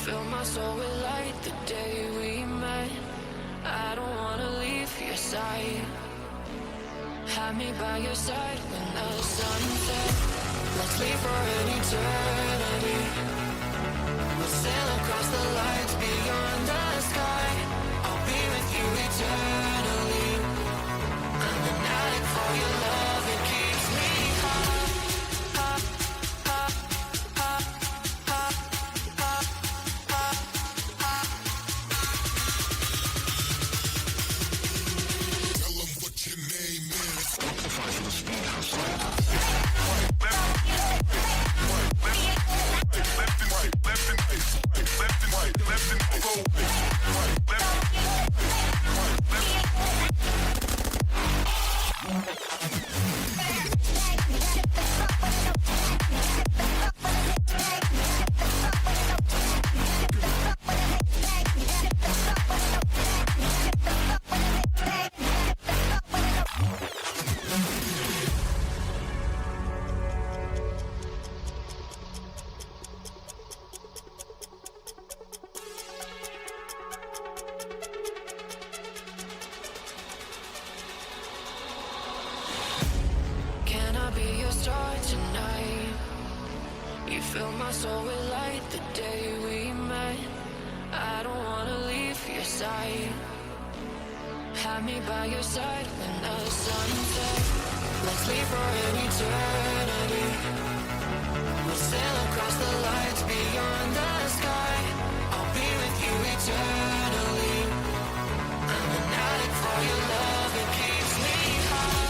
fill my soul with light the day we met. I don't wanna leave your side. Have me by your side when the sun sets. Let's leave for an eternity. We'll sail across the lights beyond the sky. I'll be with you eternally. I'm an addict for your love, it keeps me high. You fill my soul with light the day we met. I don't wanna leave your side. Have me by your side when the sun sets. Let's leave for an eternity. We'll sail across the lights beyond the sky. I'll be with you eternally. I'm an addict for your love, it keeps me high.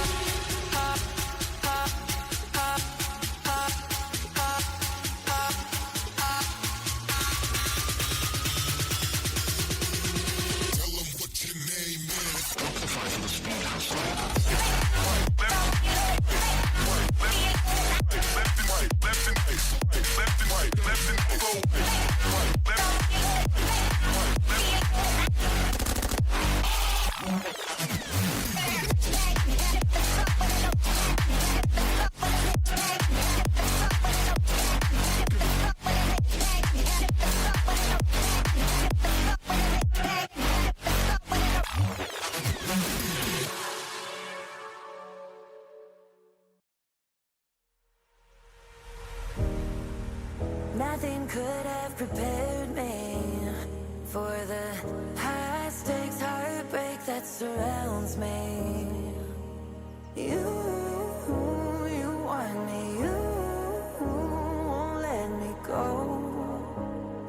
Nothing could have prepared me for the high stakes heartbreak that surrounds me. You want me, you won't let me go.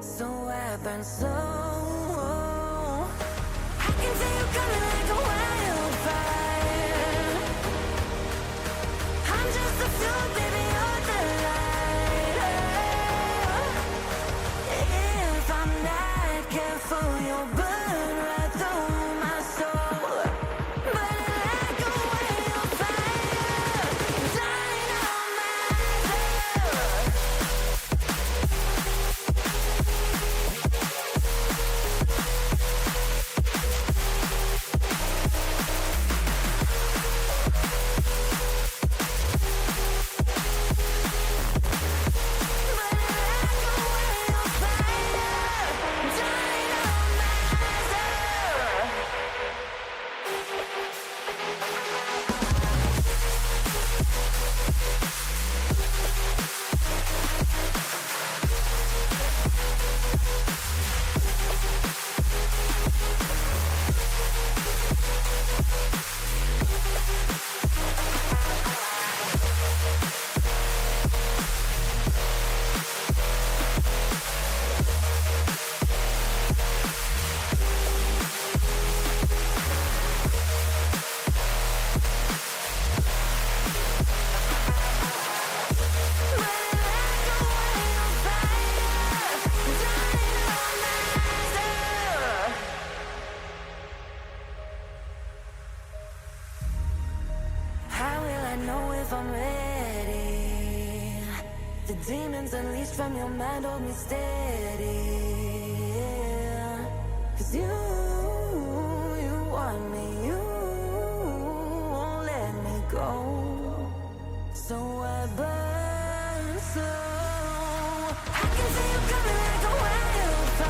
So I burn so I can see you coming like a wildfire. I'm just a fuel, baby, you're the light. If I'm not careful, you'll burn right through my soul. Burning like a wildfire, dynamite. If I'm ready, the demons unleashed from your mind hold me steady. Yeah. 'Cause you want me, you won't let me go. So I burn slow. I can see you coming like a wildfire.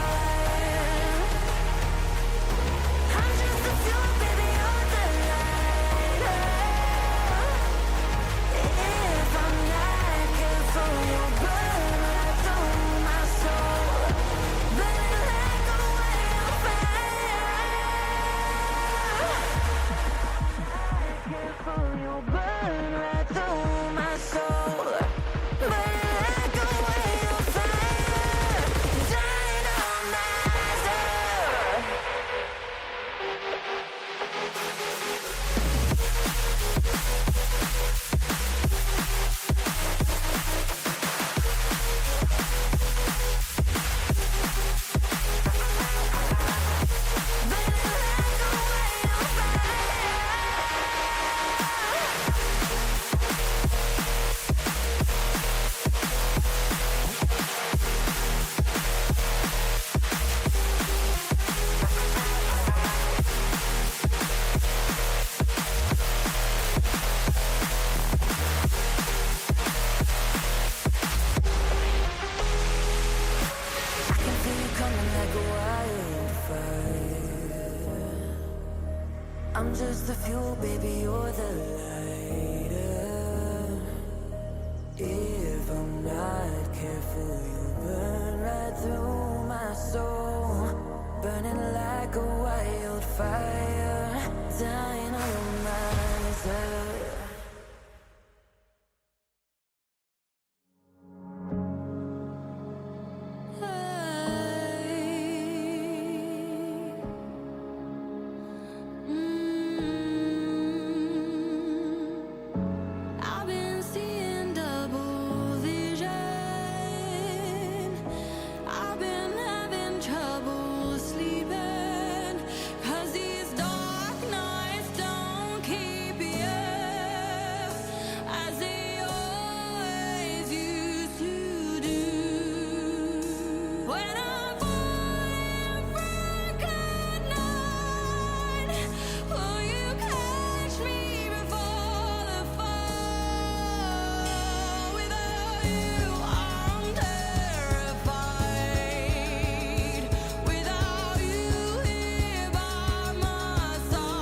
I'm just the fuel, baby, you're the lighter. If I'm not careful, you'll burn right through my soul, burning like a wildfire, dying on my side. I've been seeing double vision. I've been having trouble sleeping, 'cause these dark nights don't keep you as they always used to do. When I'm falling from good night, will you catch me before the fall? Without you, I'm terrified. Without you here by my side,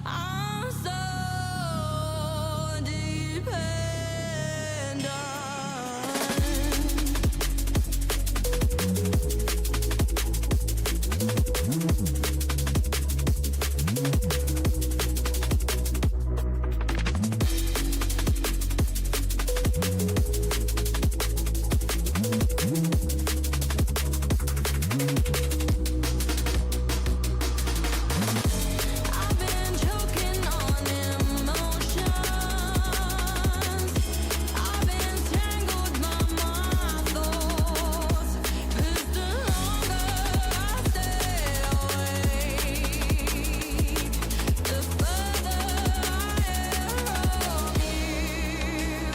I'm so dependent. I've been choking on emotions. I've been tangled by my thoughts. 'Cause the longer I stay awake, the further I am from you.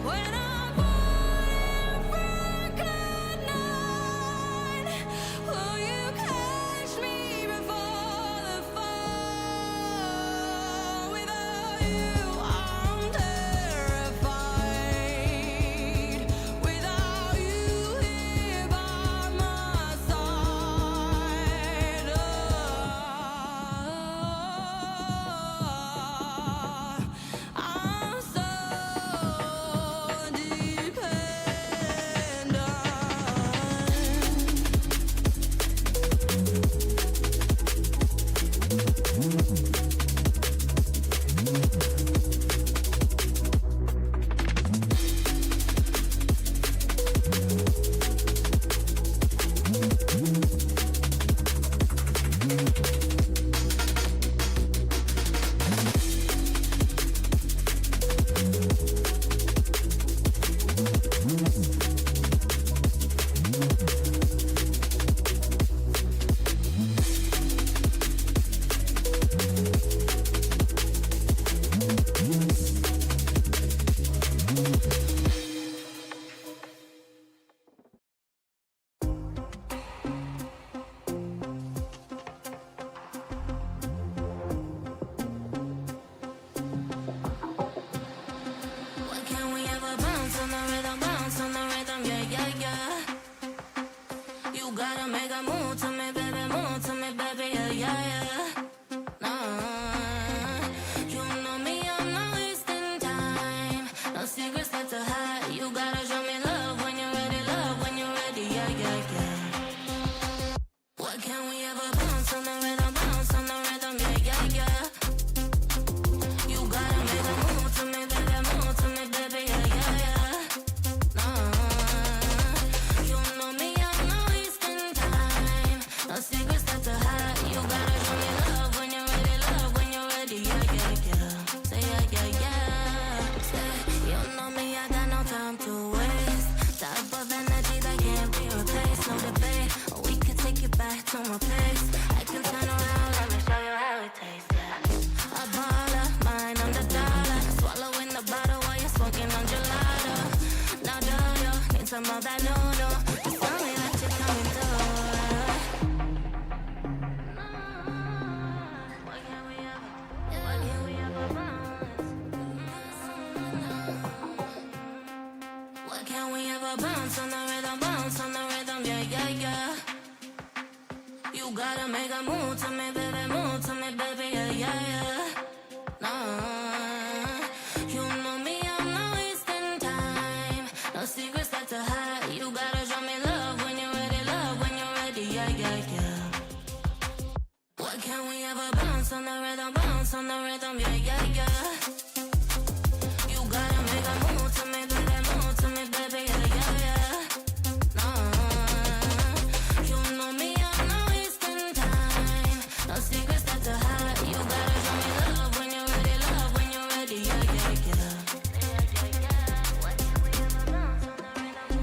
When I'm falling from good night, will you catch me before the fall? Without you, I'm terrified. Without you here by my side, I'm so dependent. Why can't we ever bounce on the rhythm, yeah, yeah, yeah. You gotta make a move to me, baby, yeah, yeah, yeah. Nah, you know me, I'm not wasting time. No secrets left to hide. You gotta show me love when you're ready, yeah, yeah, yeah. Why can't we ever bounce on the rhythm, yeah, yeah, yeah. You gotta make a move to me, baby, yeah, yeah, yeah. Nah, you know me, I'm not wasting time. No secrets left to hide. You gotta show me love when you're ready, yeah, yeah, yeah. Say yeah, yeah, yeah. Say, you know me, I got no time to waste. Type of energy that can't be replaced, no debate. We can take it back to my place. I can turn around, let me show you how it tastes, yeah. A baller, mine on the dollar. Swallowing the bottle while you're smoking on gelato. Now do you need some of that noodle? Just tell me that you're coming through. Why can't we ever bounce on the rhythm, gotta make a move to me, baby, yeah, yeah, yeah. Nah, you know me, I'm not wasting time. No secrets left to hide. You gotta show me love when you're ready, yeah, yeah, yeah. What can we ever bounce on the rhythm, yeah, yeah, yeah. You gotta make a move to me, baby, yeah, yeah, yeah. Nah, you know me, I'm not wasting time. No secrets left to hide. You gotta show me love when you're ready, yeah, yeah, yeah. What can we ever bounce on the rhythm?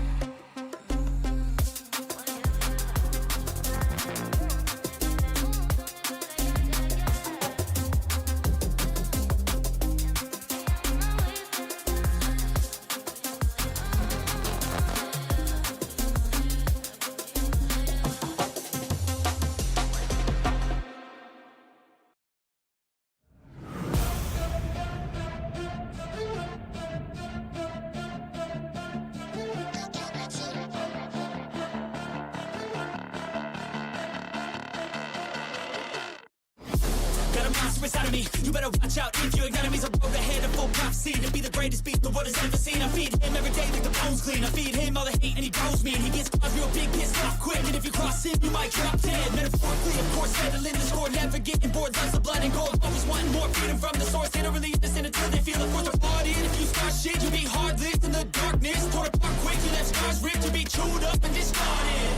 Got a monster inside of me, you better watch out. If your enemy's a road ahead of full prophecy to be the greatest beast the world has ever seen. I feed him every day like the bones clean. I feed him all the hate and he grows me. And he gets cause real big, pissed off quick. And if you cross him, you might drop dead. Metaphorically, of course, settling the score. Never getting bored, lots of blood and gold. Always wanting more freedom from the source. They don't really understand until they feel it forced apart. If you start shit, you be hard-lived in the darkness. Torn apart quick, you left scars ripped. You be chewed up and discarded.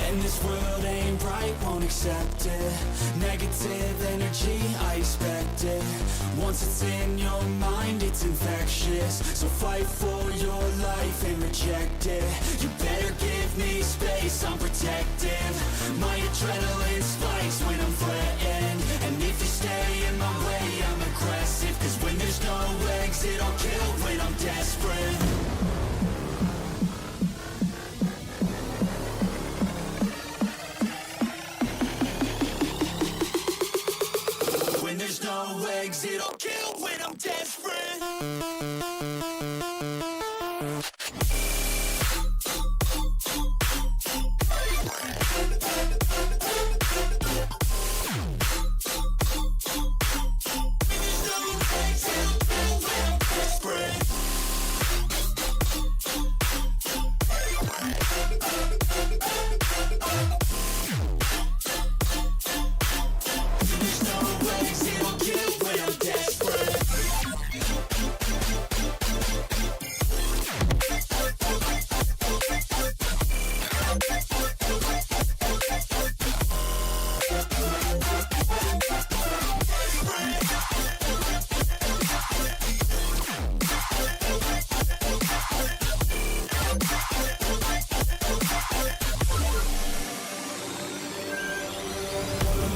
And this world ain't right, won't accept it. Negative energy, I expect it. Once it's in your mind, it's infectious. So fight for your life and reject it. You better give me space, I'm protective. My adrenaline spikes when I'm threatened. And if you stay in my way, I'm aggressive. Cause when there's no exit, I'll kill when I'm desperate. There's no exit, I'll kill when I'm desperate.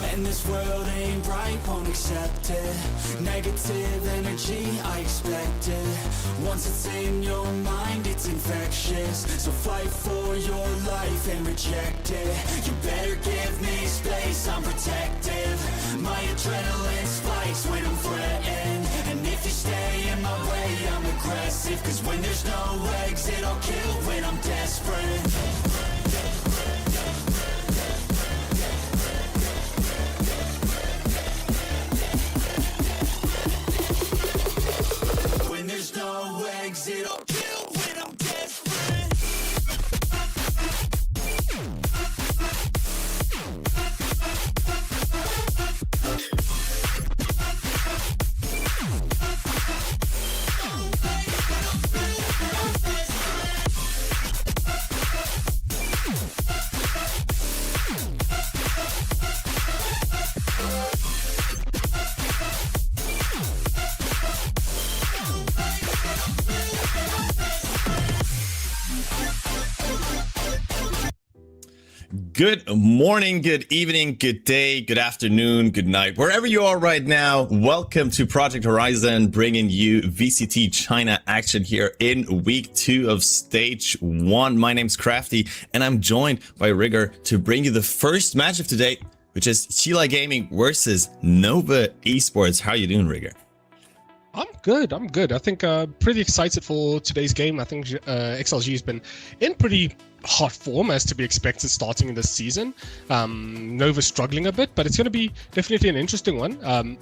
And this world ain't right, won't accept it. Negative energy, I expect it. Once it's in your mind, it's infectious. So fight for your life and reject it. You better give me space, I'm protective. My adrenaline spikes when I'm threatened. And if you stay in my way, I'm aggressive. Cause when there's no exit, I'll kill when I'm desperate. There's no exit, I'll kill when I'm desperate. Good morning, good evening, good day, good afternoon, good night. Wherever you are right now, welcome to Project Horizon, bringing you VCT China action here in week 2 of stage 1. My name's Crafty, and I'm joined by Rigger to bring you the first match of today, which is Chila Gaming versus Nova Esports. How are you doing, Rigger? I'm good. I think pretty excited for today's game. I think XLG has been in pretty hot form as to be expected starting in this season. Nova struggling a bit, but it's going to be definitely an interesting one.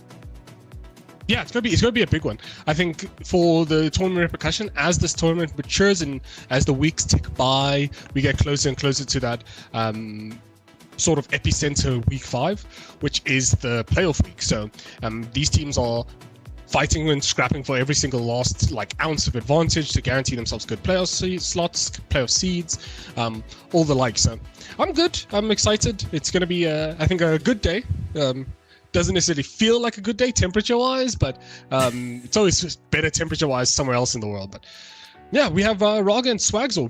Yeah, it's gonna be a big one. I think for the tournament repercussion, as this tournament matures and as the weeks tick by, we get closer and closer to that sort of epicenter week 5, which is the playoff week. So these teams are fighting and scrapping for every single last ounce of advantage to guarantee themselves good playoff slots, playoff seeds, all the like. So I'm good. I'm excited. It's gonna be I think a good day. Doesn't necessarily feel like a good day temperature-wise, but it's always just better temperature-wise somewhere else in the world. But yeah, we have Raga and Swagzor.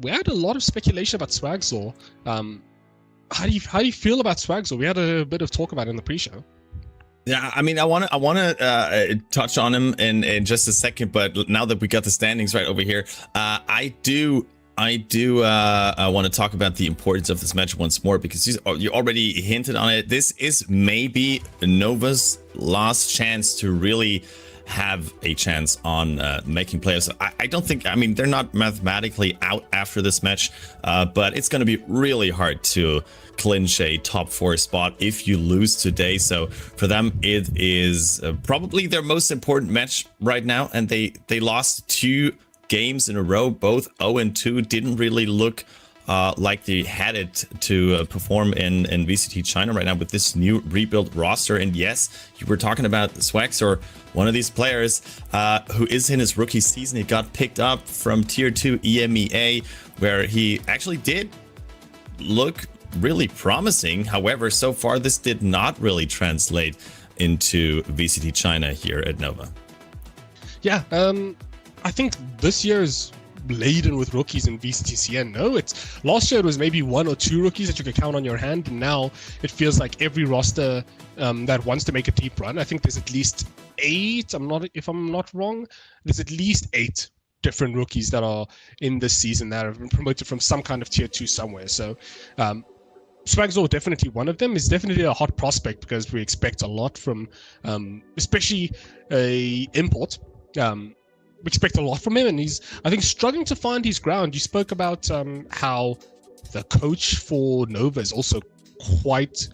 We had a lot of speculation about Swagzor. How do you feel about Swagzor? We had a bit of talk about it in the pre-show. Yeah, I mean, I want to touch on him in just a second, but now that we got the standings right over here, I do want to talk about the importance of this match once more, because you already hinted on it. This is maybe Nova's last chance to really have a chance on making playoffs. I don't think, I mean, they're not mathematically out after this match, but it's going to be really hard to clinch a top 4 spot if you lose today. So for them, it is probably their most important match right now, and they lost 2 games in a row, both 0-2. Didn't really look like they had it to perform in VCT China right now with this new rebuilt roster. And yes, you were talking about Swagzor, one of these players who is in his rookie season. He got picked up from Tier 2 EMEA, where he actually did look really promising. However, so far this did not really translate into VCT China here at Nova. Yeah, I think this year is laden with rookies in VCTCN. No, it's last year it was maybe 1 or 2 rookies that you could count on your hand. And now it feels like every roster that wants to make a deep run. I think there's at least 8. If I'm not wrong, there's at least 8 different rookies that are in this season that have been promoted from some kind of tier 2 somewhere. So Swagzor, definitely one of them, is definitely a hot prospect because we expect a lot from, especially a import. We expect a lot from him, and he's, I think, struggling to find his ground. You spoke about how the coach for Nova is also quite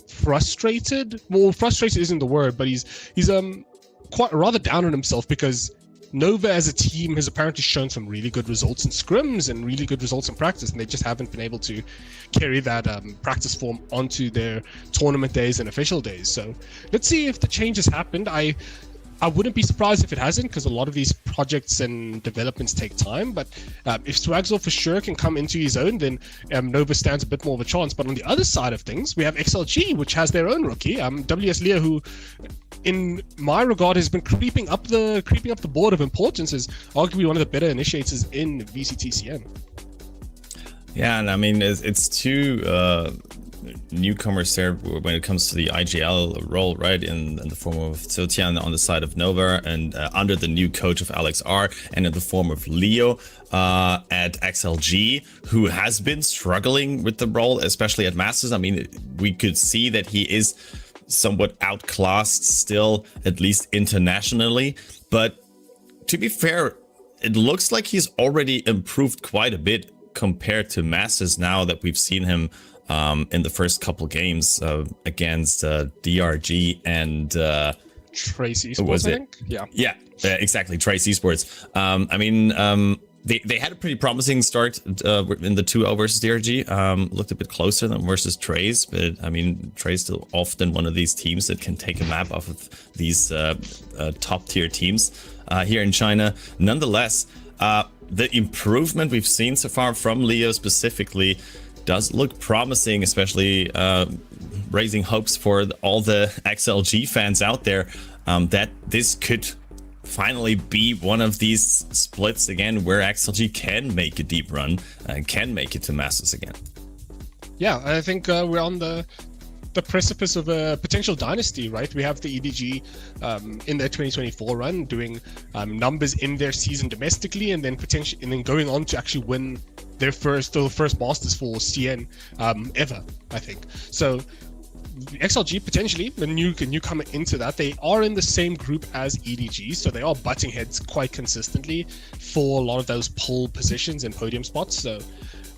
frustrated. Well, frustrated isn't the word, but he's quite rather down on himself because Nova as a team has apparently shown some really good results in scrims and really good results in practice, and they just haven't been able to carry that practice form onto their tournament days and official days. So let's see if the change has happened. I wouldn't be surprised if it hasn't, because a lot of these projects and developments take time. But if Swagzor for sure can come into his own, then Nova stands a bit more of a chance. But on the other side of things, we have XLG, which has their own rookie, WS Leo, who, in my regard, has been creeping up the board of importance as arguably one of the better initiators in VCTCN. Yeah, and I mean, it's two newcomers there when it comes to the IGL role, right, in the form of Sotian on the side of Nova, and under the new coach of Alex R, and in the form of Leo at XLG, who has been struggling with the role, especially at Masters. I mean, we could see that he is somewhat outclassed still, at least internationally, but to be fair, it looks like he's already improved quite a bit compared to Masters now that we've seen him in the first couple games against DRG and Trace Esports, I think? Yeah, exactly, Trace Esports. I mean, they had a pretty promising start in the 2-0 versus DRG. Looked a bit closer than versus Trace, but I mean, Trace still often one of these teams that can take a map off of these top tier teams here in China. Nonetheless, the improvement we've seen so far from Leo specifically does look promising, especially raising hopes for all the XLG fans out there that this could finally be one of these splits again where XLG can make a deep run and can make it to Masters again. Yeah, I think we're on the precipice of a potential dynasty, right? We have the EDG in their 2024 run doing numbers in their season domestically, and then going on to actually win their first Masters for CN ever, I think. So XLG potentially a newcomer into that. They are in the same group as EDG, so they are butting heads quite consistently for a lot of those pole positions and podium spots. So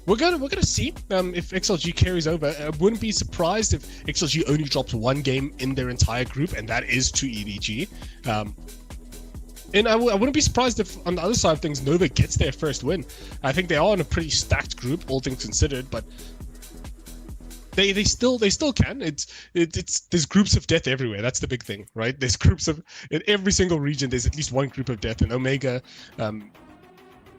we're gonna see if XLG carries over. I wouldn't be surprised if XLG only drops one game in their entire group, and that is to EDG. And I wouldn't be surprised if on the other side of things Nova gets their first win. I think they are in a pretty stacked group, all things considered, but they still can. It's there's groups of death everywhere. That's the big thing, right? There's groups of in every single region. There's at least one group of death. And Omega,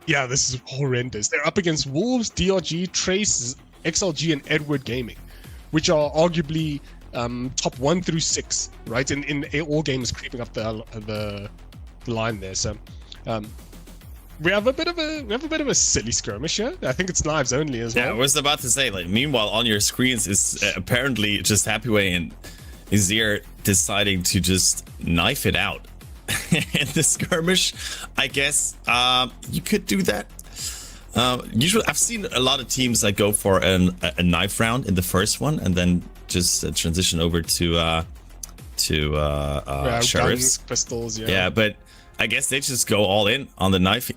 yeah, this is horrendous. They're up against Wolves, DRG, Trace, XLG, and Edward Gaming, which are arguably top 1 through 6, right? In all games creeping up the line there. So we have a bit of a silly skirmish here. I think it's knives only as well. Yeah, I was about to say, like, meanwhile on your screens is apparently just Happyway and Azir deciding to just knife it out in the skirmish. I guess you could do that. Usually I've seen a lot of teams that go for a knife round in the first one and then just transition over to sheriffs, guns, pistols. Yeah, but I guess they just go all in on the knife,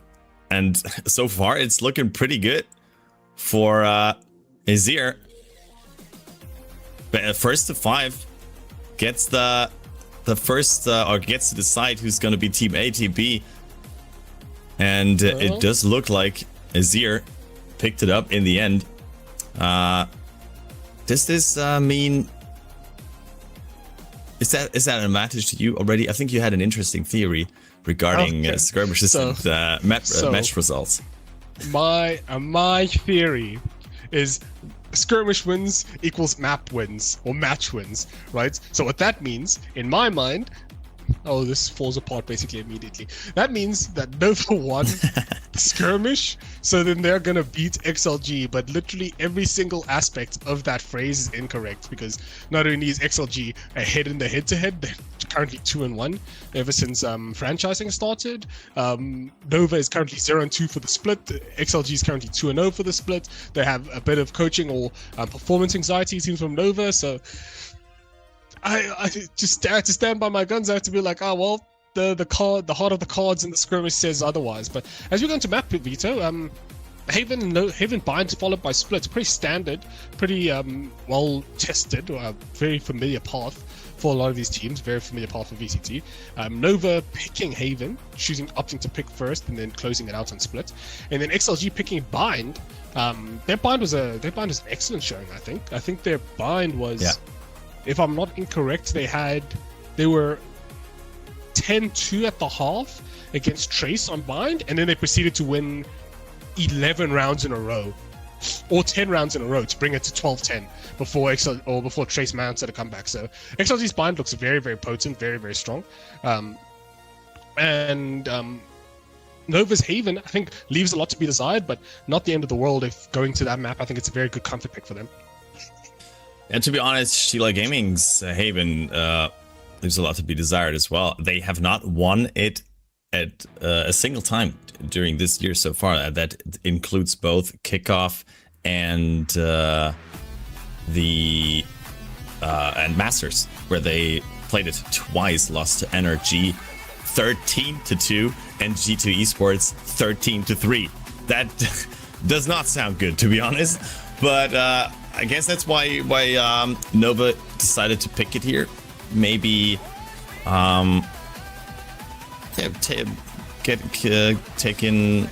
and so far it's looking pretty good for Azir. But first to 5 gets the first or gets to decide who's going to be Team A, Team B, and it does look like Azir picked it up in the end. Does this mean? Is that an advantage to you already? I think you had an interesting theory regarding skirmishes and match results. My theory is skirmish wins equals map wins or match wins, right? So what that means, in my mind, oh, this falls apart basically immediately. That means that Nova won the skirmish, so then they're gonna beat XLG, but literally every single aspect of that phrase is incorrect, because not only is XLG ahead in the head-to-head, they're currently 2-1 ever since franchising started. Nova is currently 0-2 for the split. XLG is currently 2-0 for the split. They have a bit of coaching or performance anxiety, it seems, from Nova, so I just have to stand by my guns. I have to be like, oh well, the heart of the cards in the skirmish says otherwise. But as we go into map veto, Haven binds followed by splits, pretty standard, pretty well tested, very familiar path for a lot of these teams, very familiar path for VCT. Nova picking Haven, opting to pick first and then closing it out on split, and then XLG picking bind. Their bind was an excellent showing. I think their bind was. Yeah. If I'm not incorrect, they were 10-2 at the half against Trace on bind, and then they proceeded to win 11 rounds in a row, or 10 rounds in a row to bring it to 12-10 before Trace mounted a comeback. So XLG's bind looks very, very potent, very, very strong. Nova's Haven, I think, leaves a lot to be desired, but not the end of the world if going to that map. I think it's a very good comfort pick for them. And to be honest, Sheila Gaming's Haven leaves a lot to be desired as well. They have not won it at a single time during this year so far. That includes both kickoff and and Masters, where they played it twice, lost to NRG 13-2 and G2 Esports 13-3. That does not sound good, to be honest, but I guess that's why Nova decided to pick it here. Maybe taking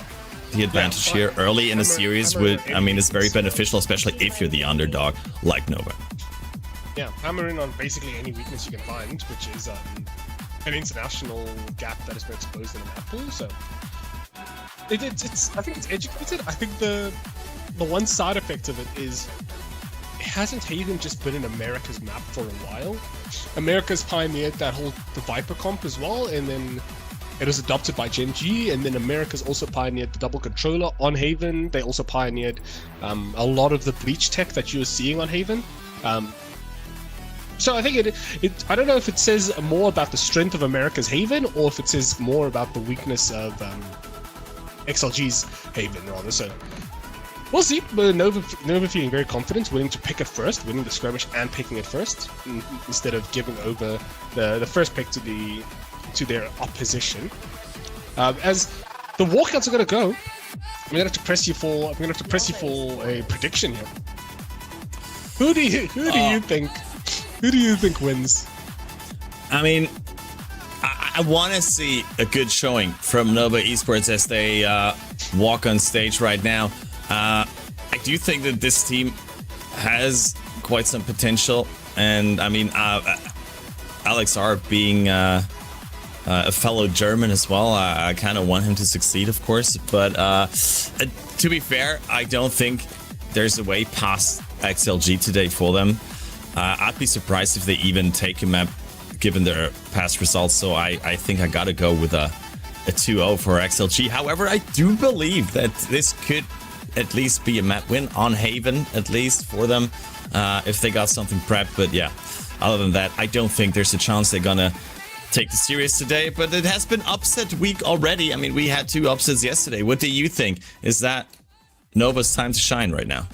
the advantage here early in a series is very beneficial, especially if you're the underdog like Nova. Yeah, hammer in on basically any weakness you can find, which is an international gap that has been exposed in a map pool. So I think it's educated. I think the one side effect of it is, hasn't Haven just been in America's map for a while? America's pioneered the Viper comp as well, and then it was adopted by Gen G, and then America's also pioneered the double controller on Haven. They also pioneered a lot of the breach tech that you're seeing on Haven. So I think I don't know if it says more about the strength of America's Haven, or if it says more about the weakness of XLG's Haven, rather. So we'll see. But Nova feeling very confident, willing to pick it first, winning the skirmish and picking it first, instead of giving over the first pick to their opposition. As the walkouts are going to go, I'm gonna have to press you for a prediction here. Who do you think wins? I mean, I want to see a good showing from Nova Esports as they walk on stage right now. I do think that this team has quite some potential, and I mean, Alex R being a fellow German as well, I kind of want him to succeed, of course. But to be fair, I don't think there's a way past XLG today for them. I'd be surprised if they even take a map given their past results. So I think I gotta go with a 2-0 for XLG. However, I do believe that this could at least be a map win on Haven, at least for them, if they got something prepped. But yeah, other than that, I don't think there's a chance they're gonna take the series today. But it has been upset week already. I mean, we had 2 upsets yesterday. What do you think? Is that Nova's time to shine right now?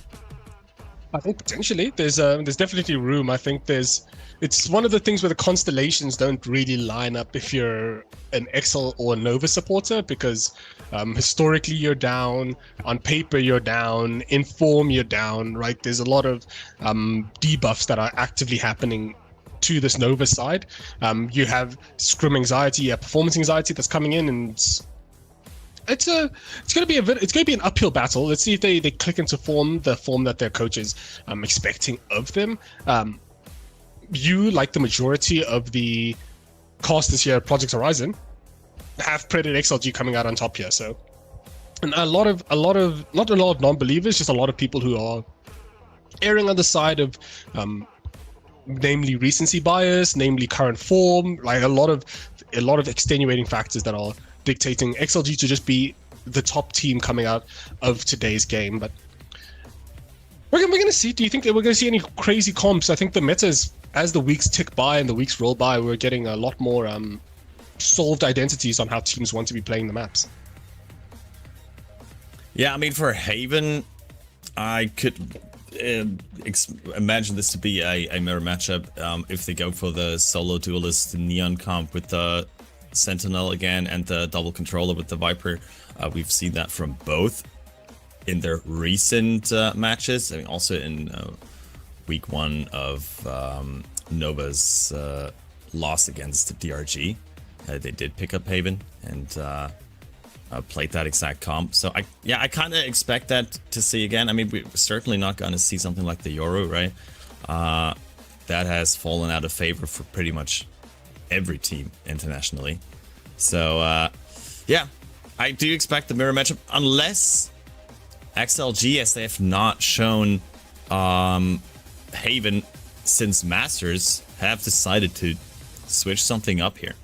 I think potentially there's definitely room. I think it's one of the things where the constellations don't really line up if you're an XL or a Nova supporter, because historically you're down, on paper you're down, in form you're down, right? There's a lot of debuffs that are actively happening to this Nova side. You have scrim anxiety, you have performance anxiety that's coming in, and it's going to be an uphill battle. Let's see if they click into the form that their coach is expecting of them. You, like the majority of the casters here at Project Horizon, have Predator XLG coming out on top here. So, and not a lot of non-believers, just a lot of people who are erring on the side of namely recency bias, namely current form, like a lot of extenuating factors that are dictating XLG to just be the top team coming out of today's game. But we're going to see. Do you think that we're going to see any crazy comps? I think the meta is, as the weeks tick by and the weeks roll by, we're getting a lot more solved identities on how teams want to be playing the maps. Yeah, I mean, for Haven, I could imagine this to be a mirror matchup if they go for the solo duelist Neon comp with the Sentinel again and the double controller with the Viper. We've seen that from both in their recent matches. I mean, also in week 1 of Nova's loss against DRG. They did pick up Haven and played that exact comp. So I kind of expect that to see again. I mean, we're certainly not going to see something like the Yoru, right? That has fallen out of favor for pretty much every team internationally. So yeah, I do expect the mirror matchup, unless XLG, as they have not shown Haven since Masters, have decided to switch something up here.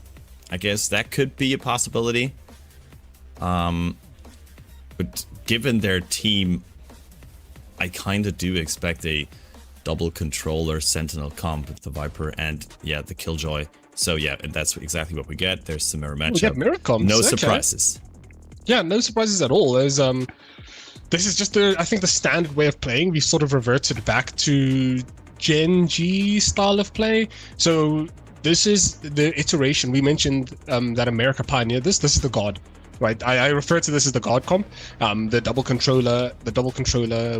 I guess that could be a possibility. But given their team, I kind of do expect a double controller Sentinel comp with the Viper and yeah, the Killjoy. So yeah, and that's exactly what we get. There's some mirror matchup. We get mirror comps. No Okay. surprises. Yeah, no surprises at all. There's this is just I think the standard way of playing. We sort of reverted back to Gen G style of play. So this is the iteration. We mentioned that America pioneered this. This is the God. Right, I refer to this as the God comp. The double controller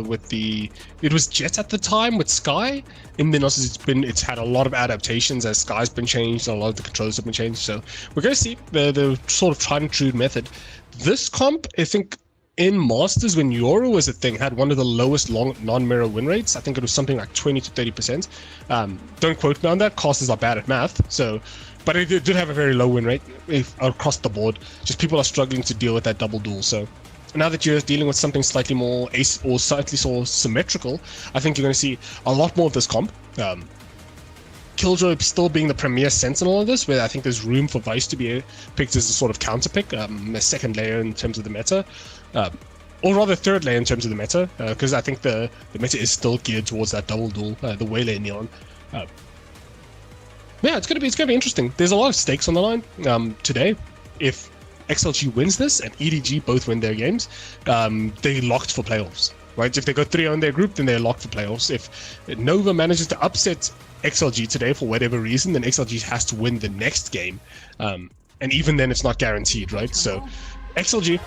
with it was Jet at the time with Sky, and then also it's had a lot of adaptations as Sky's been changed, and a lot of the controllers have been changed. So we're going to see the sort of tried and true method. This comp, I think, in Masters when Yoru was a thing, had one of the lowest non-mirror win rates. I think it was something like 20 to 30%. Don't quote me on that. Casters are bad at math, so. But it did have a very low win rate across the board. Just people are struggling to deal with that double duel. So now that you're dealing with something slightly more ace or slightly more symmetrical, I think you're going to see a lot more of this comp. Killjoy still being the premier sentinel of this, where I think there's room for Vice to be picked as a sort of counter pick, a second layer in terms of the meta. Or rather third layer in terms of the meta, because I think the meta is still geared towards that double duel, the Waylay Neon. Yeah, it's gonna be interesting. There's a lot of stakes on the line today. If XLG wins this and EDG both win their games, they locked for playoffs. right? If they go 3-0 in their group, then they're locked for playoffs. If Nova manages to upset XLG today for whatever reason, then XLG has to win the next game. And even then, it's not guaranteed, right? So XLG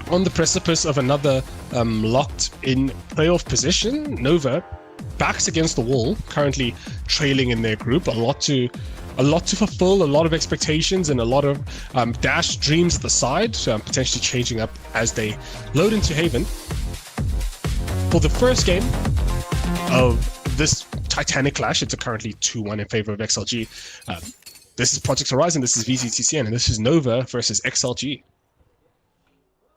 on the precipice of another locked-in playoff position. Nova backs against the wall, currently trailing in their group. A lot to fulfill, a lot of expectations, and a lot of dashed dreams at the side, potentially changing up as they load into Haven. For the first game of this Titanic clash, it's currently 2-1 in favor of XLG. This is Project Horizon, this is VCTCN, and this is Nova versus XLG.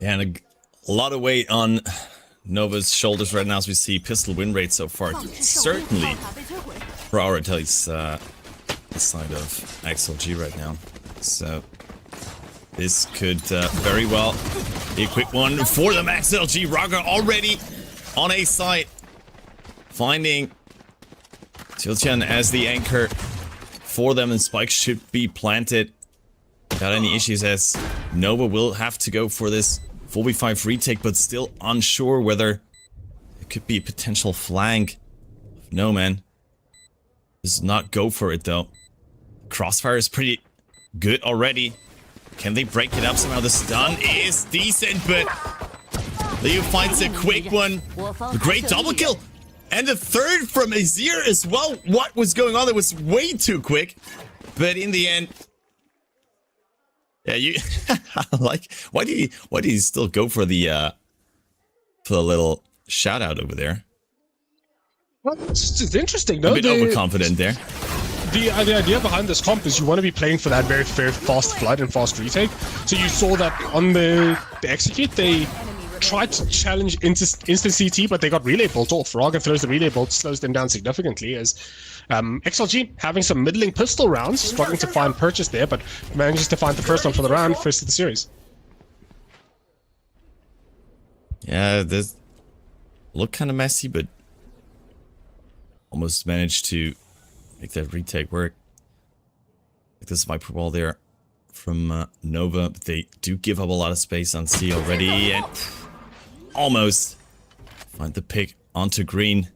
Yeah, and a lot of weight on Nova's shoulders right now as we see pistol win rate so far. Certainly prioritize the side of XLG right now. So this could very well be a quick one for them. XLG Raga already on a site, finding Tiltian as the anchor for them, and spikes should be planted. Got any issues as Nova will have to go for this 4v5 retake, but still unsure whether it could be a potential flank. No, man. Does not go for it though. Crossfire is pretty good already. Can they break it up somehow? The stun is decent, but Leo finds a quick one. A great double kill. And the third from Azir as well. What was going on? That was way too quick. But in the end, yeah, you like, why do you still go for the little shout out over there? Well, it's interesting, no? A bit overconfident there. The idea behind this comp is you want to be playing for that very fast flood and fast retake. So you saw that on the execute, they tried to challenge instant CT, but they got relay bolt off. Raga throws the relay bolt, slows them down significantly, as XLG having some middling pistol rounds, struggling to find purchase there, but manages to find the first one for the round, first of the series. Yeah, this look kind of messy, but almost managed to make that retake work. Like this Viper wall there from Nova, but they do give up a lot of space on C already, and almost find the pick onto green.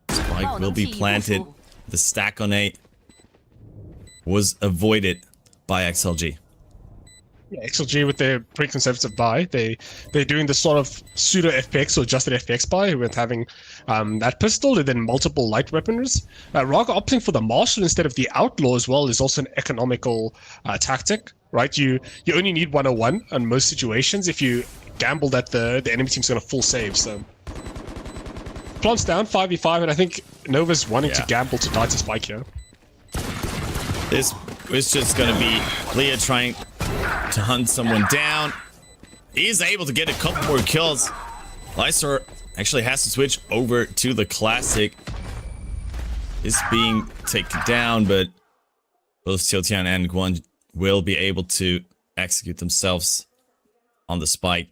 Spike will be planted. The stack on A was avoided by XLG. Yeah, XLG with their pretty conservative buy, they're doing the sort of pseudo FPX or adjusted FPX buy with having that pistol and then multiple light weaponries. Raga opting for the Marshal instead of the Outlaw as well is also an economical tactic, right? You only need 101 on most situations if you gamble that the enemy team's going to full save. So plants down 5v5, and I think Nova's wanting to gamble to die to Spike here. This is just going to be Leah trying to hunt someone down. He's able to get a couple more kills. Lysor actually has to switch over to the classic. Is being taken down, but both Tiltian and Guan will be able to execute themselves on the spike.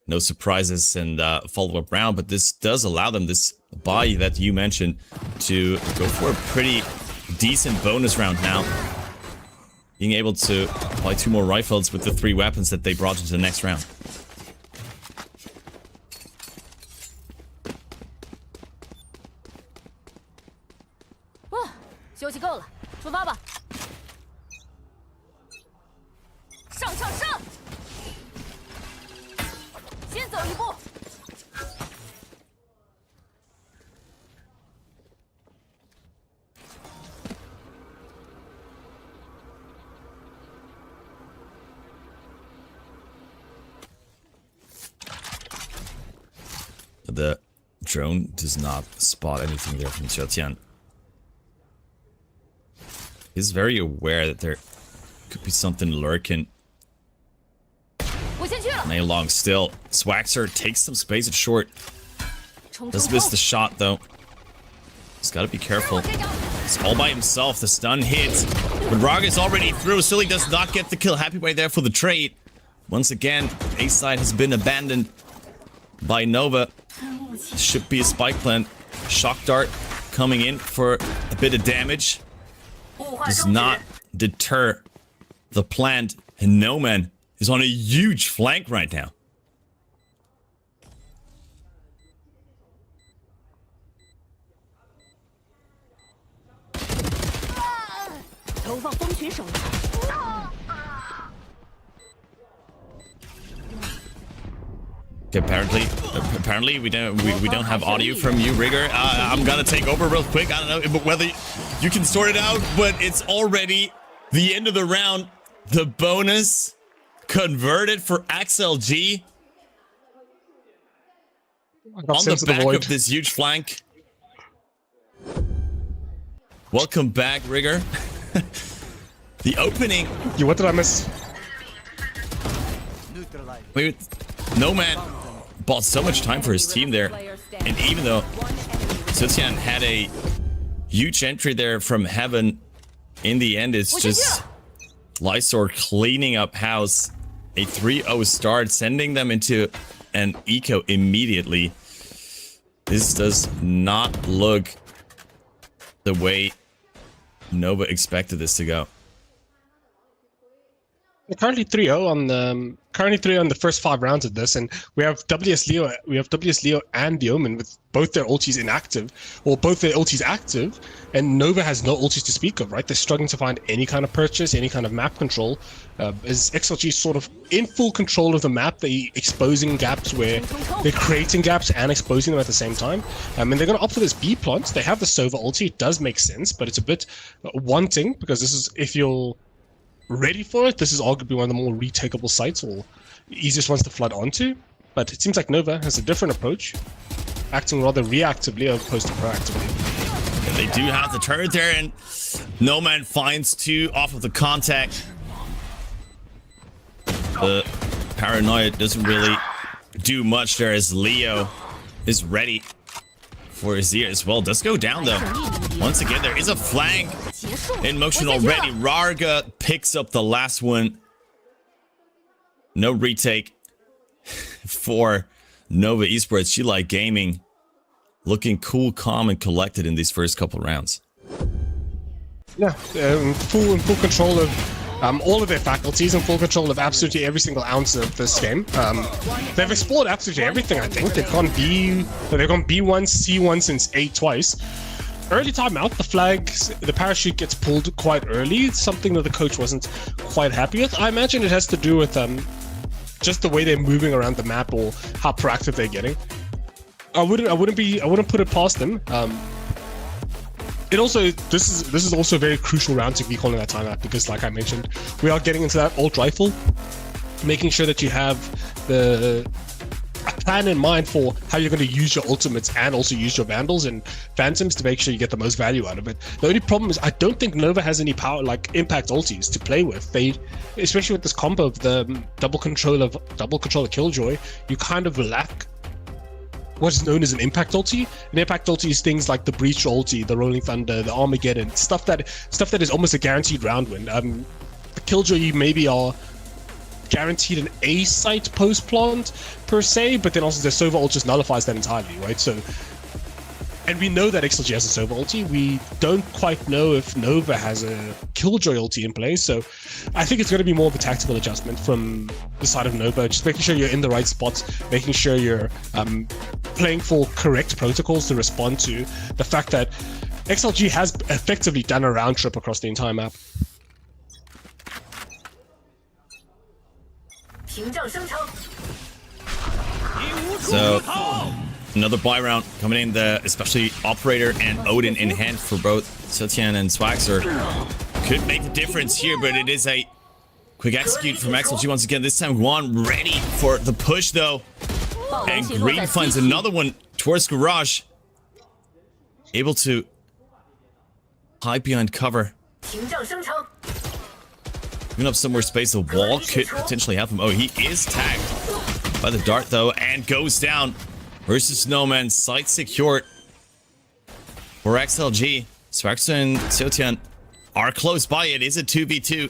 No surprises and follow-up round, but this does allow them, this buy that you mentioned, to go for a pretty decent bonus round now. Being able to buy 2 more rifles with the 3 weapons that they brought into the next round. Oh, 休息够了，出发吧！上上上！先走一步。 The drone does not spot anything there from Xiaotian. He's very aware that there could be something lurking. Nay long still. Swagster takes some space at short. Does miss the shot though. He's got to be careful. He's all by himself. The stun hits. But Raga is already through. Silly does not get the kill. Happy way there for the trade. Once again, A side has been abandoned by Nova. Should be a spike plant. Shock dart coming in for a bit of damage. Does not deter the plant. And No Man is on a huge flank right now. 放蜂群手段。 Apparently we don't have audio from you, Rigger. I'm gonna take over real quick. I don't know whether you can sort it out, but it's already the end of the round. The bonus converted for XLG on the back of this huge flank. Welcome back, Rigger. The opening. What did I miss? Wait, no man bought so much time for his team there, and even though Sutian had a huge entry there from heaven, in the end it's just Lysor cleaning up house. A 3-0 start, sending them into an eco immediately. This does not look the way Nova expected this to go. Currently 3-0 on the first 5 rounds of this, and we have WS Leo and the Omen with both their ultis inactive, or both their ultis active, and Nova has no ultis to speak of, right? They're struggling to find any kind of purchase, any kind of map control. Is XLG sort of in full control of the map? They're exposing gaps where they're creating gaps and exposing them at the same time. And they're going to opt for this B plant. They have the Sova ulti. It does make sense, but it's a bit wanting, because this is, if you're ready for it, this is arguably one of the more retakeable sites or easiest ones to flood onto. But it seems like Nova has a different approach, acting rather reactively as opposed to proactively. Yeah, they do have the turret there, and No Man finds 2 off of the contact. The paranoia doesn't really do much there as Leo is ready for his ear as well. Does go down though. Once again, there is a flank in motion already. Rarga picks up the last one. No retake for Nova Esports. She like gaming, looking cool, calm, and collected in these first couple rounds. Yeah, in full control of all of their faculties, and full control of absolutely every single ounce of this game. They've explored absolutely everything. I think they've gone B1, C1 since 8 twice. Early timeout, the flags, the parachute gets pulled quite early. Something that the coach wasn't quite happy with. I imagine it has to do with just the way they're moving around the map or how proactive they're getting. I wouldn't put it past them. This is also a very crucial round to be calling that timeout, because like I mentioned, we are getting into that ult rifle, making sure that you have a plan in mind for how you're going to use your ultimates and also use your vandals and phantoms to make sure you get the most value out of it. The only problem is I don't think Nova has any power like impact ultis to play with. They, especially with this combo of the double control of Killjoy, you kind of lack what is known as an impact ulti. An impact ulti is things like the Breach ulti, the Rolling Thunder, the Armageddon, stuff that is almost a guaranteed round win. The Killjoy, you maybe are guaranteed an A site post plant per se, but then also the Sova ult just nullifies that entirely, right? So, and we know that XLG has a Sova ulti. We don't quite know if Nova has a Killjoy ulti in place, so I think it's going to be more of a tactical adjustment from the side of Nova, just making sure you're in the right spots, making sure you're playing for correct protocols to respond to the fact that XLG has effectively done a round trip across the entire map. So another buy round coming in, especially Operator and Odin in hand for both Sutian and Swagster. Could make the difference here, but it is a quick execute from XLG once again. This time Juan ready for the push though. And Green finds another one towards Garage. Able to hide behind cover. Giving up some more space. The wall could potentially help him. Oh, he is tagged by the dart though, and goes down. Versus Snowman, site secured for XLG. Swagster and Sutian are close by. It is a 2v2.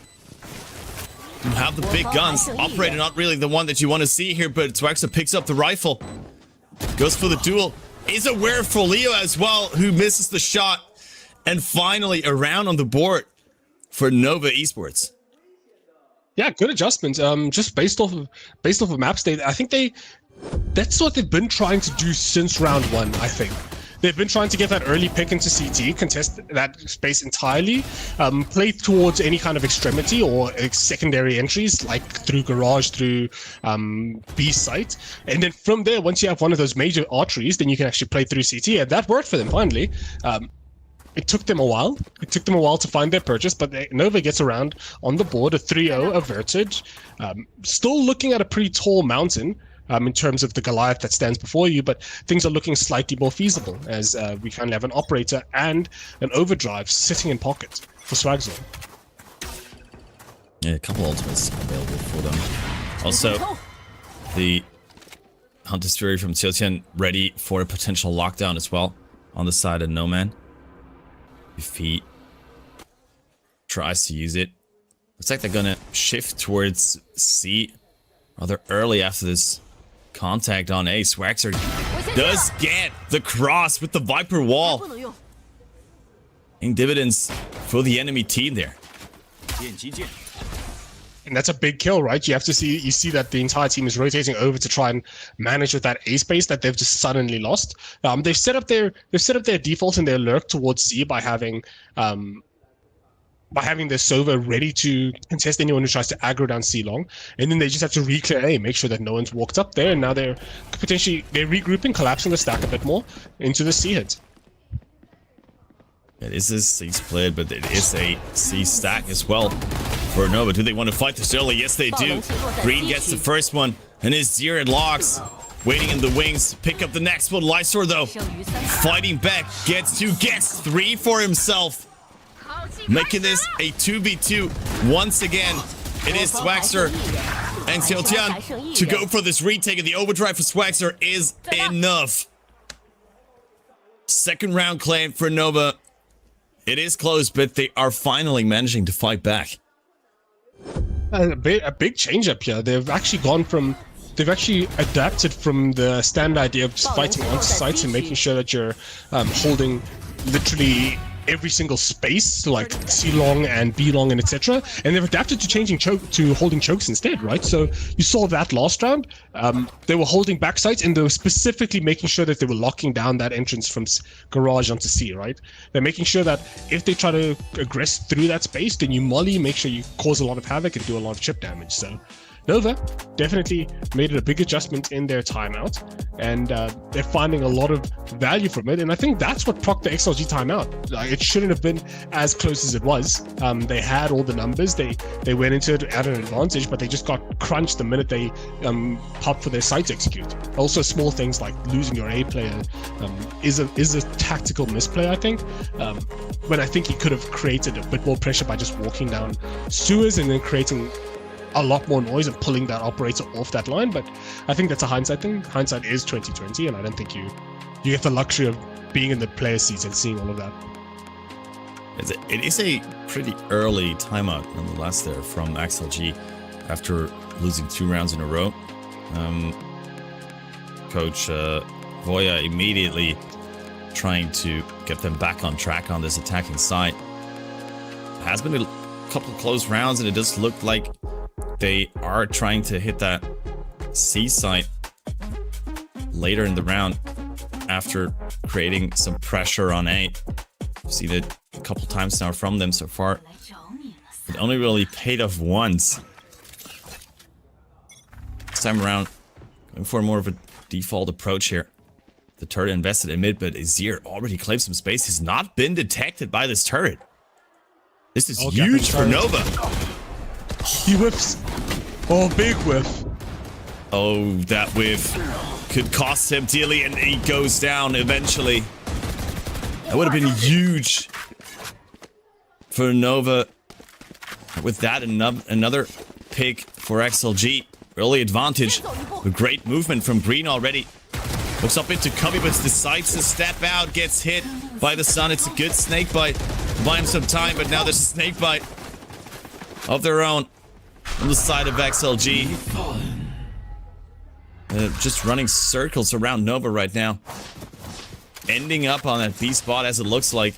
You have the big guns. Operator not really the one that you want to see here, but Swagster picks up the rifle. Goes for the duel. Is aware for Leo as well, who misses the shot. And finally, a round on the board for Nova Esports. Yeah, good adjustment. Just based off of map state, I think that's what they've been trying to do since round 1. I think they've been trying to get that early pick into CT, contest that space entirely, play towards any kind of extremity or secondary entries like through garage, through B site, and then from there, once you have one of those major arteries, then you can actually play through CT, and that worked for them finally. It took them a while. It took them a while to find their purchase, but Nova gets around on the board, a 3-0 averted. Still looking at a pretty tall mountain in terms of the Goliath that stands before you, but things are looking slightly more feasible as we finally have an operator and an overdrive sitting in pocket for Swagzone. Yeah, a couple ultimates available for them. Also, the Hunter's Fury from Xiaotian ready for a potential lockdown as well on the side of No Man. If he tries to use it. Looks like they're gonna shift towards C rather early after this contact on A. Swagzer does get the cross with the Viper wall. In dividends for the enemy team there. And that's a big kill, right? You see that the entire team is rotating over to try and manage with that A space that they've just suddenly lost. They've set up their default and their lurk towards C by having their Sova ready to contest anyone who tries to aggro down C long, and then they just have to re-clear A, make sure that no one's walked up there, and now they're regrouping, collapsing the stack a bit more into the C hit. It is a C split, but it is a C stack as well for Nova. Do they want to fight this early? Yes, they do. Green gets the first one, and his Zero locks, waiting in the wings. Pick up the next one. Lysor, though, fighting back, gets 3 for himself. Making this a 2v2 once again. It is Swagzer and Xiaotian to go for this retake, and the overdrive for Swagzer is enough. Second round claim for Nova. It is close, but they are finally managing to fight back. A big change up here. They've actually adapted from the standard idea of just fighting onto sites and making sure that you're holding literally every single space, like C long and B long and etc. And they've adapted to changing to holding chokes instead, right? So you saw that last round. They were holding back sites, and they were specifically making sure that they were locking down that entrance from garage onto C, right? They're making sure that if they try to aggress through that space, then you molly, make sure you cause a lot of havoc and do a lot of chip damage. So Nova definitely made it a big adjustment in their timeout, and they're finding a lot of value from it, and I think that's what procced the XLG timeout. It shouldn't have been as close as it was. They had all the numbers, they went into it at an advantage, but they just got crunched the minute they popped for their sites execute. Also, small things like losing your A player is a tactical misplay, I think, when I think he could have created a bit more pressure by just walking down sewers and then creating a lot more noise and pulling that operator off that line. But I think that's a hindsight thing. Hindsight is 2020, and I don't think you get the luxury of being in the player seats and seeing all of that. It is a pretty early timeout nonetheless there from XLG after losing 2 rounds in a row. Coach Voya immediately trying to get them back on track on this attacking side. It has been a couple of close rounds, and it does look like they are trying to hit that C site later in the round after creating some pressure on A. We've seen it a couple times now from them so far. It only really paid off once. This time around, going for more of a default approach here. The turret invested in mid, but Azir already claimed some space. Has not been detected by this turret. This is huge for Nova. He whiffs. Oh, big whiff. Oh, that whiff could cost him dearly, and he goes down eventually. That would have been huge for Nova. With that, another pick for XLG. Early advantage. A great movement from Green already. Looks up into Cubby, but decides to step out. Gets hit by the sun. It's a good snake bite. Buy him some time, but now there's a snake bite of their own on the side of XLG. Just running circles around Nova right now. Ending up on that B spot as it looks like.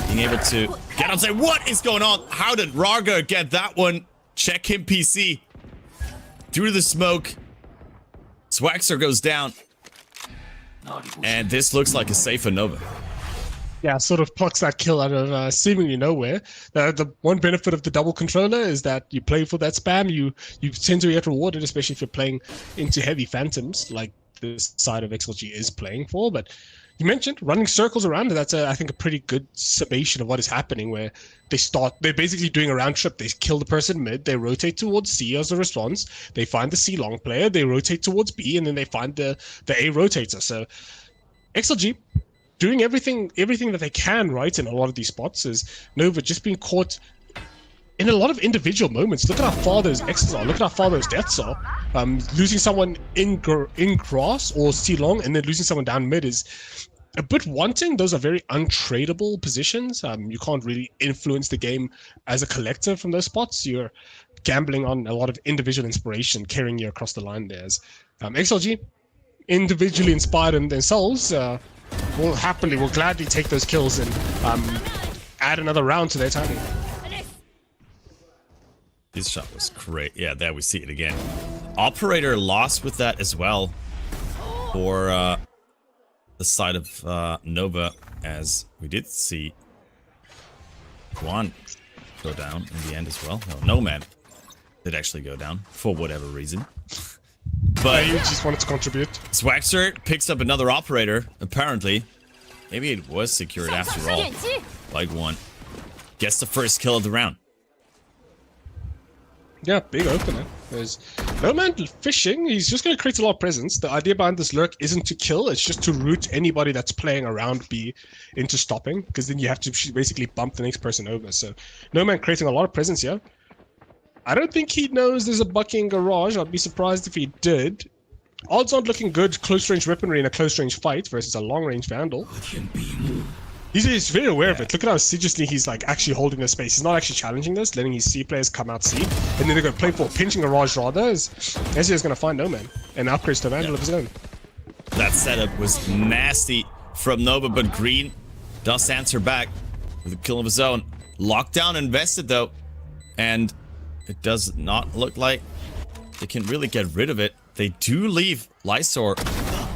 Being able to get outside. What is going on? How did Raga get that one? Check him PC. Through the smoke. Swagzer goes down. And this looks like a safe for Nova. Yeah, sort of plucks that kill out of seemingly nowhere. The one benefit of the double controller is that you play for that spam, you tend to get rewarded, especially if you're playing into heavy phantoms like this side of XLG is playing for. But you mentioned running circles around, and that's I think a pretty good summation of what is happening, where they're basically doing a round trip. They kill the person mid, they rotate towards C as a response, they find the C long player, they rotate towards B, and then they find the A rotator. So XLG doing everything that they can right in a lot of these spots. Is Nova just being caught in a lot of individual moments. Look at how far those X's are. Look at how far those deaths are. Losing someone in grass or C long and then losing someone down mid is a bit wanting. Those are very untradeable positions. You can't really influence the game as a collective from those spots. You're gambling on a lot of individual inspiration carrying you across the line there. XLG, individually inspired in themselves, will gladly take those kills and add another round to their tally. This shot was great. Yeah, there we see it again. Operator lost with that as well for the side of Nova, as we did see Juan go down in the end as well. No man did actually go down for whatever reason. But you just wanted to contribute. Swagster picks up another operator, apparently. Maybe it was secured after all. Like one. Gets the first kill of the round. Yeah, big opener. There's no man fishing. He's just going to create a lot of presence. The idea behind this lurk isn't to kill. It's just to root anybody that's playing around B into stopping, because then you have to basically bump the next person over. So no man creating a lot of presence here. I don't think he knows there's a bucking garage. I'd be surprised if he did. Odds aren't looking good. Close range weaponry in a close range fight versus a long range vandal. He's very aware of it. Look at how assiduously he's like actually holding the space. He's not actually challenging this, letting his C players come out C, and then they're going to play for pinching garage rather. Ezreal is going to find no man and upgrades to vandal of his own. That setup was nasty from Nova, but Green does answer back with a kill of his own. Lockdown invested though, and it does not look like they can really get rid of it. They do leave Lysor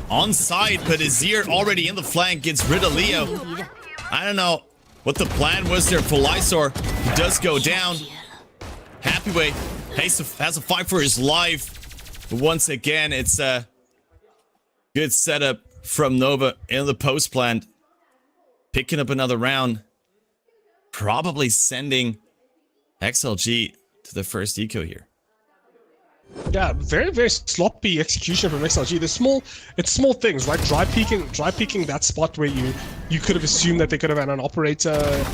on side, but Azir already in the flank gets rid of Leo. I don't know what the plan was there for Lysor. He does go down. Happyway has a fight for his life. But once again, it's a good setup from Nova in the post plant. Picking up another round. Probably sending XLG to the first eco here. Yeah, very, very sloppy execution from XLG. It's small things, right? Dry peeking that spot where you could have assumed that they could have had an operator.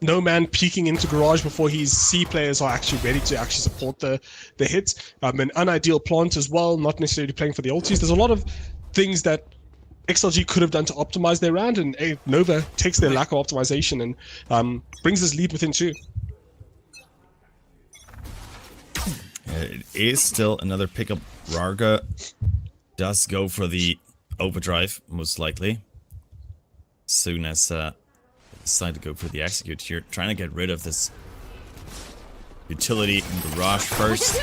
No man peeking into garage before his C players are actually ready to actually support the hits. An unideal plant as well, not necessarily playing for the ultis. There's a lot of things that XLG could have done to optimize their round, and Nova takes their lack of optimization and brings this lead within 2. It is still another pickup. Rarga does go for the overdrive, most likely. Soon as decide to go for the execute here, trying to get rid of this utility in garage first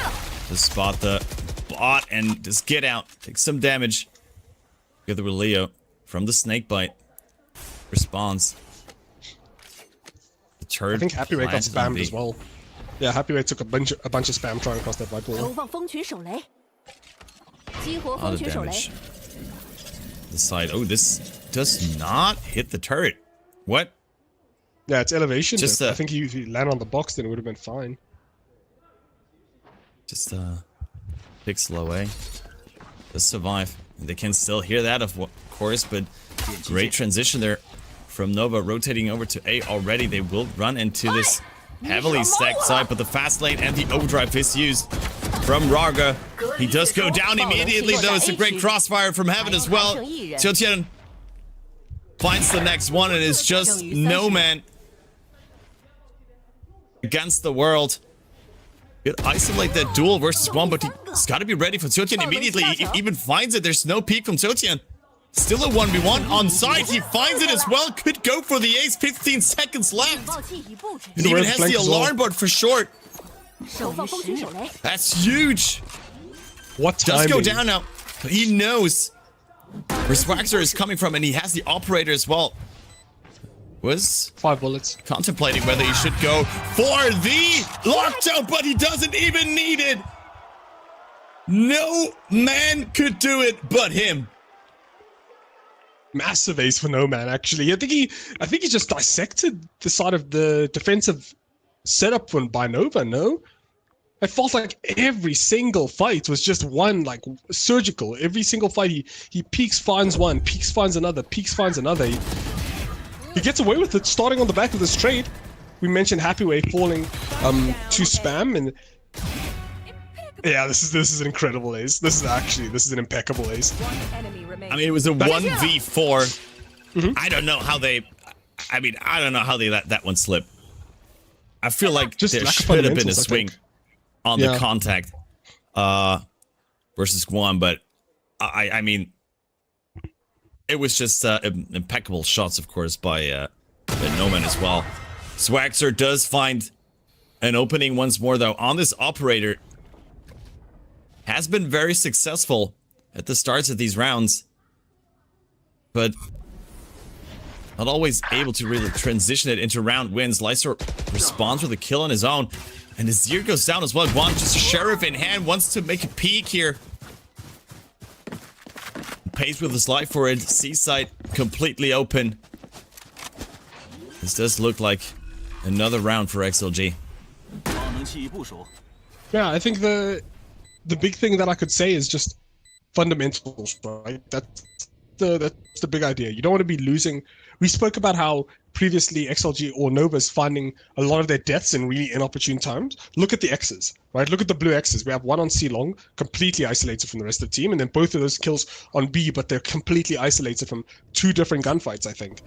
to spot the bot and just get out, take some damage. Together with Leo from the snake bite responds. The turret. I think Happyway got spammed as well. Yeah, Happyway took a bunch of spam trying across that white wall. A lot of damage. The side. Oh, this does not hit the turret. What? Yeah, it's elevation. Just I think if he landed on the box, then it would have been fine. Just pixel away. Just survive. And they can still hear that, of course, but great transition there from Nova, rotating over to A already. They will run into this heavily stacked side, but the fast lane and the overdrive is used from Rarga. He does go down immediately, though. It's a great crossfire from heaven as well. Xiaotian finds the next one, and it's just no man against the world. He'll isolate that duel versus one, but he's got to be ready for Xiaotian immediately. He even finds it. There's no peek from Xiaotian. Still a 1v1 on site. He finds it as well. Could go for the ace. 15 seconds left. And even has the alarm board for short. That's huge. What timing? Does go down now. He knows where Swagster is coming from, and he has the operator as well. Was 5 bullets. contemplating whether he should go for the lockdown, but he doesn't even need it. No man could do it but him. Massive ace for No Man, actually. I think he just dissected the side of the defensive setup by Nova, no? I felt like every single fight was just one, like, surgical. Every single fight, he peeks, finds one, peeks, finds another, peeks, finds another. He gets away with it, starting on the back of this trade. We mentioned Happyway falling to spam, and yeah, this is an incredible ace. This is an impeccable ace. I mean, it was a 1v4. I don't know how they let that one slip. I feel like Just there lack of should have been a fundamentals, I swing think. on the contact versus Guan, but I mean, it was just impeccable shots, of course, by No Man as well. Swagster does find an opening once more, though, on this operator. Has been very successful at the starts of these rounds, but not always able to really transition it into round wins. Lysor responds with a kill on his own, and Azir goes down as well. Guan, just a sheriff in hand, wants to make a peek here. Pays with his life for it. C-site completely open. This does look like another round for XLG. Yeah, I think the big thing that I could say is just fundamentals, right? That's the big idea. You don't want to be losing. We spoke about how previously XLG or Nova's finding a lot of their deaths in really inopportune times. Look at the X's, right? Look at the blue X's. We have one on C long, completely isolated from the rest of the team, and then both of those kills on B, but they're completely isolated from 2 different gunfights, I think.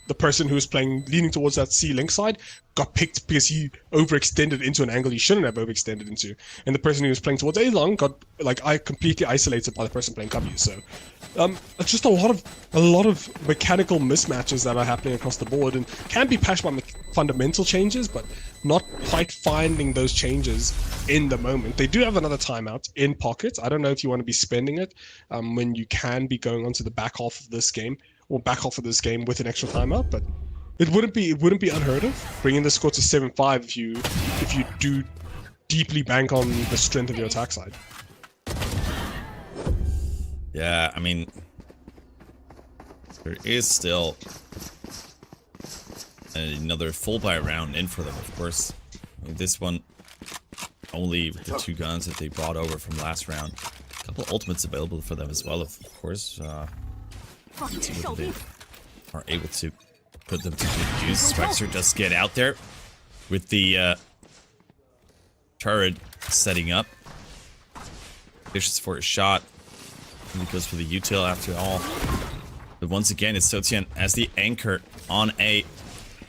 The person who was leaning towards that C link side got picked because he overextended into an angle he shouldn't have overextended into. And the person who was playing towards A long got completely isolated by the person playing W. So it's just a lot of mechanical mismatches that are happening across the board, and can be patched by fundamental changes, but not quite finding those changes in the moment. They do have another timeout in pocket. I don't know if you want to be spending it when you can be going on to the back half of this game, or back half of this game with an extra timeout, but it wouldn't be unheard of bringing the score to 7-5 if you do deeply bank on the strength of your attack side. Yeah, I mean, there is still another full buy round in for them, of course. I mean, this one only with the 2 guns that they brought over from last round. A couple ultimates available for them as well, of course. Let's see whether they are able to put them to good use. Swagster does get out there with the turret setting up. Vicious for a shot. And he goes for the util after all. But once again, it's Sotian as the anchor on A.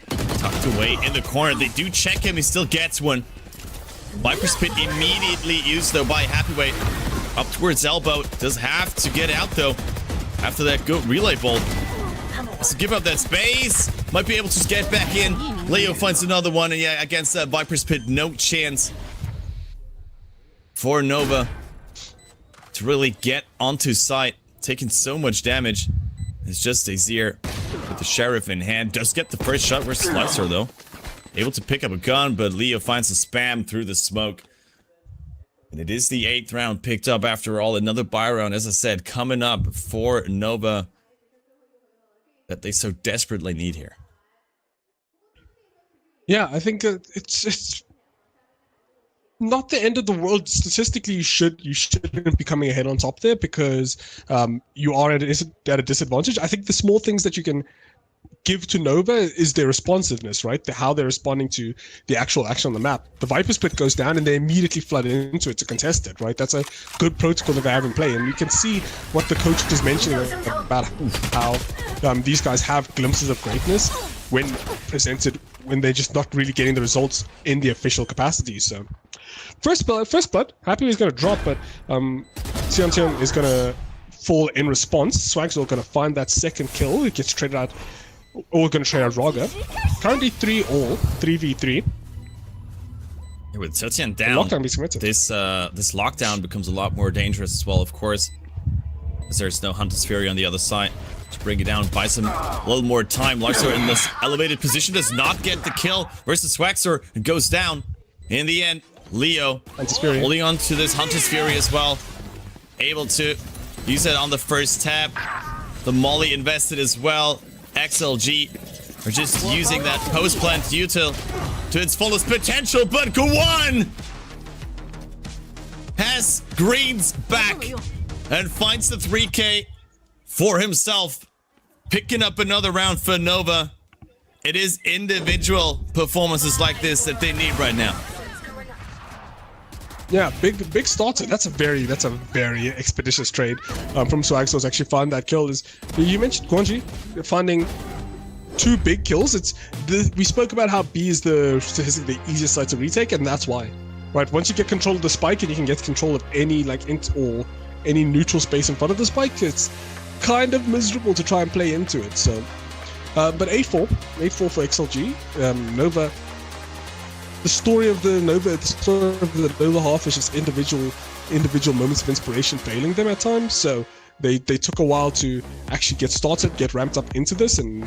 Tucked away in the corner. They do check him. He still gets one. Viper's Pit immediately used, though, by Happyway. Up towards elbow. Does have to get out, though. After that good relay bolt. Has to give up that space. Might be able to just get back in. Leo finds another one. And yeah, against that Viper's Pit, no chance for Nova to really get onto site. Taking so much damage. It's just Azir with the sheriff in hand. Does get the first shot versus Slicer, though. Able to pick up a gun, but Leo finds a spam through the smoke. And it is the 8th round picked up after all. Another buy round, as I said, coming up for Nova that they so desperately need here. Yeah, I think it's not the end of the world. Statistically, you shouldn't be coming ahead on top there, because you are at a disadvantage. I think the small things that you can give to Nova is their responsiveness, right? How they're responding to the actual action on the map. The Viper Split goes down and they immediately flood into it to contest it, right? That's a good protocol that they have in play, and you can see what the coach is mentioning about how these guys have glimpses of greatness when presented, when they're just not really getting the results in the official capacity. So first blood, Happy is going to drop, but Xian is going to fall in response. Swag's going to find that second kill. It gets traded out, or going to trade out Raga. Currently 3v3. Yeah, with Sotian down, lockdown being committed. this lockdown becomes a lot more dangerous as well, of course. As there's no Hunter's Fury on the other side to bring it down, buys him a little more time. Larxor in this elevated position does not get the kill versus Swaxor and goes down. In the end, Leo holding on to this Hunter's Fury as well. Able to use it on the first tap. The Molly invested as well. XLG are just using that post-plant util to its fullest potential, but Gwan has Green's back and finds the 3K for himself, picking up another round for Nova. It is individual performances like this that they need right now. Yeah, big starter. That's a very expeditious trade from Swaxor's. Actually find that kill is, you mentioned Guanji finding 2 big kills. We spoke about how B is the easiest side to retake, and that's why. Right, once you get control of the spike and you can get control of any int or any neutral space in front of the spike, it's kind of miserable to try and play into it. So, but 8-4 for XLG. Nova. The story of the Nova half is just individual moments of inspiration failing them at times. So they took a while to actually get started, get ramped up into this, and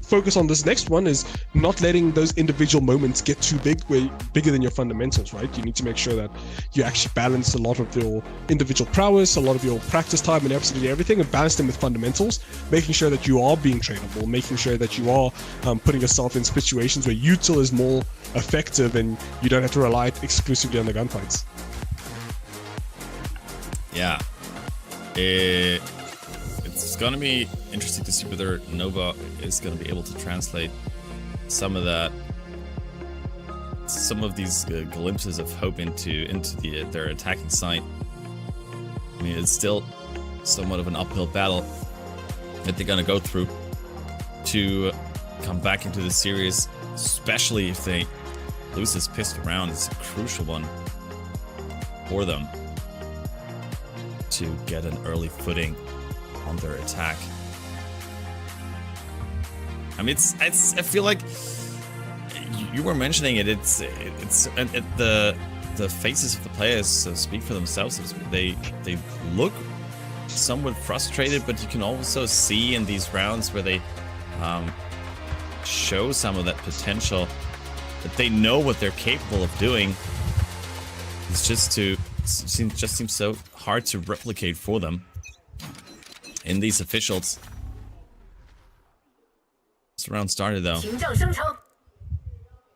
focus on this next one is not letting those individual moments get too bigger than your fundamentals, right? You need to make sure that you actually balance a lot of your individual prowess, a lot of your practice time and absolutely everything, and balance them with fundamentals, making sure that you are being trainable, making sure that you are putting yourself in situations where util is more effective and you don't have to rely exclusively on the gunfights. Yeah. It's gonna be interesting to see whether Nova is gonna be able to translate some of these glimpses of hope into their attacking side. I mean, it's still somewhat of an uphill battle that they're gonna go through to come back into the series, especially if they lose this pistol round. It's a crucial one for them to get an early footing on their attack. I mean, I feel like you were mentioning it. The faces of the players speak for themselves. They look somewhat frustrated, but you can also see in these rounds where they show some of that potential, that they know what they're capable of doing. Just seems so hard to replicate for them in these officials. This round started though.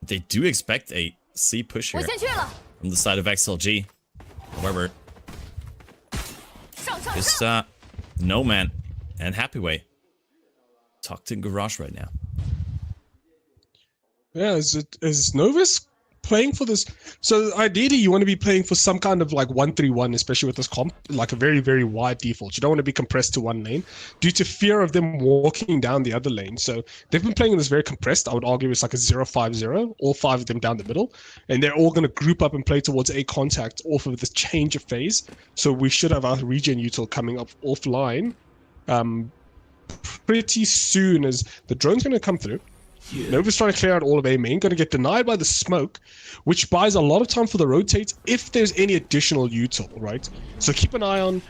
They do expect a C push here from the side of XLG. However, it's No Man and Happy Way tucked in garage right now. Yeah, is Novus playing for this? So ideally you want to be playing for some kind of like 1-3-1, especially with this comp, like a very, very wide default. You don't want to be compressed to one lane due to fear of them walking down the other lane. So they've been playing this very compressed. I would argue it's like a 0-5-0, all 5 of them down the middle, and they're all going to group up and play towards a contact off of this change of phase. So we should have our regen util coming up offline pretty soon, as the drone's going to come through. Nova's trying to clear out all of A main, going to get denied by the smoke, which buys a lot of time for the rotate if there's any additional util, right? So keep an eye on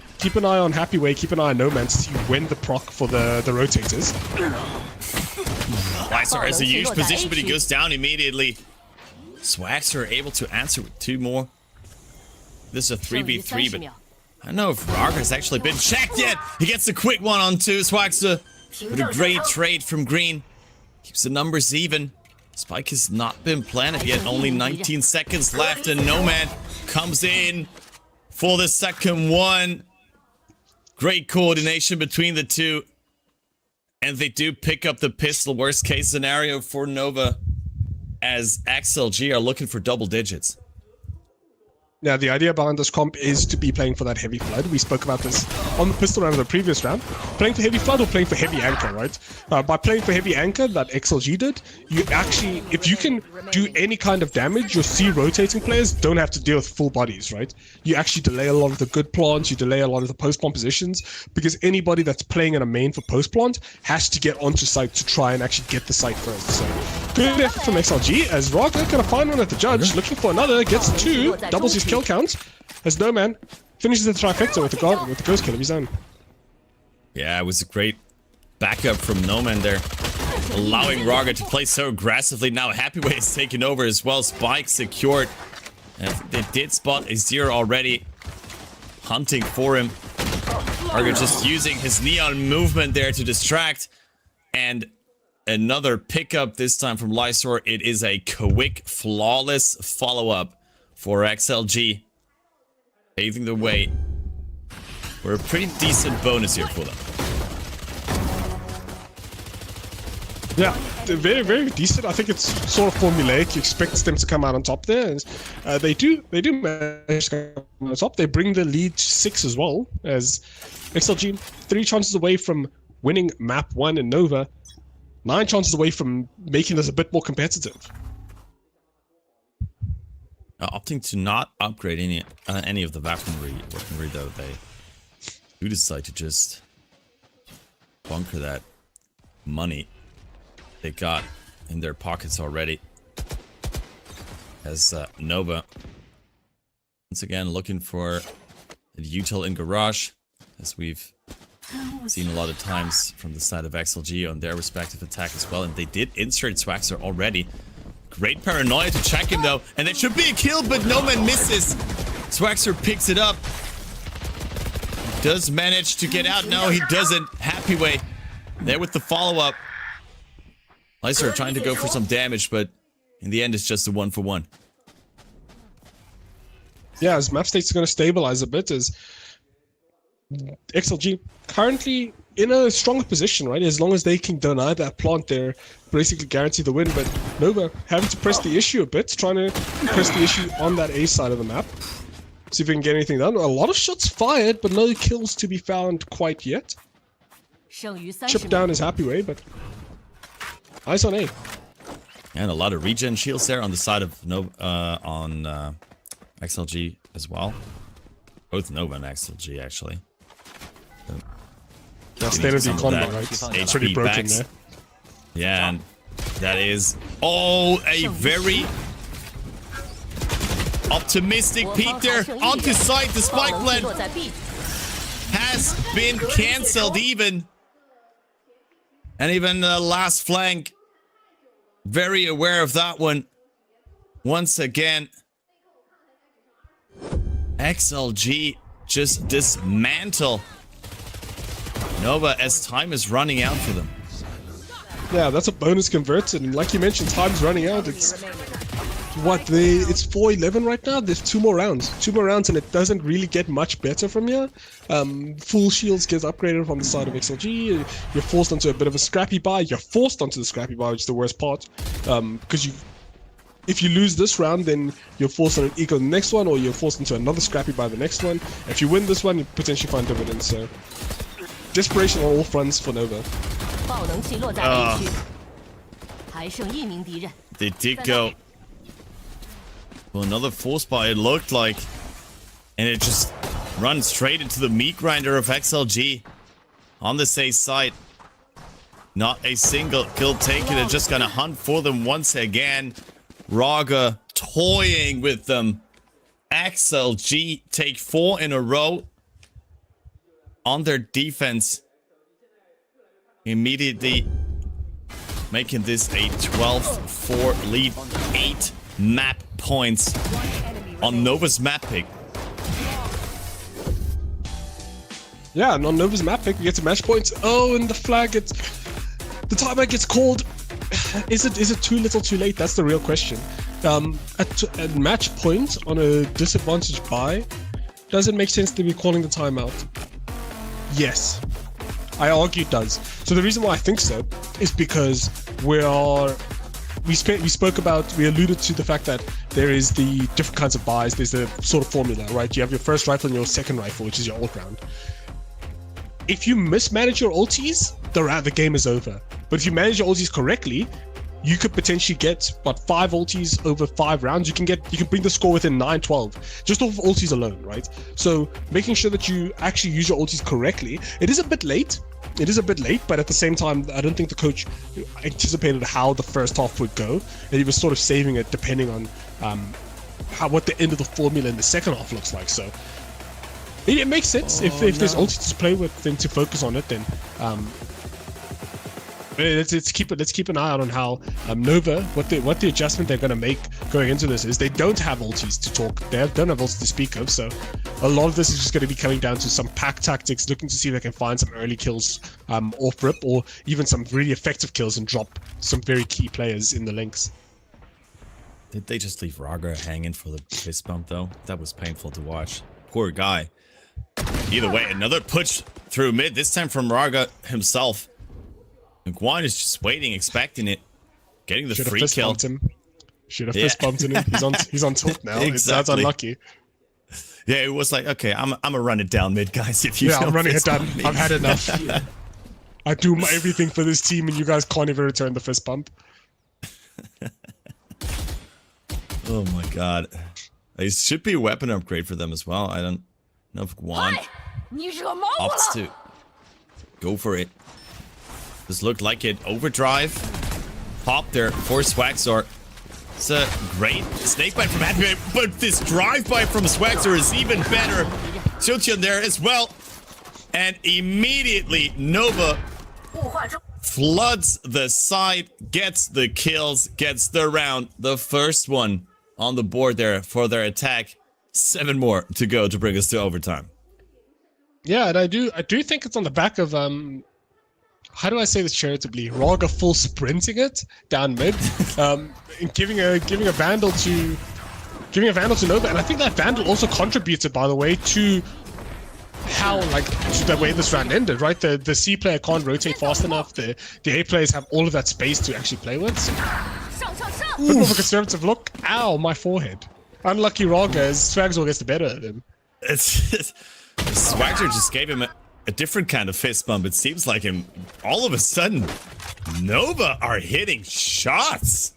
Happy Way, keep an eye on No Man to see when the proc for the rotators. Swaxor has a huge position, but he goes down immediately. Swaxor able to answer with 2 more. This is a 3v3, but I don't know if Rarga has actually been checked yet. He gets a quick one on 2. Swaxor with a great trade from Green. Keeps the numbers even. Spike has not been planted yet. Only 19 seconds left, and No Man comes in for the second one. Great coordination between the two. And they do pick up the pistol. Worst case scenario for Nova, as XLG are looking for double digits. Now, the idea behind this comp is to be playing for that heavy flood. We spoke about this on the pistol round of the previous round. Playing for heavy flood or playing for heavy anchor, right? By playing for heavy anchor, that XLG did, you actually, if you can do any kind of damage, your C rotating players don't have to deal with full bodies, right? You actually delay a lot of the good plants, you delay a lot of the post-plant positions, because anybody that's playing in a main for post-plant has to get onto site to try and actually get the site first. So, good effort from XLG, as Rarga gonna find one at the judge, looking for another, gets 2, doubles his kill count, as No Man finishes the trifecta with the ghost kill of his own. Yeah, it was a great backup from Noman there. Allowing Raga to play so aggressively. Now Happyway is taking over as well. Spike secured. And they did spot a zero already. Hunting for him. Raga just using his neon movement there to distract. And another pickup this time from Lysor. It is a quick, flawless follow-up for XLG. Paving the way for a pretty decent bonus here for them. Yeah, they're very, very decent. I think it's sort of formulaic. You expect them to come out on top there. And, they do manage to come out on top. They bring the lead to 6 as well, as XLG 3 chances away from winning map 1 in Nova, 9 chances away from making this a bit more competitive. Opting to not upgrade any of the weaponry though, they do decide to just bunker that money they got in their pockets already. As Nova once again looking for a util in garage, as we've seen a lot of times from the side of XLG on their respective attack as well. And they did insert Swaxer already. Great paranoia to check him though, and that should be a kill, but Noman misses. Swaxer picks it up. Does manage to get out. No, he doesn't. Happyway there with the follow-up. Lysor trying to go for some damage, but in the end it's just a 1-for-1. Yeah, as map state's going to stabilize a bit, as XLG currently in a stronger position, right? As long as they can deny that plant, they're basically guaranteed the win. But Nova having to press the issue a bit, trying to press the issue on that A side of the map. See if we can get anything done. A lot of shots fired, but no kills to be found quite yet. Chip down is Happyway, but eyes on A. And a lot of regen shields there on the side of XLG as well. Both Nova and XLG actually. Yeah, state of the economy, right? It's pretty broken there. Yeah, and that is... Oh, a very optimistic peek there. Onto site, the spike blend has been cancelled even. And even the last flank, very aware of that one. Once again, XLG just dismantle Nova as time is running out for them. Yeah, that's a bonus converted, and like you mentioned, time's running out. It's what it's 4-11 right now. There's 2 more rounds, and it doesn't really get much better from here. Full shields gets upgraded on the side of XLG. You're forced onto a bit of a scrappy buy. You're forced onto the scrappy buy, which is the worst part, because if you lose this round, then you're forced on an eco the next one, or you're forced into another scrappy by the next one. If you win this one, you potentially find dividends. So desperation on all fronts for Nova. They did go for another force buy, it looked like, and it just runs straight into the meat grinder of XLG on the safe side. Not a single kill taken. They're just gonna hunt for them once again. Raga toying with them. XLG take 4 in a row on their defense. Immediately making this a 12-4 lead. 8 map points on Nova's map pick. Yeah, and on Nova's map pick, we get to match points. Oh, and the flag gets... The timeout gets called. Is it too little too late? That's the real question. At match point on a disadvantaged buy, does it make sense to be calling the timeout? Yes. I argue it does. So the reason why I think so is because we alluded to the fact that there is the different kinds of buys. There's the sort of formula, right? You have your first rifle and your second rifle, which is your ult round. If you mismanage your ultis, the game is over. But if you manage your ultis correctly, you could potentially get 5 ultis over 5 rounds. You can bring the score within 9-12 just off of ultis alone, right? So making sure that you actually use your ultis correctly. It is a bit late, but at the same time, I don't think the coach anticipated how the first half would go, and he was sort of saving it depending on what the end of the formula in the second half looks like. So It makes sense. If there's ulti to play with, then to focus on it, then let's keep an eye out on how Nova, what the adjustment they're going to make going into this is. They don't have ultis to talk. They don't have ultis to speak of. So a lot of this is just going to be coming down to some pack tactics, looking to see if they can find some early kills off rip, or even some really effective kills and drop some very key players in the links. Did they just leave Raga hanging for the fist bump though? That was painful to watch. Poor guy. Either way, another push through mid, this time from Raga himself. And Guan is just waiting, expecting it. Getting the free kill. Should have fist bumped him. He's on tilt now. Exactly. That's unlucky. Yeah, it was like, okay, I'm gonna run it down mid, guys. If you I'm running it down. I've had enough. I do everything for this team, and you guys can't even return the fist bump. Oh my god. It should be a weapon upgrade for them as well. I don't know if Guan opts to go for it. This looked like it. Overdrive. Pop there for Swagzor. It's a great snake bite from Happy, but this drive bite from Swagzor is even better. Chilchian there as well. And immediately Nova floods the side, gets the kills, gets the round. The first one on the board there for their attack. 7 more to go to bring us to overtime. Yeah, and I do think it's on the back of how do I say this charitably? Raga full sprinting it down mid, and giving a vandal to Nova, and I think that vandal also contributed, by the way, to how to the way this round ended. Right, the C player can't rotate fast enough. The A players have all of that space to actually play with. So. Bit more of a conservative look. Ow, my forehead. Unlucky Raga as Swagzor gets the better of him. It's just, Swagzor just gave him a different kind of fist bump. It seems like him all of a sudden Nova are hitting shots.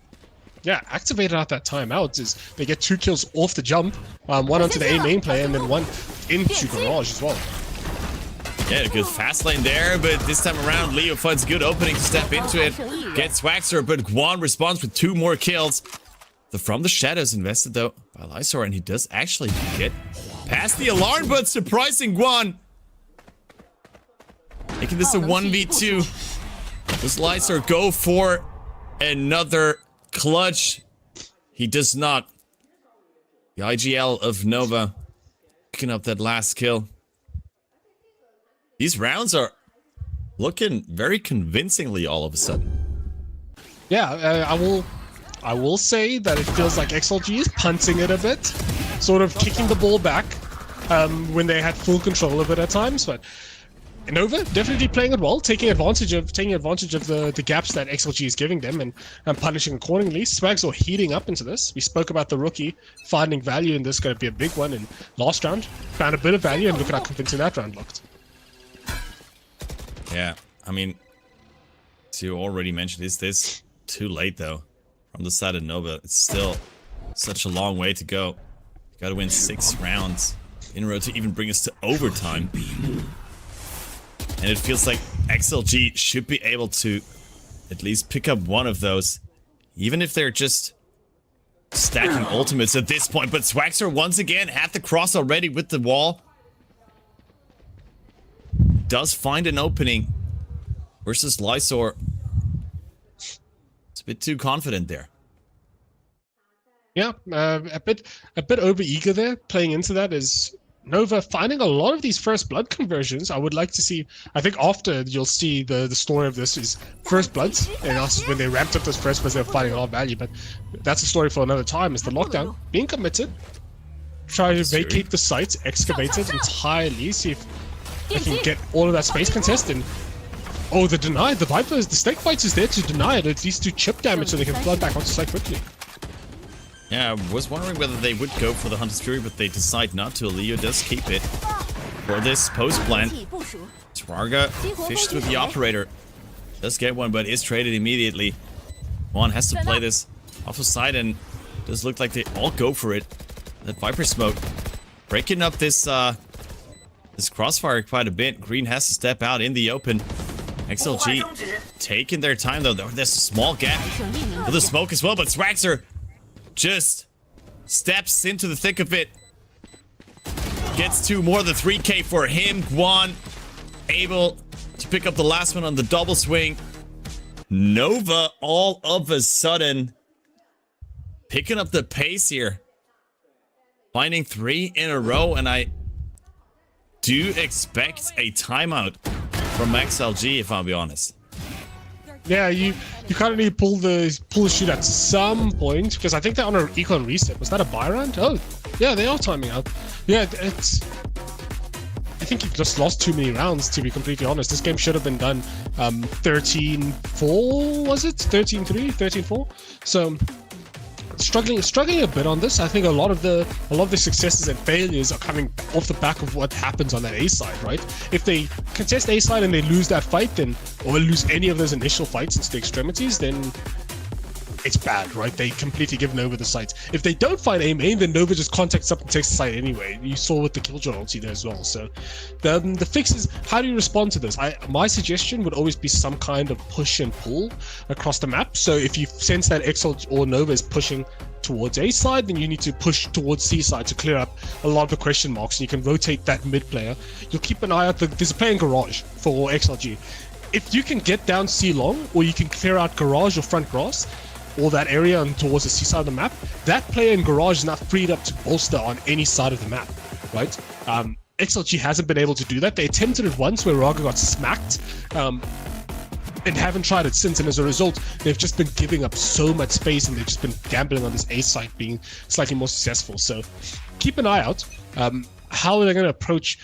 Yeah, activated at that timeout is they get 2 kills off the jump, one onto the A main player and then one into Garage as well. Yeah, a good fast lane there, but this time around Leo finds a good opening to step into it. Gets Swagzor, but Guan responds with 2 more kills. The From the Shadows invested though by Lysor, and he does actually get past the alarm, but surprising Guan. Making this a 1v2. Does Lysor go for another clutch? He does not. The IGL of Nova picking up that last kill. These rounds are looking very convincingly all of a sudden. Yeah, I will say that it feels like XLG is punting it a bit, sort of kicking the ball back when they had full control of it at times, but Nova definitely playing it well, taking advantage of the gaps that XLG is giving them and punishing accordingly. Swagzor heating up into this. We spoke about the rookie finding value in this, going to be a big one in last round. Found a bit of value, and look at how convincing that round looked. Yeah, I mean, as you already mentioned, is this too late though? From the side of Nova, it's still such a long way to go. You gotta win 6 rounds in a row to even bring us to overtime. And it feels like XLG should be able to at least pick up one of those, even if they're just stacking ultimates at this point. But Swagzor once again had the cross already with the wall. Does find an opening versus Lysor. It's a bit too confident there. Yeah, a bit over eager there. Playing into that is Nova finding a lot of these first blood conversions. I would like to see. I think after you'll see the story of this is first bloods, and also when they ramped up those first bloods, they were finding a lot of value. But that's a story for another time. It's the lockdown being committed. Try to vacate the site, excavate it entirely. See if they can get all of that space contest. And oh, the deny, the Vipers, the Snake Bites is there to deny it, at least do chip damage so they can flood back onto site quickly. Yeah, I was wondering whether they would go for the Hunter's Fury, but they decide not to. Leo does keep it for this post plant. Raga fished with the operator. Does get one, but is traded immediately. Juan has to play this off the side, and does look like they all go for it. That Viper smoke breaking up this this crossfire quite a bit. Green has to step out in the open. XLG taking their time though. There's a small gap for the smoke as well, but Swagzor just steps into the thick of it. Gets 2 more than 3k for him. Guan able to pick up the last one on the double swing. Nova all of a sudden picking up the pace here. Finding 3 in a row, and I do expect a timeout from XLG, if I'll be honest. Yeah, you kind of need to pull the shoot at some point, because I think they're on an econ reset. Was that a buy round? Oh, yeah, they are timing out. Yeah, it's... I think you just lost too many rounds, to be completely honest. This game should have been done 13-4, was it? 13-3, 13-4. So struggling a bit on this. I think a lot of the successes and failures are coming off the back of what happens on that A side, right? If they contest A side and they lose that fight, then, or lose any of those initial fights into the extremities, then it's bad, right? They completely give Nova the sights. If they don't find A main, then Nova just contacts up and takes the site anyway. You saw with the Killjoy ulti there as well. So the fix is, how do you respond to this? My suggestion would always be some kind of push and pull across the map. So if you sense that XL or Nova is pushing towards A side, then you need to push towards C side to clear up a lot of the question marks, and you can rotate that mid player. You'll keep an eye out. There's a player in Garage for XLG. If you can get down C long, or you can clear out Garage or front grass, or that area and towards the C side of the map, that player in Garage is not freed up to bolster on any side of the map, right? XLG hasn't been able to do that. They attempted it once where Raga got smacked, and haven't tried it since, and as a result, they've just been giving up so much space, and they've just been gambling on this A side being slightly more successful. So keep an eye out. How are they going to approach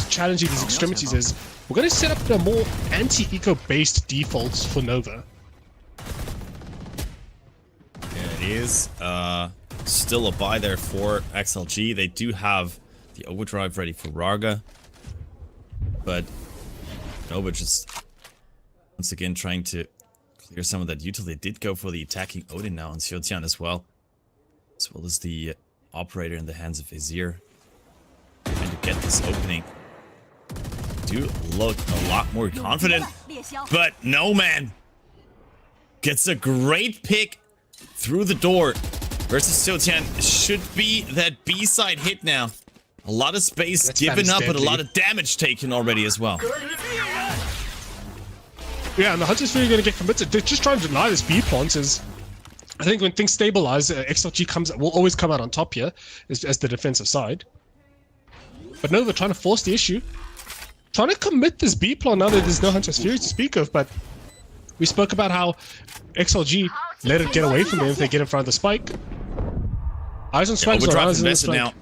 challenging these extremities is, we're going to set up the more anti-eco based defaults for Nova. It is still a buy there for XLG. They do have the overdrive ready for Raga, but Nova just once again trying to clear some of that util. They did go for the attacking Odin now on Xiaotian as well as the operator in the hands of Azir, trying to get this opening. Do look a lot more confident, but no, man gets a great pick through the door versus Xiaotian. Should be that B side hit now. A lot of space given up, but a lot of damage taken already as well. Yeah, and the Hunter's really going to get committed. They're just trying to deny this B plant. Is, I think when things stabilize, XLG will always come out on top here as the defensive side. But Nova trying to force the issue. Trying to commit this B plant now that there's no Hunter's Fury to speak of, but we spoke about how XLG let it get away from them if they get in front of the spike. Eyes on spikes. Overdrive invested now.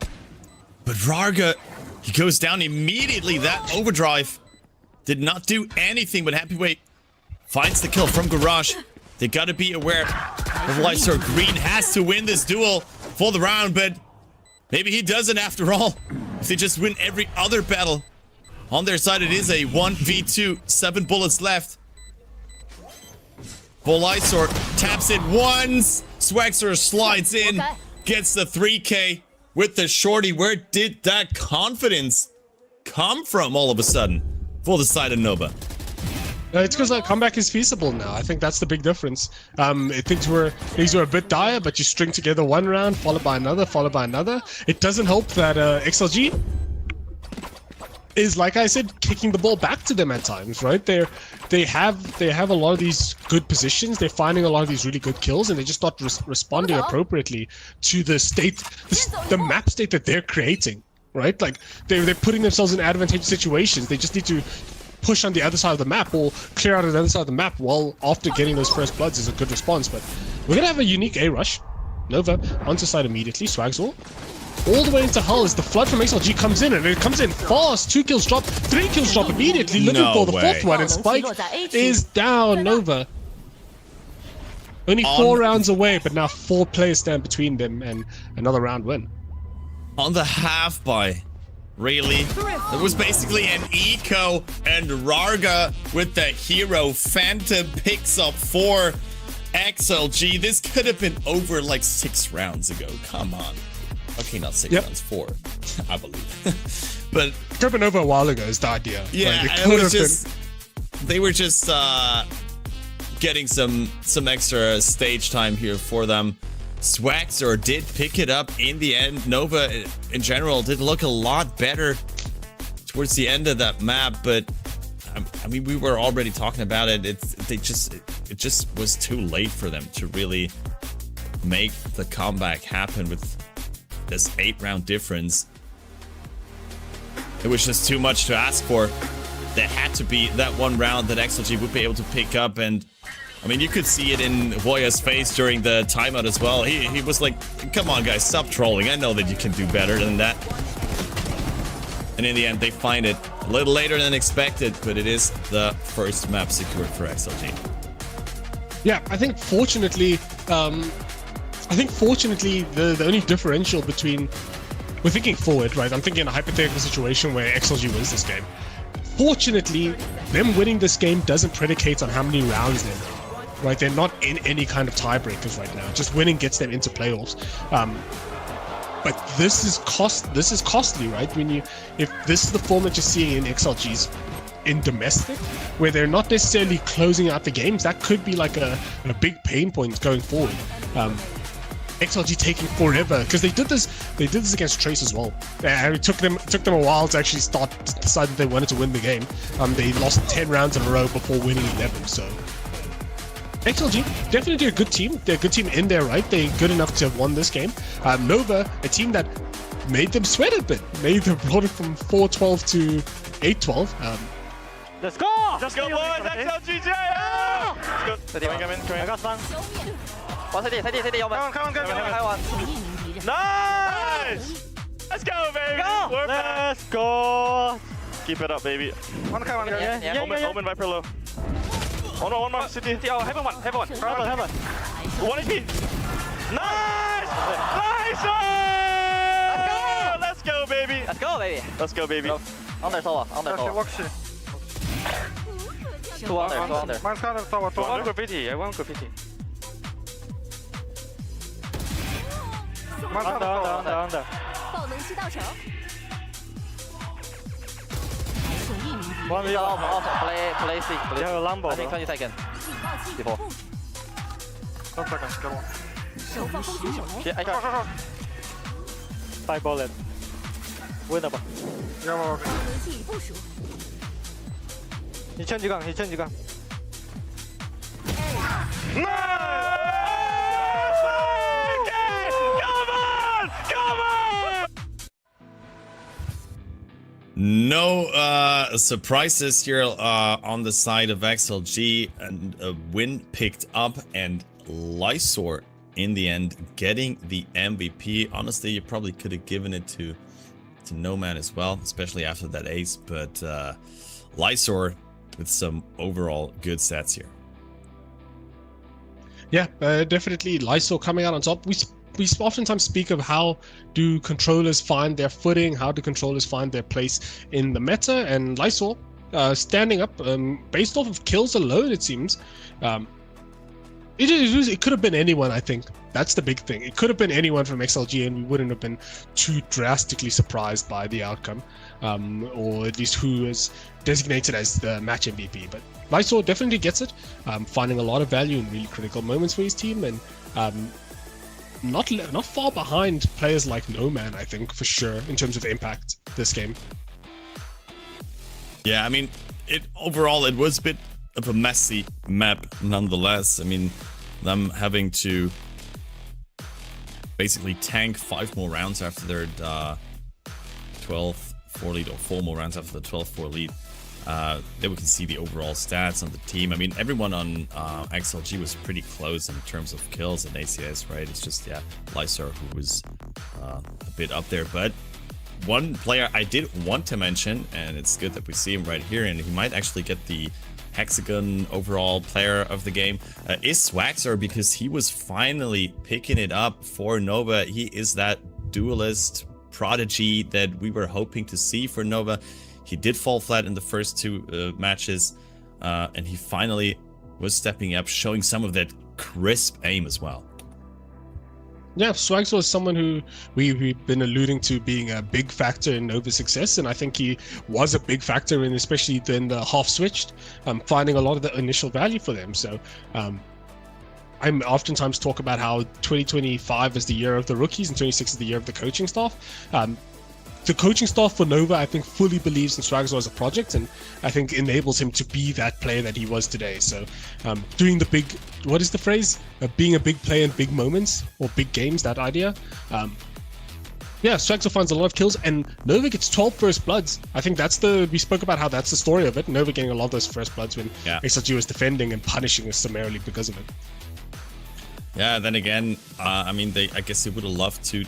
But Raga, he goes down immediately. That overdrive did not do anything, but Happy Way finds the kill from Garage. They gotta be aware of Lysor. Green has to win this duel for the round, but maybe he doesn't after all. If they just win every other battle on their side, it is a 1v2, 7 bullets left. Lysor taps it once. Swagster slides in, gets the 3k with the shorty. Where did that confidence come from all of a sudden for the side of Nova? It's because that comeback is feasible now. I think that's the big difference. Things were a bit dire, but you string together one round, followed by another, followed by another. It doesn't help that XLG is, like I said, kicking the ball back to them at times, right? They have a lot of these good positions. They're finding a lot of these really good kills, and they're just not responding appropriately to the state, the map state that they're creating, right? Like they're putting themselves in advantageous situations. They just need to push on the other side of the map or clear out of the other side of the map while after getting those first bloods is a good response. But we're gonna have a unique A rush. Nova onto side immediately. Swagzor all the way into Hull as the flood from XLG comes in, and it comes in fast. 2 kills drop, 3 kills drop immediately, looking for the 4th one, and Spike is down. Nova only 4 rounds away, but now 4 players stand between them and another round win. On the half buy, really? It was basically an eco, and Raga with the hero. Phantom picks up 4 XLG. This could have been over like 6 rounds ago. Come on. Okay, not 6 rounds, 4, I believe. But could have been over a while ago is the idea. Yeah, like, it was just they were just getting some extra stage time here for them. Swagster did pick it up in the end. Nova, in general, did look a lot better towards the end of that map, but I mean, we were already talking about it. It just was too late for them to really make the comeback happen with this 8-round difference. It was just too much to ask for. There had to be that one round that XLG would be able to pick up, and I mean, you could see it in Voya's face during the timeout as well. He was like, come on guys, stop trolling. I know that you can do better than that. And in the end, they find it a little later than expected, but it is the first map secured for XLG. Yeah, I think fortunately, the only differential between, we're thinking forward, right? I'm thinking in a hypothetical situation where XLG wins this game. Fortunately, them winning this game doesn't predicate on how many rounds they're in. Right, they're not in any kind of tiebreakers right now. Just winning gets them into playoffs. But this is costly, right? If this is the form that you're seeing in XLG's in domestic, where they're not necessarily closing out the games, that could be like a big pain point going forward. XLG taking forever, because they did this against Trace as well. It took them a while to actually decide that they wanted to win the game. They lost 10 rounds in a row before winning 11. So XLG, definitely a good team. They're a good team in their right. They're good enough to have won this game. Nova, a team that made them sweat a bit. Brought it from 4-12 to 8-12. Let's go! Let's go, boys! XLG! I got stun. One city, Come on, nice! Let's go, baby! Go! Let's go! Keep it up, baby. Yeah. Omen Viper low. Oh no, one more city. Oh, heaven one. Heaven. 1 HP. Nice! Nice! Let's go, baby! Let's go, baby. On there, Sova. Two on there. One graffiti. Under. 爆能期到手。One off. Play six. You have a Lambo, I think bro. 20 seconds. 警报器 Before. 手放风区手雷。 I got 5 bullet. Win 了吧？ 爆能器已部署。你劝几杠？ No surprises here on the side of XLG, and a win picked up, and Lysor in the end getting the MVP. Honestly, you probably could have given it to Nomad as well, especially after that ace, but Lysor with some overall good stats here. Yeah, definitely Lysor coming out on top. We oftentimes speak of how do controllers find their footing, how do controllers find their place in the meta, and Lysor standing up based off of kills alone, it seems. It could have been anyone, I think. That's the big thing. It could have been anyone from XLG, and we wouldn't have been too drastically surprised by the outcome, or at least who is designated as the match MVP. But Lysor definitely gets it, finding a lot of value in really critical moments for his team, and not far behind players like Nomad, I think, for sure, in terms of impact this game. Yeah, I mean, overall it was a bit of a messy map nonetheless. I mean, them having to basically tank 5 more rounds after their 12-4 lead, or 4 more rounds after the 12-4 lead. Then we can see the overall stats on the team. I mean, everyone on XLG was pretty close in terms of kills and ACS, right? It's just, yeah, Lysor who was a bit up there. But one player I did want to mention, and it's good that we see him right here, and he might actually get the Hexagon overall player of the game, is Swagster, because he was finally picking it up for Nova. He is that duelist prodigy that we were hoping to see for Nova. He did fall flat in the first 2 matches, and he finally was stepping up, showing some of that crisp aim as well. Yeah, Swagster is someone who we've been alluding to being a big factor in Nova's success, and I think he was a big factor in, especially then the half switched, finding a lot of the initial value for them. So I oftentimes talk about how 2025 is the year of the rookies and 26 is the year of the coaching staff. The coaching staff for Nova, I think, fully believes in Swagzo as a project, and I think enables him to be that player that he was today. So, doing the big, what is the phrase? Being a big player in big moments or big games, that idea. Yeah, Swagzo finds a lot of kills, and Nova gets 12 first bloods. I think we spoke about how that's the story of it. Nova getting a lot of those first bloods when XLG was defending and punishing us summarily because of it. Yeah, then again, I mean, I guess they would have loved to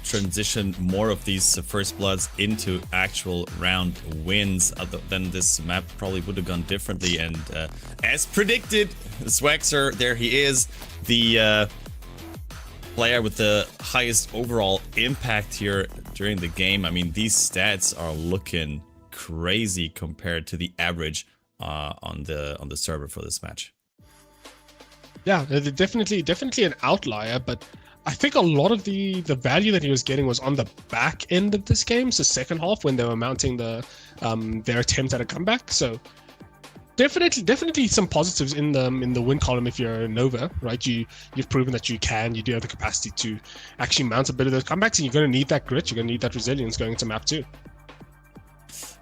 transition more of these first bloods into actual round wins. Then this map probably would have gone differently. And as predicted, Swagzer, there he is, the player with the highest overall impact here during the game. I mean, these stats are looking crazy compared to the average on the server for this match. Yeah, they're definitely an outlier, but I think a lot of the value that he was getting was on the back end of this game, so second half when they were mounting their attempt at a comeback. So definitely some positives in the win column if you're Nova, right? You've proven that you do have the capacity to actually mount a bit of those comebacks, and you're going to need that grit, you're going to need that resilience going into map 2.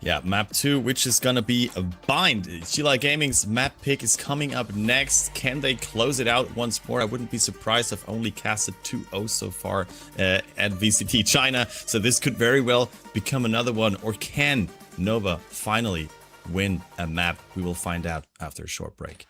Yeah, map 2, which is gonna be a bind. Chila Gaming's map pick is coming up next. Can they close it out once more? I wouldn't be surprised if only casted 2-0 so far at VCT China. So this could very well become another one. Or can Nova finally win a map? We will find out after a short break.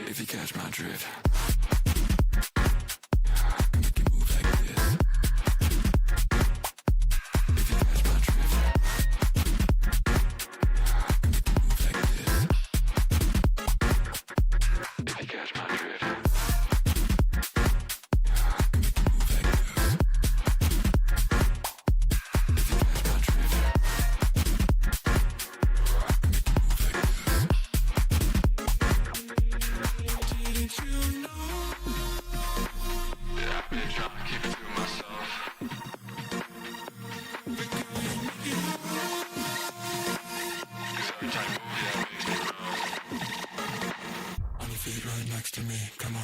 If you catch my drift. Right next to me, come on.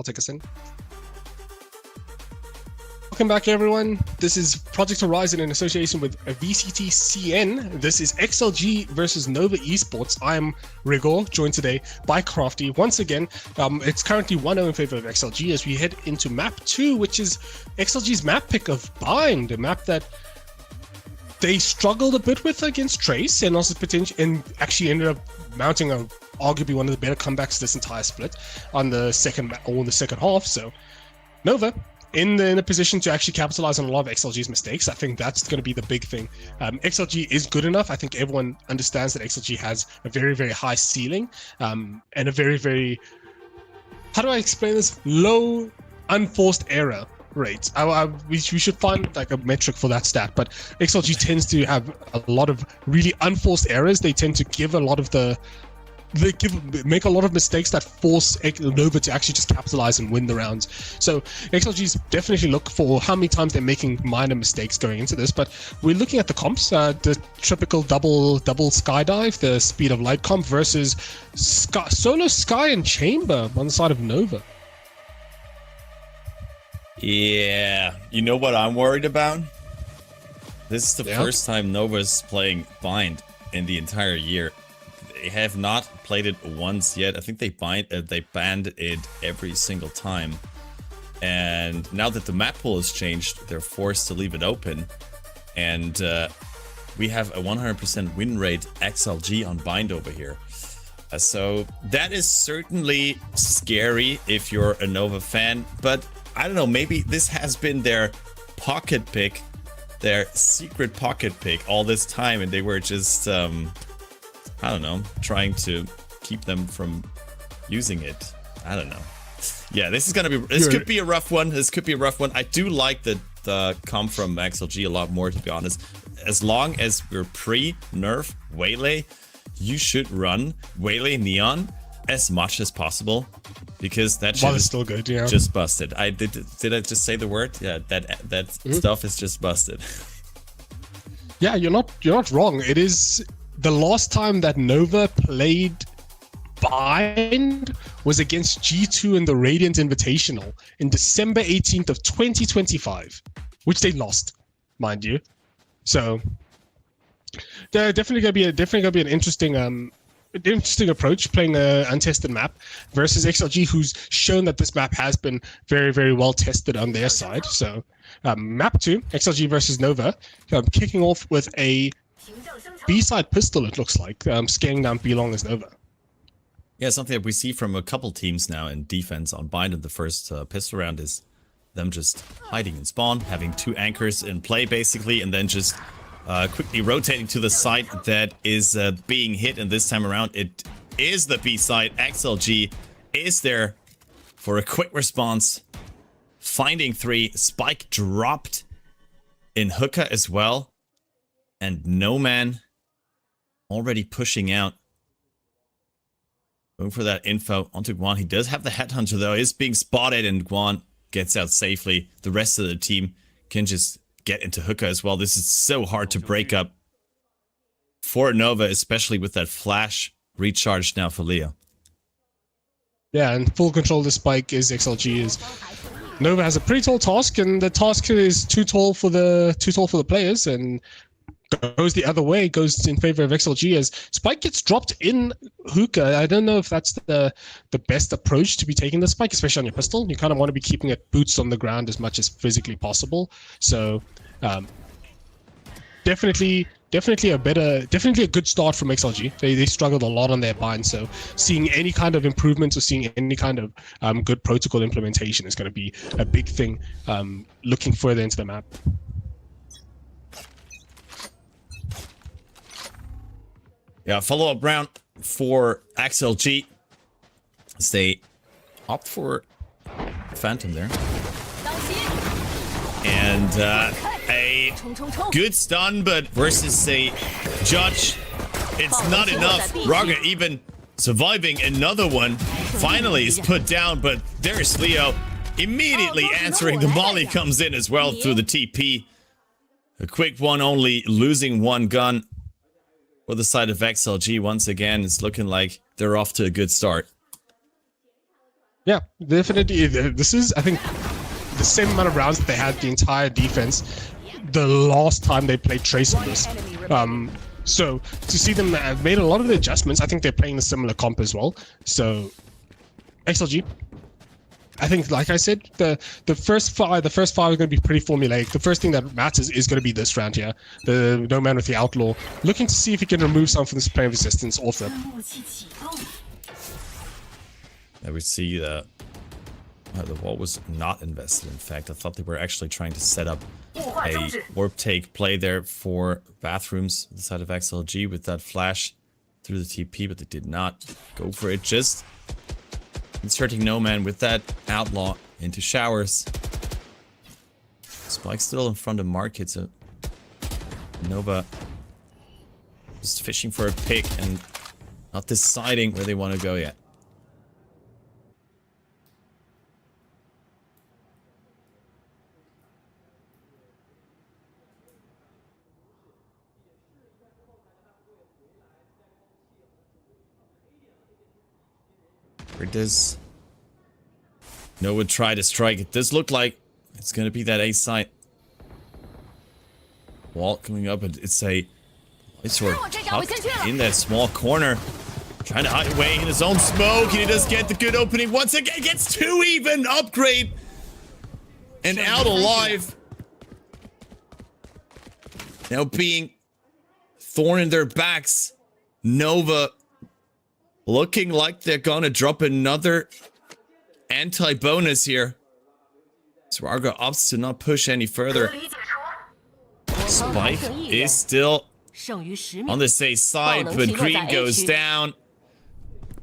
I'll take us in. Welcome back, everyone. This is Project Horizon in association with VCT CN. This is XLG versus Nova Esports. I am Rigor, joined today by Crafty. Once again, it's currently 1-0 in favor of XLG as we head into map 2, which is XLG's map pick of Bind, a map that they struggled a bit with against Trace and also and actually ended up mounting arguably one of the better comebacks this entire split on the second half. So Nova in a position to actually capitalize on a lot of XLG's mistakes. I think that's going to be the big thing. XLG is good enough. I think everyone understands that XLG has a very, very high ceiling and a very, very, how do I explain this? Low unforced error rate. We should find like a metric for that stat, but XLG tends to have a lot of really unforced errors. They tend to give a lot of make a lot of mistakes that force Nova to actually just capitalize and win the rounds. So XLG's definitely look for how many times they're making minor mistakes going into this, but we're looking at the comps, the typical double skydive, the speed of light comp versus solo sky and chamber on the side of Nova. Yeah, you know what I'm worried about? This is the first time Nova's playing Bind in the entire year. They have not played it once yet. I think they banned it every single time. And now that the map pool has changed, they're forced to leave it open. And we have a 100% win rate XLG on Bind over here. So that is certainly scary if you're a Nova fan. But I don't know, maybe this has been their pocket pick, their secret pocket pick all this time. And they were just... I don't know, trying to keep them from using it. I don't know. Yeah, this could be a rough one. This could be a rough one. I do like the comp from XLG a lot more, to be honest. As long as we're pre-nerf Waylay, you should run Waylay Neon as much as possible, because that shit is still good, yeah. Just busted. Did I just say the word? Yeah, that stuff is just busted. Yeah, you're not wrong. It is. The last time that Nova played Bind was against G2 in the Radiant Invitational in December 18th of 2025, which they lost, mind you. So definitely gonna be an interesting approach, playing an untested map versus XLG, who's shown that this map has been very, very well tested on their side. So map 2, XLG versus Nova, kicking off with a B-side pistol, it looks like, scaling down B-long as Nova. Yeah, something that we see from a couple teams now in defense on Bind in the first pistol round is them just hiding in spawn, having 2 anchors in play basically, and then just quickly rotating to the side that is being hit. And this time around, it is the B-side. XLG is there for a quick response, finding 3. Spike dropped in hookah as well. And No Man already pushing out. Going for that info onto Guan. He does have the headhunter though. Is being spotted, and Guan gets out safely. The rest of the team can just get into hookah as well. This is so hard to break up for Nova, especially with that flash recharged now for Leo. Yeah, and full control of the spike is XLG. Nova has a pretty tall task, and the task is too tall for the players, and goes the other way, goes in favor of XLG as Spike gets dropped in hookah. I don't know if that's the best approach to be taking the Spike, especially on your pistol. You kind of want to be keeping it boots on the ground as much as physically possible. So definitely a good start from XLG. They struggled a lot on their bind, so seeing any kind of improvements or seeing any kind of good protocol implementation is going to be a big thing looking further into the map. Yeah, follow-up round for XLG as they opt for Phantom there. And a good stun, but versus a Judge, it's not enough. Raga even surviving another one. Finally is put down, but there's Leo immediately answering. The molly comes in as well through the TP. A quick one only, losing one gun. For the side of XLG, once again, it's looking like they're off to a good start. Yeah, definitely. This is, I think, the same amount of rounds that they had the entire defense the last time they played Trace on this. So to see them have made a lot of the adjustments, I think they're playing a similar comp as well. So XLG, I think, like I said, the first five are going to be pretty formulaic. The first thing that matters is going to be this round here. The No Man with the Outlaw, looking to see if he can remove some from this plane of resistance off them. And we see the wall was not invested. In fact, I thought they were actually trying to set up a warp take play there for bathrooms on the side of XLG with that flash through the TP, but they did not go for it. Just inserting No Man with that Outlaw into showers. Spike still in front of Market, so Nova just fishing for a pick and not deciding where they want to go yet. Where does Nova try to strike? It does look like it's going to be that A side wall coming up, and it's a sort of tucked in that small corner, trying to hide away in his own smoke, and he does get the good opening once again. Gets 2 even upgrade and out alive. Now being thorn in their backs, Nova looking like they're gonna drop another anti-bonus here. Zwarga opts to not push any further. Spike is still on the safe side, but Green goes down.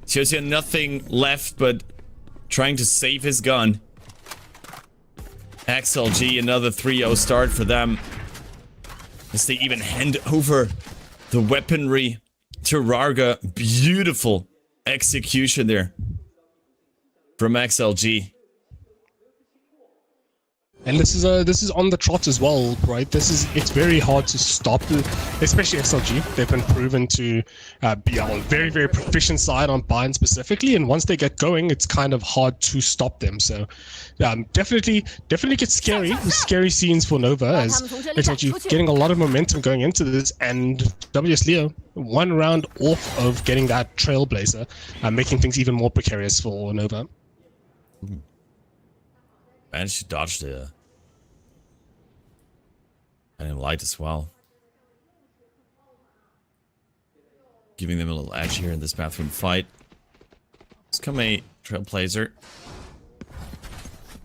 Xiaoxian nothing left but trying to save his gun. XLG, another 3-0 start for them, as they even hand over the weaponry to Rarga. Beautiful execution there from XLG. And this is on the trot as well, right? It's very hard to stop, especially XLG. They've been proven to be on a very, very proficient side on bind specifically, and once they get going, it's kind of hard to stop them. So definitely gets scary. Scary scenes for Nova, as XLG getting a lot of momentum going into this, and WS Leo 1 round off of getting that Trailblazer, making things even more precarious for Nova. Managed to dodge the and light as well, giving them a little edge here in this bathroom fight. Let's come a Trailblazer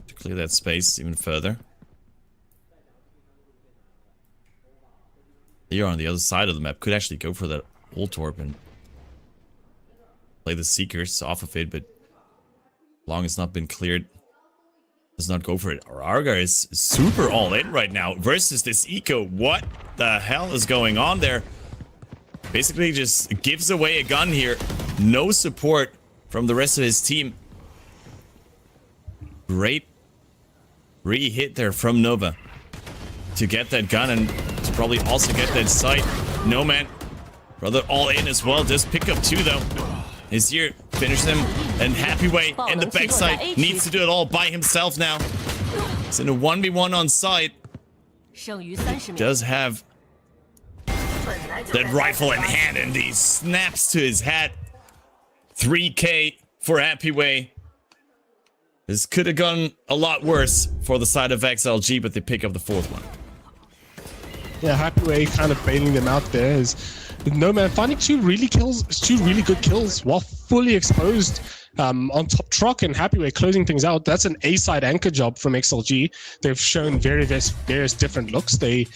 to clear that space even further. Here on the other side of the map could actually go for that ult orb and play the Seekers off of it, but long it's not been cleared, does not go for it. Arga is super all in right now versus this eco. What the hell is going on there? Basically just gives away a gun here. No support from the rest of his team. Great re-hit there from Nova to get that gun and to probably also get that sight. No Man, brother, all in as well. Just pick up 2 though. Is here, finish them, and Happy Way in the backside needs to do it all by himself now. It's in a 1v1 on site. Does have that rifle in hand, and he snaps to his hat. 3K for Happy Way. This could have gone a lot worse for the side of XLG, but they pick up the 4th one. Yeah, Happy Way kind of bailing them out there. Is No Man finding 2 really good kills while fully exposed on top truck, and Happy Way closing things out. That's an A-side anchor job from XLG. They've shown various different looks. They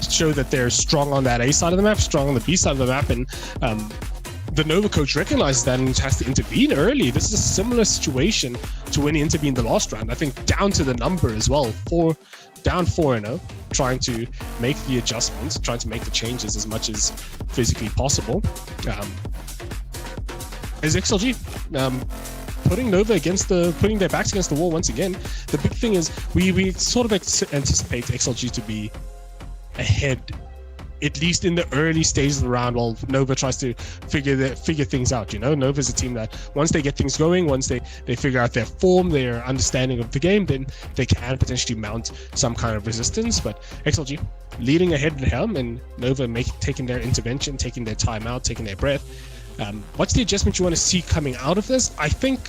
show that they're strong on that A side of the map, strong on the B side of the map, and the Nova coach recognizes that and has to intervene early. This is a similar situation to when he intervened the last round. I think down to the number as well. Down 4-0, trying to make the adjustments, trying to make the changes as much as physically possible. As XLG putting Nova putting their backs against the wall once again. The big thing is we sort of anticipate XLG to be ahead at least in the early stages of the round, while Nova tries to figure things out. You know, Nova's a team that once they get things going, once they figure out their form, their understanding of the game, then they can potentially mount some kind of resistance. But XLG leading ahead at helm, and Nova taking their intervention, taking their time out, taking their breath. What's the adjustment you want to see coming out of this? I think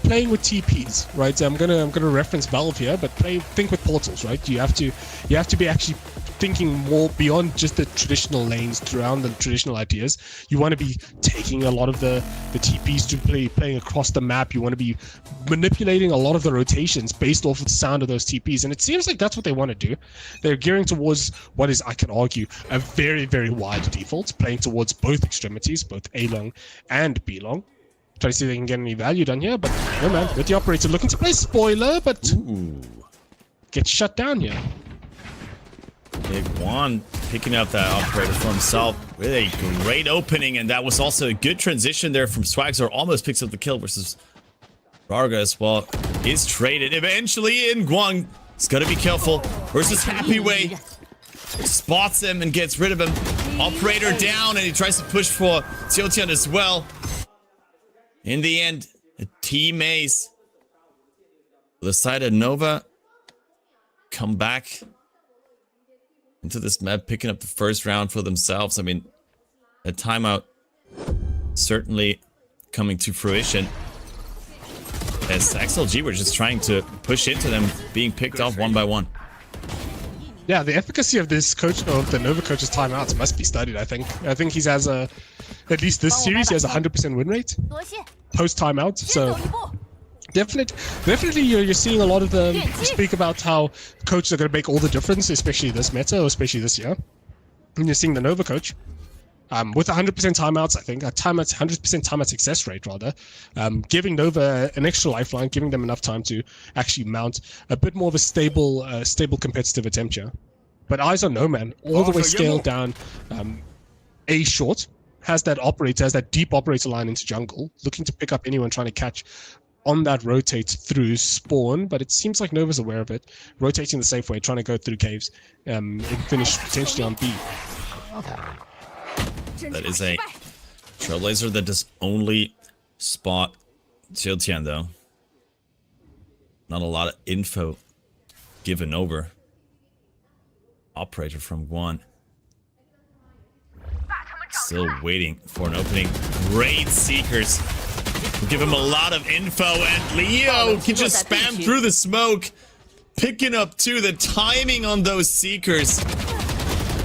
playing with TPs, right? I'm gonna reference Valve here, but think with portals, right? You have to be actually thinking more beyond just the traditional lanes, around the traditional ideas. You want to be taking a lot of the TPs to playing across the map. You want to be manipulating a lot of the rotations based off of the sound of those TPs, and it seems like that's what they want to do. They're gearing towards what is, I can argue, a very, very wide default, playing towards both extremities, both A long and B long. Try to see if they can get any value done here, but no man, with the operator looking to play spoiler, but gets shut down here. Big Juan picking up that operator for himself with a great opening, and that was also a good transition there from Swagzor. Almost picks up the kill versus Rarga as well. Is traded eventually in. Guang has got to be careful versus Happy Way. Spots him and gets rid of him. Operator down, and he tries to push for Xiaotian as well. In the end, a team ace. The side of Nova come back into this map, picking up the first round for themselves. I mean, a timeout certainly coming to fruition, as XLG were just trying to push into them, being picked off one by one. Yeah, the efficacy of this coach, of the Nova coach's timeouts, must be studied. I think he has at least this series, he has a 100% win rate post timeout. So definitely you're seeing a lot of them speak about how coaches are going to make all the difference, especially this meta, or especially this year. And you're seeing the Nova coach with 100% timeouts, I think, 100% timeout success rate, rather, giving Nova an extra lifeline, giving them enough time to actually mount a bit more of a stable competitive attempt here. But eyes on No Man, all the way scaled down, A short, has that deep operator line into jungle, looking to pick up anyone trying to catch on that rotate through spawn, but it seems like Nova's aware of it, rotating the safe way, trying to go through caves, and finish potentially on B. That is a Trailblazer that does only spot Xiaotian, though. Not a lot of info given over. Operator from Guan. Still waiting for an opening. Great Seekers. We'll give him a lot of info, and Leo can just spam through the smoke. Picking up too. The timing on those Seekers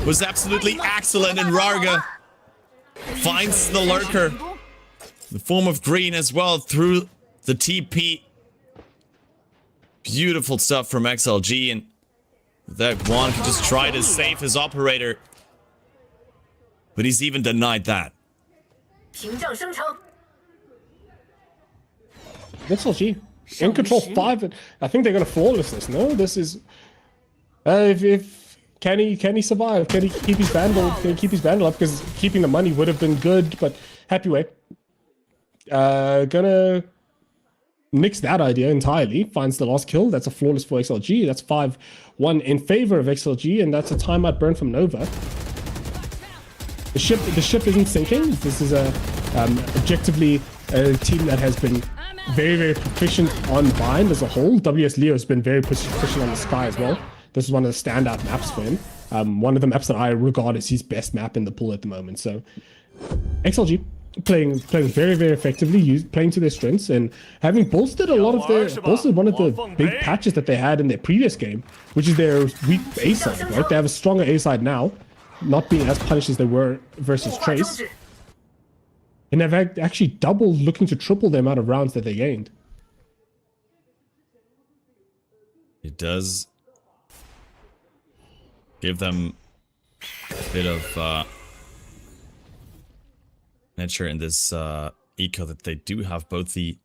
was absolutely excellent, and Rarga finds the lurker, the form of green as well, through the TP. Beautiful stuff from XLG, and that Guan can just try to save his operator, but he's even denied that. XLG in control 5. I think they're going to flawless this. No, this is if can he survive? Can he keep his vandal? Can he keep his vandal up? Because keeping the money would have been good, but Happy Way gonna nix that idea entirely. Finds the last kill. That's a flawless for XLG. That's 5-1 in favor of XLG, and that's a timeout burn from Nova. The ship isn't sinking. This is objectively a team that has been very, very proficient on Bind as a whole. WS Leo has been very proficient on the Sky as well. This is one of the standout maps for him. One of the maps that I regard as his best map in the pool at the moment. So XLG playing very, very effectively, playing to their strengths, and having bolstered one of the big patches that they had in their previous game, which is their weak A side, right? They have a stronger A side now, not being as punished as they were versus Trace. And they've actually looking to triple the amount of rounds that they gained. It does give them a bit of nature in this eco that they do have both the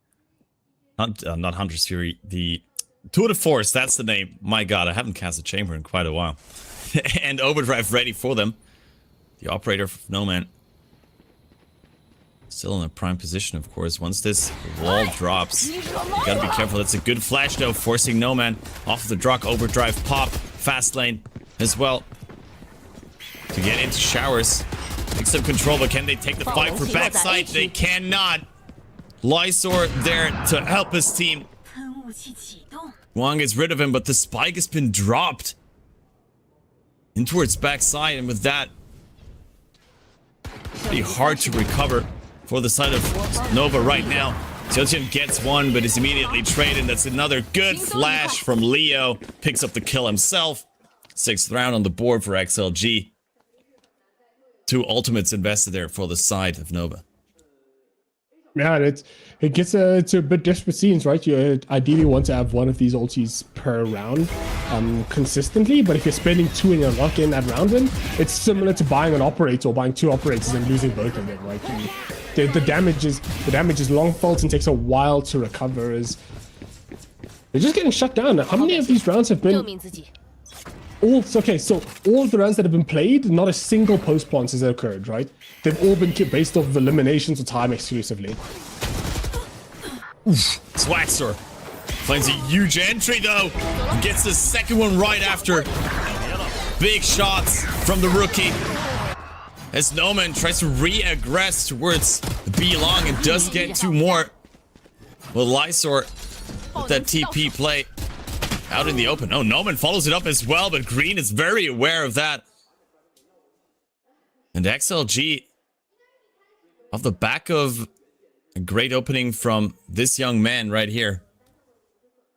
not Hunter's Fury, the Tour de Force, that's the name. My god, I haven't cast a chamber in quite a while. And Overdrive ready for them. The operator of No Man still in a prime position, of course. Once this wall drops, you gotta be careful. That's a good flash, though, forcing No Man off of the Drog. Overdrive pop, fast lane as well. to get into showers. Take some control, but can they take the fight for backside? They cannot. Lysor there to help his team. 喷雾器启动。 Wang gets rid of him, but the spike has been dropped in towards backside, and with that, pretty hard to recover for the side of Nova right now. Xiaoqian gets one, but is immediately traded. That's another good flash from Leo. Picks up the kill himself. 6th round on the board for XLG. 2 ultimates invested there for the side of Nova. Yeah, it gets to a bit desperate scenes, right? You ideally want to have one of these ultis per round consistently, but if you're spending 2 and you're not getting that round win, it's similar to buying an operator or buying 2 operators and losing both of them, right? The damage is long felt and takes a while to recover. They're just getting shut down. How many of these rounds have been? 证明自己。 Okay, so all of the rounds that have been played, not a single post plant has occurred, right? They've all been based off of eliminations or time exclusively. Swaxor finds a huge entry though. Gets the second one right after. Big shots from the rookie. As Noman tries to re-aggress towards B long and does get 2 more. Well, Lysor with that TP play out in the open. Oh, Noman follows it up as well, but Green is very aware of that. And XLG, off the back of a great opening from this young man right here,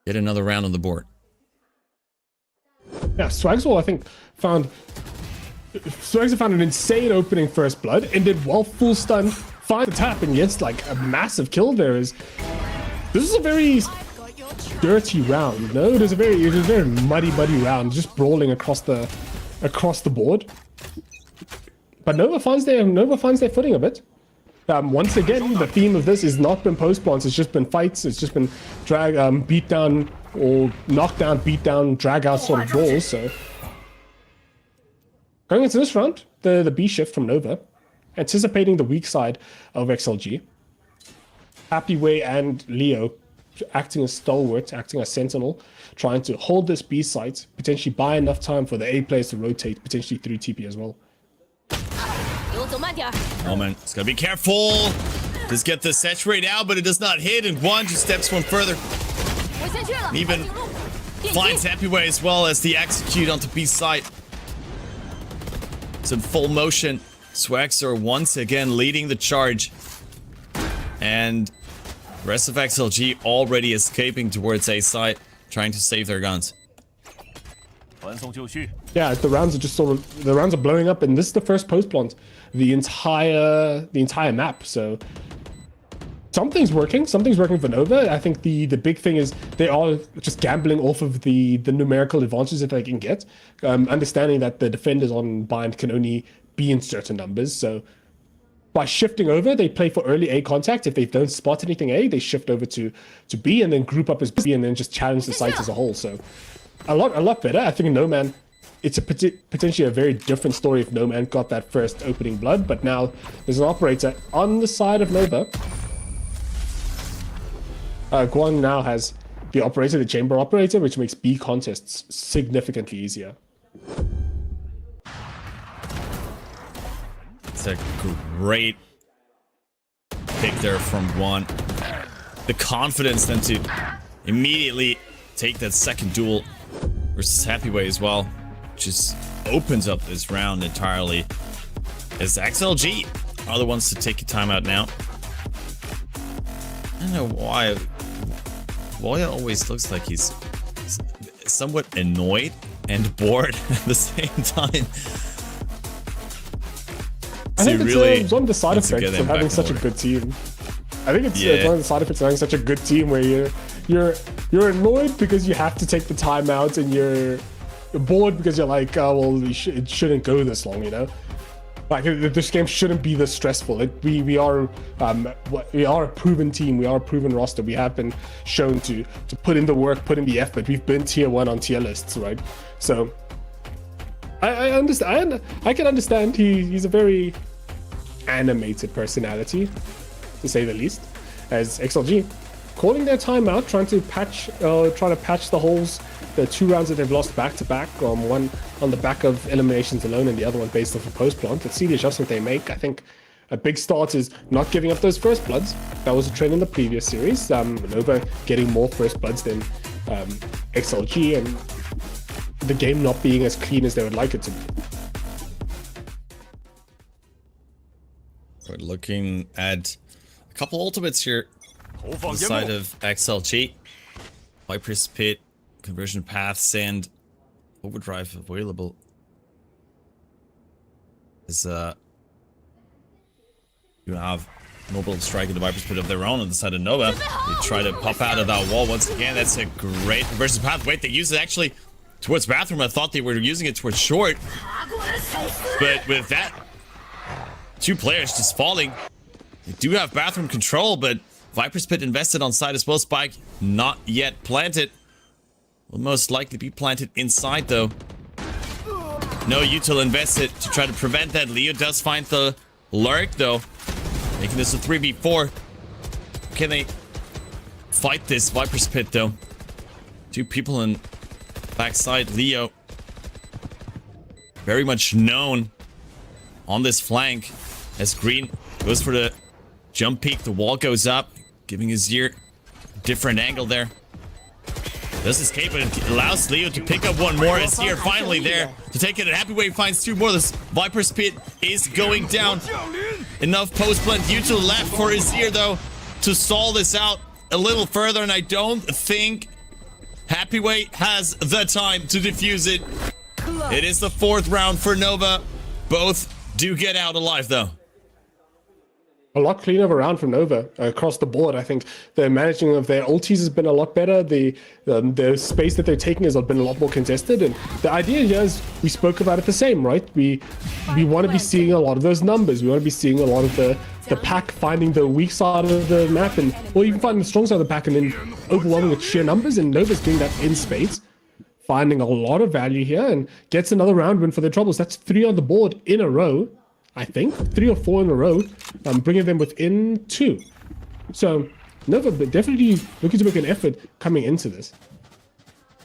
get another round on the board. Yeah, Swagswell, I think, found an insane opening first blood and did well full stun, find the tap, and gets like a massive kill there. This is a very dirty round, no? It was a very muddy round, just brawling across the board. But Nova finds their footing a bit. Once again, the theme of this has not been post plants, it's just been fights, it's just been drag, beat down, or knock down, beat down, drag out sort of brawls. So going into this round, the B shift from Nova, anticipating the weak side of XLG. Happyway and Leo acting as stalwart, acting as sentinel, trying to hold this B site, potentially buy enough time for the A players to rotate, potentially through TP as well. 给我走慢点儿。 Moment, it's gotta be careful. Just get the saturate out, but it does not hit, and one just steps one further. 我先去了。 Even 长颈鹿电 finds 击 Happyway as well as the execute onto B site. It's in full motion. Swaxor once again leading the charge. And the rest of XLG already escaping towards A site, trying to save their guns. Yeah, the rounds are blowing up, and this is the first post plant the entire map. So something's working for Nova. I think the big thing is they are just gambling off of the numerical advantages that they can get, understanding that the defenders on bind can only be in certain numbers. So by shifting over, they play for early A contact. If they don't spot anything A, they shift over to B and then group up as B and then just challenge the site as a whole. So a lot better. I think No Man, it's potentially a very different story if No Man got that first opening blood, but now there's an operator on the side of Nova. Guang now has the operator, the chamber operator, which makes B contests significantly easier. It's a great pick there from one. The confidence then to immediately take that second duel versus Happyway as well. Just opens up this round entirely. As XLG are the ones to take a timeout now. I don't know why. Voya always looks like he's somewhat annoyed and bored at the same time. I think it's one of the side effects of having such a good team. I think it's one of the side effects of having such a good team where you're annoyed because you have to take the time out, and you're bored because you're like, oh well, it shouldn't go this long, you know. Like this game shouldn't be this stressful. We are a proven team. We are a proven roster. We have been shown to put in the work, put in the effort. We've been tier 1 on tier lists, right? So I understand. I can understand. He's a very animated personality, to say the least. As XLG calling their timeout, trying to patch the holes the 2 rounds that they've lost back to back, one on the back of eliminations alone and the other one based off a post plant. Let's see the adjustment they make. I think a big start is not giving up those first bloods. That was a trend in the previous series. Nova getting more first bloods than XLG, and the game not being as clean as they would like it to be. We're looking at a couple ultimates here on the side of XLG. Viper's Pit, Conversion Paths, and Overdrive available. Is you have Mobile Strike and the Viper's Pit of their own on the side of Nova. They try to pop out of that wall once again. That's a great Conversion Path. Wait, they use it actually towards Bathroom. I thought they were using it towards Short. But with that, 2 players just falling. They do have Bathroom control, but Viper's Pit invested on side as well. Spike not yet planted. Will most likely be planted inside though. No util invested to try to prevent that. Leo does find the lurk though, making this a 3v4. Can they fight this Viper's Pit though? 2 people in backside. Leo very much known on this flank as Green goes for the jump peek. The wall goes up, giving his ear a different angle there. Does escape, but it allows Leo to pick up one more. Is here finally there to take it. And Happy Way finds 2 more. This Viper's Pit is going down. Enough post plant util left for Azir though to stall this out a little further, and I don't think Happy Way has the time to defuse it. It is the 4th round for Nova. Both do get out alive though. A lot cleaner of a round from Nova across the board. I think the managing of their ultis has been a lot better. The space that they're taking has been a lot more contested. And the idea here is, we spoke about it the same, right? We want to be seeing a lot of those numbers. We want to be seeing a lot of the pack finding the weak side of the map, and or even finding the strong side of the pack and then overwhelming with sheer numbers. And Nova's doing that in spades, finding a lot of value here and gets another round win for their troubles. That's 3 on the board in a row. I think 3 or 4 in a row, bringing them within 2. So Nova definitely looking to make an effort coming into this.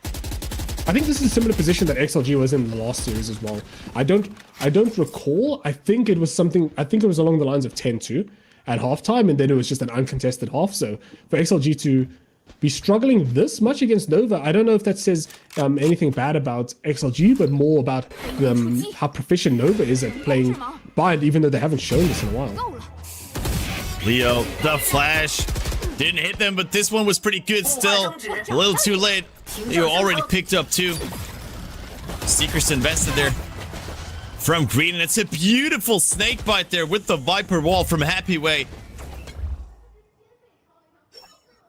I think this is a similar position that XLG was in the last series as well. I don't recall. I think it was something. I think it was along the lines of 10-2 at halftime, and then it was just an uncontested half. So for XLG to be struggling this much against Nova, I don't know if that says anything bad about XLG, but more about how proficient Nova is at playing Bind, even though they haven't shown this in a while. Leo, the flash didn't hit them, but this one was pretty good still. A little too late. Leo already picked up 2. Seekers invested there from Green, and it's a beautiful snake bite there with the Viper wall from Happy Way.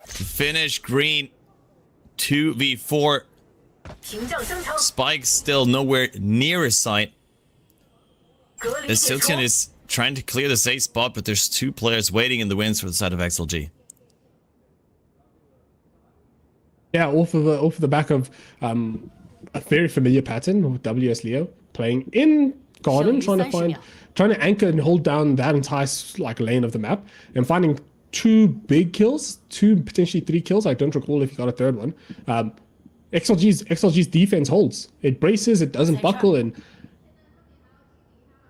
To finish Green 2v4. Spike's still nowhere near his sight. As Siltian is trying to clear the safe spot, but there's 2 players waiting in the wings for the side of XLG. Yeah, off of the back of a very familiar pattern with WS Leo playing in Garden, trying to anchor and hold down that entire lane of the map, and finding 2 big kills, 2 potentially 3 kills. I don't recall if he got a 3rd one. XLG's defense holds. It braces, it doesn't buckle, and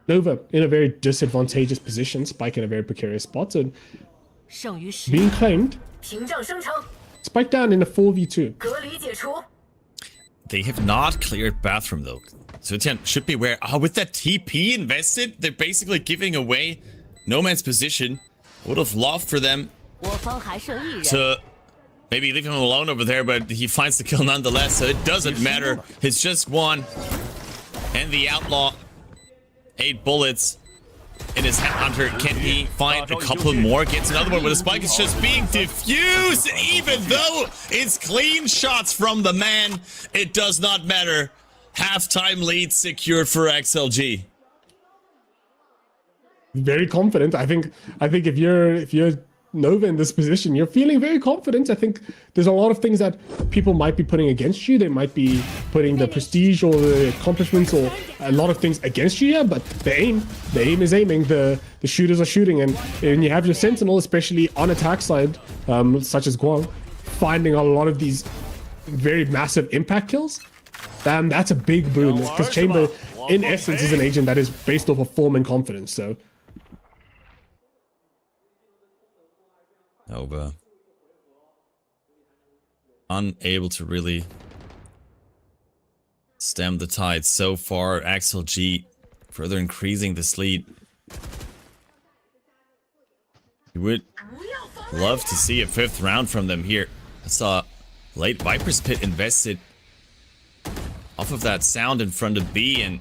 Nova in a very disadvantageous position, Spike in a very precarious spot, and being claimed. Spike down in a 4v2. They have not cleared Bathroom though. So Tian should be aware. With that TP invested, they're basically giving away No Man's position. Would have loved for them to maybe leave him alone over there, but he finds the kill nonetheless, so it doesn't matter. It's just 1. And the Outlaw, 8 bullets in his Headhunter. Can he find a couple more? Gets another one, but the Spike is just being diffused. Even though it's clean shots from the man, it does not matter. Halftime lead secured for XLG. Very confident. I think if you're Nova in this position, you're feeling very confident. I think there's a lot of things that people might be putting against you. They might be putting the prestige or the accomplishments or a lot of things against you here, but the aim is aiming. The shooters are shooting, and you have your Sentinel, especially on attack side, such as Guang, finding a lot of these very massive impact kills, that's a big boon. Because Chamber, in essence, is an agent that is based off of form and confidence. So Nova unable to really stem the tide so far. XLG further increasing this lead. You would love to see a 5th round from them here. I saw late Viper's Pit invested off of that sound in front of B, and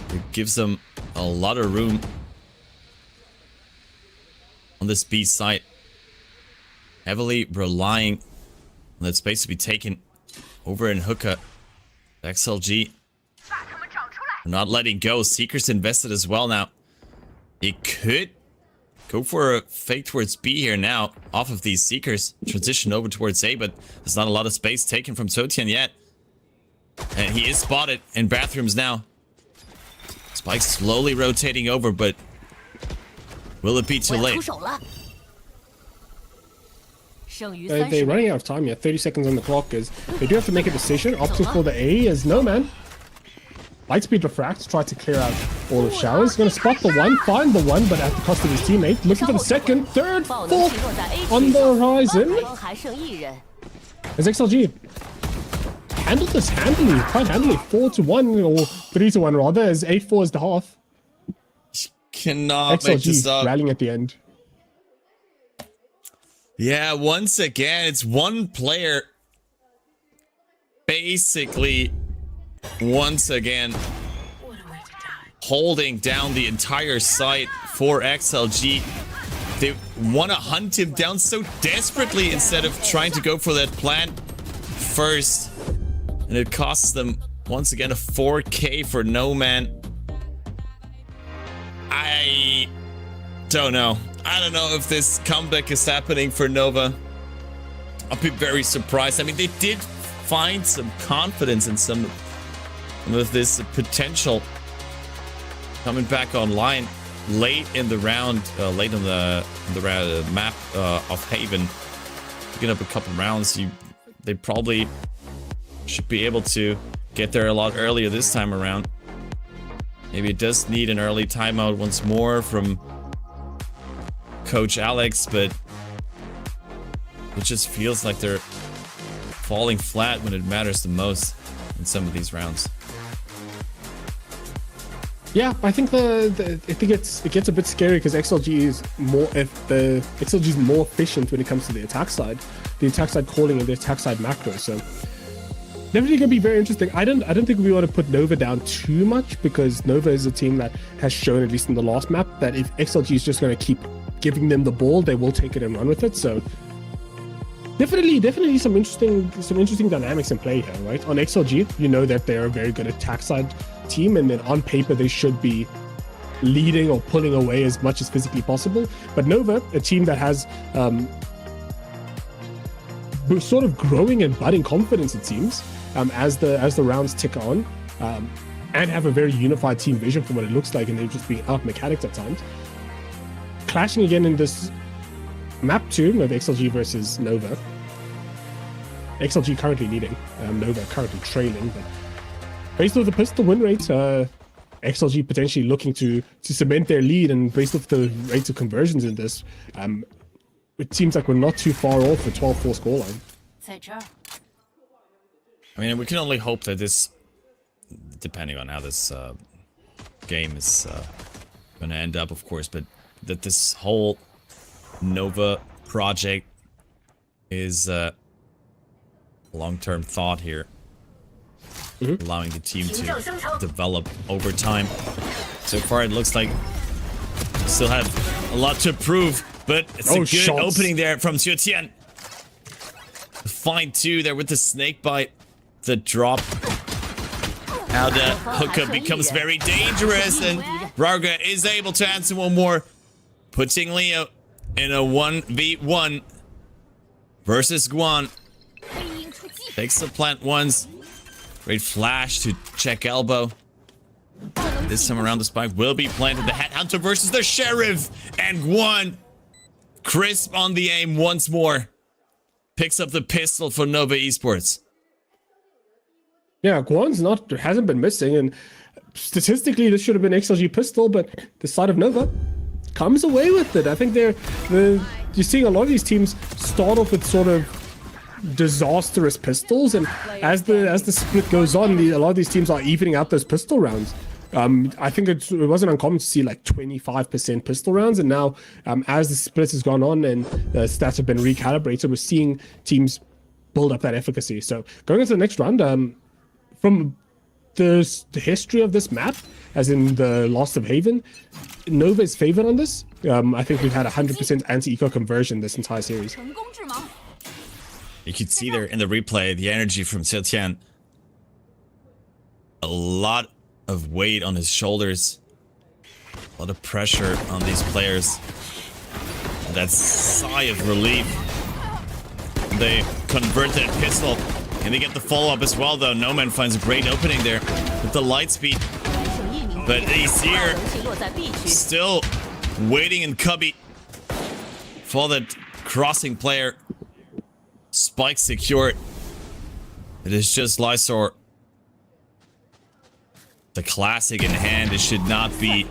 it gives them a lot of room on this B site. Heavily relying on that space to be taken over in hookah. XLG not letting go. Seekers invested as well now. It could go for a fake towards B here now off of these Seekers. Transition over towards A, but there's not a lot of space taken from Sotian yet. And he is spotted in bathrooms now. Spike slowly rotating over, but will it be too late? they're running out of time here. 30 seconds on the clock is they do have to make a decision. Opting for the A is no man. Lightspeed refracts, try to clear out all the showers. Gonna spot the one, find the one, but at the cost of his teammate. Looking for the second, third, fourth on the horizon. As XLG handled this handily, quite handily. 4-1 or 3-1 rather, as 8-4 is the half. Cannot make this XLG up. rallying at the end. Yeah, once again, it's one player basically once again holding down the entire site for XLG. They want to hunt him down so desperately instead of trying to go for that plant first. And it costs them once again a 4K for no man. I don't know. I don't know if this comeback is happening for Nova. I'll be very surprised. I mean, they did find some confidence in some of this potential coming back online late in the round, late in the map of Haven. Picking up a couple rounds, they probably should be able to get there a lot earlier this time around. Maybe it does need an early timeout once more from Coach Alex, but it just feels like they're falling flat when it matters the most in some of these rounds. Yeah, I think it gets a bit scary because XLG is more efficient when it comes to the attack side calling and the attack side macro. So definitely gonna be very interesting. I don't think we want to put Nova down too much because Nova is a team that has shown, at least in the last map, that if XLG is just gonna keep giving them the ball, they will take it and run with it. So definitely some interesting dynamics in play here, right? On XLG, you know that they're a very good attack side team, and then on paper they should be leading or pulling away as much as physically possible. But Nova, a team that has sort of growing and budding confidence, it seems, as the rounds tick on, and have a very unified team vision from what it looks like, and they're just being out mechanics at times. Clashing again in this map 2 of XLG versus Nova. XLG currently leading, Nova currently trailing, but based off the pistol win rate, XLG potentially looking to cement their lead, and based off the rates of conversions in this, it seems like we're not too far off the 12-4 scoreline. I mean, we can only hope that this, depending on how this game is going to end up, of course, but that this whole Nova project is a long-term thought here, allowing the team to develop over time. So far, it looks like we still have a lot to prove, but it's a good opening there from Xiutian. Fine too there with the snake bite. The drop. Now the hookah becomes very dangerous, and Rarga is able to answer one more, putting Leo in a 1v1 versus Guan. Takes the plant once. Great flash to check elbow. This time around the spike will be planted. The Headhunter versus the Sheriff, and Guan crisp on the aim once more. picks up the pistol for Nova Esports. Yeah, Guan's hasn't been missing, and statistically this should have been XLG pistol, but the side of Nova comes away with it. I think you're seeing a lot of these teams start off with sort of disastrous pistols, and as the split goes on, a lot of these teams are evening out those pistol rounds. I think it wasn't uncommon to see like 25% pistol rounds, and now as the split has gone on and the stats have been recalibrated, we're seeing teams build up that efficacy. So going into the next round, from the history of this map, as in the Lost of Haven, Nova is favored on this. I think we've had 100% anti-eco conversion this entire series. You could see there in the replay the energy from Xiaotian. A lot of weight on his shoulders. A lot of pressure on these players. And that sigh of relief. They convert that pistol. And they get the follow-up as well, though. No Man finds a great opening there with the light speed. But he's here, still waiting in cubby for that crossing player. Spike secured. It is just Lysor. The classic in hand. It should not be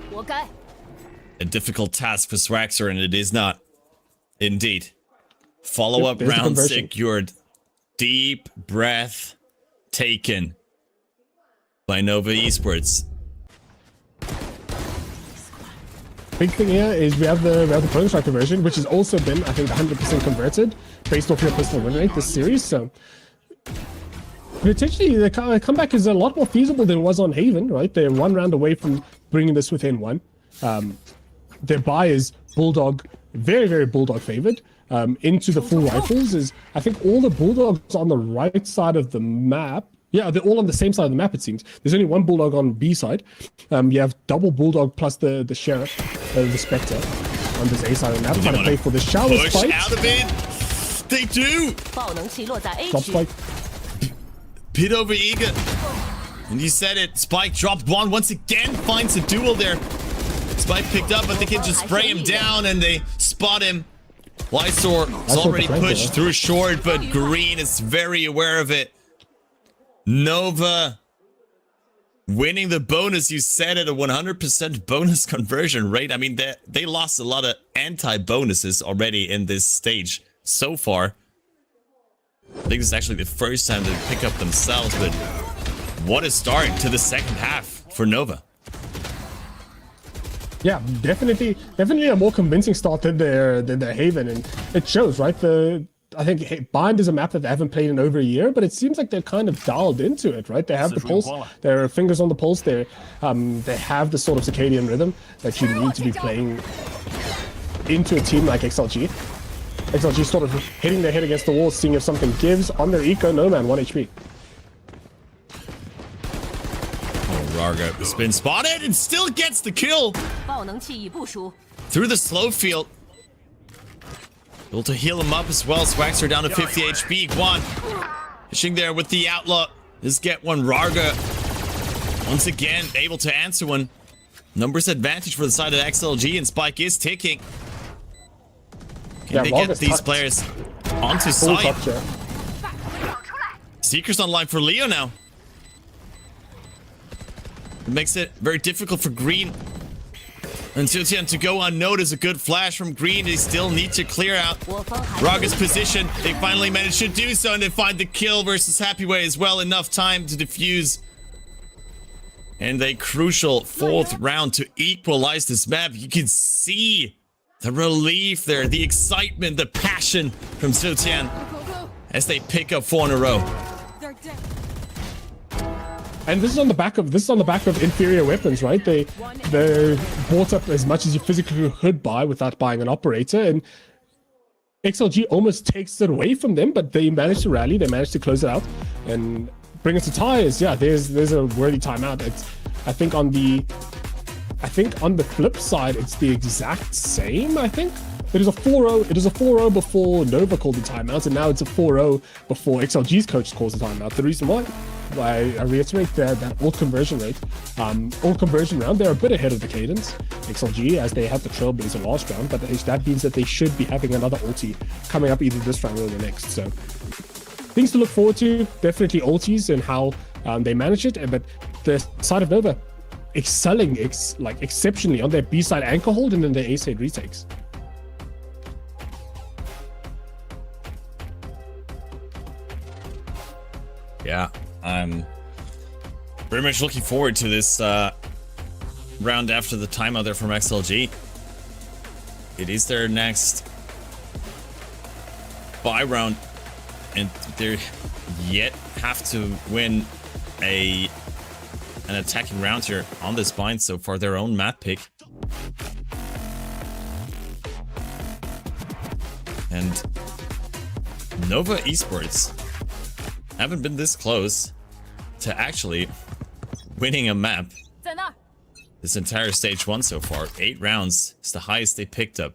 a difficult task for Swaxer, and it is not. Indeed. Follow-up round secured. Deep breath taken by Nova Esports. Big thing here is we have the Proto Strike conversion, which has also been, I think, 100% converted based off your pistol win rate this series. So potentially the comeback is a lot more feasible than it was on Haven, right? They're one round away from bringing this within one. Their buy is Bulldog, very, very Bulldog favored. Into the full rifles is, I think, all the Bulldogs on the right side of the map. Yeah, they're all on the same side of the map, it seems. There's only one Bulldog on B side. You have double Bulldog plus the Sheriff, the Spectre on this A side of the map. Trying to play for the shower spike. Out of it. They do. Drop spike. Pit over eager. And you said it. Spike dropped one once again. Finds a duel there. Spike picked up, but they can just spray him down and they spot him. Lysor is already pushed through short, but Green is very aware of it. Nova winning the bonus. You said it, a 100% bonus conversion rate. I mean, they lost a lot of anti-bonuses already in this stage so far. I think this is actually the first time they pick up themselves, but what a start to the second half for Nova. Yeah, definitely a more convincing start than their Haven, and it shows, right? I think Bind is a map that they haven't played in over a year, but it seems like they're kind of dialed into it, right? They have the pulse, their fingers on the pulse, they have the sort of circadian rhythm that you need to be playing into a team like XLG. XLG sort of hitting their head against the wall, seeing if something gives on their eco. No Man, 1 HP. Rarga has been spotted and still gets the kill through the slow field. Able to heal him up as well. Swaxer down to 50 HP. Guan fishing there with the outlaw. Just get one. Rarga once again able to answer one. Numbers advantage for the side of XLG, and Spike is ticking. Can they get these players onto site? Seekers online for Leo now. It makes it very difficult for Green and Xiaotian to go unnoticed. A good flash from Green. They still need to clear out Raga's position. They finally managed to do so, and they find the kill versus Happyway as well. Enough time to defuse. And a crucial 4th round to equalize this map. You can see the relief there, the excitement, the passion from Xiaotian as they pick up 4 in a row. And this is on the back of inferior weapons, right? They bought up as much as you physically could buy without buying an operator, and XLG almost takes it away from them, but they managed to rally, they managed to close it out and bring it to ties. Yeah, there's a worthy timeout. I think on the flip side, it's the exact same, I think. It is a 4-0. It is a 4-0 before Nova called the timeout, and now it's a 4-0 before XLG's coach calls the timeout. The reason why I reiterate that ult conversion rate, ult conversion round, they're a bit ahead of the cadence, XLG, as they have the Trailblazer last round, but that means that they should be having another ulti coming up either this round or the next. So things to look forward to, definitely ultis and how they manage it, but the side of Nova excelling exceptionally on their B side anchor hold and then their A side retakes. Yeah, I'm very much looking forward to this round after the timeout there from XLG. It is their next bye round, and they yet have to win an attacking round here on this bind. So for their own map pick, and Nova Esports haven't been this close to actually winning a map 在那儿， this entire stage 1 so far. 8 rounds is the highest they picked up.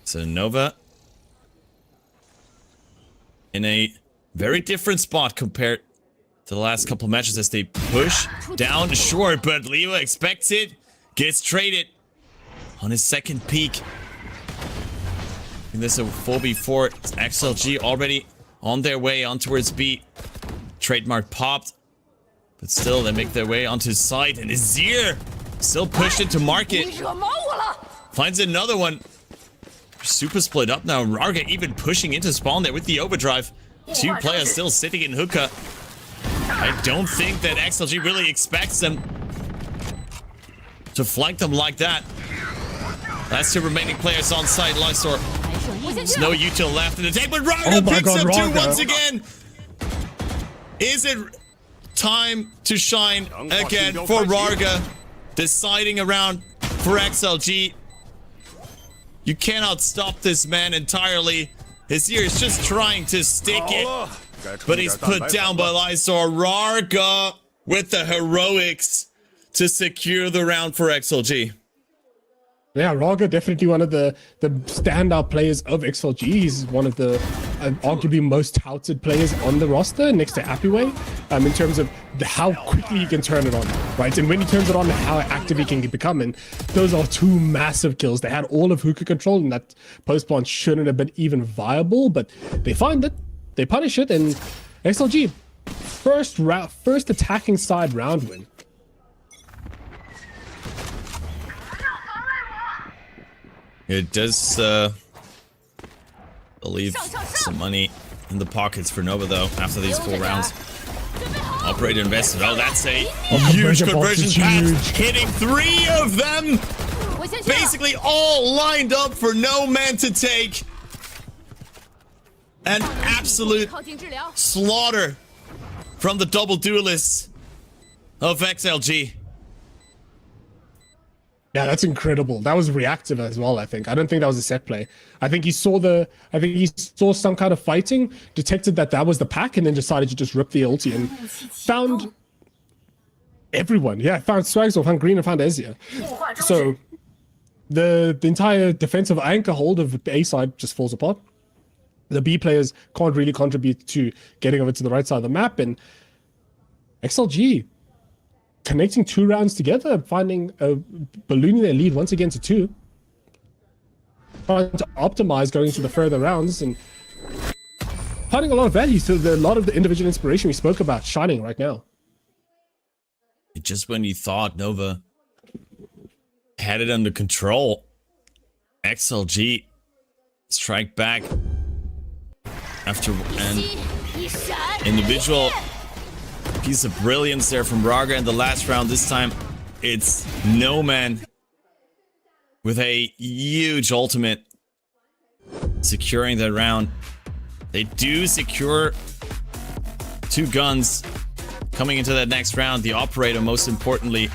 So Nova in a very different spot compared to the last couple of matches as they push down short, but Leo expects it, gets traded on his second peak. I think this is a 4v4. It's XLG already on their way on towards B. Trademark popped, but still they make their way onto site, and Azir still pushed into market. 你惹毛我了！ Finds another one. Super split up now. Rarga even pushing into spawn there with the overdrive. 2 players still sitting in hookah. I don't think that XLG really expects them to flank them like that. Last 2 remaining players on site. Lysor. 我先去 There's no util left in the tank, but Rarga Oh my picks God, up 2 Rarga. once again. Is it time to shine again for Rarga? Deciding around for XLG. You cannot stop this man entirely. His ear is just trying to stick it, but he's put down by Lysor. Rarga with the heroics to secure the round for XLG. Yeah, Rarga definitely one of the standout players of XLG. He's one of the arguably most touted players on the roster next to Apiway, in terms of how quickly he can turn it on, right? And when he turns it on, how active he can become. And those are 2 massive kills. They had all of hookah control, and that post plant shouldn't have been even viable, but they find it, they punish it, and XLG first attacking side round win. It does leave some money in the pockets for Nova, though, after these 4 rounds. Operator invested. Oh, that's a huge conversion pass, hitting 3 of them. 我先去了。 Basically all lined up for no man to take. An absolute 靠近治疗。 slaughter from the double duelists of XLG. Yeah, that's incredible. That was reactive as well, I think. I don't think that was a set play. I think he saw some kind of fighting, detected that was the pack, and then decided to just rip the ulti and found everyone. Yeah, found Swagsor, found Green, and found Ezia. So the entire defensive anchor hold of the A side just falls apart. The B players can't really contribute to getting over to the right side of the map, and XLG connecting 2 rounds together, ballooning their lead once again to 2. Trying to optimize going into the further rounds and finding a lot of value to a lot of the individual inspiration we spoke about shining right now. Just when you thought Nova had it under control, XLG strike back after an individual piece of brilliance there from Rarga in the last round. This time it's No Man with a huge ultimate securing that round. They do secure 2 guns coming into that next round, the operator most importantly.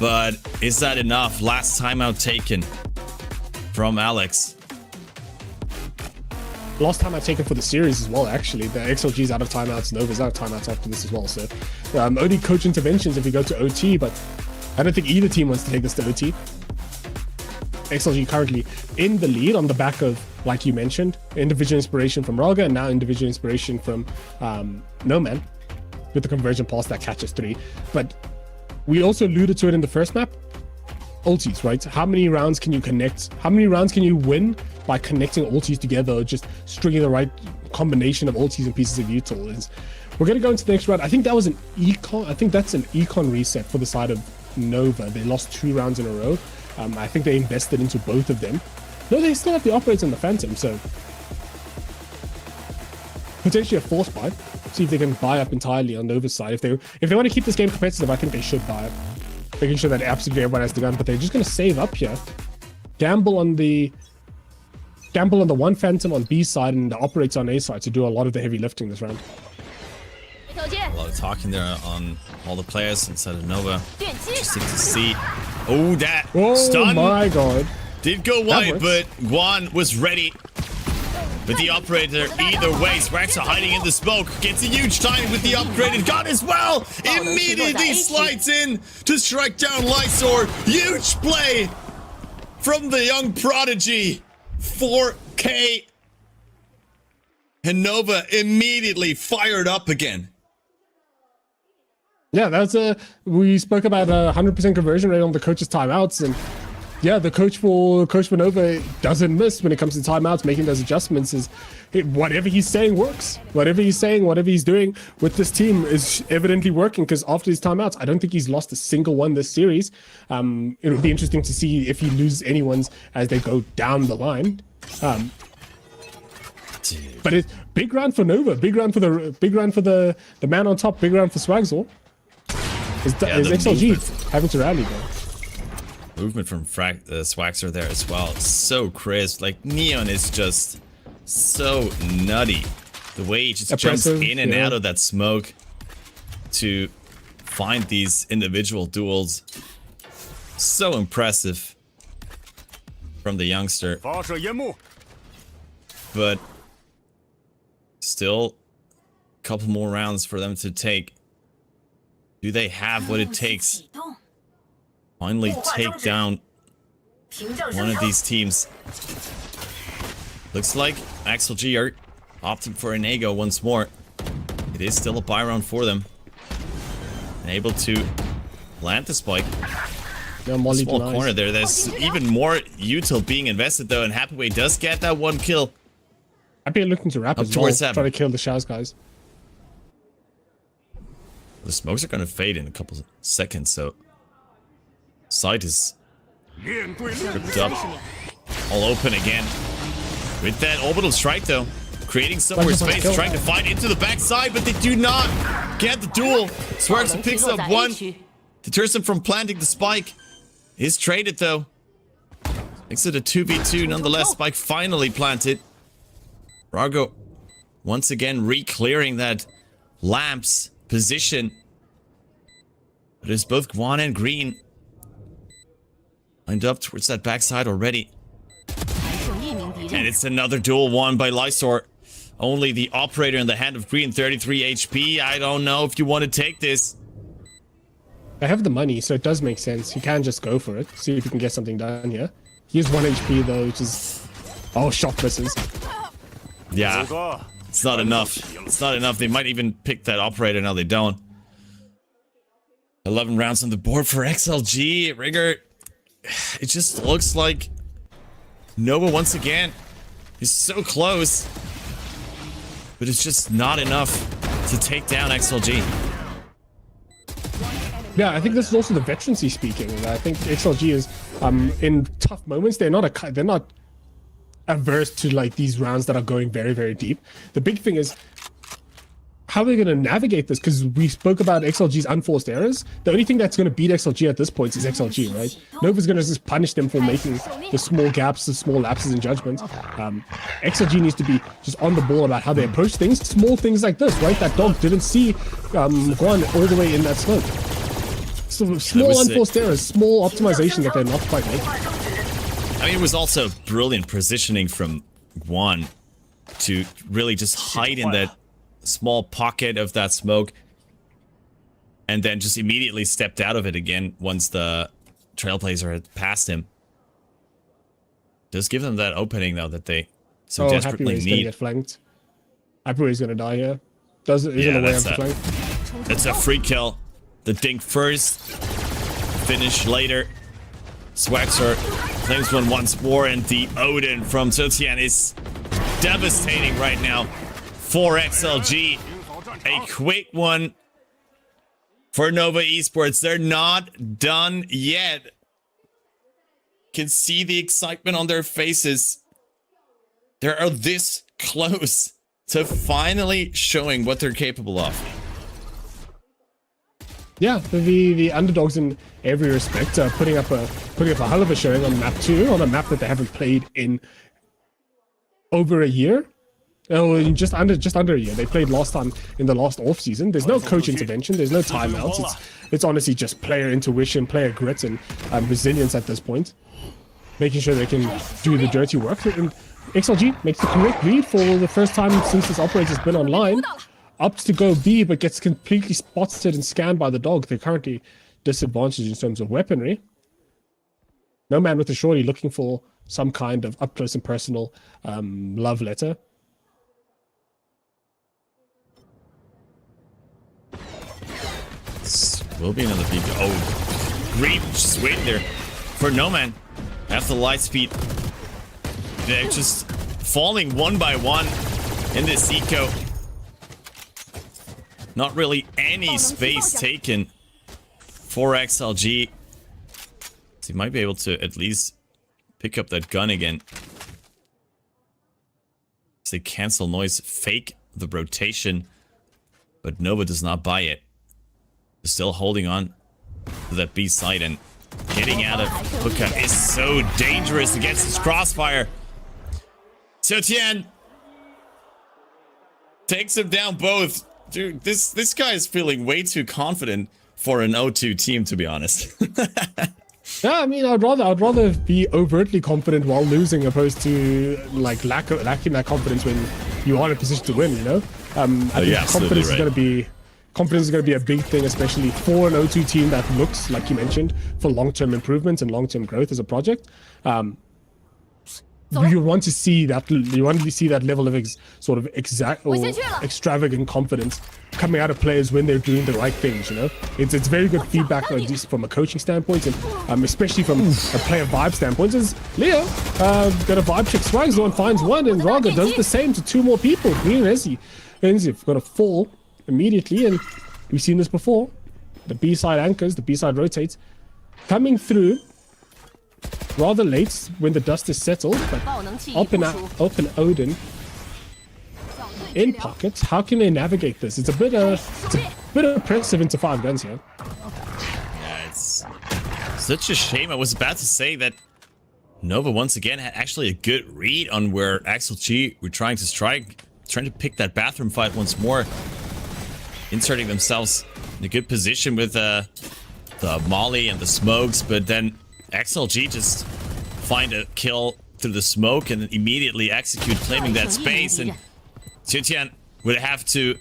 But is that enough? Last timeout taken from Alex. Last time I've taken for the series as well, actually. The XLG's out of timeouts, Nova's out of timeouts after this as well. So only coach interventions if we go to OT, but I don't think either team wants to take this to OT. XLG currently in the lead on the back of, like you mentioned, individual inspiration from Raga and now individual inspiration from No Man with the conversion pass that catches 3. But we also alluded to it in the first map. Ultis, right? How many rounds can you connect? How many rounds can you win by connecting ultis together or just stringing the right combination of ultis and pieces of util? We're going to go into the next round. I think that was an econ. I think that's an econ reset for the side of Nova. They lost 2 rounds in a row. I think they invested into both of them. No, they still have the operator and the Phantom, so potentially a force buy. See if they can buy up entirely on Nova's side. If they want to keep this game competitive, I think they should buy up, making sure that absolutely everyone has the gun. But they're just going to save up here, gamble on the one Phantom on B side and the operator on A side to do a lot of the heavy lifting this round. A lot of talking there on all the players inside of Nova. Interesting to see. Oh, that stun. Oh my god. Did go wide, but Guan was ready. With the operator, either way, Swaxer hiding in the smoke. Gets a huge time with the upgraded gun as well. Immediately slides in to strike down Lysor. Huge play from the young prodigy. 4K. And Nova immediately fired up again. Yeah, we spoke about 100% conversion rate on the coach's timeouts, and yeah, the coach for Nova doesn't miss when it comes to timeouts. Making those adjustments is whatever he's saying works. Whatever he's saying, whatever he's doing with this team is evidently working, because after his timeouts, I don't think he's lost a single one this series. It'll be interesting to see if he loses anyone's as they go down the line. But it's big round for Nova, big round for the man on top, big round for Swagsor. Is XLG having to rally though? Movement from Swaxer there as well. So crisp. Like, Neon is just so nutty. The way he just jumps in and out of that smoke to find these individual duels. So impressive from the youngster. But still a couple more rounds for them to take. Do they have what it takes? Finally take down one of these teams. Looks like XLG are opting for an Ego once more. It is still a buy round for them. And able to plant the spike. Small corner there. There's even more util being invested though, and Happyway does get that 1 kill. Happy looking to wrap as well, trying to kill the Shaz guys. The smokes are going to fade in a couple of seconds, so site is ripped up. All open again. With that orbital strike though, creating some more space, trying to find into the backside, but they do not get the duel. Swerves picks up 1, deters him from planting the spike. Is traded though. Makes it a 2v2 nonetheless. Spike finally planted. Rago once again re-clearing that lamps position. But it's both Guan and Green lined up towards that backside already. And it's another duel won by Lysor. Only the operator in the hand of Green, 33 HP. I don't know if you want to take this. I have the money, so it does make sense. You can just go for it. See if you can get something done here. He has 1 HP though, which is... Oh, shot misses. Yeah. It's not enough. It's not enough. They might even pick that operator. Now they don't. 11 rounds on the board for XLG. Rigger, it just looks like Nova once again is so close. But it's just not enough to take down XLG. Yeah, I think this is also the veterancy speaking. I think XLG is in tough moments. They're not averse to like these rounds that are going very, very deep. The big thing is how are they going to navigate this? Because we spoke about XLG's unforced errors. The only thing that's going to beat XLG at this point is XLG, right? Nova's going to just punish them for making the small gaps, the small lapses in judgment. XLG needs to be just on the ball about how they approach things. Small things like this, right? That dog didn't see Guan all the way in that smoke. So small unforced errors, small optimization that they're not quite making. I mean, it was also brilliant positioning from Guan to really just hide in that small pocket of that smoke. and then just immediately stepped out of it again once the Trailblazer had passed him. Just give them that opening though that they so desperately Happy Ray's gonna need. get flanked. Happy Ray's gonna die here. Isn't Yeah, aware that's of the a, flank. it's a free kill. The dink first, finish later. Swagster claims one once more, and the Odin from Zetian is devastating right now for XLG. A quick one for Nova Esports. They're not done yet. Can see the excitement on their faces. They are this close to finally showing what they're capable of. Yeah, the underdogs in every respect are putting up a hell of a showing on map 2, on a map that they haven't played in over a year. Oh, in just under a year. They played last time in the last off season. There's no coach intervention. There's no timeouts. It's honestly just player intuition, player grit, and resilience at this point, making sure they can do the dirty work. And XLG makes the correct read for the first time since this operator's been online. Opts to go B, but gets completely spotted and scanned by the dog. They're currently disadvantaged in terms of weaponry. No man with a shorty looking for some kind of up close and personal love letter. This will be another big. Oh, great! Just waiting there for No Man. After the light speed, they're just falling one by one in this eco. Not really any space taken for XLG. So he might be able to at least pick up that gun again. So they cancel noise, fake the rotation, but Nova does not buy it. They're still holding on to that B side, and getting out of Hookah is so dangerous against his crossfire. So Tien takes him down both. Dude, this guy is feeling way too confident for an O2 team, to be honest. Yeah, I mean, I'd rather be overtly confident while losing, opposed to like lacking that confidence when you are in a position to win. You know, I think confidence is going to be a big thing, especially for an O2 team that looks, like you mentioned, for long-term improvements and long-term growth as a project. You want to see that. You want to see that level of extravagant confidence coming out of players when they're doing the right things. You know, it's very good feedback, at least from a coaching standpoint, and especially from a player vibe standpoint. As Leo got a vibe check, swags on, finds one, and Raga does the same to two more people. Green and Enzif got a fall immediately, and we've seen this before. The B side anchors, the B side rotates, coming through rather late when the dust is settled, but open Odin in pockets. How can they navigate this? It's a bit oppressive into 5 guns here. Yeah, it's such a shame. I was about to say that Nova once again had actually a good read on where XLG were trying to strike, trying to pick that bathroom fight once more, inserting themselves in a good position with the molly and the smokes, but then XLG just find a kill through the smoke and then immediately execute, claiming that space, and Zetian would have to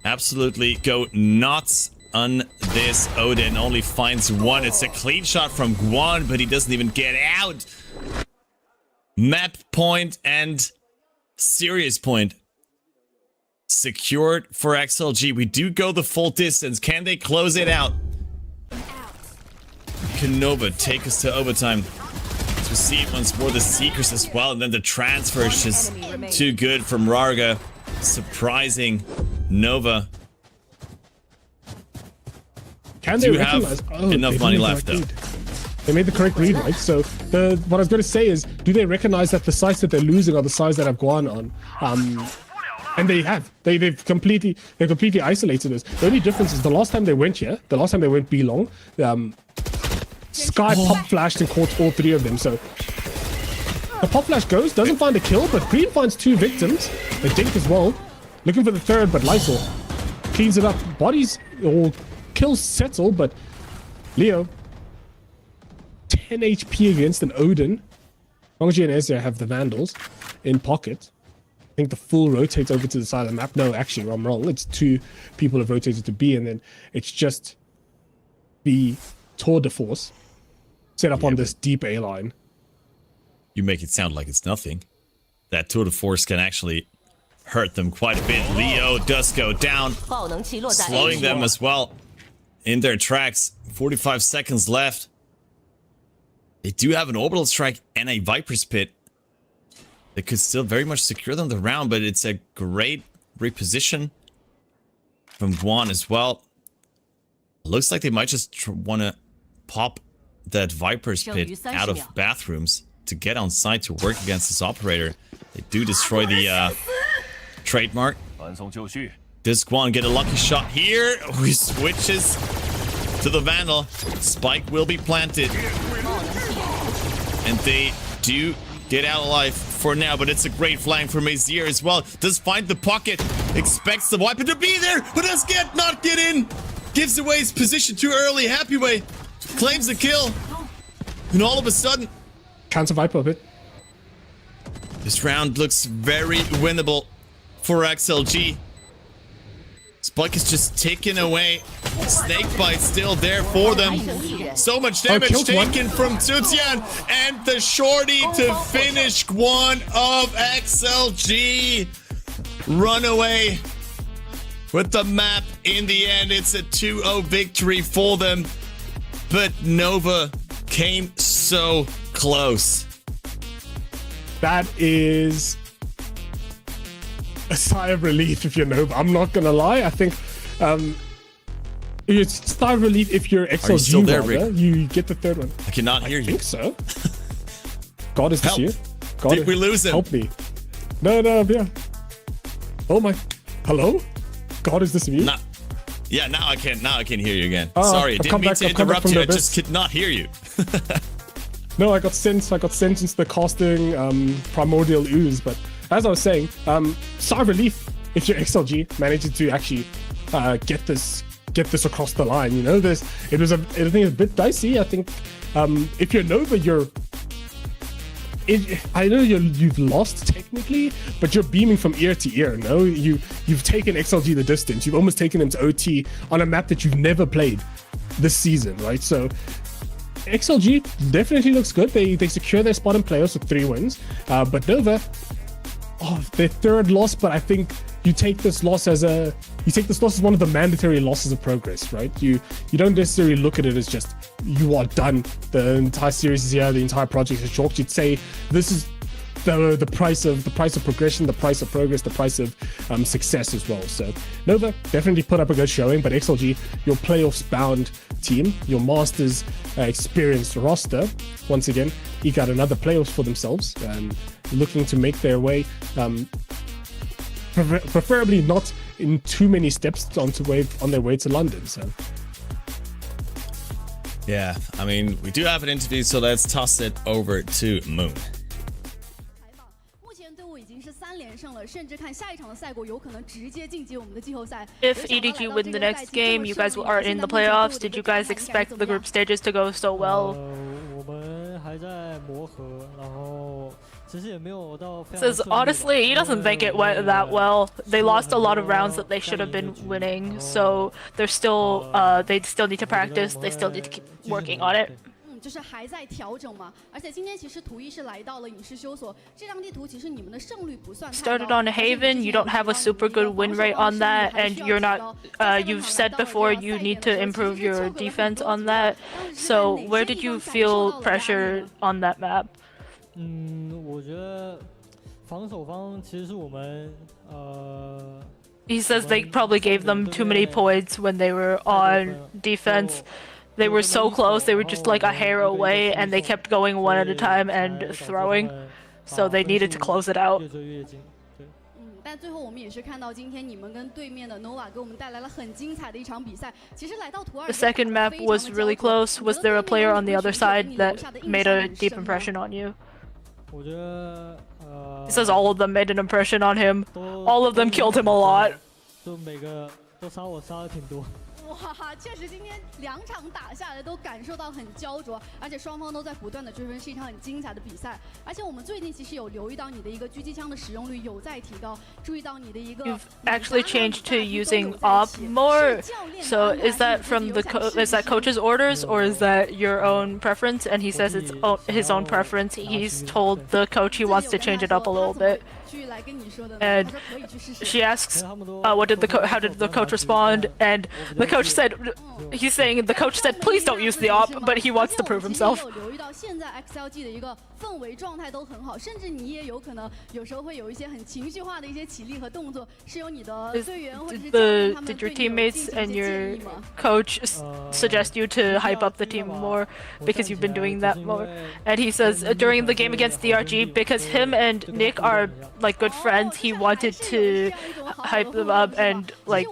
absolutely go nuts on this. Odin only finds one. It's a clean shot from Guan, but he doesn't even get out. Map point and serious point secured for XLG. We do go the full distance. Can they close it out? Can Nova take us to overtime? To see it once more, the Seekers as well, and then the transfer is just too good from Rarga, surprising Nova. Can they recognize enough money left though? They made the correct read, right? So what I was going to say is, do they recognize that the sites that they're losing are the sites that have Guan on? And they have. They've completely isolated us. The only difference is the last time they went here, the last time they went B long, Sky pop flashed and caught all 3 of them. So the pop flash goes, doesn't find a kill, but Green finds 2 victims. A dink as well, looking for the 3rd, but Lysol cleans it up. Bodies or kills settle, but Leo 10 HP against an Odin. Longji and Ezra have the Vandals in pocket. think the full rotates over to the side of the map. No, actually, I'm wrong. It's 2 people have rotated to B, and then it's just the tour de force set up on this deep A line. You make it sound like it's nothing. That tour de force can actually hurt them quite a bit. Leo does go down, 爆能器落在 A slowing 区 them as well in their tracks. 45 seconds left. They do have an orbital strike and a Viper's Pit. They could still very much secure them the round, but it's a great reposition from Guan as well. Looks like they might just want to pop that Viper's Pit out of bathrooms to get on site to work against this operator. They do destroy the trademark. Does Guan get a lucky shot here? He switches to the Vandal. Spike will be planted. And they do get out alive for now, but it's a great flank from Azier as well. Does find the pocket, expects the Viper to be there, but does not get in. Gives away his position too early. Happyway claims the kill. And all of a sudden, Counter Viper bit. this round looks very winnable for XLG. Spike is just taken away. Snakebite still there for them. So much damage taken from Tutian, and the shorty to finish one of XLG. Runaway with the map in the end. It's a 2-0 victory for them, but Nova came so close. That is a sigh of relief if you're Nova. I'm not gonna lie. I think it's a sigh of relief if you're XLG. Are you still there, rather. Rick? You get the 3rd one. I cannot hear I you. think so. God is this Help. year. God Did we lose him? Help me. No, yeah. Oh my. Hello? God, is this you? Now I can hear you again. Ah, Sorry, I I've didn't come mean back- to I've come back interrupt from you. the I just abyss. could not hear you. No, I got sent into the casting primordial ooze, but as I was saying, sigh of relief if your XLG manages to actually get this across the line. You know, I think it's a bit dicey. I think if you're Nova, I know you've lost technically, but you're beaming from ear to ear. No, you've taken XLG the distance. You've almost taken them to OT on a map that you've never played this season, right? So XLG definitely looks good. They secure their spot in playoffs with 3 wins. But Nova, their 3rd loss. But I think you take this loss as one of the mandatory losses of progress, right? You don't necessarily look at it as just you are done. The entire series is here. The entire project is chalked. You'd say this is the price of progression, the price of progress, the price of success as well. So Nova definitely put up a good showing, but XLG, your playoffs bound team, your Masters experienced roster, once again eke out another playoffs for themselves, looking to make their way, preferably not in too many steps on their way to London. So Yeah, I mean, we do have an interview, so let's toss it over to Moon. 目前队伍已经是3连胜了，甚至看下一场的赛果有可能直接晋级我们的季后赛。 If EDG win the next game, you guys are in the playoffs. Did you guys expect the group stages to go so well? 我们还在磨合，然后其实也没有到非常 Says honestly, he doesn't think it went that well. They lost a lot of rounds that they should have been winning, so they still need to practice. They still need to keep working on it. 就是还在调整嘛，而且今天其实图一是来到了影视修所，这张地图其实你们的胜率不算太高。 Started on Haven, you don't have a super good win rate on that, and you're not. You've said before you need to improve your defense on that. So where did you feel pressure on that map? 我觉得防守方其实是我们He says they probably gave them too many points when they were on defense. They were so close, they were just like a hair away, and they kept going one at a time and throwing, so they needed to close it out. 但最后我们也是看到今天你们跟对面的 Nova 给我们带来了很精彩的一场比赛。其实来到图2 The second map was really close. Was there a player on the other side that made a deep impression on you? 我觉得 He says all of them made an impression on him. All of them killed him a lot. 就每个都杀我杀的挺多。哇，确实今天2场打下来都感受到很焦灼，而且双方都在不断的追分，是一场很精彩的比赛。而且我们最近其实有留意到你的一个狙击枪的使用率有在提高，注意到你的一个 You've actually changed to using op more. So is that from the is that coach's orders or is that your own preference? And he says it's his own preference. He's told the coach he wants to change it up a little bit. And she asks, how did the coach respond? And the coach said, he's saying the coach said, please don't use the op, but he wants to prove himself. 现在 XLG 的一个氛围状态都很好，甚至你也有可能有时候会有一些很情绪化的一些起立和动作，是由你的队员或者是教练他们 Did your 对你有 teammates 进行 and 一些建 your 议吗？ coach suggest you to hype up the team more because you've been doing that more? And he says during the game against DRG, because him and Nick are like good friends, he wanted to hype them up and like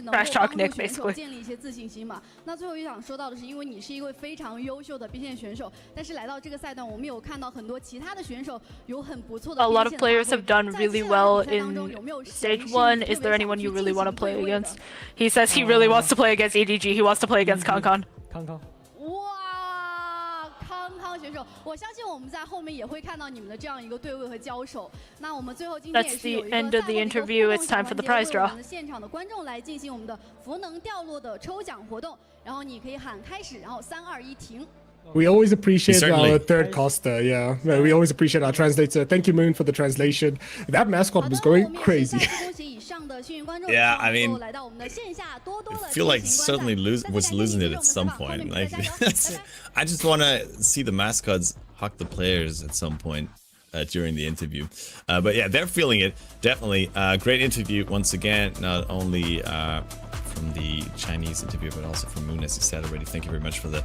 trash talk Nick basically. 建立一些自信心嘛。那最后一想说到的是，因为你是一位非常优秀的边线选手，但是来到这个赛段，我们有看到很多其他的选手有很不错的。 A lot of players have done really well in stage 1. Is there anyone you really want to play against? He says he really wants to play against EDG. He wants to play against Kankan. 哇，康康选手，我相信我们在后面也会看到你们的这样一个对位和交手。那我们最后今天也 That's 是有 the 一个 end of the interview. It's time for the prize 为我 draw. 们的现场的观众来进行我们的符能掉落的抽奖活动。然后你可以喊开始，然后3、2、1停。 We always appreciate Certainly. our third caster, yeah. No, we always appreciate our translator. Thank you, Moon, for the translation. That mascot was going crazy. Yeah, I mean, I feel like certainly was losing it at some point. Like, I just want to see the mascots hug the players at some point during the interview. But yeah, they're feeling it, definitely. Great interview once again, not only from the Chinese interview, but also from Moon, as you said already. Thank you very much for the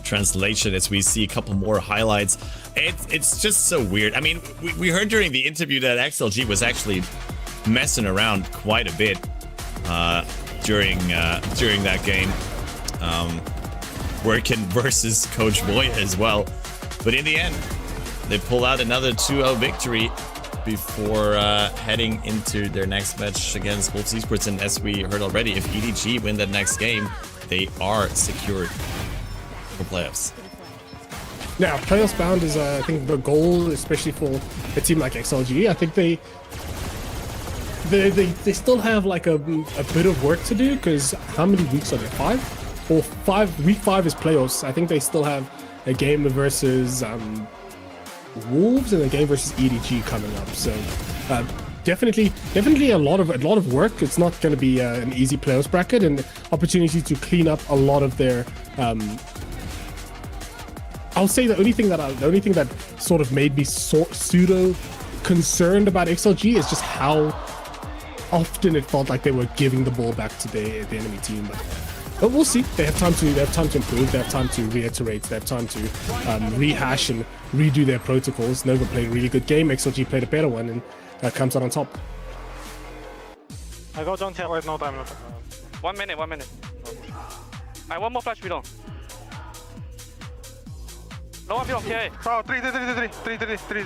translation as we see a couple more highlights. It's just so weird. I mean, we heard during the interview that XLG was actually messing around quite a bit during that game, working versus Coach Boya as well. But in the end, they pull out another 2-0 victory before heading into their next match against Wolves Esports. And as we heard already, if EDG win that next game, they are secured for playoffs. Yeah, playoffs bound is, I think, the goal, especially for a team like XLG. I think they still have like a bit of work to do, because how many weeks are there? 5? Or 5? Week 5 is playoffs. I think they still have a game versus Wolves and a game versus EDG coming up. So definitely a lot of work. It's not going to be an easy playoffs bracket, and opportunity to clean up a lot of their. I'll say the only thing that sort of made me pseudo concerned about XLG is just how often it felt like they were giving the ball back to the enemy team. But we'll see. They have time to improve. They have time to reiterate. They have time to rehash and redo their protocols. Nova played a really good game. XLG played a better one, and comes out on top. I go John Tia. Wait, no time. 1 minute. I want more flash below. No one below, PA. So, 3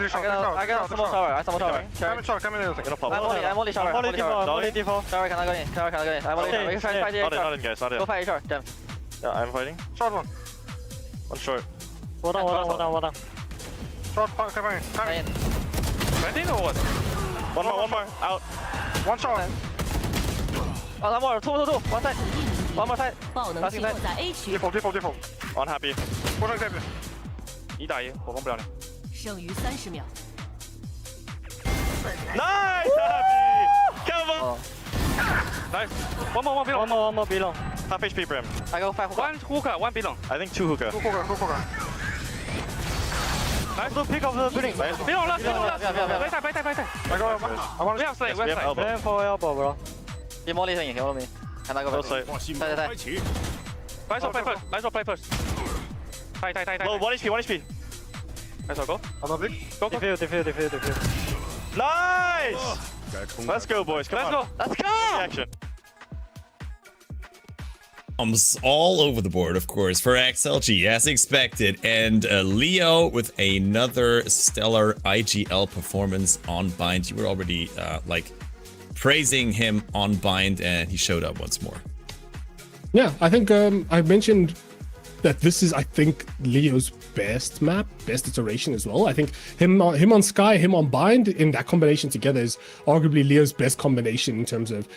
shot. I got some more tower. I some more tower. Come in. No problem. I'm only shower. I'm only default. Tower can I go in? I'm only tower. We can fight the not in, guys. Not in. Go fight short. Damn. Yeah, I'm fighting. Short one. One short. One down. Short, come in. Landing or what? One more. Out. One shot. One more. Two. One side. One more side. 爆能期货在 A 区， Default. One happy. 不能这边。1打1，我帮不了你。剩余30秒。 Nice, happy. Come on. Nice. One more below. Half HP, Brim. I go 5 hookah. 1 hookah, 1 below. I think 2 hookah. 2 hookah. Nice. Pick up the building. Below left. Backside. I want We have side. Plan for elbow, bro. Can I go back? Nice play first. Tight. Low, 1 HP. Nice, I'll go. I'm not big. Go. Defuse. Nice! Let's go, boys. Let's go. Action. All over the board, of course, for XLG, as expected. And Leo with another stellar IGL performance on Bind. You were already, praising him on Bind, and he showed up once more. Yeah, I think I mentioned that this is, I think, Leo's best map, best iteration as well. I think him on Sky, him on Bind, in that combination together is arguably Leo's best combination in terms of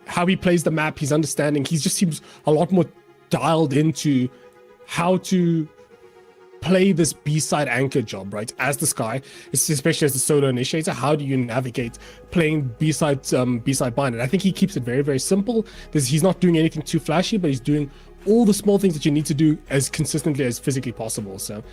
how he plays the map, his understanding. He just seems a lot more dialed into how to play this B-side anchor job, right? As the Sky, especially as the solo initiator, how do you navigate playing B-side bind? And I think he keeps it very, very simple. He's not doing anything too flashy, but he's doing all the small things that you need to do as consistently as physically possible. So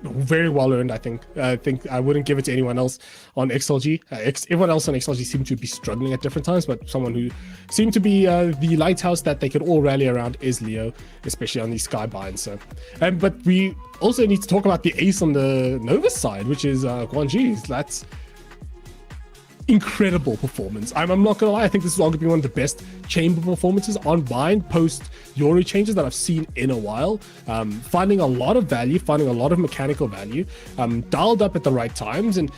very well earned, I think. I think I wouldn't give it to anyone else on XLG. Everyone else on XLG seemed to be struggling at different times, but someone who seemed to be the lighthouse that they could all rally around is Leo, especially on these Sky binds. So, but we also need to talk about the ace on the Nova side, which is Guanji. That's incredible performance. I'm not gonna lie, I think this is arguably one of the best chamber performances on bind post Yori changes that I've seen in a while. Finding a lot of value, finding a lot of mechanical value, dialed up at the right times, and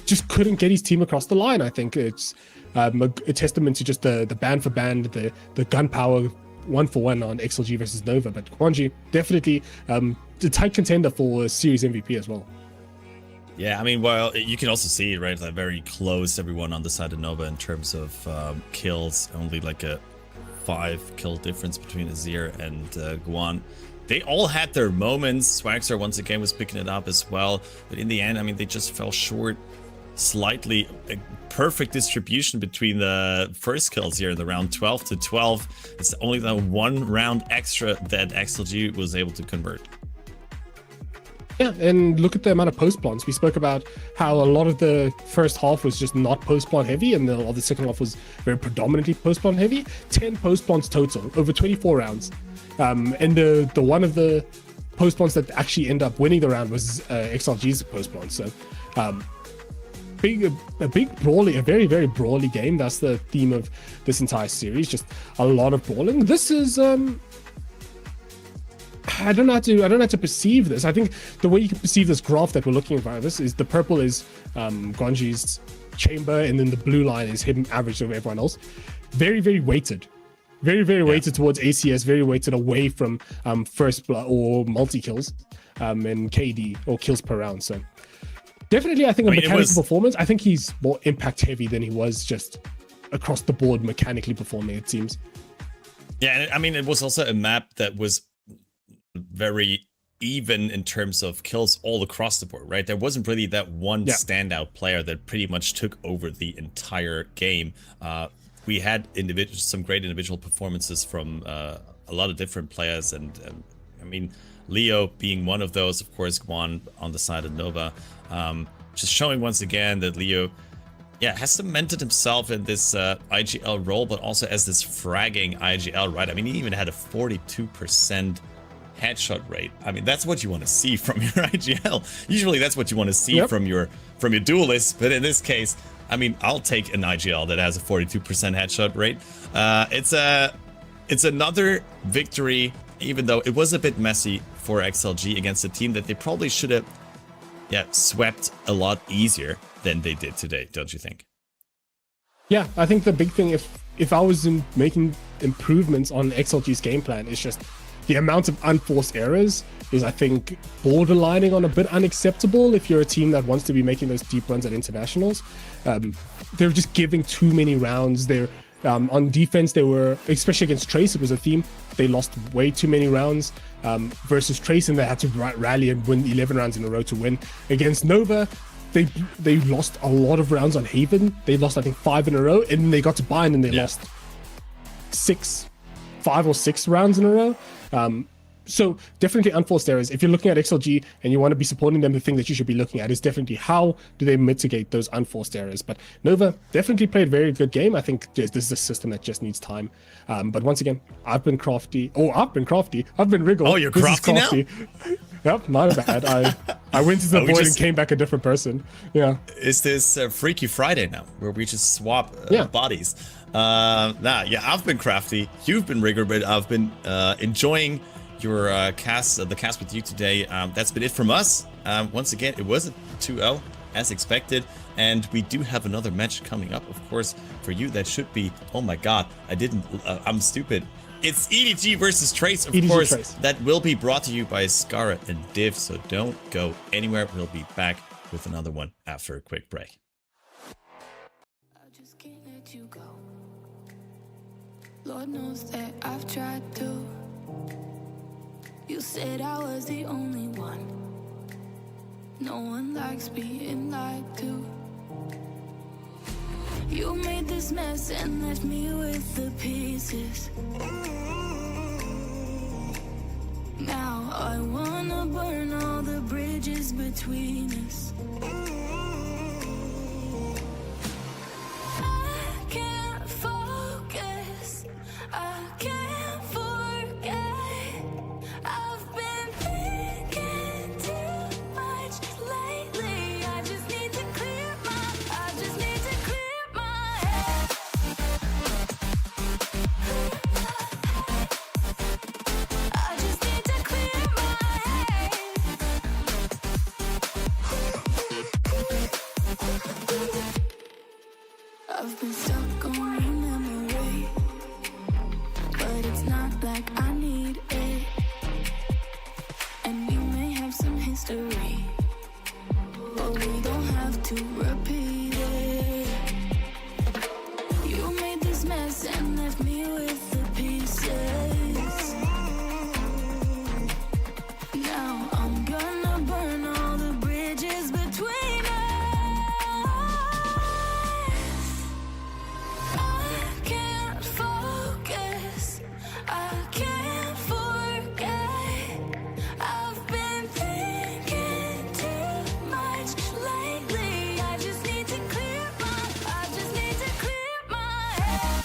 just couldn't get his team across the line. I think it's a testament to just the band for band, the gunpowder 1-for-1 on XLG versus Nova. But Guanji definitely the tight contender for series MVP as well. Yeah, I mean, well, you can also see, right, like very close everyone on the side of Nova in terms of kills. Only like a 5 kill difference between Azir and Guan. They all had their moments. Swagster once again was picking it up as well. But in the end, I mean, they just fell short slightly. A perfect distribution between the first kills here in the round 12 to 12. It's only the 1 round extra that XLG was able to convert. Yeah, and look at the amount of post-plants. We spoke about how a lot of the first half was just not post-plant heavy, and the second half was very predominantly post-plant heavy. 10 post-plants total over 24 rounds. And the one of the post-plants that actually end up winning the round was XLG's post-plant. So a big brawly, a very, very brawly game. That's the theme of this entire series. Just a lot of brawling. This is I don't know how to perceive this. I think the way you can perceive this graph that we're looking at this is the purple is Guanji's chamber, and then the blue line is him average over everyone else. Very, very weighted. Very, very weighted towards ACS, very weighted away from first blood or multi-kills and KD or kills per round. So definitely, I think a mechanical performance. I think he's more impact heavy than he was just across the board mechanically performing, it seems. Yeah, I mean, it was also a map that was very even in terms of kills all across the board, right? There wasn't really that one standout player that pretty much took over the entire game. We had some great individual performances from a lot of different players, and I mean, Leo being one of those, of course, Guan on the side of Nova, just showing once again that Leo has cemented himself in this IGL role, but also as this fragging IGL, right? I mean, he even had a 42% headshot rate. I mean, that's what you want to see from your IGL. Usually that's what you want to see from your duelist, but in this case, I mean, I'll take an IGL that has a 42% headshot rate. It's another victory, even though it was a bit messy for XLG against a team that they probably should have swept a lot easier than they did today, don't you think? Yeah, I think the big thing, if I was making improvements on XLG's game plan, is just the amount of unforced errors is, I think, borderlining on a bit unacceptable if you're a team that wants to be making those deep runs at internationals. They're just giving too many rounds. They're on defense, they were, especially against Trace, it was a theme. They lost way too many rounds versus Trace, and they had to rally and win 11 rounds in a row to win. Against Nova, they lost a lot of rounds on Haven. They lost, I think, 5 in a row, and then they got to Bind and they lost 5 or 6 rounds in a row. So definitely unforced errors. If you're looking at XLG and you want to be supporting them, the thing that you should be looking at is definitely how do they mitigate those unforced errors. But Nova definitely played a very good game. I think this is a system that just needs time. But once again, I've been crafty. I've been Wriggle. Oh, you're crafty now? Yep, my bad. I went into the void and came back a different person. Yeah. Is this Freaky Friday now, where we just swap bodies? I've been crafty. You've been Rigger, but I've been enjoying your cast, the cast with you today. That's been it from us. Once again, it was a 2-0 as expected. And we do have another match coming up, of course, for you. That should be, oh my god, I'm stupid. It's EDG versus Trace, of EDG course. Trace. That will be brought to you by Scara and Div, so don't go anywhere. We'll be back with another one after a quick break. I just can't let you go. Lord knows that I've tried to. You said I was the only one. No one likes being lied to. You made this mess and left me with the pieces. Now I wanna burn all the bridges between us. I can't focus, I can't forget. I've been thinking too much lately. I just need to clear my head. I just need to clear my head. I've been stuck on your memory, but it's not like I need it. And we may have some history, but we don't have to repeat it. You made this mess and left me with the pieces. Now I'm gonna burn all the bridges between us. I can't focus, I can't forget. I've been thinking too much lately. I just need to clear my head. I just need to clear my head.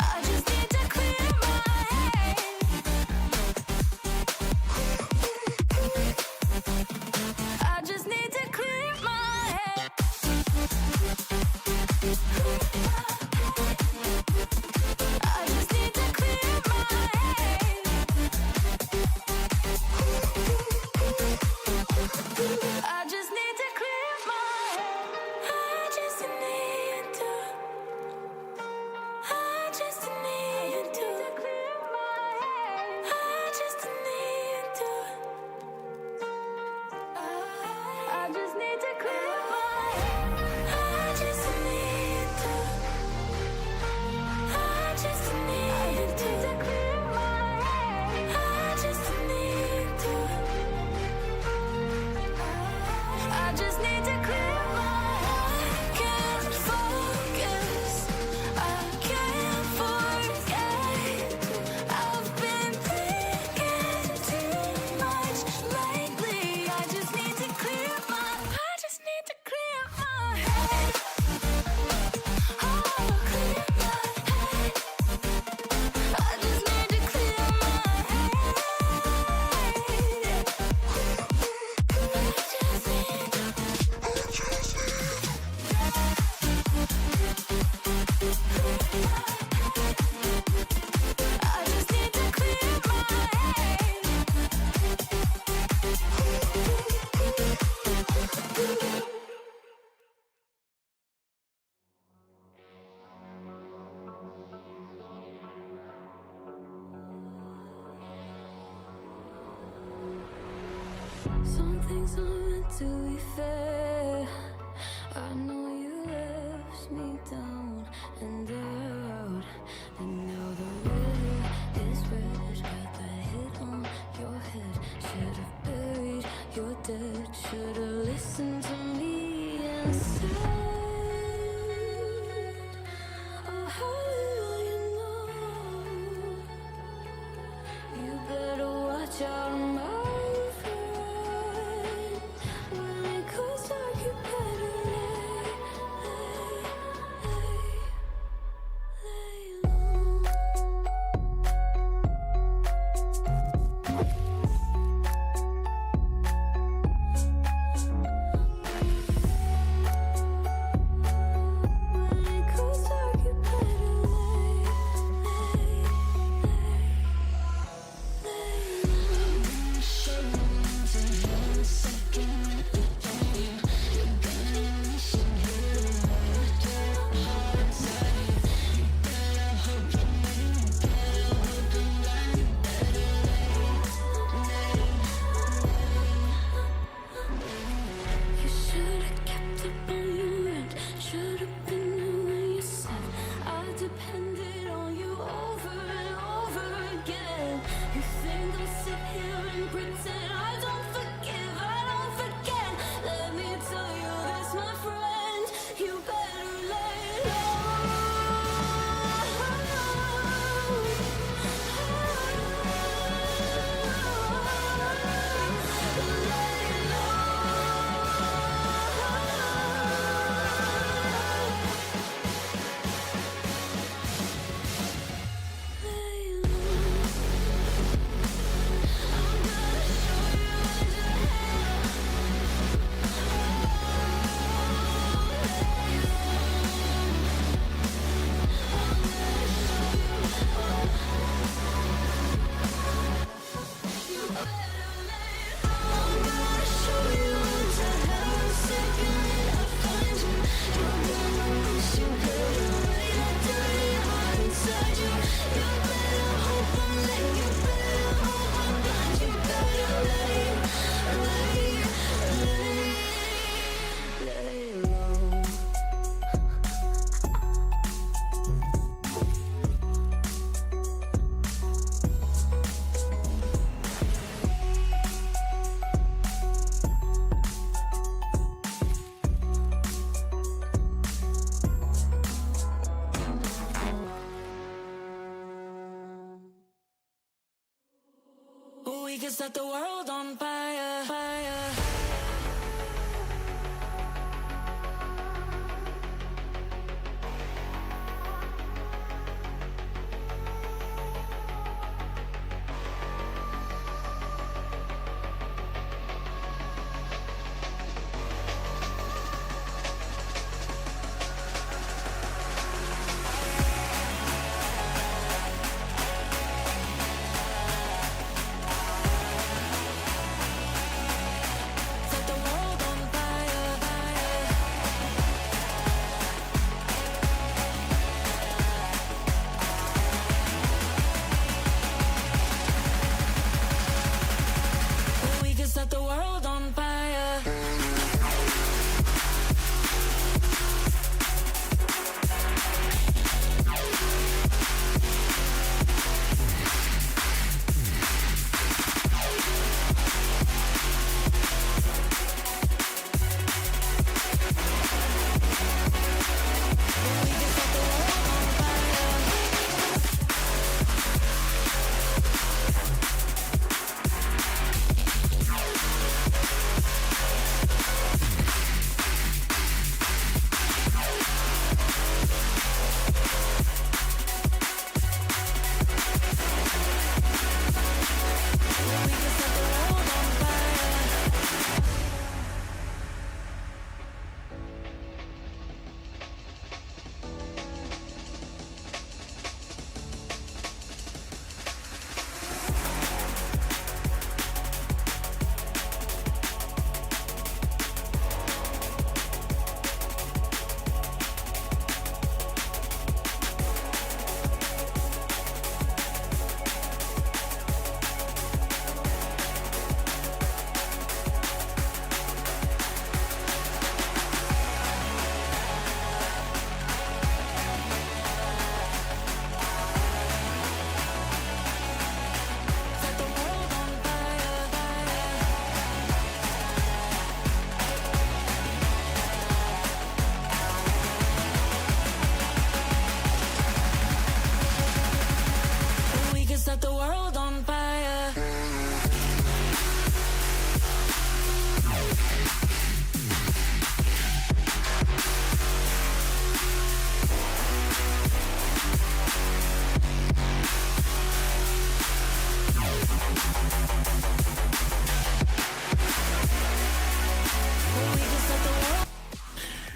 I just need to clear my head. I just need to clear my head. I just need to clear my head. I just need to. I just need to clear my head. I just need to. I just need to clear my head. I just need to. I just need to clear my head. I just need to. I just need to clear my head. Can't focus, I can't forget. I've been thinking too much lately. I just need to clear my head. Oh, clear my head. I just need to clear my head. I just need to clear my head. Some things aren't meant to be fair. I know you left me down and out, and now the weather is red. Got that hit on your head. Should've buried your dead. Should've listened to me instead. Oh, how little you know. You better watch out, my friend. When it goes dark, you better lay low. When it goes dark, you better lay low. We can set the world on fire, fire. Set the world on fire, fire. We can set the world on fire. We can set the world on fire. We can set the world on fire. Set the world on fire, fire. We can set the world on fire. We can set the world.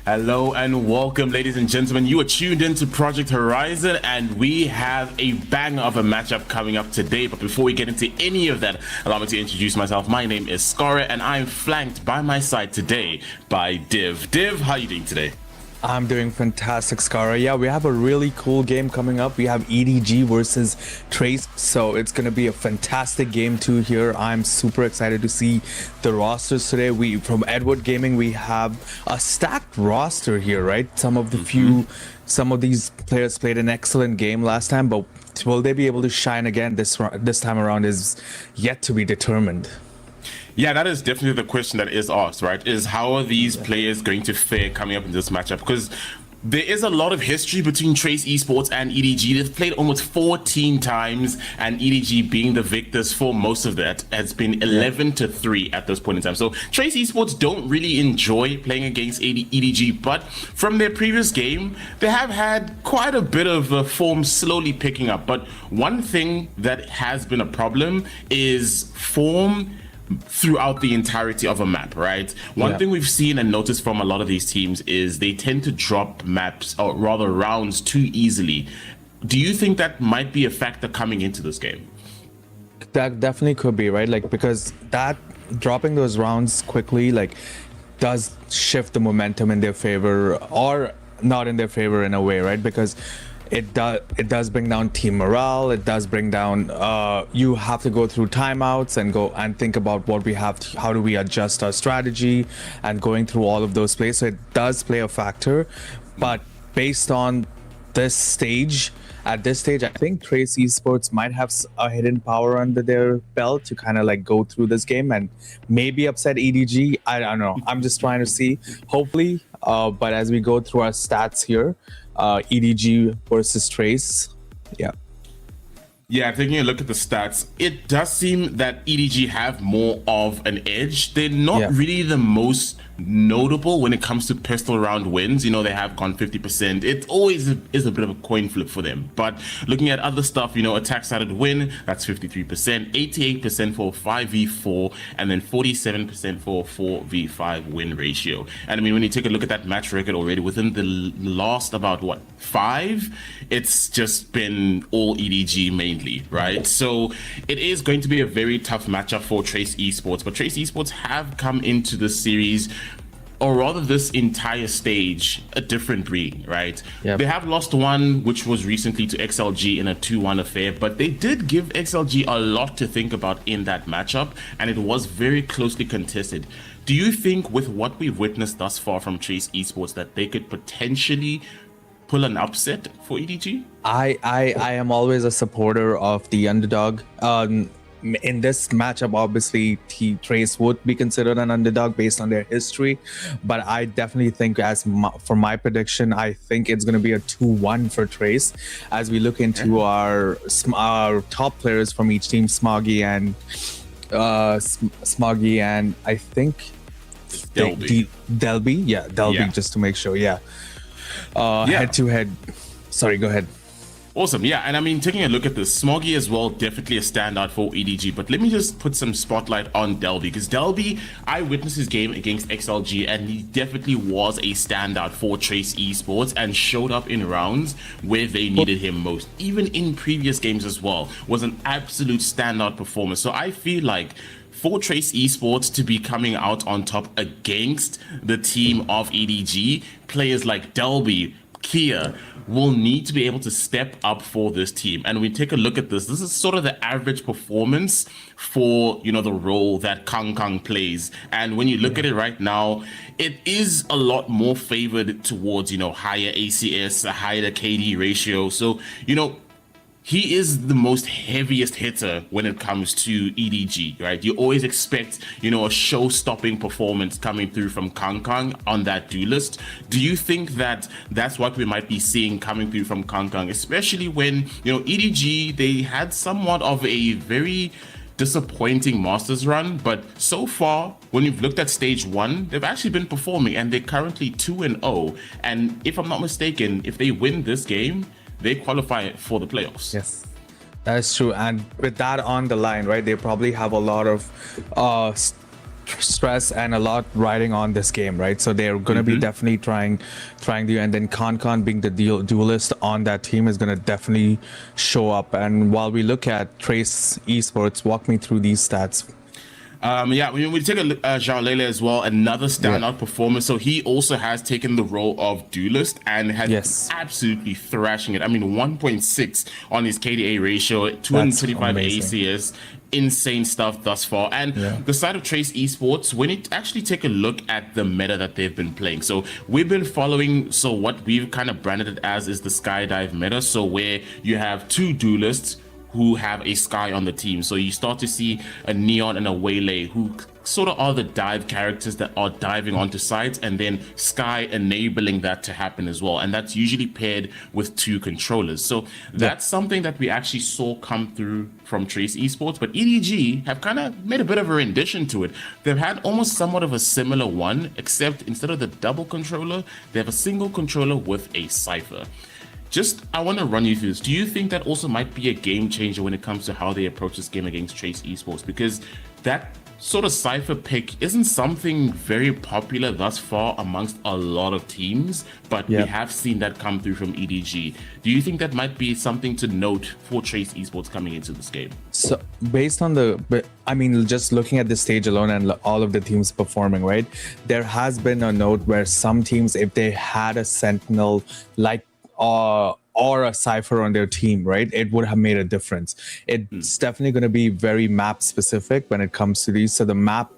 Hello and welcome, ladies and gentlemen. You are tuned into Project Horizon, and we have a banger of a matchup coming up today. But before we get into any of that, allow me to introduce myself. My name is Skara, and I'm flanked by my side today by Div. Div, how are you doing today? I'm doing fantastic, Skara. Yeah, we have a really cool game coming up. We have EDG versus Trace, so it's going to be a fantastic game too here. I'm super excited to see the rosters today. From Edward Gaming, we have a stacked roster here, right? Some of these players played an excellent game last time, but will they be able to shine again this time around is yet to be determined. Yeah, that is definitely the question that is asked, right? Is how are these players going to fare coming up in this matchup? Because there is a lot of history between Trace Esports and EDG. They've played almost 14 times, and EDG being the victors for most of that has been 11-3 at this point in time. So Trace Esports don't really enjoy playing against EDG, but from their previous game, they have had quite a bit of form slowly picking up. But one thing that has been a problem is form throughout the entirety of a map, right? One thing we've seen and noticed from a lot of these teams is they tend to drop maps, or rather rounds, too easily. Do you think that might be a factor coming into this game? That definitely could be, right? Like, because that dropping those rounds quickly, like, does shift the momentum in their favor, or not in their favor in a way, right? Because it does bring down team morale. It does bring down you have to go through timeouts and think about what we have to, how do we adjust our strategy, and going through all of those plays. So it does play a factor, but based on this stage, at this stage, I think Trace Esports might have a hidden power under their belt to kind of like go through this game and maybe upset EDG. I don't know. I'm just trying to see, hopefully. But as we go through our stats here, EDG versus Trace, yeah. Yeah, taking a look at the stats, it does seem that EDG have more of an edge. They're not really the most notable when it comes to pistol round wins. You know, they have gone 50%. It always is a bit of a coin flip for them. But looking at other stuff, you know, attack sided win, that's 53%, 88% for 5v4, and then 47% for 4v5 win ratio. And I mean, when you take a look at that match record already, within the last about, what, 5, it's just been all EDG mainly, right? So it is going to be a very tough matchup for Trace Esports, but Trace Esports have come into this series, or rather this entire stage, a different breed, right? They have lost one, which was recently to XLG in a 2-1 affair, but they did give XLG a lot to think about in that matchup, and it was very closely contested. Do you think with what we've witnessed thus far from Trace Esports that they could potentially pull an upset for EDG? I am always a supporter of the underdog. In this matchup, obviously, Trace would be considered an underdog based on their history, but I definitely think, for my prediction, I think it's going to be a 2-1 for Trace. As we look into our top players from each team, Smoggy and I think Delby, Delby, just to make sure, head to head. Sorry, go ahead. Awesome, yeah, and I mean, taking a look at this, Smoggy as well, definitely a standout for EDG, but let me just put some spotlight on Delby, because Delby, I witnessed his game against XLG, and he definitely was a standout for Trace Esports, and showed up in rounds where they needed him most. Even in previous games as well, was an absolute standout performance. So I feel like for Trace Esports to be coming out on top against the team of EDG, players like Delby, Kia, will need to be able to step up for this team. And we take a look at this is sort of the average performance for, you know, the role that Kang Kang plays. And when you look at it right now, it is a lot more favored towards, you know, higher ACS, a higher KD ratio. So, you know, he is the most heaviest hitter when it comes to EDG, right? You always expect, you know, a show-stopping performance coming through from Kang Kang on that duelist. Do you think that that's what we might be seeing coming through from Kang Kang, especially when, you know, EDG, they had somewhat of a very disappointing Masters run, but so far, when you've looked at stage 1, they've actually been performing, and they're currently 2-0. And if I'm not mistaken, if they win this game, they qualify for the playoffs. Yes, that's true. And with that on the line, right, they probably have a lot of stress and a lot riding on this game, right? So they're going to be definitely trying to, and then Khan being the duelist on that team is going to definitely show up. And while we look at Trace Esports, walk me through these stats. Yeah, we take a look at Zhao Lele as well, another standout performer. So he also has taken the role of duelist and has absolutely thrashing it. I mean, 1.6 on his KDA ratio, 225 ACS. Insane stuff thus far. And the side of Trace Esports, when you actually take a look at the meta that they've been playing, so we've been following, so what we've kind of branded it as is the skydive meta, so where you have 2 duelists who have a Sky on the team. So you start to see a Neon and a Waylay, who sort of are the dive characters that are diving onto sites, and then Sky enabling that to happen as well. And that's usually paired with 2 controllers. So that's something that we actually saw come through from Trace Esports, but EDG have kind of made a bit of a rendition to it. They've had almost somewhat of a similar one, except instead of the double controller, they have a single controller with a Cypher. I want to run you through this. Do you think that also might be a game changer when it comes to how they approach this game against Trace Esports? Because that sort of Cypher pick isn't something very popular thus far amongst a lot of teams, but we have seen that come through from EDG. Do you think that might be something to note for Trace Esports coming into this game? So based on just looking at the stage alone and all of the teams performing, right, there has been a note where some teams, if they had a Sentinel like or a Cypher on their team, right, it would have made a difference. It's definitely going to be very map specific when it comes to these. So the map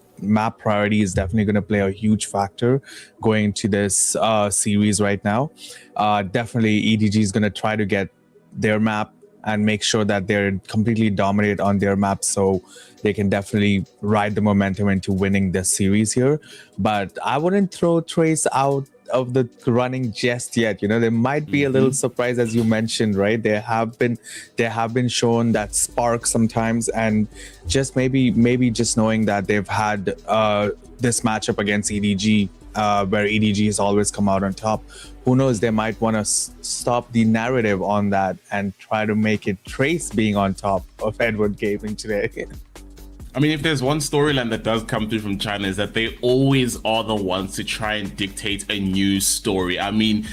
priority is definitely going to play a huge factor going to this series right now. Definitely EDG is going to try to get their map and make sure that they're completely dominate on their map, so they can definitely ride the momentum into winning this series here. But I wouldn't throw Trace out of the running just yet. You know, they might be a little surprised, as you mentioned, right? They have been shown that spark sometimes, and just maybe just knowing that they've had this matchup against EDG, where EDG has always come out on top. Who knows? They might want to stop the narrative on that and try to make it Trace being on top of Edward Gaming today. I mean, if there's one storyline that does come through from China, is that they always are the ones to try and dictate a new story. I mean,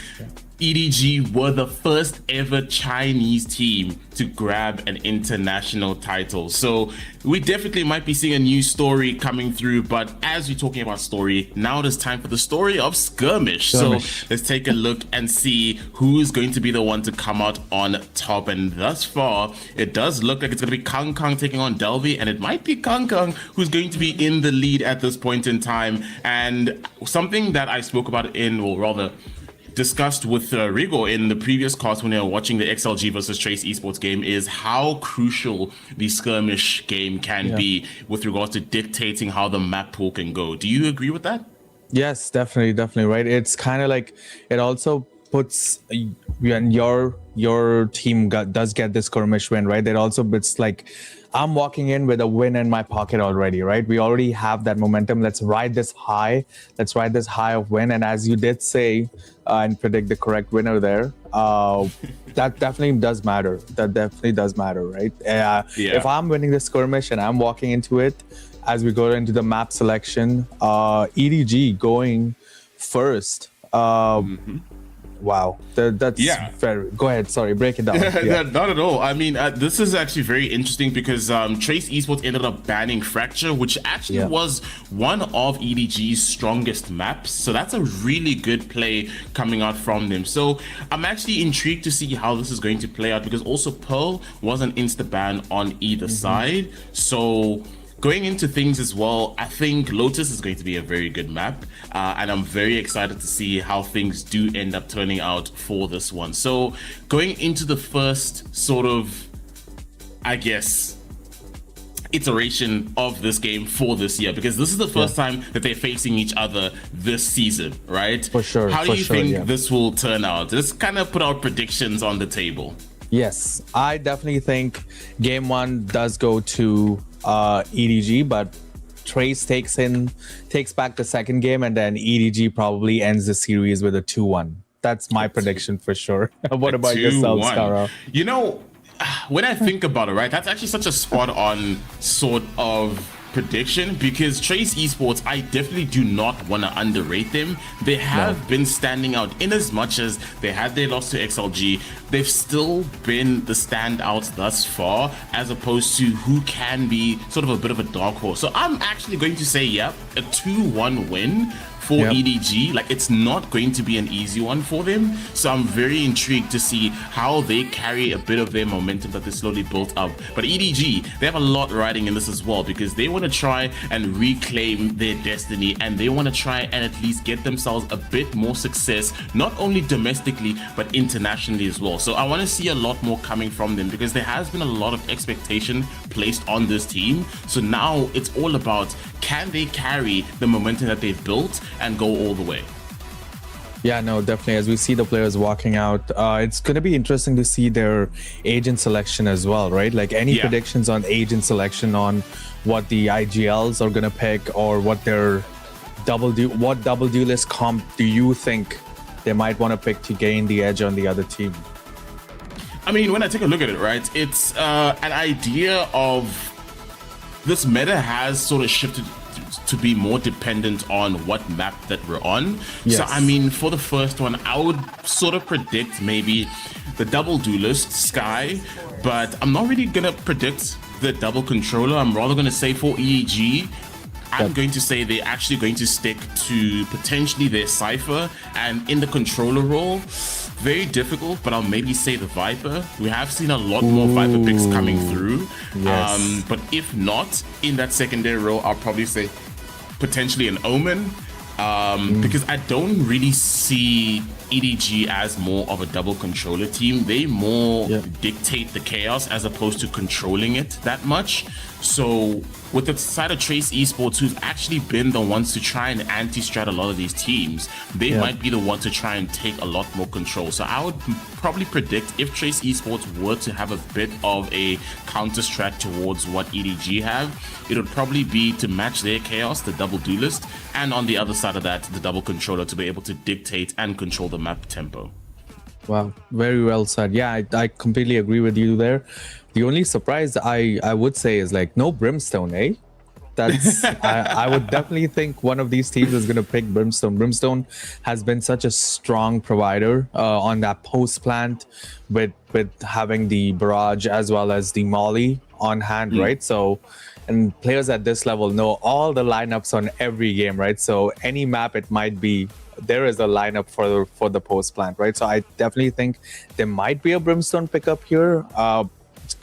EDG were the first ever Chinese team to grab an international title. So we definitely might be seeing a new story coming through. But as we're talking about story, now it is time for the story of Skirmish. So let's take a look and see who's going to be the one to come out on top. And thus far, it does look like it's going to be Kang Kang taking on Delvey. And it might be Kang Kang who's going to be in the lead at this point in time. And something that I spoke about discussed with Rigo in the previous cast when they were watching the XLG versus Trace esports game is how crucial the skirmish game can be with regards to dictating how the map pool can go. Do you agree with that? Yes, definitely, right? It's kind of like it also puts when your team does get this skirmish win, right? It also it's like I'm walking in with a win in my pocket already, right? We already have that momentum. Let's ride this high. Let's ride this high of win. And as you did say and predict the correct winner there, that definitely does matter. That definitely does matter, right? If I'm winning the skirmish and I'm walking into it, as we go into the map selection, EDG going first. Wow, that's very. Go ahead. Sorry, break it down. Not at all. I mean, this is actually very interesting because Trace esports ended up banning Fracture, which actually was one of EDG's strongest maps. So that's a really good play coming out from them. So I'm actually intrigued to see how this is going to play out because also Pearl was an insta ban on either side. So going into things as well, I think Lotus is going to be a very good map, and I'm very excited to see how things do end up turning out for this one. So going into the first sort of, I guess, iteration of this game for this year, because this is the first time that they're facing each other this season, right? For sure. How do you think this will turn out? Let's kind of put our predictions on the table. Yes, I definitely think game one does go to EDG, but Trace takes back the second game, and then EDG probably ends the series with a 2-1. That's my prediction for sure. What about yourself, Skara? You know, when I think about it, right, that's actually such a spot on sort of prediction, because Trace esports, I definitely do not want to underrate them. They have been standing out in as much as they had their loss to XLG. They've still been the standouts thus far, as opposed to who can be sort of a bit of a dark horse. So I'm actually going to say, a 2-1 win for EDG. Like, it's not going to be an easy one for them. So I'm very intrigued to see how they carry a bit of their momentum that they slowly built up. But EDG, they have a lot riding in this as well, because they want to try and reclaim their destiny, and they want to try and at least get themselves a bit more success, not only domestically, but internationally as well. So I want to see a lot more coming from them, because there has been a lot of expectation placed on this team. So now it's all about, can they carry the momentum that they've built and go all the way? Yeah, no, definitely. As we see the players walking out, it's going to be interesting to see their agent selection as well, right? Like, any predictions on agent selection, on what the IGLs are going to pick, or what their double duelist comp do you think they might want to pick to gain the edge on the other team? I mean, when I take a look at it, right, it's an idea of this meta has sort of shifted to be more dependent on what map that we're on. So I mean, for the first one, I would sort of predict maybe the double duelist Sky, but I'm not really gonna predict the double controller. I'm rather gonna say for EDG, I'm going to say they're actually going to stick to potentially their Cypher, and in the controller role, very difficult, but I'll maybe say the Viper. We have seen a lot more Viper picks coming through. But if not, in that secondary role, I'll probably say potentially an Omen, because I don't really see EDG as more of a double controller team. They more dictate the chaos as opposed to controlling it that much. So with the side of Trace Esports, who've actually been the ones to try and anti-strat a lot of these teams, they might be the ones to try and take a lot more control. So I would probably predict if Trace Esports were to have a bit of a counter-strat towards what EDG have, it would probably be to match their chaos, the double duelist, and on the other side of that, the double controller, to be able to dictate and control the map tempo. Wow, very well said. Yeah, I completely agree with you there. The only surprise I would say is like no Brimstone, eh? That's I would definitely think one of these teams is going to pick Brimstone. Brimstone has been such a strong provider on that post plant with having the barrage as well as the molly on hand, right? So, and players at this level know all the lineups on every game, right? So any map it might be, there is a lineup for the post plant, right? So I definitely think there might be a Brimstone pickup here.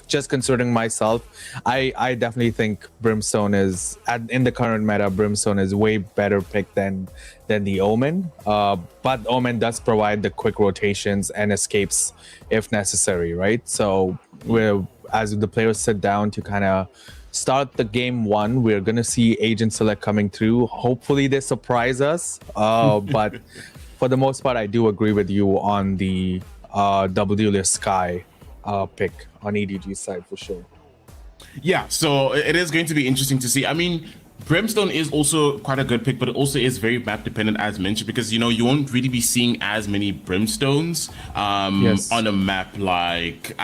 Just considering myself, I definitely think Brimstone is in the current meta. Brimstone is way better pick than the Omen. But Omen does provide the quick rotations and escapes if necessary, right? So as the players sit down to kind of start the game one, we're gonna see Agent Select coming through. Hopefully they surprise us. But for the most part, I do agree with you on the double duelist Sky pick on EDG's side for sure. Yeah, so it is going to be interesting to see. I mean, Brimstone is also quite a good pick, but it also is very map dependent, as mentioned, because you won't really be seeing as many Brimstones on a map like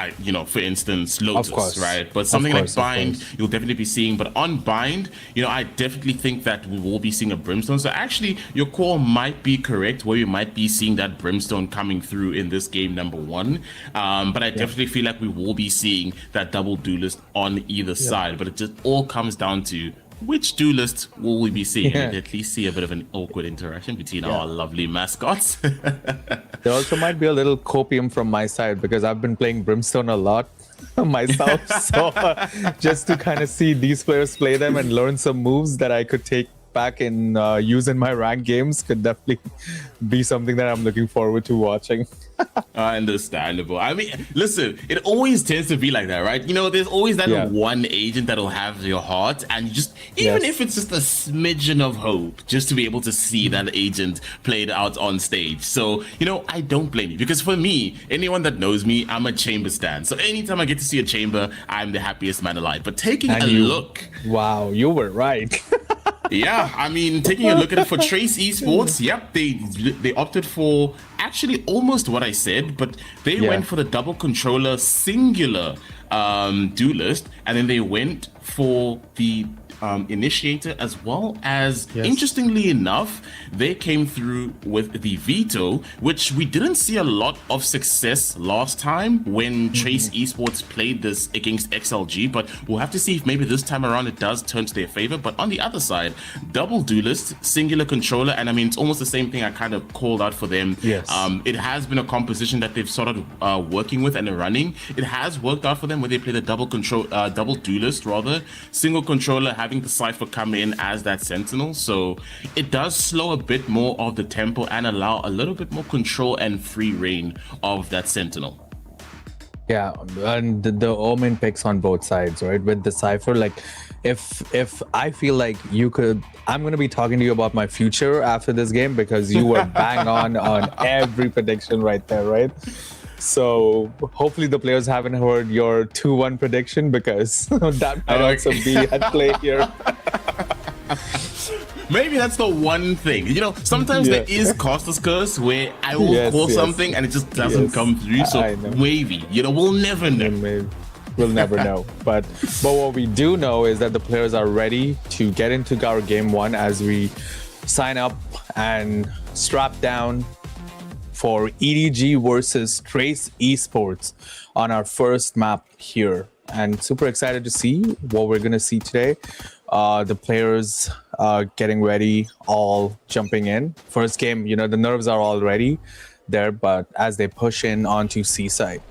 for instance Lotus, right? But something like Bind you'll definitely be seeing. But on Bind, I definitely think that we will be seeing a Brimstone. So actually your call might be correct, where we might be seeing that Brimstone coming through in this game number one. But I definitely feel like we will be seeing that double duelist on either side. But it just all comes down to which duelist will we be seeing? And at least see a bit of an awkward interaction between our lovely mascots. There also might be a little copium from my side because I've been playing Brimstone a lot myself. So just to kind of see these players play them and learn some moves that I could take back and use in my ranked games could definitely be something that I'm looking forward to watching. Understandable. I mean, listen, it always tends to be like that, right? There's always that one agent that'll have your heart, and you just, even if it's just a smidgen of hope, just to be able to see that agent played out on stage. So, I don't blame you, because for me, anyone that knows me, I'm a chamber stan. So anytime I get to see a chamber, I'm the happiest man alive. But taking a look... Wow, you were right. Yeah, I mean, taking a look at it for Trace Esports, they opted for actually almost what I said, but they went for the double controller singular duelist, and then they went for the initiator as well as, interestingly enough, they came through with the veto, which we didn't see a lot of success last time when Trace Esports played this against XLG, but we'll have to see if maybe this time around it does turn to their favor. But on the other side, double duelist, singular controller, and I mean, it's almost the same thing I kind of called out for them. It has been a composition that they've started working with and running. It has worked out for them when they play the double duelist, single controller having the Cypher come in as that sentinel. So it does slow a bit more of the tempo and allow a little bit more control and free reign of that sentinel. Yeah, and the Omen picks on both sides, right? With the Cypher, like if I feel like I'm gonna be talking to you about my future after this game, because you were bang on every prediction right there, right? So hopefully the players haven't heard your 2-1 prediction, because that might also be at play here. Maybe that's the one thing. Sometimes there is Costa's curse where I will call something and it just doesn't come through. So maybe, we'll never know. We'll never know. But what we do know is that the players are ready to get into our game one as we sign up and strap down for EDG versus Trace Esports on our first map here. And super excited to see what we're going to see today. The players getting ready, all jumping in. First game, the nerves are already there, but as they push in onto C-side.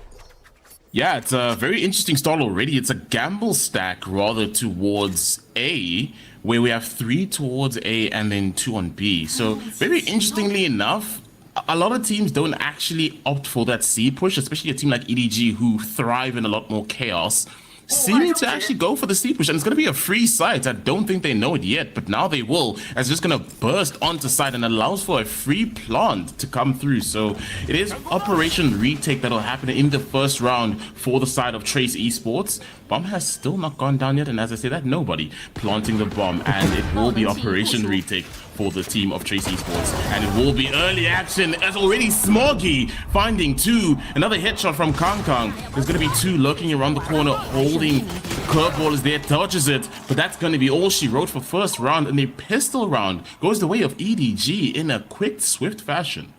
Yeah, it's a very interesting start already. It's a gamble stack rather towards A, where we have 3 towards A and then 2 on B. So very interestingly enough, a lot of teams don't actually opt for that C push, especially a team like EDG who thrive in a lot more chaos, seeming to actually go for the C push. And it's going to be a free site. I don't think they know it yet, but now they will, as it's just going to burst onto site and allows for a free plant to come through. So it is Operation Retake that'll happen in the first round for the side of Trace Esports. Bomb has still not gone down yet, and as I say that, nobody planting the bomb, and it will be Operation Retake for the team of Trace Esports, and it will be early action as already Smoggy finding two. Another headshot from Kang Kang. There's going to be two lurking around the corner, holding the curveball is there, dodges it, but that's going to be all she wrote for first round, and the pistol round goes the way of EDG in a quick, swift fashion.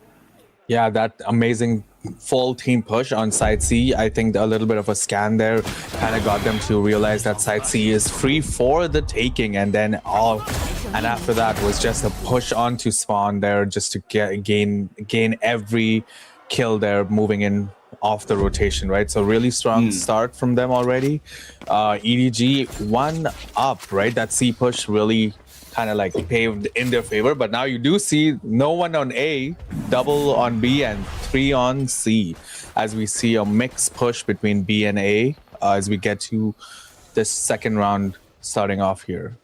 Yeah, that amazing full team push on side C. I think a little bit of a scan there kind of got them to realize that side C is free for the taking, and then and after that was just a push onto spawn there just to gain every kill there, moving in off the rotation, right? So really strong start from them already. EDG 1 up, right? That C push really kind of like paved in their favor, but now you do see no one on A, double on B, and 3 on C, as we see a mixed push between B and A as we get to this second round starting off here.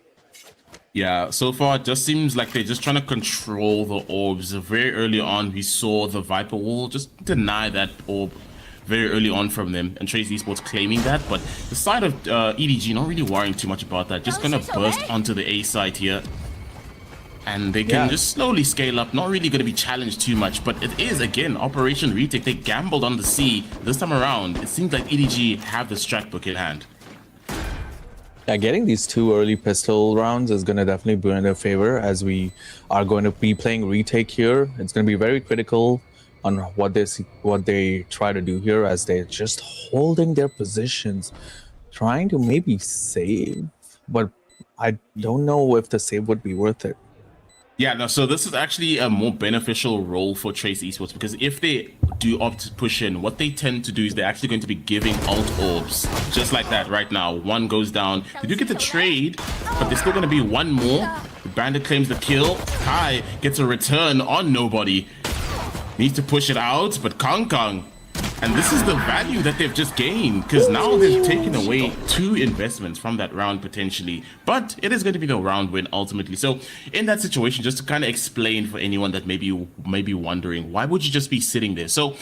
Yeah, so far it just seems like they're just trying to control the orbs. Very early on, we saw the Viper wall just deny that orb very early on from them, and Trace Esports claiming that, but the side of EDG not really worrying too much about that, just gonna burst onto the A side here, and they can just slowly scale up, not really gonna be challenged too much, but it is again Operation Retake. They gambled on the C this time around. It seems like EDG have the strat book in hand. Yeah, getting these 2 early pistol rounds is going to definitely be in their favor, as we are going to be playing retake here. It's going to be very critical on what they try to do here, as they're just holding their positions, trying to maybe save, but I don't know if the save would be worth it. Yeah, no, so this is actually a more beneficial role for Trace Esports, because if they do opt to push in, what they tend to do is they're actually going to be giving alt orbs, just like that right now. 1 goes down. They do get the trade, but there's still going to be 1 more. The Bandit claims the kill. Kai gets a return on nobody. Needs to push it out, but Kang Kang. And this is the value that they've just gained, because now they've taken away 2 investments from that round potentially, but it is going to be the round win ultimately. So in that situation, just to kind of explain for anyone that may be wondering, why would you just be sitting there? So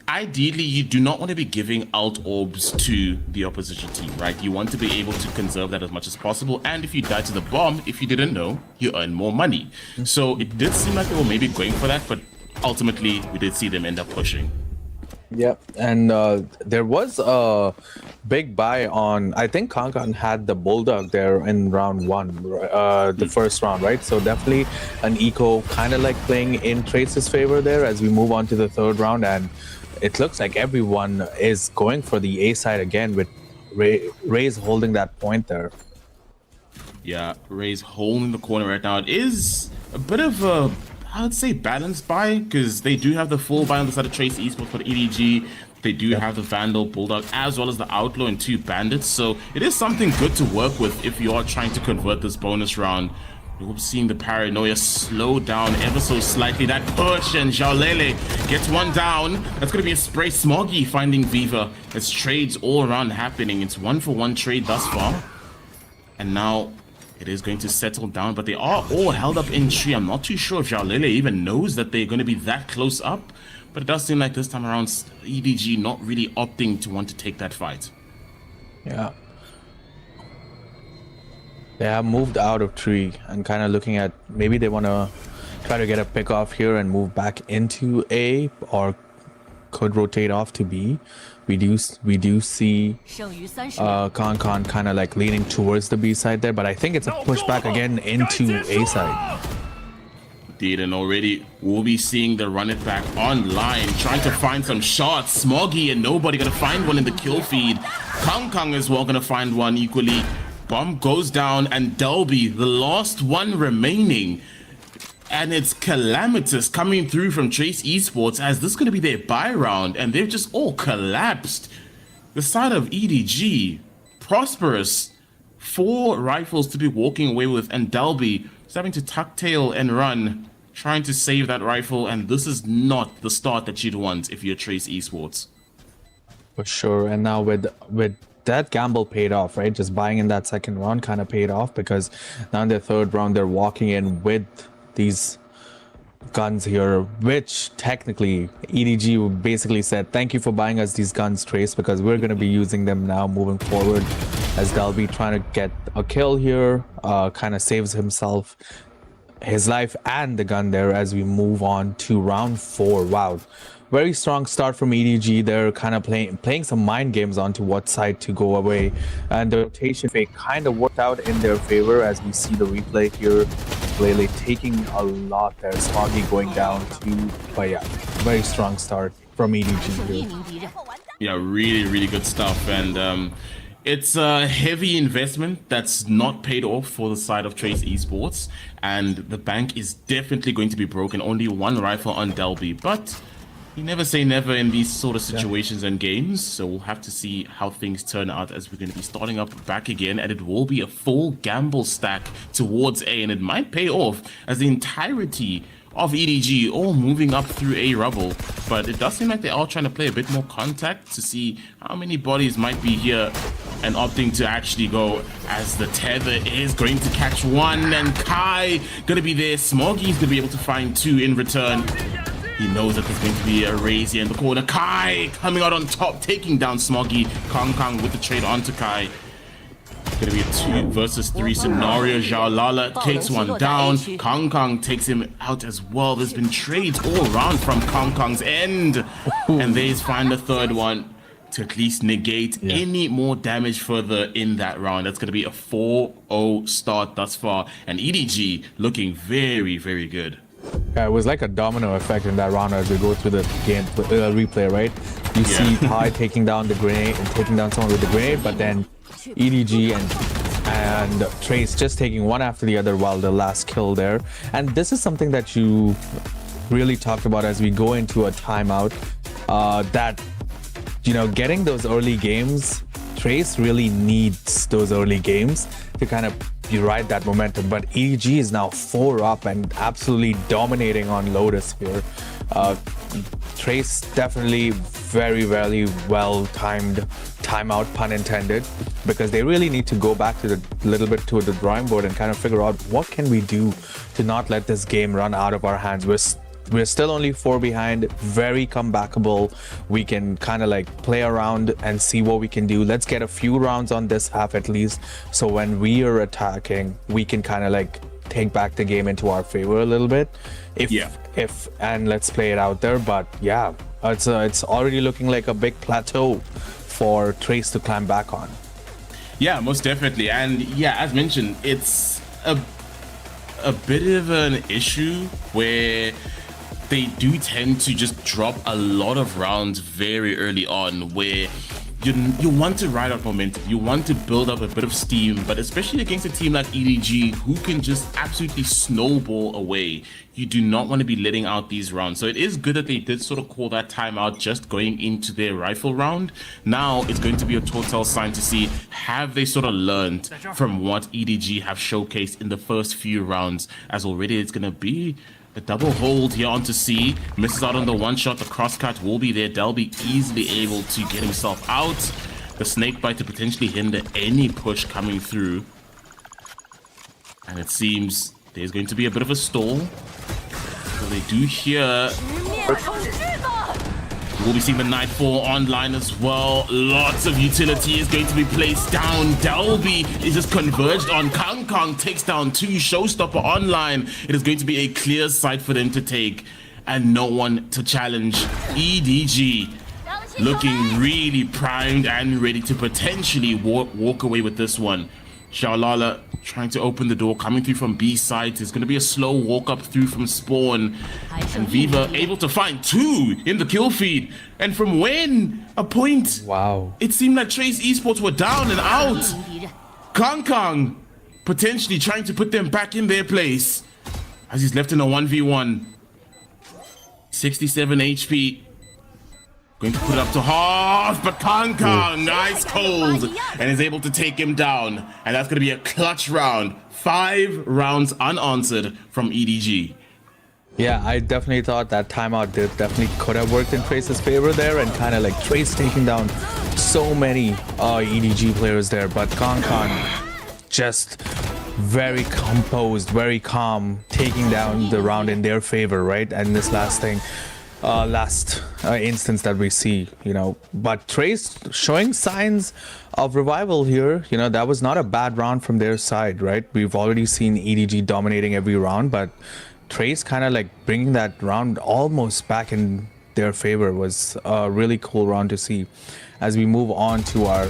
ideally, you do not want to be giving alt orbs to the opposition team, right? You want to be able to conserve that as much as possible, and if you die to the bomb, if you didn't know, you earn more money. So it did seem like they were maybe going for that, but ultimately we did see them end up pushing. Yeah, and there was a big buy on, I think Kankan had the Bulldog there in round 1, the first round, right? So definitely an eco kind of like playing in Trace's favor there as we move on to the 3rd round, and it looks like everyone is going for the A side again, with Ray's holding that point there. Yeah, Ray's holding the corner right now. It is a bit of a, I would say, balanced buy, because they do have the full buy on the side of Trace Esports for the EDG. They do have the Vandal, Bulldog, as well as the Outlaw and 2 Bandits. So it is something good to work with if you are trying to convert this bonus round. You're seeing the Paranoia slow down ever so slightly. That push, and Xiaolele gets 1 down. That's going to be a spray. Smoggy finding Viva. There's trades all around happening. It's 1-for-1 trade thus far. And now it is going to settle down, but they are all held up in tree. I'm not too sure if Xiaolele even knows that they're going to be that close up, but it does seem like this time around EDG not really opting to want to take that fight. Yeah. They have moved out of tree and kind of looking at, maybe they want to try to get a pick off here and move back into A, or could rotate off to B. We do see Khan kind of like leaning towards the B side there, but I think it's a pushback again into A side. Indeed, and already we'll be seeing the run it back online, trying to find some shots. Smoggy and nobody gonna find one in the kill feed. Kang Kang as well gonna find one equally. Bomb goes down, and Delby, the last one remaining. And it's Calamitous coming through from Trace Esports, as this is going to be their buy round, and they've just all collapsed. The side of EDG, Prosperous, 4 rifles to be walking away with, and Dalby is having to tuck tail and run. trying to save that rifle, and this is not the start that you'd want if you're Trace Esports. For sure. And now with that gamble paid off, right? Just buying in that second round kind of paid off, because now in their third round they're walking in with these guns here, which technically EDG basically said, thank you for buying us these guns, Trace, because we're going to be using them now moving forward, as they'll be trying to get a kill here, kind of saves himself his life and the gun there as we move on to round 4. Wow, very strong start from EDG. They're kind of playing some mind games onto what side to go away, and the rotation fake kind of worked out in their favor as we see the replay here. Lele taking a lot there, Smoggy going down too, but yeah, very strong start from EDG here. Yeah, really good stuff, and it's a heavy investment that's not paid off for the side of Trace Esports, and the bank is definitely going to be broken. Only one rifle on Delby, but you never say never in these sort of situations and games, so we'll have to see how things turn out as we're going to be starting up back again, and it will be a full gamble stack towards A, and it might pay off as the entirety of EDG all moving up through A rubble, but it does seem like they are trying to play a bit more contact to see how many bodies might be here, and opting to actually go as the tether is going to catch one, and Kai gonna be there. Smoggy's gonna be able to find 2 in return. He knows that there's going to be a raise here in the corner. Kai coming out on top, taking down Smoggy. Kong with the trade onto Kai. Gonna be a 2 versus 3 scenario. Xiaolala takes one down. Kong takes him out as well. There's been trades all around from Kong's end. And they find the third one to at least negate any more damage further in that round. That's gonna be a 4-0 start thus far. And EDG looking very good. Yeah, it was like a domino effect in that round as we go through the game replay, right? You see Kai taking down the grenade and taking down someone with the grenade, but then EDG and Trace just taking one after the other while the last kill there. And this is something that you really talked about as we go into a timeout, that, you know, getting those early games, Trace really needs those early games to kind of ride that momentum, but EDG is now 4 up and absolutely dominating on Lotus here. Trace definitely very well timed timeout, pun intended, because they really need to go back to the little bit to the drawing board and kind of figure out what can we do to not let this game run out of our hands. We're still only 4 behind, very comebackable. We can kind of like play around and see what we can do. Let's get a few rounds on this half at least, so when we are attacking, we can kind of like take back the game into our favor a little bit. And let's play it out there. But yeah, it's already looking like a big plateau for Trace to climb back on. Yeah, most definitely. And yeah, as mentioned, it's a bit of an issue where they do tend to just drop a lot of rounds very early on, where you want to ride out momentum, you want to build up a bit of steam, but especially against a team like EDG who can just absolutely snowball away, you do not want to be letting out these rounds. So it is good that they did sort of call that timeout just going into their rifle round. Now it's going to be a telltale sign to see, have they sort of learned from what EDG have showcased in the first few rounds, as already it's going to be a double hold here onto C. Misses out on the one shot. The crosscut will be there. Delby easily able to get himself out. The snake bite to potentially hinder any push coming through. And it seems there's going to be a bit of a stall. So they do hear. We'll be seeing the Nightfall online as well. Lots of utility is going to be placed down. Delby is just converged on. Kong takes down 2. Showstopper online. It is going to be a clear sight for them to take, and no one to challenge. EDG looking really primed and ready to potentially walk away with this one. Xiaolala trying to open the door, coming through from B side. It's going to be a slow walk up through from spawn. And Viva able to find 2 in the kill feed. And from when a point, it seemed like Trace Esports were down and out. Kong potentially trying to put them back in their place as he's left in a 1v1. 67 HP. Going to put it up to half, but Kong, nice cold, and is able to take him down. And that's going to be a clutch round. 5 rounds unanswered from EDG. Yeah, I definitely thought that timeout definitely could have worked in Trace's favor there, and kind of like Trace taking down so many EDG players there, but Kong just very composed, very calm, taking down the round in their favor, right? And this last instance that we see, you know, but Trace showing signs of revival here. You know, that was not a bad round from their side, right? We've already seen EDG dominating every round, but Trace kind of like bringing that round almost back in their favor was a really cool round to see. As we move on to our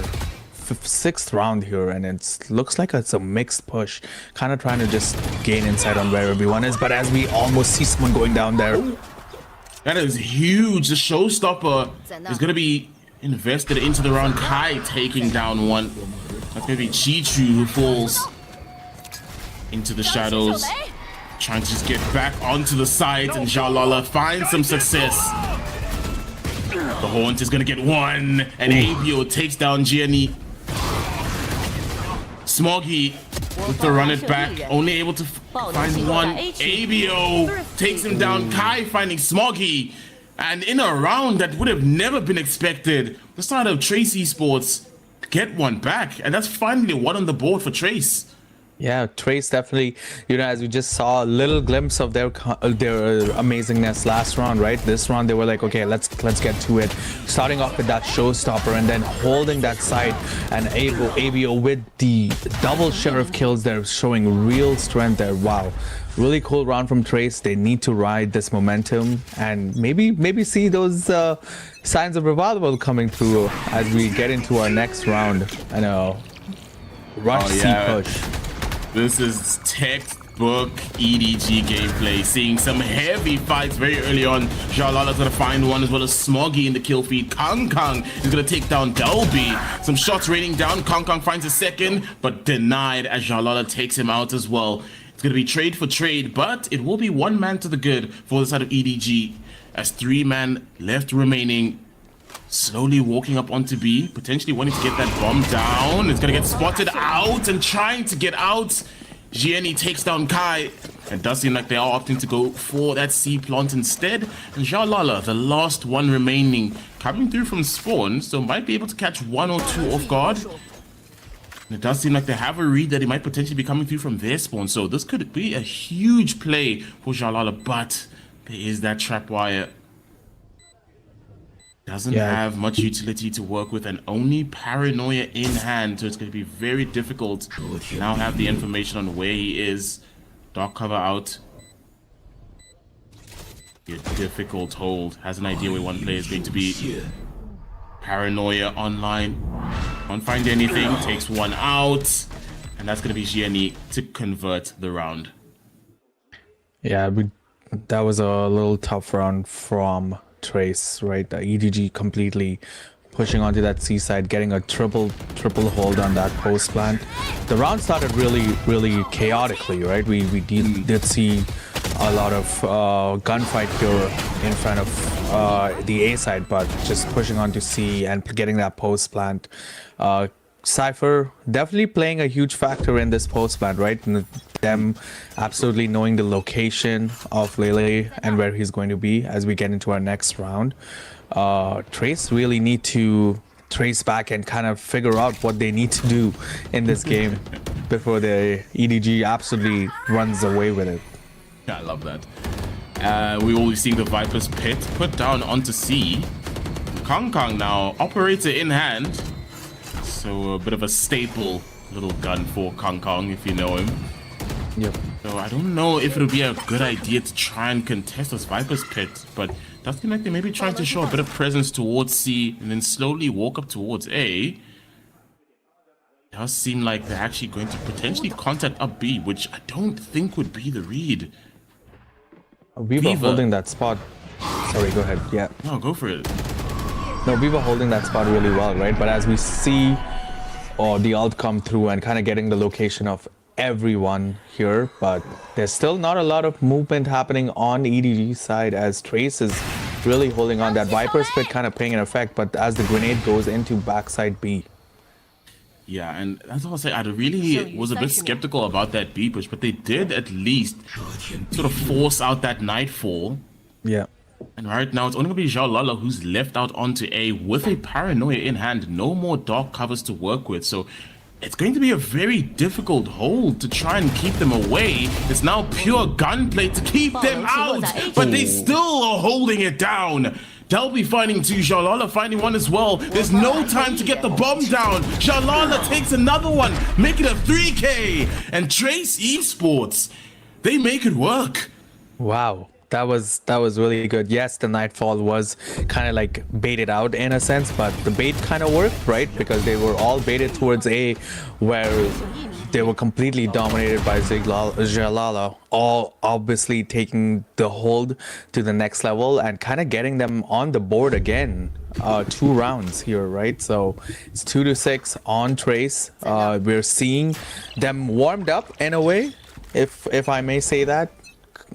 sixth round here, and it looks like it's a mixed push, kind of trying to just gain insight on where everyone is, but as we almost see someone going down there. That is huge. The showstopper is going to be invested into the round. Kai taking down one. That's going to be Chichu who falls into the shadows, trying to just get back onto the side, and Jalala finds some success. The Haunt is going to get one, and Abio takes down Gianni. Smoggy with the run it back, only able to find one. Abio takes him down. Kai finding Smoggy, and in a round that would have never been expected, the side of Trace Esports get one back, and that's finally one on the board for Trace. Yeah, Trace definitely, you know, as we just saw a little glimpse of their amazingness last round, right? This round they were like, okay, let's get to it. Starting off with that showstopper and then holding that side, and Abio with the double share of kills there, showing real strength there. Wow, really cool round from Trace. They need to ride this momentum and maybe see those signs of revival coming through as we get into our next round. I know, rush C push. This is textbook EDG gameplay, seeing some heavy fights very early on. Jalala's gonna find one, as well as Smoggy in the kill feed. Kong is gonna take down Delby. Some shots raining down. Kong finds a second, but denied as Jalala takes him out as well. It's gonna be trade for trade, but it will be one man to the good for the side of EDG, as 3 man left remaining. Slowly walking up onto B, potentially wanting to get that bomb down. It's gonna get spotted out and trying to get out. Gianni takes down Kai, and does seem like they are opting to go for that C plant instead. And Jalala, the last one remaining, coming through from spawn, so might be able to catch 1 or 2 off guard. And it does seem like they have a read that he might potentially be coming through from their spawn, so this could be a huge play for Jalala, but there is that trap wire. Doesn't have much utility to work with, and only paranoia in hand, so it's going to be very difficult to now have the information on where he is. Dark cover out. A difficult hold. Has an idea where one player is going to be. Paranoia online. Won't find anything. Takes one out. And that's going to be Gianni to convert the round. Yeah, that was a little tough round from Trace, right? EDG completely pushing onto that C side, getting a triple hold on that post plant. The round started really chaotically, right? We did see a lot of gunfight here in front of the A side, but just pushing onto C and getting that post plant. Cypher definitely playing a huge factor in this post plant, right? And them absolutely knowing the location of Lele and where he's going to be as we get into our next round. Trace really need to trace back and kind of figure out what they need to do in this game before the EDG absolutely runs away with it. Yeah, I love that. We always see the Viper's Pit put down onto C. Kong now, operator in hand. So a bit of a staple little gun for Kong if you know him. Yep. So I don't know if it'll be a good idea to try and contest this Viper's Pit, but it does seem like they may be trying to show a bit of presence towards C and then slowly walk up towards A. It does seem like they're actually going to potentially contact up B, which I don't think would be the read. We were holding that spot. Sorry, go ahead. Yeah. No, go for it. No, we were holding that spot really well, right? But as we see the ult come through and kind of getting the location of everyone here, but there's still not a lot of movement happening on EDG side as Trace is really holding on. That Viper's Pit kind of paying an effect, but as the grenade goes into backside B. Yeah, and that's what I say. I really was a bit skeptical about that B push, but they did at least sort of force out that Nightfall. Yeah. And right now, it's only going to be Zhao Lala who's left out onto A with a Paranoia in hand. No more dark covers to work with. So it's going to be a very difficult hold to try and keep them away. It's now pure gunplay to keep them out. But they still are holding it down. Delby finding two, Jalala finding one as well. There's no time to get the bomb down. Jalala takes another one, make it a 3K. And Trace Esports, they make it work. Wow. That was really good. Yes, the Nightfall was kind of like baited out in a sense, but the bait kind of worked, right? Because they were all baited towards A, where they were completely dominated by Jalala, all obviously taking the hold to the next level and kind of getting them on the board again. 2 rounds here, right? So it's 2-6 on Trace. We're seeing them warmed up in a way, if I may say that.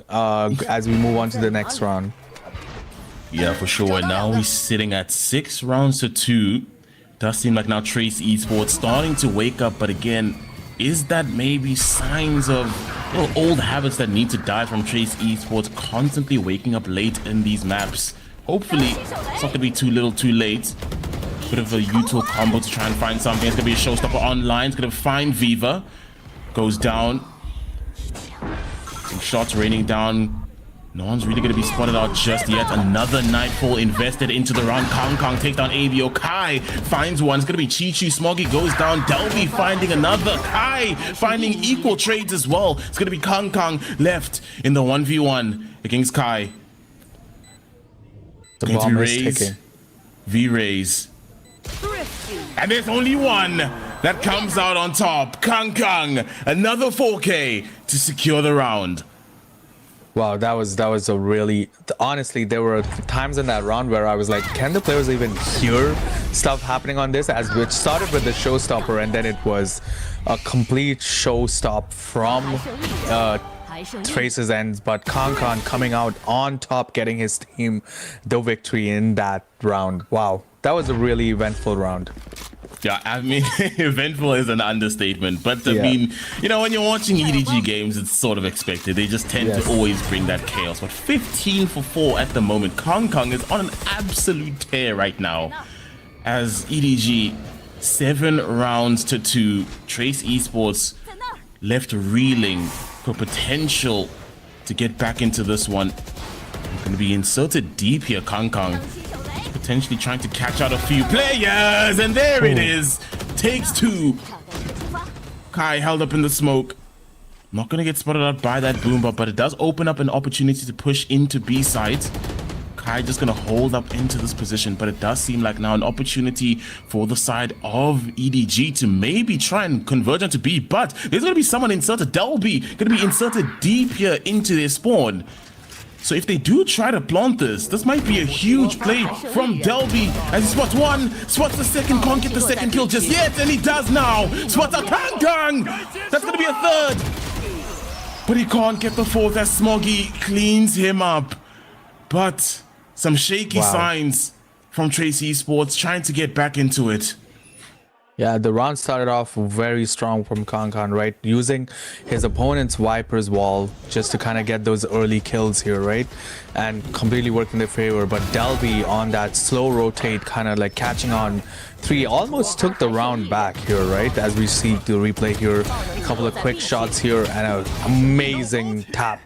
As we move on to the next round. Yeah, for sure. And now he's sitting at 6 rounds to 2. Does seem like now Trace Esports starting to wake up, but again, is that maybe signs of old habits that need to die from Trace Esports, constantly waking up late in these maps? Hopefully it's not gonna be too little too late. Bit of a util combo to try and find something. It's gonna be a showstopper online. It's gonna find Viva. Goes down. Some shots raining down. No one's really going to be spotted out just yet. Another Nightfall invested into the round. Kang takes down ABO. Kai finds one. It's going to be Chi-Chu. Smoggy goes down. Delby finding another. Kai finding equal trades as well. It's going to be Kang left in the 1v1 against Kai. The bomb is ticking. V-Rays. And there's only one that comes out on top. Kang, another 4K to secure the round. Wow, that was a really, honestly, there were times in that round where I was like, can the players even hear stuff happening on this? As which started with the showstopper, and then it was a complete showstop from Trace's ends, but Kang coming out on top, getting his team the victory in that round. Wow, that was a really eventful round. Yeah, I mean, eventful is an understatement. But I mean, you know, when you're watching EDG games, it's sort of expected. They just tend to always bring that chaos. But 15 for 4 at the moment. Kang is on an absolute tear right now. As EDG, 7 rounds to 2. Trace Esports left reeling for potential to get back into this one. Going to be inserted deep here, Kang. Potentially trying to catch out a few players, and there it is. Takes 2. Kai held up in the smoke. Not gonna get spotted out by that boombot, but it does open up an opportunity to push into B site. Kai just gonna hold up into this position, but it does seem like now an opportunity for the side of EDG to maybe try and converge onto B, but there's gonna be someone inserted. Delby gonna be inserted deep here into their spawn. So if they do try to plant this might be a huge play from Delby as he spots one, spots the second, can't get the second kill just yet, and he does now. Spots a Kang! That's gonna be a third. But he can't get the fourth as Smoggy cleans him up. But some shaky signs from Trace Esports trying to get back into it. Yeah, the round started off very strong from Kang, right? Using his opponent's Viper's wall just to kind of get those early kills here, right? And completely worked in their favor. But Delby on that slow rotate, kind of like catching on 3, almost took the round back here, right? As we see the replay here, a couple of quick shots here and an amazing tap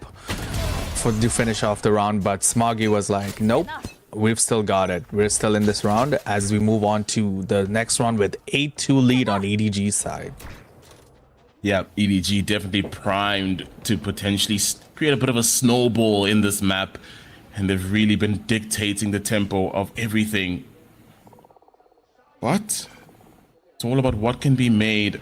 to finish off the round. But Smoggy was like, nope. We've still got it. We're still in this round as we move on to the next round with 8-2 lead on EDG's side. Yeah, EDG definitely primed to potentially create a bit of a snowball in this map, and they've really been dictating the tempo of everything. But it's all about what can be made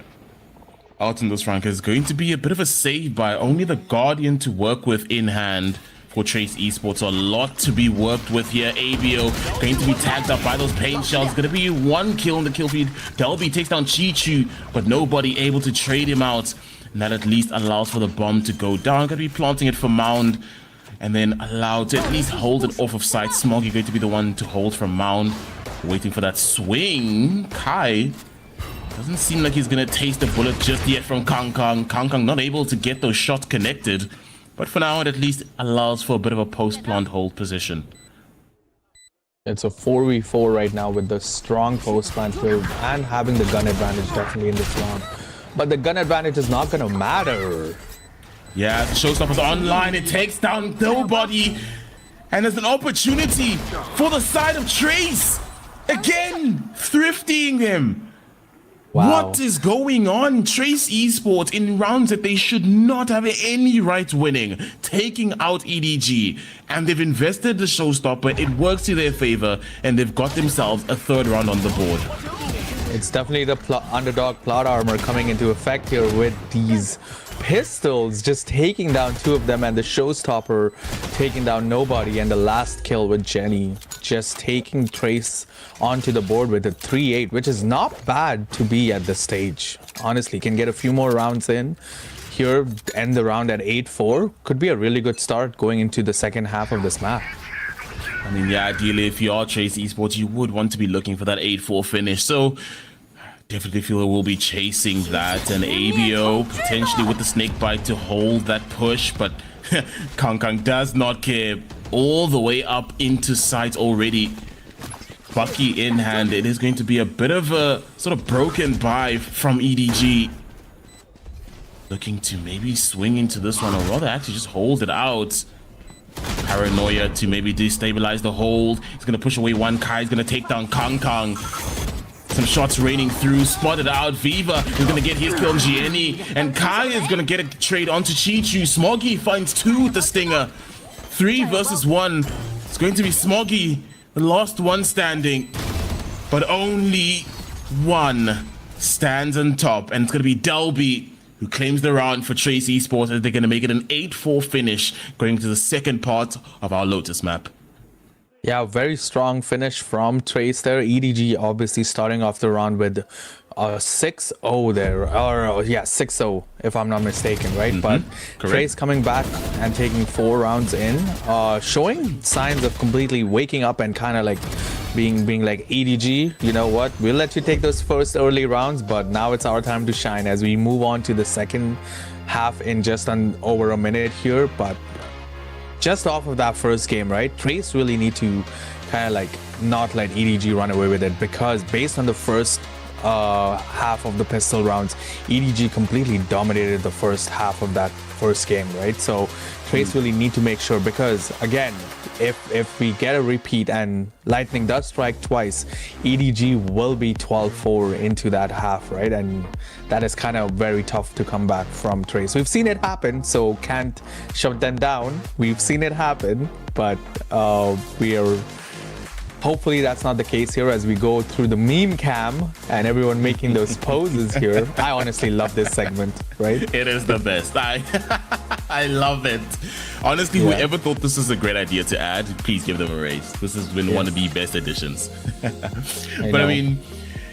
out in this round, because it's going to be a bit of a save by only the Guardian to work with in hand. For Trace Esports, a lot to be worked with here. ABO going to be tagged up by those pain shells. Going to be 1 kill in the kill feed. Delby takes down Chi-Chu, but nobody able to trade him out. And that at least allows for the bomb to go down. Going to be planting it for Mound, and then allowed to at least hold it off of sight. Smoggy going to be the one to hold from Mound. Waiting for that swing. Kai Doesn't seem like he's gonna taste the bullet just yet from Kang Kang. Kang Kang not able to get those shots connected. But for now, it at least allows for a bit of a post-plant hold position. It's a 4v4 right now with the strong post-plant build and having the gun advantage definitely in this round. But the gun advantage is not going to matter. Yeah, the showstopper's online. It takes down nobody. And there's an opportunity for the side of Trace. Again, thrifting him. Wow. What is going on? Trace Esports in rounds that they should not have any right winning, taking out EDG, and they've invested the showstopper. It works to their favor, and they've got themselves a third round on the board. It's definitely the underdog plot armor coming into effect here with these pistols just taking down two of them, and the showstopper taking down nobody, and the last kill with Jenny just taking Trace onto the board with a 3-8, which is not bad to be at this stage. Honestly, can get a few more rounds in here, end the round at 8-4. Could be a really good start going into the second half of this map. I mean, yeah, ideally, if you are Trace Esports, you would want to be looking for that 8-4 finish. So definitely feel it will be chasing that, and ABO potentially with the snake bite to hold that push, but Kang Kang does not care. All the way up into sight already. Bucky in hand. It is going to be a bit of a sort of broken buy from EDG. Looking to maybe swing into this one, or rather actually just hold it out. Paranoia to maybe destabilize the hold. He's going to push away one Kai. He's going to take down Kang Kang. Some shots raining through, spotted out. Viva is going to get his kill on Gianni, and Kai is going to get a trade onto Chichu. Smoggy finds two with the Stinger. 3 versus 1. It's going to be Smoggy, the last one standing, but only one stands on top, and it's going to be Delby who claims the round for Trace Esports, as they're going to make it an 8-4 finish going to the second part of our Lotus map. Yeah, very strong finish from Trace there. EDG obviously starting off the round with 6-0 there, or yeah, 6-0 if I'm not mistaken, right? But correct. Trace coming back and taking 4 rounds in, showing signs of completely waking up and kind of like being like, EDG, you know what, we'll let you take those first early rounds, but now it's our time to shine as we move on to the second half in just over a minute here. But just off of that first game, right, Trace really need to kind of like not let EDG run away with it, because based on the first half of the pistol rounds, EDG completely dominated the first half of that first game, right? So Trace really need to make sure, because again, if we get a repeat and Lightning does strike twice, EDG will be 12-4 into that half, right? And that is kind of very tough to come back from Trace. We've seen it happen, so can't shut them down. We've seen it happen, but we are hopefully that's not the case here as we go through the meme cam and everyone making those poses here. I honestly love this segment, right? It is the best. I love it. Honestly, whoever thought this is a great idea to add, please give them a raise. This has been one of the best additions. But I mean,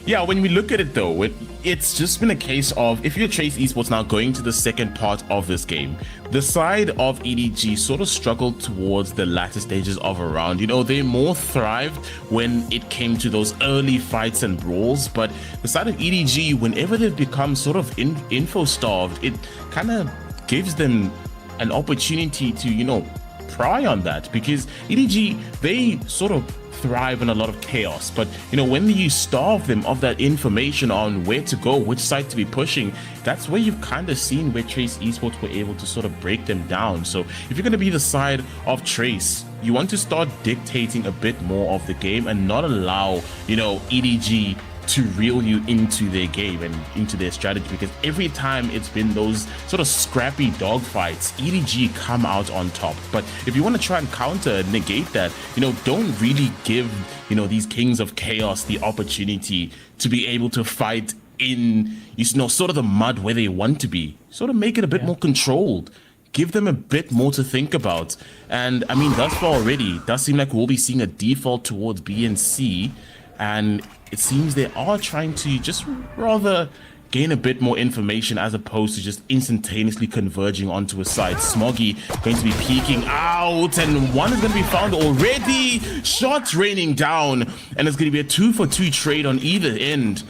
yeah, when we look at it though, it's just been a case of, if you're Trace Esports now going to the second part of this game, the side of EDG sort of struggled towards the latter stages of a round. You know, they more thrived when it came to those early fights and brawls, but the side of EDG, whenever they've become sort of info starved, it kind of gives them an opportunity to, you know, pry on that, because EDG, they sort of thrive in a lot of chaos, but you know, when you starve them of that information on where to go, which side to be pushing, that's where you've kind of seen where Trace Esports were able to sort of break them down. So if you're going to be the side of Trace, you want to start dictating a bit more of the game and not allow, you know, EDG to reel you into their game and into their strategy, because every time it's been those sort of scrappy dogfights, EDG come out on top. But if you want to try and counter and negate that, you know, don't really give, you know, these kings of chaos the opportunity to be able to fight in, you know, sort of the mud where they want to be. Sort of make it a bit more controlled. Give them a bit more to think about. And I mean, thus far already, it does seem like we'll be seeing a default towards B and C, and it seems they are trying to just rather gain a bit more information as opposed to just instantaneously converging onto a side. Smoggy going to be peeking out, and one is going to be found already. Shots raining down, and it's going to be a 2-for-2 trade on either end.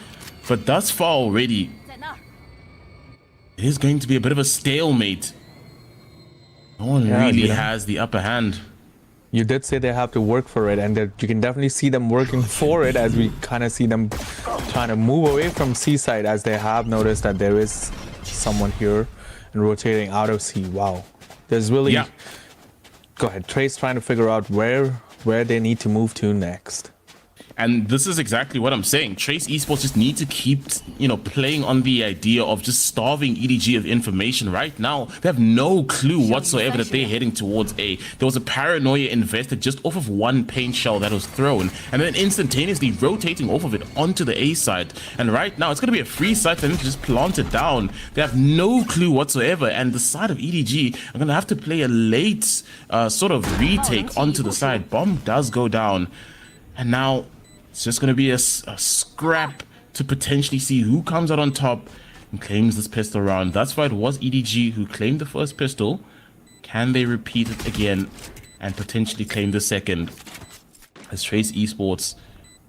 But thus far already, it is going to be a bit of a stalemate. No one really has the upper hand. You did say they have to work for it, and that you can definitely see them working for it as we kind of see them trying to move away from C side, as they have noticed that there is someone here and rotating out of C. Wow. There's really... Yeah. Go ahead. Trey's trying to figure out where they need to move to next. And this is exactly what I'm saying. Trace Esports just need to keep, playing on the idea of just starving EDG of information. Right now, they have no clue whatsoever that they're heading towards A. There was a paranoia invested just off of one paint shell that was thrown, and then instantaneously rotating off of it onto the A side. And right now, it's going to be a free site for them to just plant it down. They have no clue whatsoever, and the side of EDG are going to have to play a late sort of retake onto the side. Bomb does go down, and now it's just going to be a scrap to potentially see who comes out on top and claims this pistol round. That's why it was EDG who claimed the first pistol. Can they repeat it again and potentially claim the second? As Trace Esports,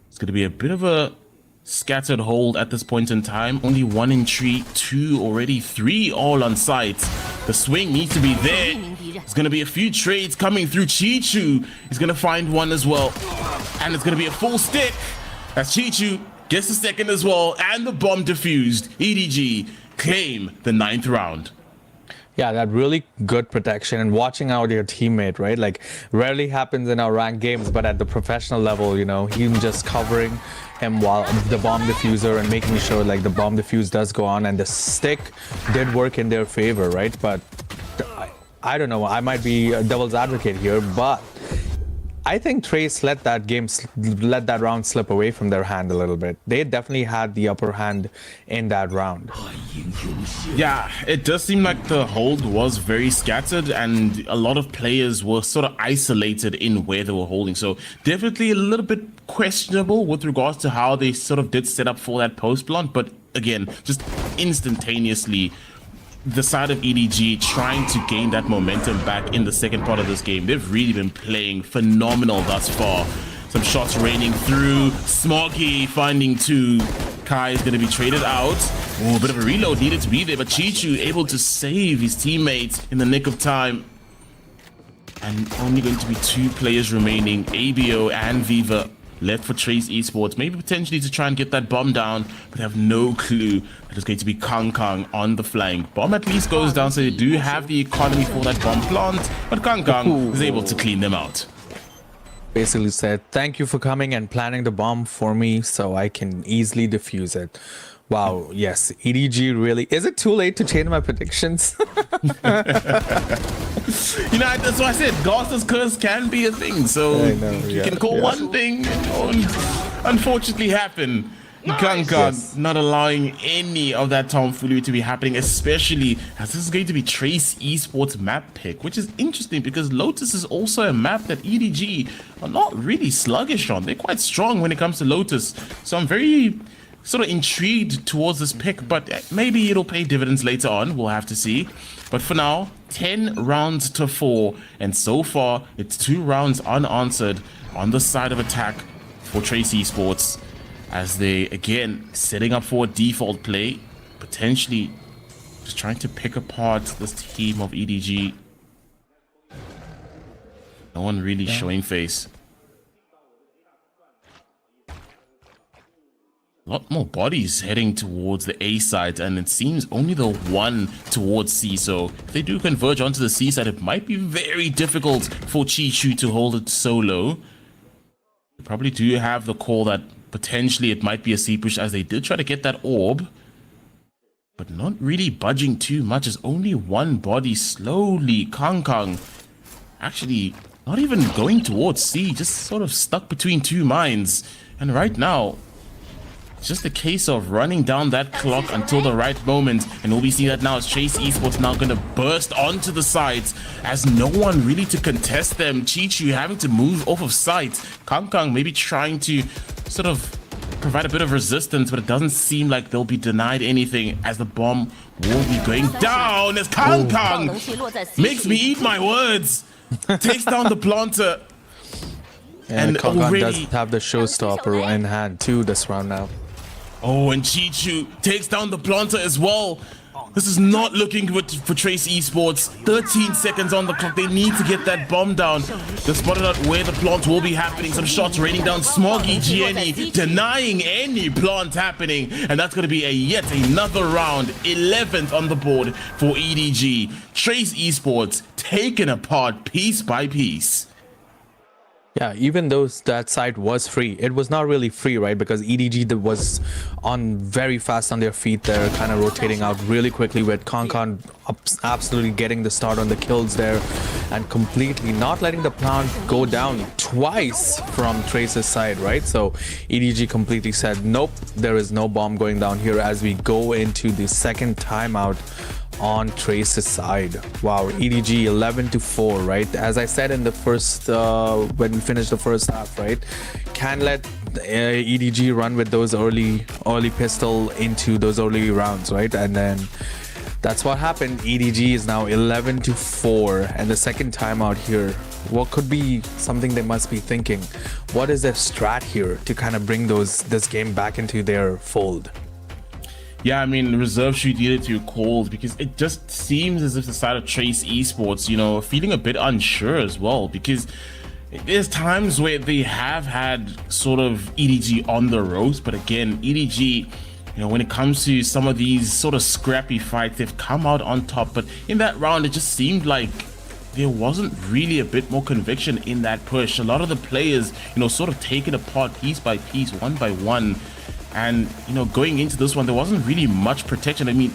it's going to be a bit of a scattered hold at this point in time. Only 1 in 3, 2 already, 3 all on site. The swing needs to be there. There's going to be a few trades coming through. Chichu is going to find one as well. And it's going to be a full stick as Chichu gets the second as well. And the bomb defused. EDG claim the 9th round. Yeah, that really good protection and watching out your teammate, right? Like, rarely happens in our ranked games, but at the professional level, him just covering him while the bomb diffuser and making sure like the bomb diffuse does go on, and the stick did work in their favor, right? But I don't know, I might be a devil's advocate here, but I think Trace let that round slip away from their hand a little bit. They definitely had the upper hand in that round. Yeah, it does seem like the hold was very scattered and a lot of players were sort of isolated in where they were holding. So definitely a little bit questionable with regards to how they sort of did set up for that post plant. But again, just instantaneously, the side of EDG trying to gain that momentum back in the second part of this game. They've really been playing phenomenal thus far. Some shots raining through. Smoggy finding 2. Kai is going to be traded out. Oh, a bit of a reload needed to be there, but Chichu able to save his teammates in the nick of time. And only going to be 2 players remaining, ABO and Viva, left for Trace Esports, maybe potentially to try and get that bomb down, but they have no clue that it's going to be Kang Kang on the flank. Bomb at least goes down, so they do have the economy for that bomb plant, but Kang Kang is able to clean them out. Basically said, thank you for coming and planting the bomb for me so I can easily defuse it. Wow, yes, EDG really... Is it too late to change my predictions? That's why I said Gauss's curse can be a thing. So you can call one thing and it won't unfortunately happen. Kang Kang not allowing any of that tomfoolery to be happening, especially as this is going to be Trace Esports map pick, which is interesting because Lotus is also a map that EDG are not really sluggish on. They're quite strong when it comes to Lotus. So I'm very sort of intrigued towards this pick, but maybe it'll pay dividends later on. We'll have to see. But for now, 10 rounds to 4, and so far it's 2 rounds unanswered on the side of attack for Trace Esports, as they again setting up for a default play, potentially just trying to pick apart this team of EDG. No one really showing face. A lot more bodies heading towards the A side, and it seems only the one towards C. So if they do converge onto the C side, it might be very difficult for Chichu to hold it solo. They probably do have the call that potentially it might be a C push, as they did try to get that orb, but not really budging too much, as only one body slowly. Kang Kang actually not even going towards C, just sort of stuck between 2 mines. And right now, it's just a case of running down that clock until the right moment, and we'll be seeing that now as Trace Esports now going to burst onto the sides as no one really to contest them. Chichu having to move off of sight. Kang Kang maybe trying to sort of provide a bit of resistance, but it doesn't seem like they'll be denied anything, as the bomb will be going down as Kang Kang makes me eat my words. Takes down the planter. And Kang Kang does have the showstopper in hand too this round now. Oh, and Chichu takes down the planter as well. This is not looking good for Trace Esports. 13 seconds on the clock. They need to get that bomb down. They spotted out where the plant will be happening. Some shots raining down. Smoggy Gianni denying any plant happening. And that's going to be yet another round. 11th on the board for EDG. Trace Esports taken apart piece by piece. Yeah, even though that site was free, it was not really free, right? Because EDG was on very fast on their feet there, kind of rotating out really quickly with Concon absolutely getting the start on the kills there and completely not letting the plant go down twice from Trace's side, right? So EDG completely said, nope, there is no bomb going down here as we go into the second timeout on Trace's side. Wow, EDG 11-4, right? As I said in the first, when we finished the first half, right? Can let EDG run with those early pistol into those early rounds, right? And then that's what happened. EDG is now 11-4, and the second timeout here. What could be something they must be thinking? What is their strat here to kind of bring this game back into their fold? Yeah, I mean, reserve shoot needed to be called because it just seems as if the side of Trace Esports, you know, feeling a bit unsure as well, because there's times where they have had sort of EDG on the ropes, but again, EDG, you know, when it comes to some of these sort of scrappy fights, they've come out on top. But in that round, it just seemed like there wasn't really a bit more conviction in that push. A lot of the players, you know, sort of taken apart piece by piece, one by one. And, you know, going into this one, there wasn't really much protection. I mean,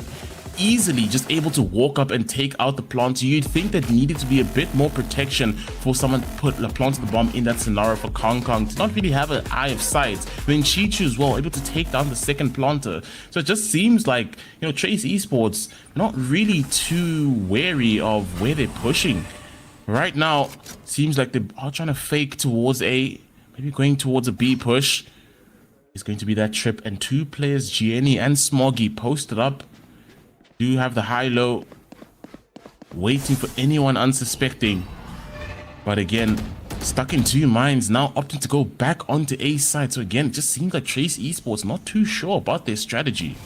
easily just able to walk up and take out the plant. You'd think that needed to be a bit more protection for someone to put the plant the bomb in that scenario for Kong Kong to not really have an eye of sight. Then Chichu as well, able to take down the second planter. So it just seems like, you know, Trace Esports not really too wary of where they're pushing. Right now, seems like they are trying to fake towards maybe going towards a B push. It's going to be that trip, and two players, Gianni and Smoggy, posted up. Do have the high-low, waiting for anyone unsuspecting. But again, stuck in two minds, now opting to go back onto A side. So again, it just seems like Trace Esports not too sure about their strategy.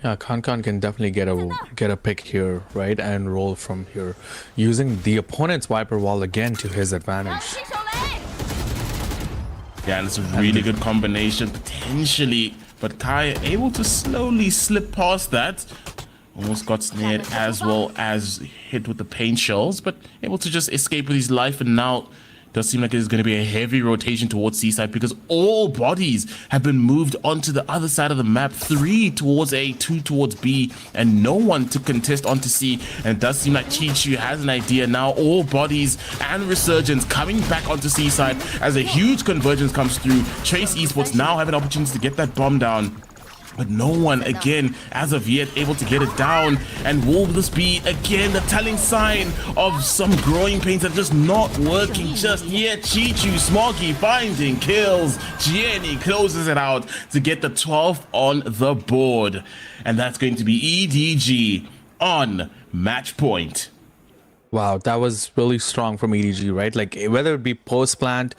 Yeah, Concon can definitely get a pick here, right, and roll from here, using the opponent's Viper wall again to his advantage. Yeah, and it's a really good combination, potentially. But Kai able to slowly slip past that. Almost got snared as well as hit with the paint shells, but able to just escape with his life. And now does seem like there's going to be a heavy rotation towards C-side because all bodies have been moved onto the other side of the map. 3 towards A, 2 towards B, and no one to contest onto C. And it does seem like Chichu has an idea now. All bodies and Resurgence coming back onto C-side as a huge convergence comes through. Trace Esports now have an opportunity to get that bomb down. But no one, again, as of yet, able to get it down. And will this be, again, the telling sign of some growing pains that are just not working just yet? Chichu, Smoggy finding kills. Gianni closes it out to get the 12th on the board. And that's going to be EDG on match point. Wow, that was really strong from EDG, right? Like, whether it be post-plant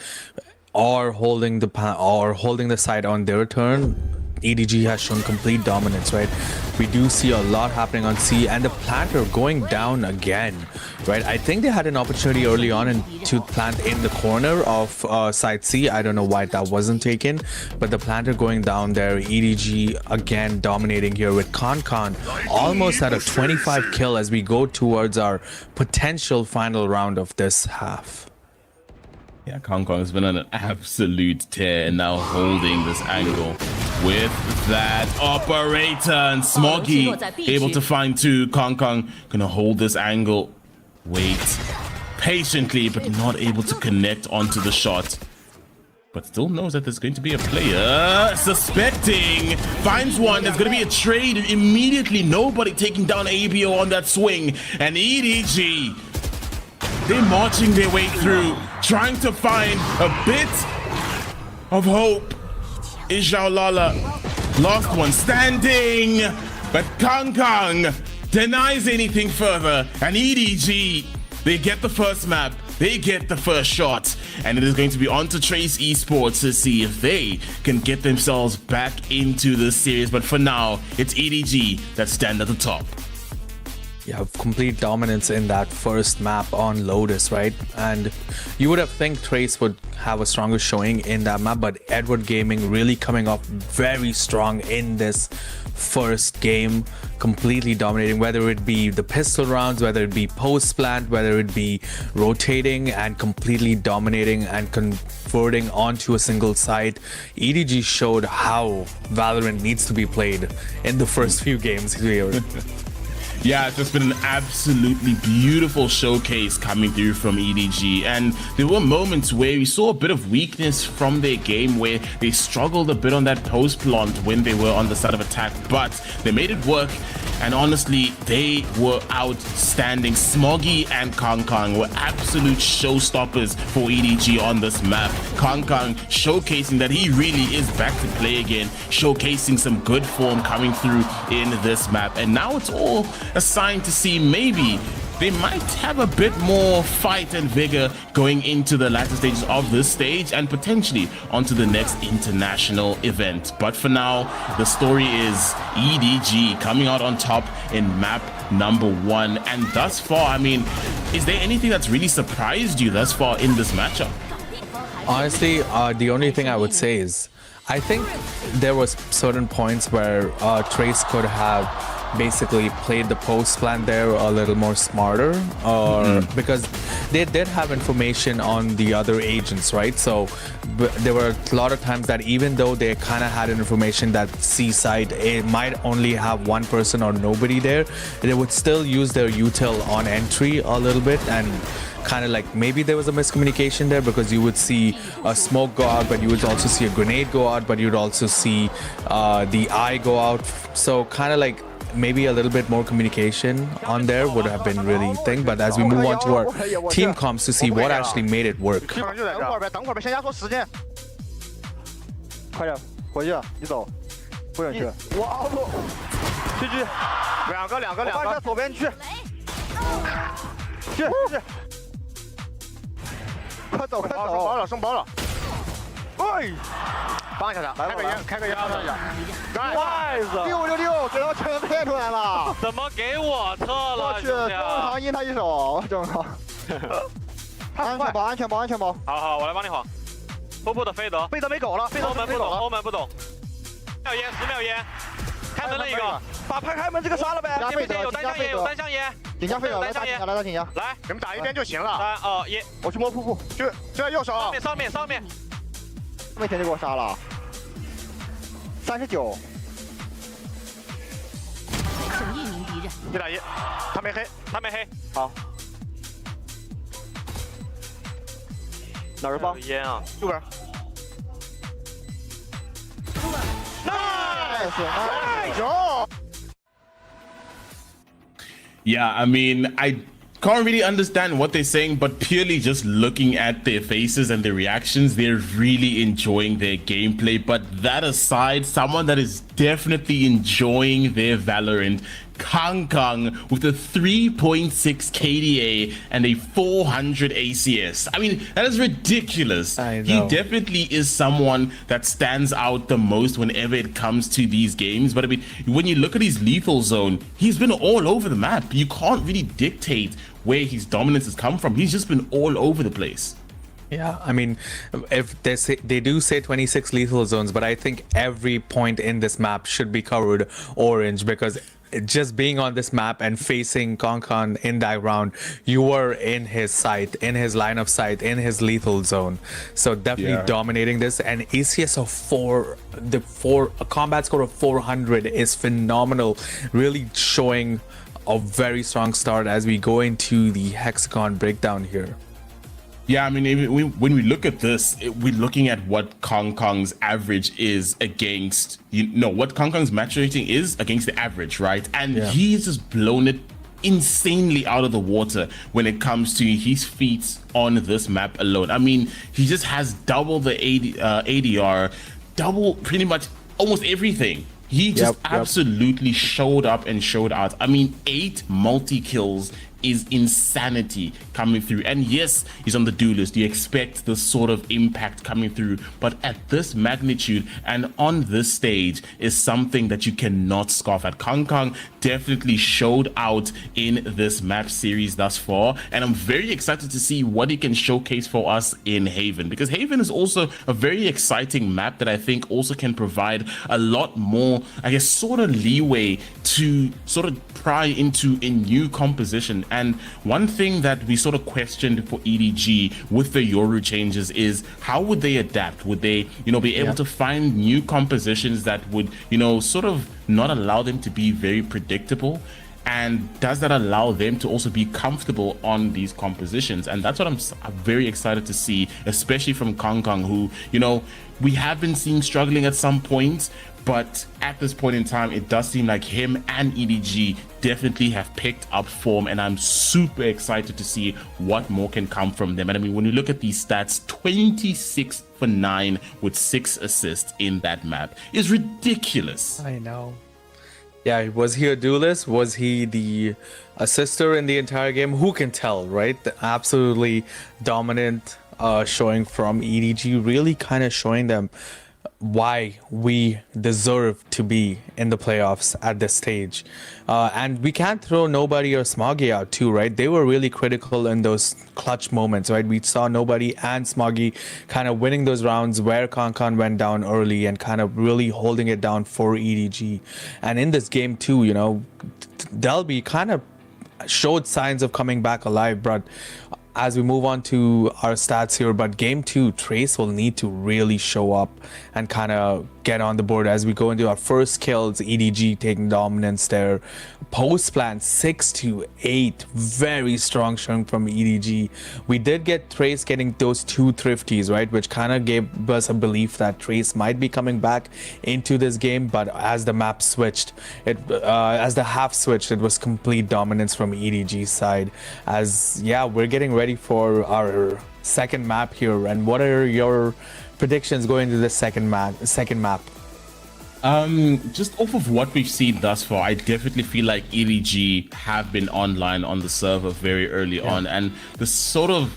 or holding the side on their turn, EDG has shown complete dominance, right? We do see a lot happening on C, and the planter going down again, right? I think they had an opportunity early on to plant in the corner of side C. I don't know why that wasn't taken, but the planter going down there. EDG again dominating here with Concon almost at a 25 kill as we go towards our potential final round of this half. Yeah, Kong Kong has been on an absolute tear and now holding this angle with that operator, and Smoggy able to find two. Kong Kong gonna hold this angle, wait patiently, but not able to connect onto the shot. But still knows that there's going to be a player suspecting, finds one. There's going to be a trade immediately. Nobody taking down ABO on that swing, and EDG, they're marching their way through, trying to find a bit of hope. Ishaolala, last one standing, but Kong Kong denies anything further, and EDG, they get the first map. they get the first shot, and it is going to be on to Trace Esports to see if they can get themselves back into this series. But for now, it's EDG that stand at the top. Yeah, complete dominance in that first map on Lotus, right? And you would have think Trace would have a stronger showing in that map, but Edward Gaming really coming off very strong in this first game, completely dominating, whether it be the pistol rounds, whether it be post plant, whether it be rotating and completely dominating and converting onto a single site. EDG showed how Valorant needs to be played in the first few games here. Yeah, it's just been an absolutely beautiful showcase coming through from EDG, and there were moments where we saw a bit of weakness from their game, where they struggled a bit on that post plant when they were on the side of attack, but they made it work, and honestly, they were outstanding. Smoggy and Kang Kang were absolute showstoppers for EDG on this map. Kang Kang showcasing that he really is back to play again, showcasing some good form coming through in this map, and now it's all a sign to see maybe they might have a bit more fight and vigor going into the latter stages of this stage and potentially onto the next international event. But for now, the story is EDG coming out on top in map number 1. And thus far, I mean, is there anything that's really surprised you thus far in this matchup? Honestly, the only thing I would say is I think there was certain points where Trace could have basically played the post plan there a little more smarter, or because they did have information on the other agents, right? So there were a lot of times that even though they kind of had information that C site it might only have one person or nobody there, they would still use their util on entry a little bit, and kind of like maybe there was a miscommunication there, because you would see a smoke go out, but you would also see a grenade go out, but you'd also see the eye go out. So kind of like maybe a little bit more communication on there would have been really thing. But as we move on to our team comps to see what actually made it work. 快点回去，你走，不准去。我凹住，去，两个，往左边去，去，快走，升包了，哎，帮一下他，开个烟，666，给他全配出来了，怎么给我撤了？我去，正常阴他一手，正常。安全包，好，我来帮你晃。 瀑布的飞德没狗了，欧门不懂，10秒烟，开门了一个，把开门这个杀了呗。前面有单向烟，顶下飞德，来到顶下，来，你们打一边就行了。3、2、1，我去摸瀑布，就在右手，上面，没天就给我杀了，39，剩1名敌人，1打1，他没黑，好。 哪儿放烟啊？右边。Nice. Yeah, I mean, I can't really understand what they're saying, but purely just looking at their faces and their reactions, they're really enjoying their gameplay. But that aside, someone that is definitely enjoying their Valorant, Kang Kang, with a 3.6 KDA and a 400 ACS. I mean, that is ridiculous. I know. He definitely is someone that stands out the most whenever it comes to these games. But I mean, when you look at his lethal zone, he's been all over the map. You can't really dictate where his dominance has come from. He's just been all over the place. Yeah, I mean, if they do say 26 lethal zones, but I think every point in this map should be covered orange, because just being on this map and facing Kang Kang in that round, you were in his sight, in his line of sight, in his lethal zone. So definitely dominating this. And ACS of a combat score of 400 is phenomenal, really showing a very strong start as we go into the hexagon breakdown here. Yeah, I mean, when we look at this, we're looking at what Kang Kang's average is against, what Kang Kang's match rating is against the average, right? And he's just blown it insanely out of the water when it comes to his feats on this map alone. I mean, he just has double the ADR, double pretty much almost everything. He just absolutely showed up and showed out. I mean, 8 multi-kills is insanity coming through. And yes, he's on the do list. You expect this sort of impact coming through, but at this magnitude and on this stage is something that you cannot scoff at. Kong Kong definitely showed out in this map series thus far, and I'm very excited to see what he can showcase for us in Haven, because Haven is also a very exciting map that I think also can provide a lot more, I guess, sort of leeway to sort of pry into a new composition. And one thing that we sort of questioned for EDG with the Yoru changes is how would they adapt? Would they, be able to find new compositions that would, sort of not allow them to be very predictable? And does that allow them to also be comfortable on these compositions? And that's what I'm very excited to see, especially from Kong Kong, who, we have been seeing struggling at some points, but at this point in time, it does seem like him and EDG definitely have picked up form, and I'm super excited to see what more can come from them. And I mean, when you look at these stats, 26 for 9 with 6 assists in that map is ridiculous. I know. Yeah, was he a duelist? Was he the assister in the entire game? Who can tell, right? The absolutely dominant showing from EDG, really kind of showing them why we deserve to be in the playoffs at this stage. And we can't throw Nobody or Smoggy out too, right? They were really critical in those clutch moments, right? We saw Nobody and Smoggy kind of winning those rounds where Kankan went down early and kind of really holding it down for EDG. And in this game too, Delby kind of showed signs of coming back alive, but as we move on to our stats here, but game 2, Trace will need to really show up and kind of get on the board as we go into our first kills. EDG taking dominance there. Post plan 6-8, very strong showing from EDG. We did get Trace getting those 2 thrifties, right, which kind of gave us a belief that Trace might be coming back into this game. But as the map switched, as the half switched, it was complete dominance from EDG's side. As we're getting ready for our second map here. And what are your predictions going into the second map? Just off of what we've seen thus far, I definitely feel like EDG have been online on the server very early on, and the sort of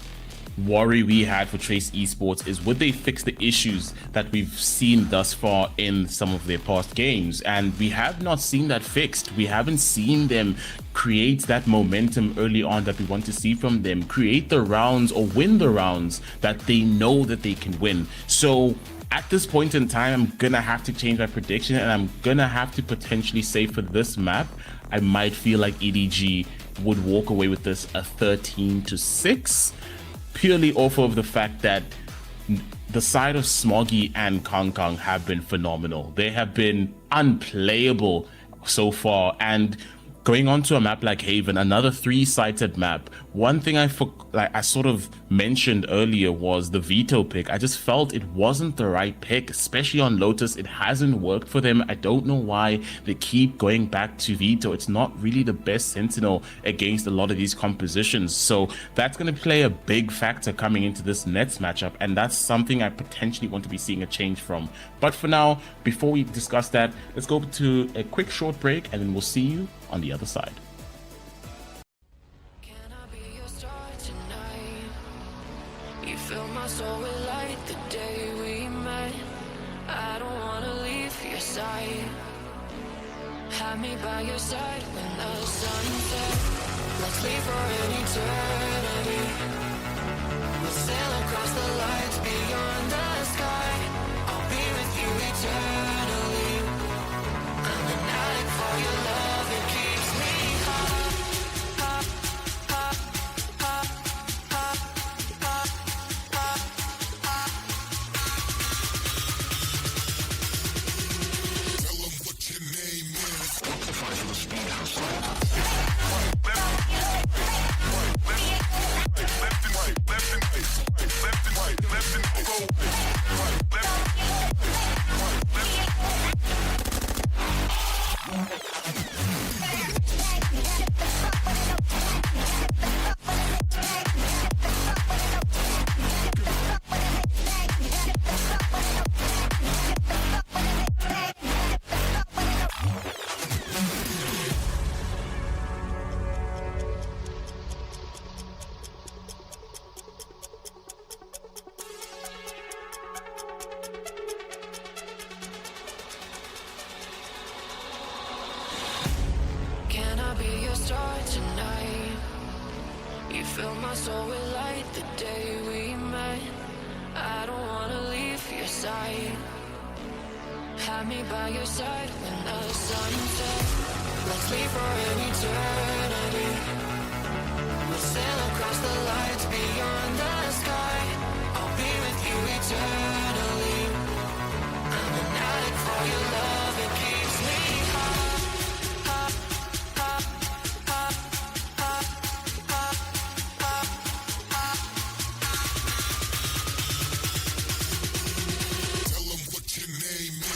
worry we had for Trace Esports is would they fix the issues that we've seen thus far in some of their past games, and we have not seen that fixed. We haven't seen them create that momentum early on that we want to see from them, create the rounds or win the rounds that they know that they can win. So at this point in time, I'm gonna have to change my prediction, and I'm gonna have to potentially say for this map, I might feel like EDG would walk away with this a 13-6, purely off of the fact that the side of Smoggy and Kong Kong have been phenomenal. They have been unplayable so far, and going on to a map like Haven, another 3-sided map, one thing I sort of mentioned earlier was the veto pick. I just felt it wasn't the right pick, especially on Lotus. It hasn't worked for them. I don't know why they keep going back to veto. It's not really the best sentinel against a lot of these compositions. So that's going to play a big factor coming into this Nets matchup, and that's something I potentially want to be seeing a change from. But for now, before we discuss that, let's go to a quick short break, and then we'll see you on the other side. Can I be your star tonight? You fill my soul with light the day we met. I don't wanna leave your side. Have me by your side when the sun sets. Let's leave for an eternity. We'll sail across the lights beyond the sky. I'll be with you eternally. I'm an addict for your love, it keeps me high. Tell them what your name is. Left and right, left and right, left and right, left and right, left and right, left and right. wanna be your star tonight. You fill my soul with light the day we met. I don't wanna leave your side. Have me by your side when the sun sets. Let's leave for an eternity. We'll sail across the lights beyond the sky. I'll be with you eternally. I'm an addict for your love, it keeps me high. Tell them what your name is.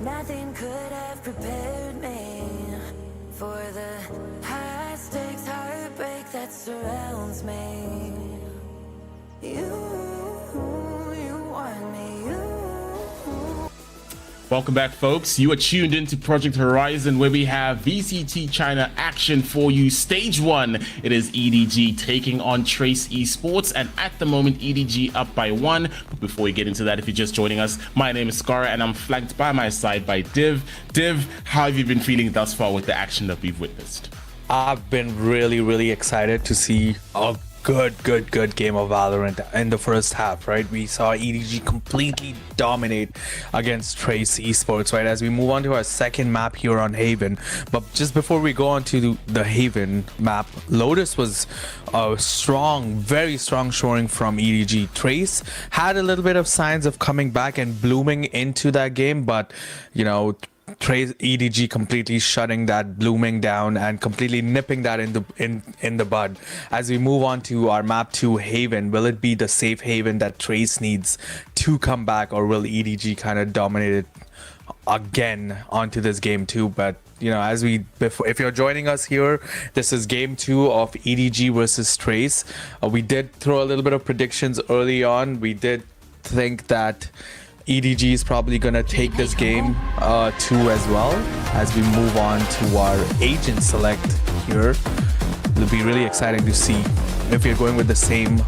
Nothing could have prepared me for the high stakes heartbreak that surrounds me. You want me, you. Welcome back, folks. You are tuned into Project Horizon, where we have VCT China action for you. Stage 1, it is EDG taking on Trace Esports, and at the moment, EDG up by 1. But before we get into that, if you're just joining us, my name is Skara, and I'm flanked by my side by Div. Div, how have you been feeling thus far with the action that we've witnessed? I've been really excited to see a good game of Valorant in the first half, right? We saw EDG completely dominate against Trace Esports, right? As we move on to our second map here on Haven. But just before we go on to the Haven map, Lotus was a strong, very strong showing from EDG. Trace had a little bit of signs of coming back and blooming into that game, but, you know, Trace EDG completely shutting that blooming down and completely nipping that in the bud. As we move on to our map 2 Haven, will it be the safe haven that Trace needs to come back, or will EDG kind of dominate it again onto this game 2? But you know, if you're joining us here, this is game 2 of EDG versus Trace. We did throw a little bit of predictions early on. We did think that EDG is probably gonna take this game 2 as well. As we move on to our agent select here, it'll be really exciting to see if you're going with the same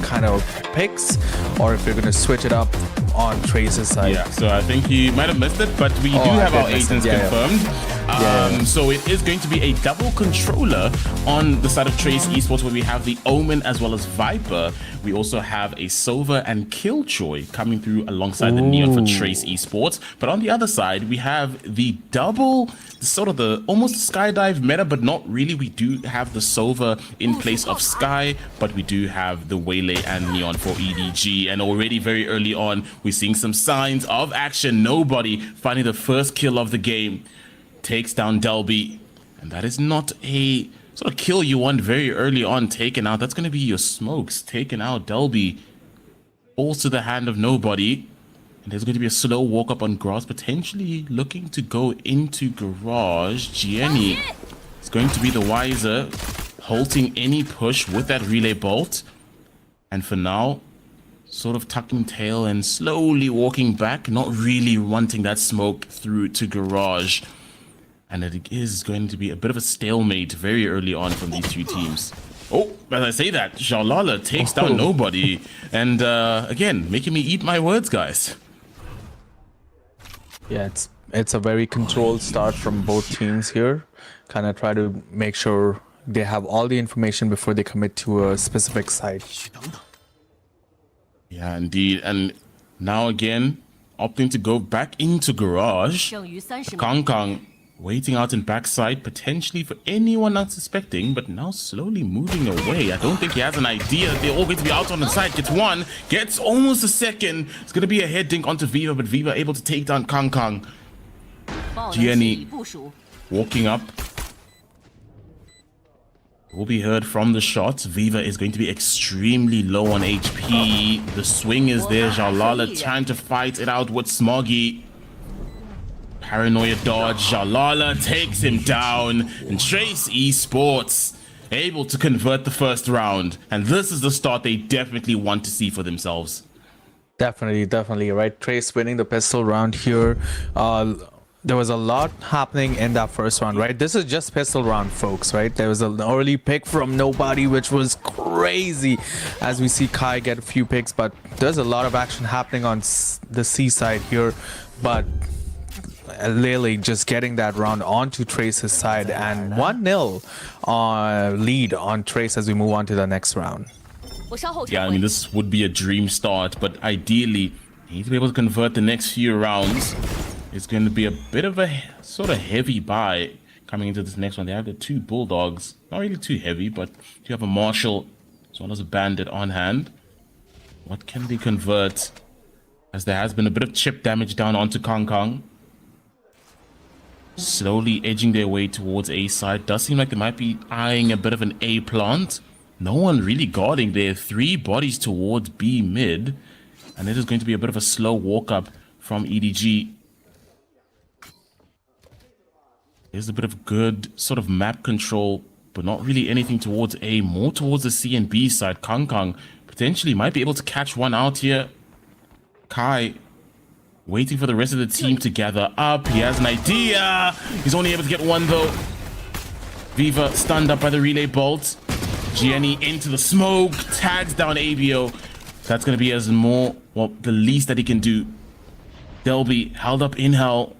kind of picks, or if you're gonna switch it up on Trace's side. Yeah, so I think you might have missed it, but we do have our agents confirmed. So it is going to be a double controller on the side of Trace Esports, where we have the Omen as well as Viper. We also have a Silver and Killjoy coming through alongside the Neon for Trace Esports. But on the other side, we have the double, sort of the almost skydive meta, but not really. We do have the Silver in place of Sky, but we do have the Waylay and Neon for EDG. And already very early on, we're seeing some signs of action. Nobody finding the first kill of the game. Takes down Delby, and that is not a sort of kill you want very early on. Taken out, that's going to be your smokes. Taken out, Delby falls to the hand of nobody, and there's going to be a slow walk up on grass, potentially looking to go into garage. Jenny is going to be the wiser, halting any push with that relay bolt, and for now, sort of tucking tail and slowly walking back, not really wanting that smoke through to garage. And it is going to be a bit of a stalemate very early on from these two teams. Oh, as I say that, Xiaolala takes down nobody. And again, making me eat my words, guys. Yeah, it's a very controlled start from both teams here. Kind of try to make sure they have all the information before they commit to a specific site. Yeah, indeed. And now again, opting to go back into garage. Kang Kang waiting out in backside, potentially for anyone unsuspecting, but now slowly moving away. I don't think he has an idea that they're all going to be out on the side. Gets one, gets almost a second. It's going to be a head dink onto Viva, but Viva able to take down Kang Kang. Gianni walking up. will be heard from the shots. Viva is going to be extremely low on HP. The swing is there. Jalala trying to fight it out with Smoggy. Paranoia dodge. Jalala takes him down. And Trace Esports able to convert the first round. And this is the start they definitely want to see for themselves. Definitely, right? Trace winning the pistol round here. There was a lot happening in that first round, right? This is just pistol round, folks, right? There was an early pick from nobody, which was crazy, as we see Kai get a few picks, but there's a lot of action happening on the C side here, but Lily just getting that round onto Trace's side, and 1-0 lead on Trace as we move on to the next round. Yeah, I mean, this would be a dream start, but ideally, you need to be able to convert the next few rounds. It's going to be a bit of a sort of heavy buy coming into this next one. They have the 2 Bulldogs. Not really too heavy, but you have a Marshal as well as a Bandit on hand. What can they convert? As there has been a bit of chip damage down onto Kong Kong. Slowly edging their way towards A side. Does seem like they might be eyeing a bit of an A plant. No one really guarding there. 3 bodies towards B mid. And it is going to be a bit of a slow walk up from EDG. There's a bit of good sort of map control, but not really anything towards A, more towards the C and B side. Kong Kong potentially might be able to catch one out here. Kai waiting for the rest of the team to gather up. He has an idea. He's only able to get one though. Viva stunned up by the relay bolt. Gianni into the smoke, tags down ABO. That's going to be as more, well, the least that he can do. Delby held up in hell.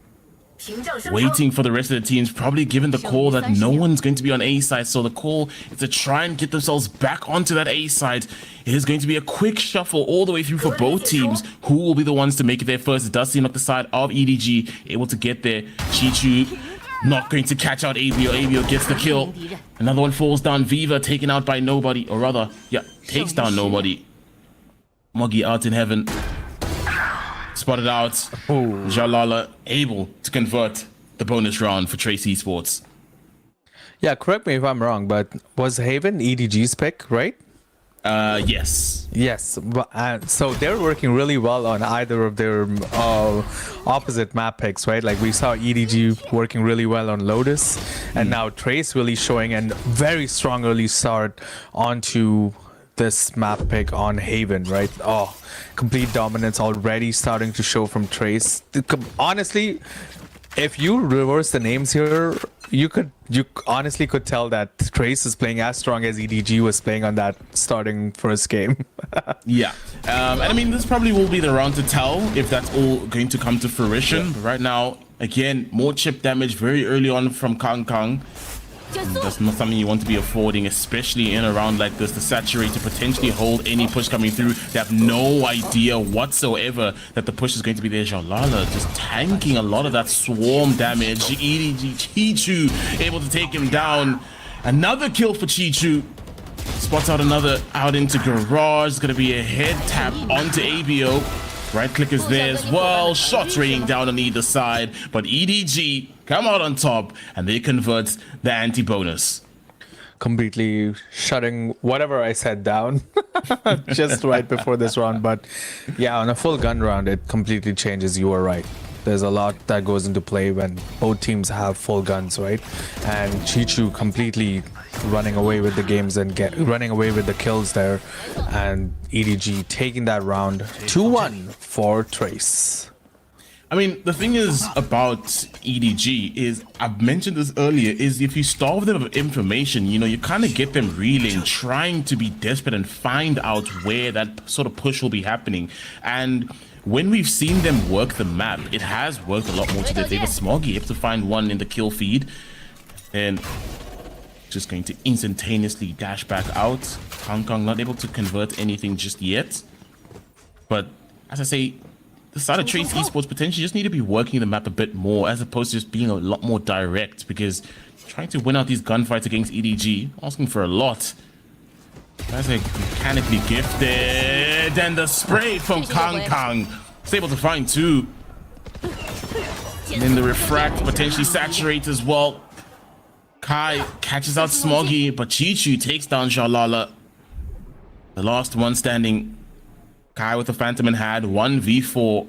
Waiting for the rest of the teams, probably given the call that no one's going to be on A side, so the call is to try and get themselves back onto that A side. It is going to be a quick shuffle all the way through for both teams. Who will be the ones to make it there first? It does seem like the side of EDG able to get there. Chichu not going to catch out ABO. ABO gets the kill. Another one falls down. Viva taken out by nobody, or rather, yeah, takes down nobody. Moggy out in heaven. Spotted out. Jalala able to convert the bonus round for Trace Esports. Yeah, correct me if I'm wrong, but was Haven EDG's pick, right? Yes. Yes, so they're working really well on either of their opposite map picks, right? Like we saw EDG working really well on Lotus, and now Trace really showing a very strong early start onto this map pick on Haven, right? Oh, complete dominance already starting to show from Trace. Honestly, if you reverse the names here, you honestly could tell that Trace is playing as strong as EDG was playing on that starting first game. Yeah, and I mean, this probably will be the round to tell if that's all going to come to fruition. Yeah. But right now, again, more chip damage very early on from Kong Kong. That's not something you want to be affording, especially in a round like this. The saturate to potentially hold any push coming through. They have no idea whatsoever that the push is going to be there. Jalala just tanking a lot of that swarm damage. EDG Chichu able to take him down. Another kill for Chichu. Spots out another out into garage. It's going to be a head tap onto ABO. Right click is there as well. Shots raining down on either side. But EDG come out on top and they convert the anti-bonus. Completely shutting whatever I said down just right before this round. But yeah, on a full gun round, it completely changes. You are right. There's a lot that goes into play when both teams have full guns, right? And Chichu completely running away with the games and running away with the kills there, and EDG taking that round 2-1 for Trace. I mean, the thing is about EDG is, I've mentioned this earlier, is if you starve them of information, you know, you kind of get them reeling, trying to be desperate and find out where that sort of push will be happening. And when we've seen them work the map, it has worked a lot more to their favor. Smoggy able to find one in the kill feed, and just going to instantaneously dash back out. Kong Kong not able to convert anything just yet. But as I say, the side of Trace Esports potentially just need to be working the map a bit more, as opposed to just being a lot more direct, because trying to win out these gunfights against EDG, asking for a lot. That's like mechanically gifted, and the spray from Kong Kong. It's able to find two. And then the refract potentially saturates as well. Kai catches out Smoggy, but Chichu takes down Shalala. The last one standing. Kai with the Phantom in hand, 1v4.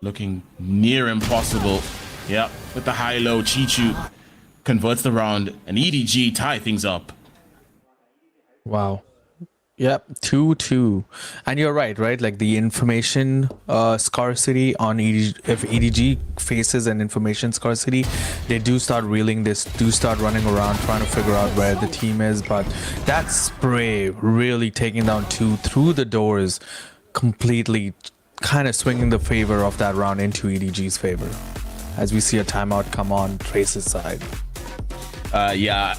Looking near impossible. Yep, with the high-low, Chichu converts the round, and EDG tie things up. Wow. Yep, 2-2. And you're right? Like the information scarcity on EDG, if EDG faces an information scarcity, they do start reeling, they do start running around trying to figure out where the team is. But that spray really taking down 2 through the doors, completely kind of swinging the favor of that round into EDG's favor. As we see a timeout come on Trace's side. Yeah,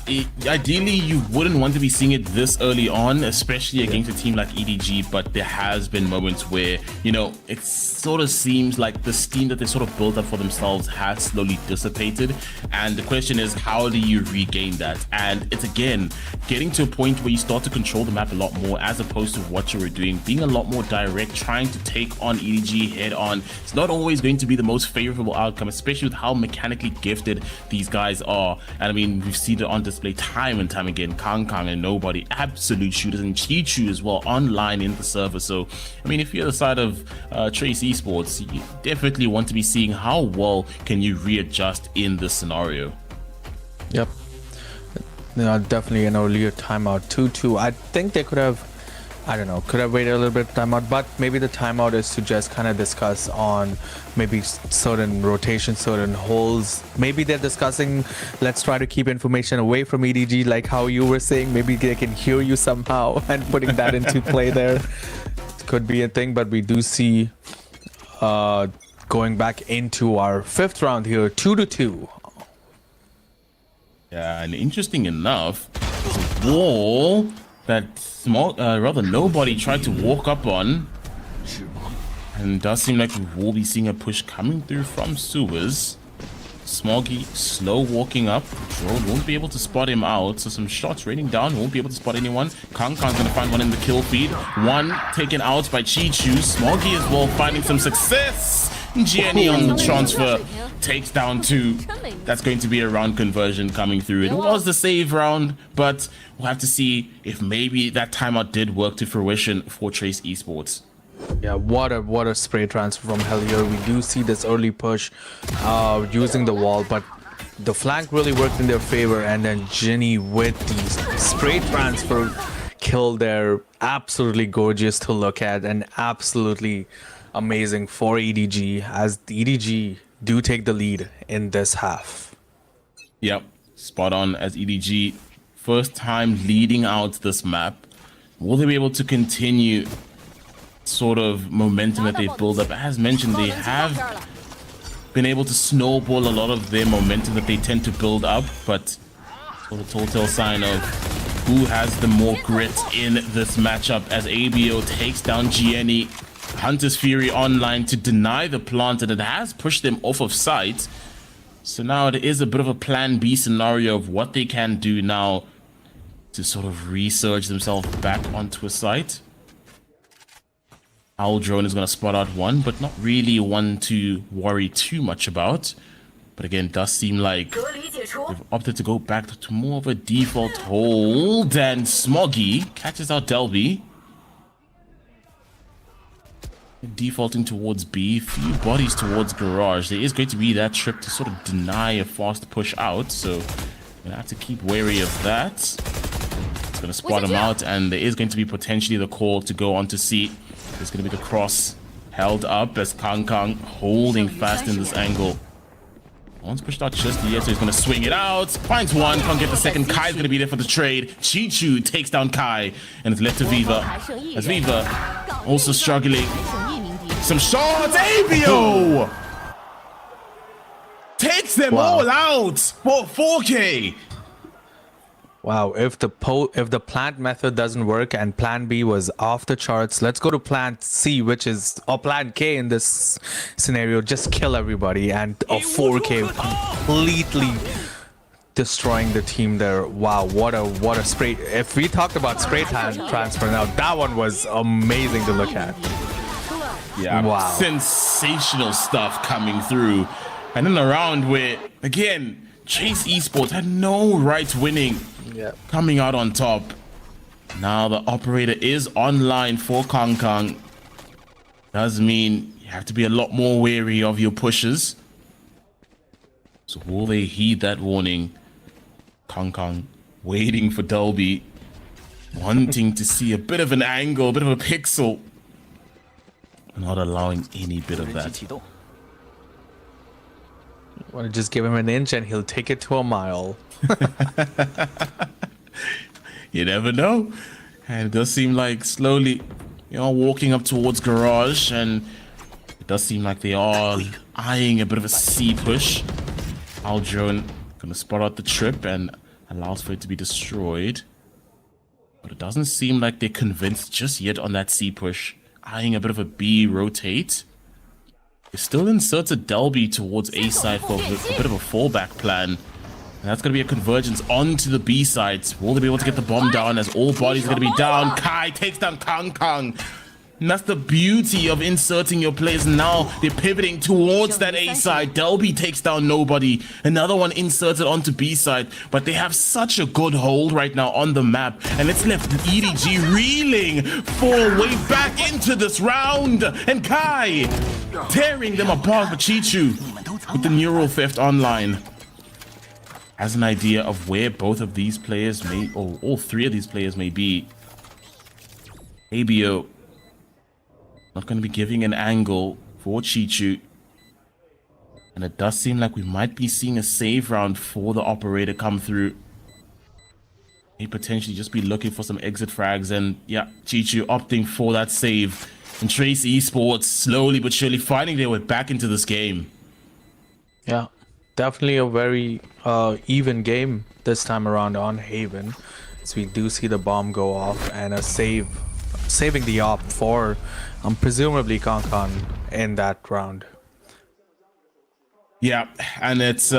ideally you wouldn't want to be seeing it this early on, especially against a team like EDG, but there has been moments where, you know, it sort of seems like the steam that they sort of built up for themselves has slowly dissipated, and the question is, how do you regain that? And it's again getting to a point where you start to control the map a lot more, as opposed to what you were doing, being a lot more direct, trying to take on EDG head on. It's not always going to be the most favorable outcome, especially with how mechanically gifted these guys are. And I mean, we've seen it on display time and time again. Kang and Nobody, absolute shooters, and Chichu as well online in the server. So I mean, if you're the side of Trace Esports, you definitely want to be seeing how well can you readjust in this scenario. Yep. Definitely an earlier timeout. 2-2. I think they could have, I don't know, could have waited a little bit timeout, but maybe the timeout is to just kind of discuss on maybe certain rotations, certain holes. Maybe they're discussing, let's try to keep information away from EDG, like how you were saying. Maybe they can hear you somehow and putting that into play there. Could be a thing, but we do see going back into our 5th round here, 2-2. Yeah, and interesting enough, the wall that Nobody tried to walk up on, and it does seem like we will be seeing a push coming through from sewers. Smoggy slow walking up. Drone won't be able to spot him out, so some shots raining down, won't be able to spot anyone. Kang's gonna find one in the kill feed. One taken out by Chichu. Smoggy as well finding some success. Jenny on the transfer takes down 2. That's going to be a round conversion coming through. It was the save round, but we'll have to see if maybe that timeout did work to fruition for Trace Esports. Yeah, what a spray transfer from Hellier. We do see this early push using the wall, but the flank really worked in their favor, and then Jenny with the spray transfer kill there. Absolutely gorgeous to look at, and absolutely amazing for EDG, as the EDG do take the lead in this half. Yep, spot on, as EDG first time leading out this map. Will they be able to continue sort of momentum that they've built up? As mentioned, they have been able to snowball a lot of their momentum that they tend to build up, but sort of telltale sign of who has the more grit in this matchup, as ABO takes down GNE. Hunter's Fury online to deny the plant, and it has pushed them off of site. So now it is a bit of a plan B scenario of what they can do now to sort of resurge themselves back onto a site. Owl Drone is going to spot out one, but not really one to worry too much about. But again, it does seem like they've opted to go back to more of a default hold, and Smoggy catches out Delby. Defaulting towards B, few bodies towards Garage. There is going to be that trip to sort of deny a fast push out, so you're gonna have to keep wary of that. It's gonna spot him out, and there is going to be potentially the call to go on to C. There's gonna be the cross held up as Kang holding fast in this angle. One's pushed out just yet, so he's gonna swing it out. Finds one, can't get the second. Kai's gonna be there for the trade. Chichu takes down Kai, and it's left to Viva. As Viva also struggling. Some shots. ABO takes them all out for 4K. Wow, if the plant method doesn't work and plan B was off the charts, let's go to plan C, which is, or plan K in this scenario. Just kill everybody, and a 4K completely destroying the team there. Wow, what a spray. If we talked about spray transfer now, that one was amazing to look at. Yeah, wow. Sensational stuff coming through. And in a round where, again, Trace Esports had no right winning. Yeah. Coming out on top. Now the operator is online for Kong Kong. Does mean you have to be a lot more wary of your pushes. So will they heed that warning? Kong Kong waiting for Dolby. Wanting to see a bit of an angle, a bit of a pixel. Not allowing any bit of that. Want to just give him an inch and he'll take it to a mile. You never know. And it does seem like slowly, walking up towards garage, and it does seem like they are eyeing a bit of a C push. Our drone gonna spot out the trip and allows for it to be destroyed. But it doesn't seem like they're convinced just yet on that C push. Eyeing a bit of a B rotate. It still inserts a Delby towards A side for a bit of a fallback plan. And that's going to be a convergence onto the B sides. Will they be able to get the bomb down as all bodies are going to be down? Kai takes down Kong Kong. And that's the beauty of inserting your players. Now they're pivoting towards that A side. Delby takes down nobody. Another one inserted onto B side. But they have such a good hold right now on the map. And it's left EDG reeling for a way back into this round. And Kai tearing them apart with Chichu with the neural theft online. Has an idea of where both of these players may, or all three of these players may be. ABO not going to be giving an angle for Chichu. And it does seem like we might be seeing a save round for the operator come through. May potentially just be looking for some exit frags. And yeah, Chichu opting for that save. And Trace Esports slowly but surely finding their way back into this game. Yeah, definitely a very even game this time around on Haven. So we do see the bomb go off and a saving the op for presumably Kong Kong in that round. Yeah, and it's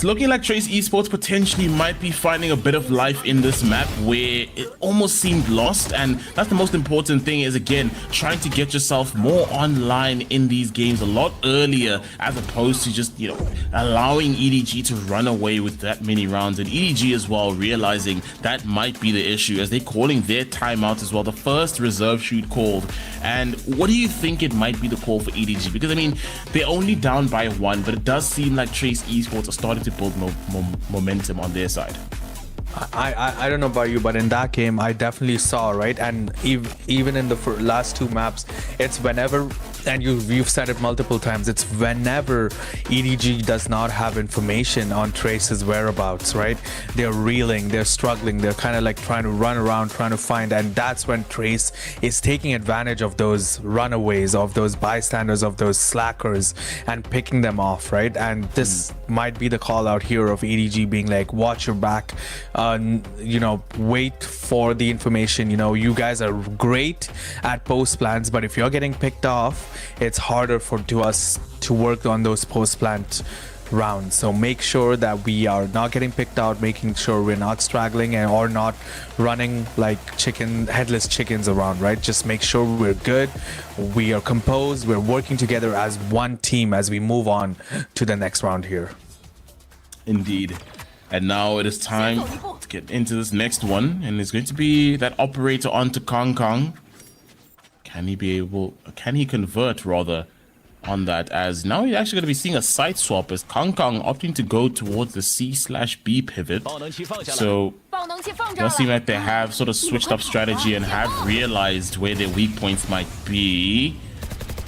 looking like Trace Esports potentially might be finding a bit of life in this map where it almost seemed lost, and that's the most important thing, is again trying to get yourself more online in these games a lot earlier, as opposed to just allowing EDG to run away with that many rounds. And EDG as well realizing that might be the issue, as they're calling their timeout as well, the first reserve shoot called. And what do you think it might be the call for EDG? Because I mean, they're only down by 1, but it does seem like Trace Esports are starting to build momentum on their side. I don't know about you, but in that game I definitely saw, right? And even in the last two maps, it's whenever, and you've said it multiple times, it's whenever EDG does not have information on Trace's whereabouts, right? They're reeling, they're struggling, they're kind of like trying to run around, trying to find, and that's when Trace is taking advantage of those runaways, of those bystanders, of those slackers, and picking them off, right? And this might be the call out here of EDG being like, watch your back, wait for the information. You guys are great at post plans, but if you're getting picked off, it's harder to us to work on those post plant rounds. So make sure that we are not getting picked out, making sure we're not straggling or not running like headless chickens around, right? Just make sure we're good, we are composed, we're working together as one team as we move on to the next round here. Indeed. And now it is time to get into this next one, and it's going to be that operator onto Kong Kong. Can he convert rather on that, as now you're actually going to be seeing a side swap as Kong Kong opting to go towards the C/B pivot. So it does seem like they have sort of switched up strategy and have realized where their weak points might be.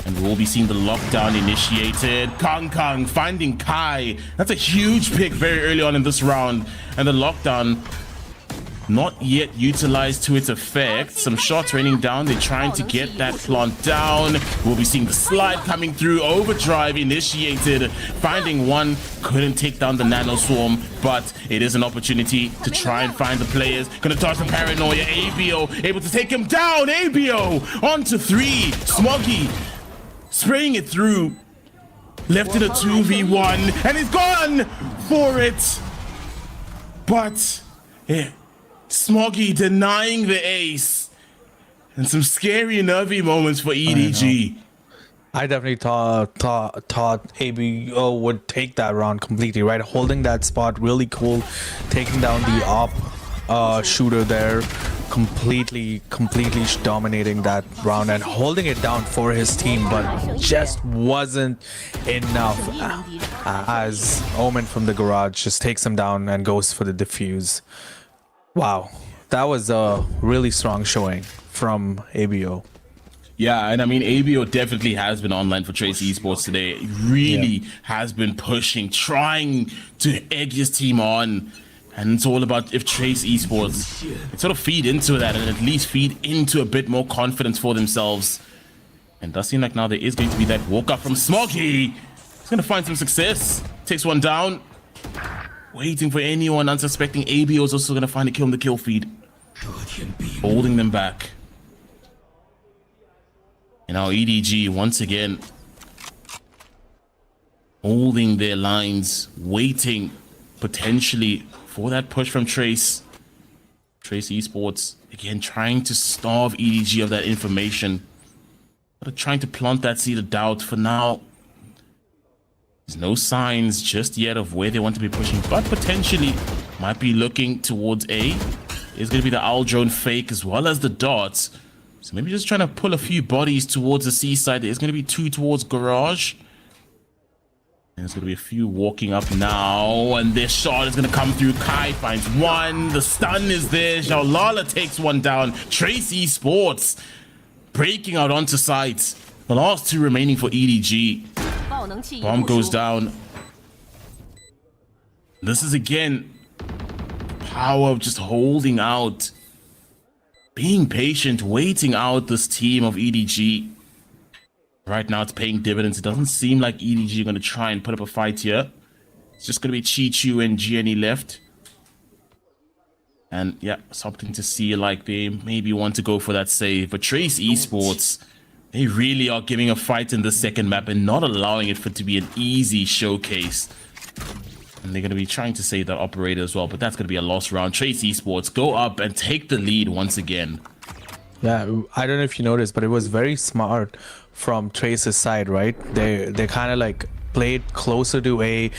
And we'll be seeing the lockdown initiated. Kong Kong finding Kai. That's a huge pick very early on in this round. And the lockdown not yet utilized to its effect. Some shots raining down. They're trying to get that plant down. We'll be seeing the slide coming through. Overdrive initiated. Finding one. Couldn't take down the nano swarm, but it is an opportunity to try and find the players. Gonna toss some paranoia. ABO able to take him down. ABO onto 3. Smoggy spraying it through. Left it a 2v1, and he's gone for it. But yeah, Smoggy denying the ace. And some scary, nervy moments for EDG. I definitely thought ABO would take that round completely, right? Holding that spot really cool, taking down the op shooter there, completely dominating that round and holding it down for his team, but just wasn't enough as Omen from the garage just takes him down and goes for the defuse. Wow, that was a really strong showing from ABO. Yeah, and I mean, ABO definitely has been online for Trace Esports today. It really has been pushing, trying to egg his team on. And it's all about if Trace Esports can sort of feed into that and at least feed into a bit more confidence for themselves. And it does seem like now there is going to be that walk up from Smoggy. He's going to find some success. Takes one down. Waiting for anyone unsuspecting. ABO is also going to find a kill on the kill feed. Holding them back. And now EDG once again holding their lines, waiting potentially for that push from Trace Esports. Again, trying to starve EDG of that information. But trying to plant that seed of doubt. For now, there's no signs just yet of where they want to be pushing, but potentially might be looking towards A. It's going to be the owl drone fake as well as the darts. So maybe just trying to pull a few bodies towards the seaside. There's going to be 2 towards garage. And there's going to be a few walking up now. And this shot is going to come through. Kai finds one. The stun is there. Xiaolala takes one down. Trace Esports breaking out onto site. The last 2 remaining for EDG. Bomb goes down. This is again power of just holding out. Being patient, waiting out this team of EDG. Right now, it's paying dividends. It doesn't seem like EDG are going to try and put up a fight here. It's just going to be Chichu and GNE left. And yeah, something to see like they maybe want to go for that save. But Trace Esports, they really are giving a fight in the second map and not allowing it to be an easy showcase. And they're going to be trying to save that operator as well, but that's going to be a lost round. Trace Esports go up and take the lead once again. Yeah, I don't know if you noticed, but it was very smart from Trace's side, right? They kind of like played closer to A,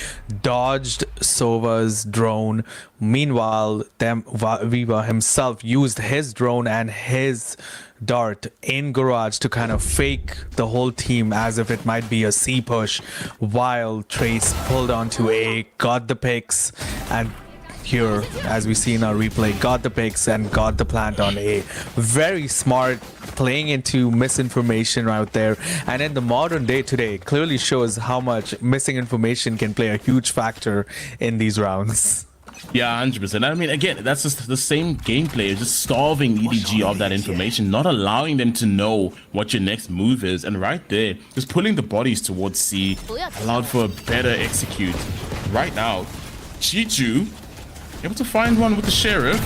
dodged Sova's drone. Meanwhile, Viva himself used his drone and his dart in garage to kind of fake the whole team as if it might be a C push, while Trace pulled onto A, got the picks, and here, as we see in our replay, got the picks and got the plant on A. Very smart, playing into misinformation out there. And in the modern day today, clearly shows how much missing information can play a huge factor in these rounds. Yeah, 100%. I mean, again, that's just the same gameplay, just starving EDG of that information, not allowing them to know what your next move is. And right there, just pulling the bodies towards C, allowed for a better execute. Right now, Chichu able to find one with the sheriff,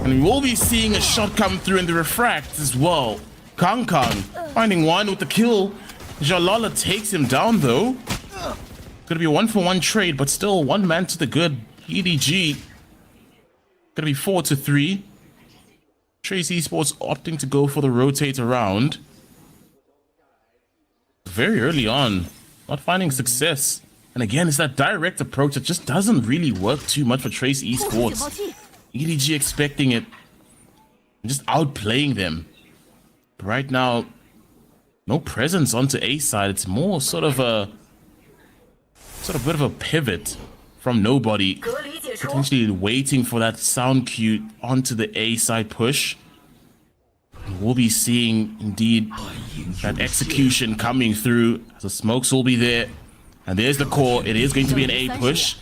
and we will be seeing a shot come through in the refract as well. Kang finding one with the kill. Xiaolala takes him down though. Gonna be a 1-for-1 trade, but still 1 man to the good. EDG gonna be 4-3. Trace Esports opting to go for the rotate around very early on, not finding success. And again, it's that direct approach that just doesn't really work too much for Trace Esports. EDG expecting it and just outplaying them. But right now, no presence onto A side. It's more sort of a bit of a pivot from nobody, potentially waiting for that sound cue onto the A side push. We'll be seeing indeed that execution coming through. The smokes will be there. And there's the core. It is going to be an A push.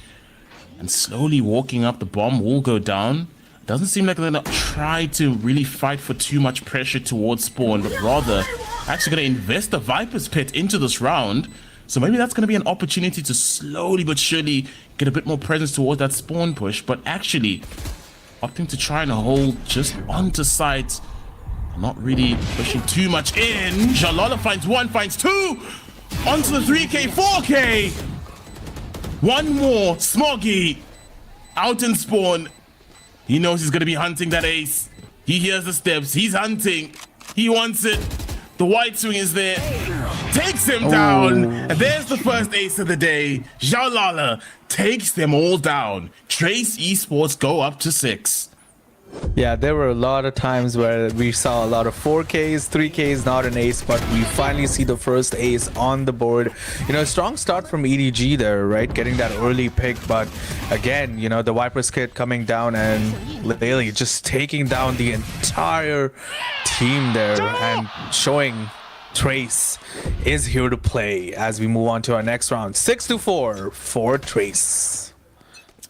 And slowly walking up, the bomb will go down. Doesn't seem like they're going to try to really fight for too much pressure towards spawn, but rather actually going to invest the Viper's Pit into this round. So maybe that's going to be an opportunity to slowly but surely get a bit more presence towards that spawn push. But actually opting to try and hold just onto site. Not really pushing too much in. Xiaolala finds one, finds two. Onto the 3K, 4K. One more. Smoggy out in spawn. He knows he's going to be hunting that ace. He hears the steps. He's hunting. He wants it. The white swing is there. Takes him down. And there's the first ace of the day. Zhao Lala takes them all down. Trace Esports go up to 6. Yeah, there were a lot of times where we saw a lot of 4Ks, 3Ks, not an ace, but we finally see the first ace on the board. You know, strong start from EDG there, right? Getting that early pick, but again, you know, the Viper's kit coming down and Lily just taking down the entire team there and showing Trace is here to play as we move on to our next round. 6-4 for Trace.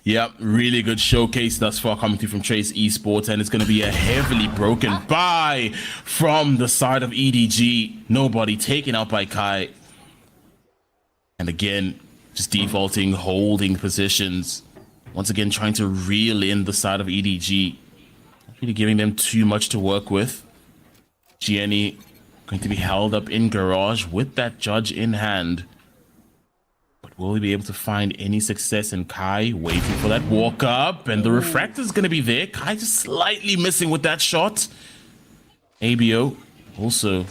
Yep, really good showcase thus far coming through from Trace Esports, and it's going to be a heavily broken buy from the side of EDG. Nobody taken out by Kai. And again, just defaulting, holding positions. Once again, trying to reel in the side of EDG. Not really giving them too much to work with. Gianni going to be held up in garage with that judge in hand. Will he be able to find any success in Kai? Waiting for that walk up, and the refractor is going to be there. Kai just slightly missing with that shot. ABO also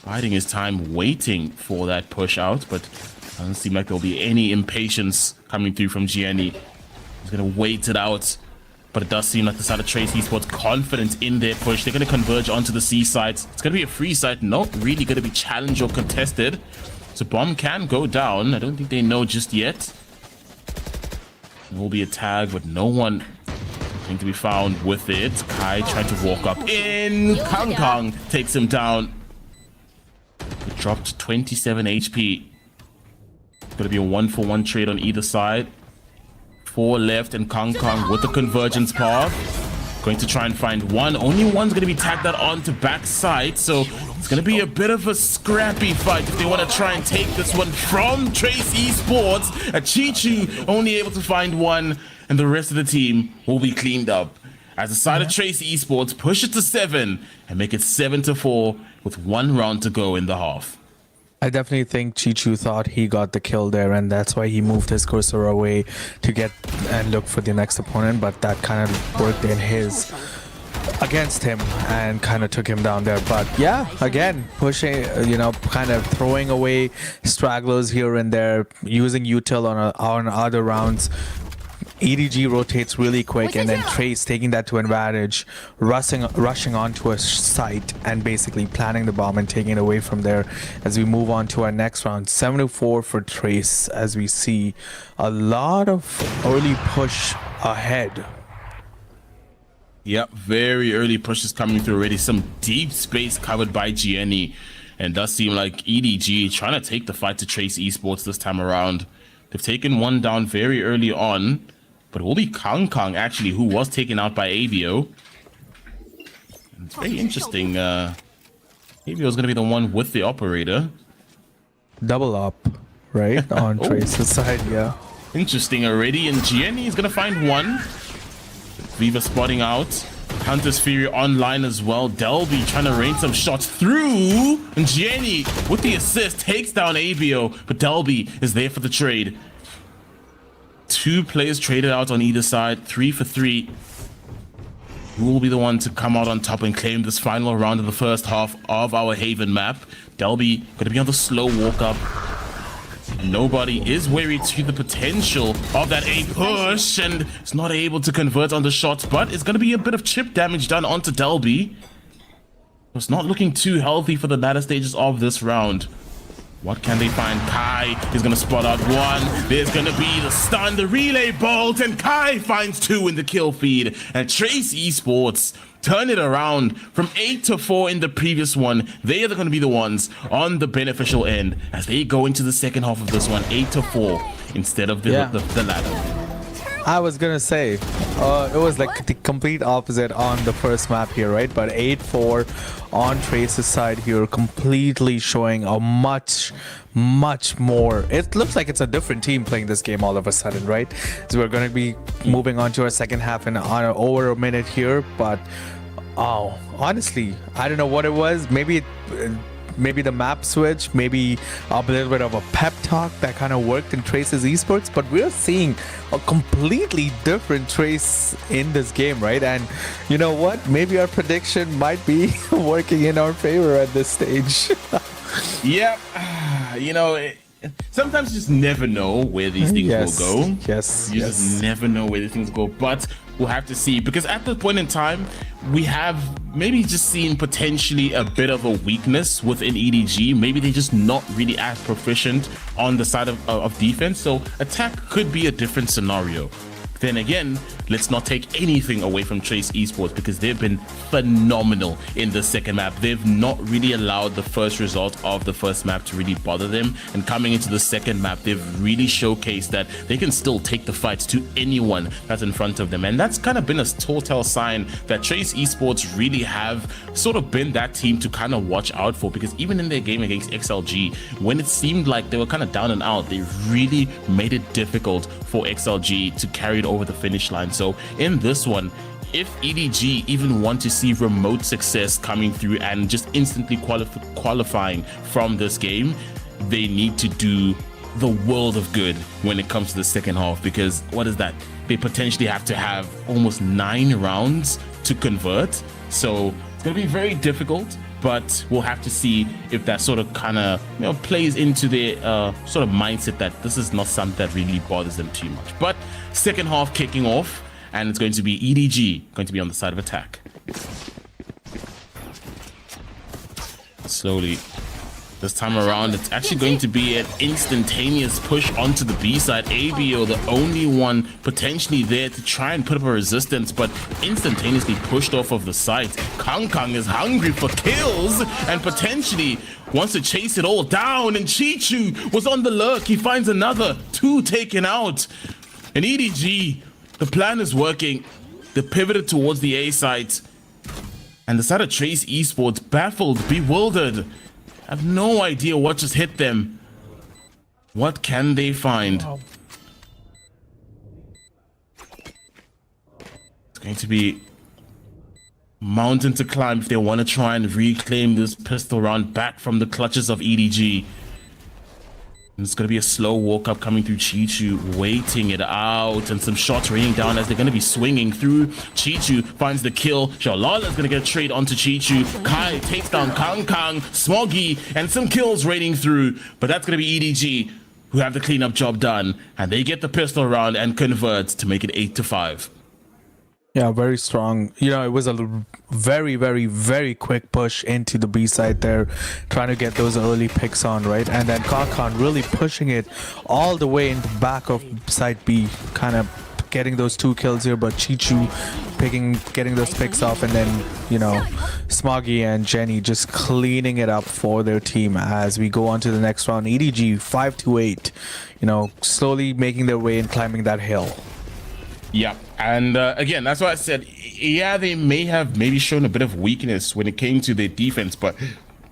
biding his time, waiting for that push out, but doesn't seem like there'll be any impatience coming through from Gianni. He's going to wait it out, but it does seem like the side of Trace Esports confident in their push. They're going to converge onto the C site. It's going to be a free site, not really going to be challenged or contested. So bomb can go down. I don't think they know just yet. There will be a tag, but no one going to be found with it. Kai trying to walk up in. Kang Kang takes him down. It dropped 27 HP. It's going to be a 1-for-1 trade on either side. 4 left, and Kang Kang with the convergence path. Going to try and find one. Only one's going to be tagged that onto backside, so it's going to be a bit of a scrappy fight if they want to try and take this one from Trace Esports. A Chichu only able to find one, and the rest of the team will be cleaned up. As the side of Trace Esports push it to 7 and make it 7-4 with 1 round to go in the half. I definitely think Chichu thought he got the kill there, and that's why he moved his cursor away to get and look for the next opponent, but that kind of worked in his against him and kind of took him down there. But yeah, again, pushing, you know, kind of throwing away stragglers here and there, using util on other rounds. EDG rotates really quick, and then Trace taking that to advantage, rushing onto a site and basically planting the bomb and taking it away from there as we move on to our next round. 7-4 for Trace as we see a lot of early push ahead. Yep, very early pushes coming through already. Some deep space covered by Gianni, and does seem like EDG trying to take the fight to Trace Esports this time around. They've taken one down very early on, but it will be Kang Kang actually who was taken out by ABO. And it's very interesting. ABO is going to be the one with the operator. Double up, right? On Trace's side, yeah. Interesting already, and Gianni is going to find one. Viva spotting out. Hunter's Fury online as well. Delby trying to rain some shots through. And Gianni with the assist takes down ABO, but Delby is there for the trade. 2 players traded out on either side. 3 for 3. Who will be the one to come out on top and claim this final round of the first half of our Haven map? Delby going to be on the slow walk up. Nobody is wary to the potential of that A push, and it's not able to convert on the shots, but it's going to be a bit of chip damage done onto Delby. It's not looking too healthy for the latter stages of this round. What can they find? Kai is going to spot out one. There's going to be the stun, the relay bolt, and Kai finds 2 in the kill feed. And Trace Esports turn it around from 8-4 in the previous one. They are going to be the ones on the beneficial end as they go into the second half of this one, 8-4 instead of the ladder. I was gonna say, it was like the complete opposite on the first map here, right? But 8-4 on Trace's side here, completely showing a much more. It looks like it's a different team playing this game all of a sudden, right? So we're gonna be moving on to our second half in over a minute here, but honestly, I don't know what it was. Maybe maybe the map switch, maybe a little bit of a pep talk that kind of worked in Trace's esports, but we're seeing a completely different Trace in this game, right? And you know what? Maybe our prediction might be working in our favor at this stage. Yeah, you know, sometimes you just never know where these things will go. Yes, you just never know where these things go, but we'll have to see, because at this point in time, we have maybe just seen potentially a bit of a weakness within EDG. Maybe they're just not really as proficient on the side of defense, so attack could be a different scenario. Then again, let's not take anything away from Trace Esports, because they've been phenomenal in the second map. They've not really allowed the first result of the first map to really bother them, and coming into the second map, they've really showcased that they can still take the fights to anyone that's in front of them. And that's kind of been a telltale sign that Trace Esports really have sort of been that team to kind of watch out for, because even in their game against XLG, when it seemed like they were kind of down and out, they really made it difficult for XLG to carry it over the finish line. So in this one, if EDG even want to see remote success coming through and just instantly qualifying from this game, they need to do the world of good when it comes to the second half, because what is that? They potentially have to have almost 9 rounds to convert. So it's going to be very difficult, but we'll have to see if that sort of kind of, you know, plays into their sort of mindset that this is not something that really bothers them too much. But second half kicking off, and it's going to be EDG going to be on the side of attack. Slowly. This time around, it's actually going to be an instantaneous push onto the B side. ABO, the only one potentially there to try and put up a resistance, but instantaneously pushed off of the site. Kang is hungry for kills and potentially wants to chase it all down, and Chichu was on the lurk. He finds another 2 taken out. And EDG, the plan is working. They pivoted towards the A site, and the side of Trace Esports, baffled, bewildered, have no idea what just hit them. What can they find? Wow. It's going to be mountain to climb if they want to try and reclaim this pistol round back from the clutches of EDG. And it's going to be a slow walk up coming through Chichu, waiting it out, and some shots raining down as they're going to be swinging through. Chichu finds the kill. Shalala is going to get a trade onto Chichu. Kai takes down Kang, Smoggy, and some kills raining through. But that's going to be EDG who have the cleanup job done, and they get the pistol round and convert to make it 8-5. Yeah, very strong. You know, it was a very, very, very quick push into the B side there, trying to get those early picks on, right? And then Khan really pushing it all the way in the back of side B, kind of getting those 2 kills here, but Chichu getting those picks off, and then, you know, Smoggy and Jenny just cleaning it up for their team as we go on to the next round. EDG 5-8, you know, slowly making their way and climbing that hill. Yeah, and again, that's why I said, yeah, they may have shown a bit of weakness when it came to their defense, but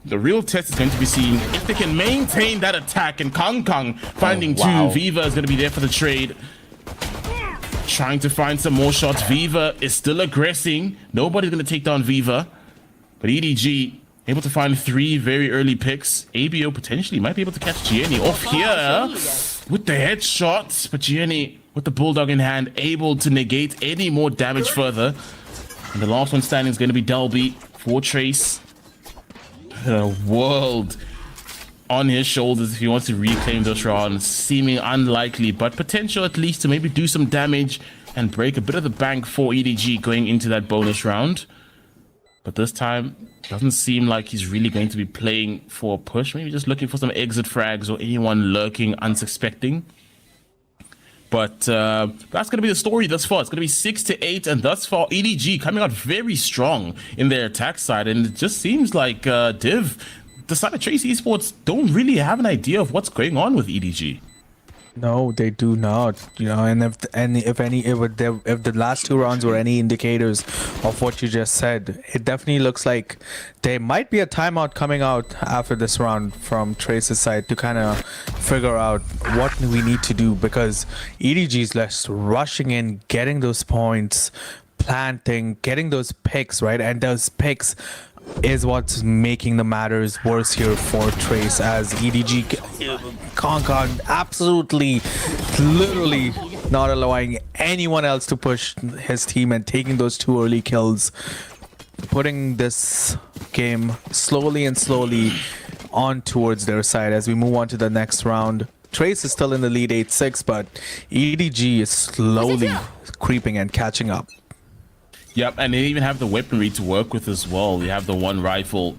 the real test is going to be seeing if they can maintain that attack. And Kang finding 2. Viva is going to be there for the trade, trying to find some more shots. Viva is still aggressing. Nobody's going to take down Viva, but EDG able to find 3 very early picks. ABO potentially might be able to catch Gianni off here with the headshot, but Gianni with the bulldog in hand, able to negate any more damage further. And the last one standing is going to be Delby for Trace. The world on his shoulders if he wants to reclaim those rounds. Seeming unlikely, but potential at least to maybe do some damage and break a bit of the bank for EDG going into that bonus round. But this time, doesn't seem like he's really going to be playing for a push. Maybe just looking for some exit frags or anyone lurking unsuspecting. But that's going to be the story thus far. It's going to be 6-8, and thus far EDG coming out very strong in their attack side. And it just seems like Div, the side of Trace Esports, don't really have an idea of what's going on with EDG. No, they do not. You know, and if the last 2 rounds were any indicators of what you just said, it definitely looks like there might be a timeout coming out after this round from Trace's side to kind of figure out what we need to do, because EDG is just rushing in, getting those points, planting, getting those picks, right? And those picks is what's making the matters worse here for Trace, as EDG Concon absolutely, literally not allowing anyone else to push his team and taking those 2 early kills, putting this game slowly on towards their side as we move on to the next round. Trace is still in the lead 8-6, but EDG is slowly creeping and catching up. Yep, and they even have the weaponry to work with as well. You have the 1 rifle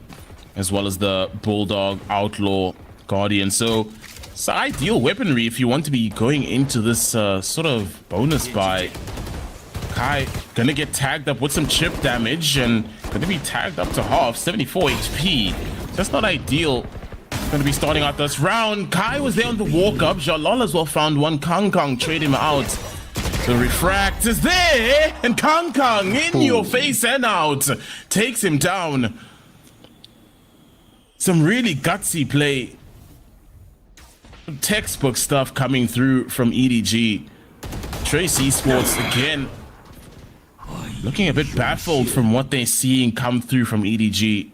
as well as the Bulldog, Outlaw, Guardian. So it's ideal weaponry if you want to be going into this sort of bonus buy. Kai gonna get tagged up with some chip damage and gonna be tagged up to half, 74 HP. That's not ideal. Gonna be starting out this round. Kai was there on the walk up. Jalal as well found one. Kang Kang trade him out. The refract is there, and Kang Kang in your face and out takes him down. Some really gutsy play. Textbook stuff coming through from EDG. Trace Esports again looking a bit baffled from what they're seeing come through from EDG.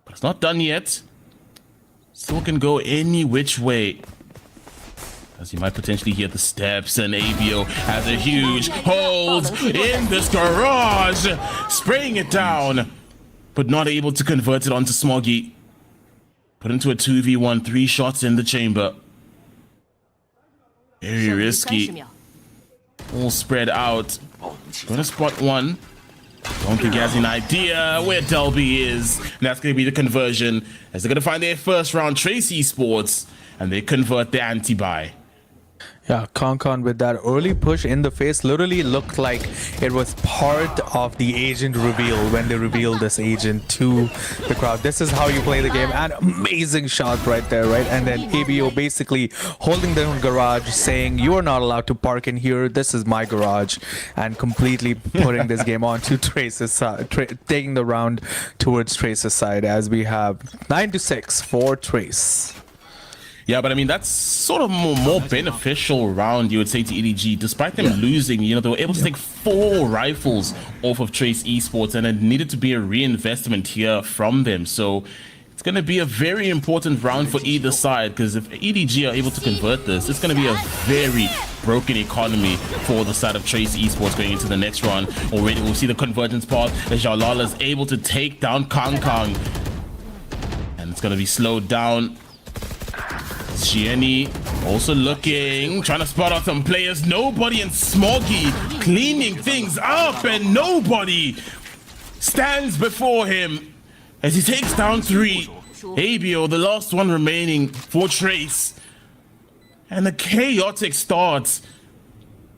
But it's not done yet. Still can go any which way. As you might potentially hear the steps, and ABO has a huge hold in this garage, spraying it down, but not able to convert it onto Smoggy. Put into a 2v1, 3 shots in the chamber. Very risky. All spread out. Gonna spot one. Don't think he has an idea where Delby is. And that's gonna be the conversion, as they're gonna find their first round Trace Esports, and they convert the anti-buy. Yeah, Concon with that early push in the face literally looked like it was part of the agent reveal when they revealed this agent to the crowd. This is how you play the game, and amazing shot right there, right? And then ABO basically holding their own garage, saying, you are not allowed to park in here, this is my garage, and completely putting this game on to Trace's side, taking the round towards Trace's side, as we have 9-6 for Trace. Yeah, but I mean, that's sort of more beneficial round, you would say, to EDG. Despite them losing, you know, they were able to take 4 rifles off of Trace Esports, and it needed to be a reinvestment here from them. So it's going to be a very important round for either side, because if EDG are able to convert this, it's going to be a very broken economy for the side of Trace Esports going into the next round. Already we'll see the convergence part as Jalal is able to take down Kang Kang, and it's going to be slowed down. Gianni also looking, trying to spot out some players. Nobody, and Smoggy cleaning things up, and nobody stands before him as he takes down 3. ABO, the last one remaining for Trace. And the chaotic start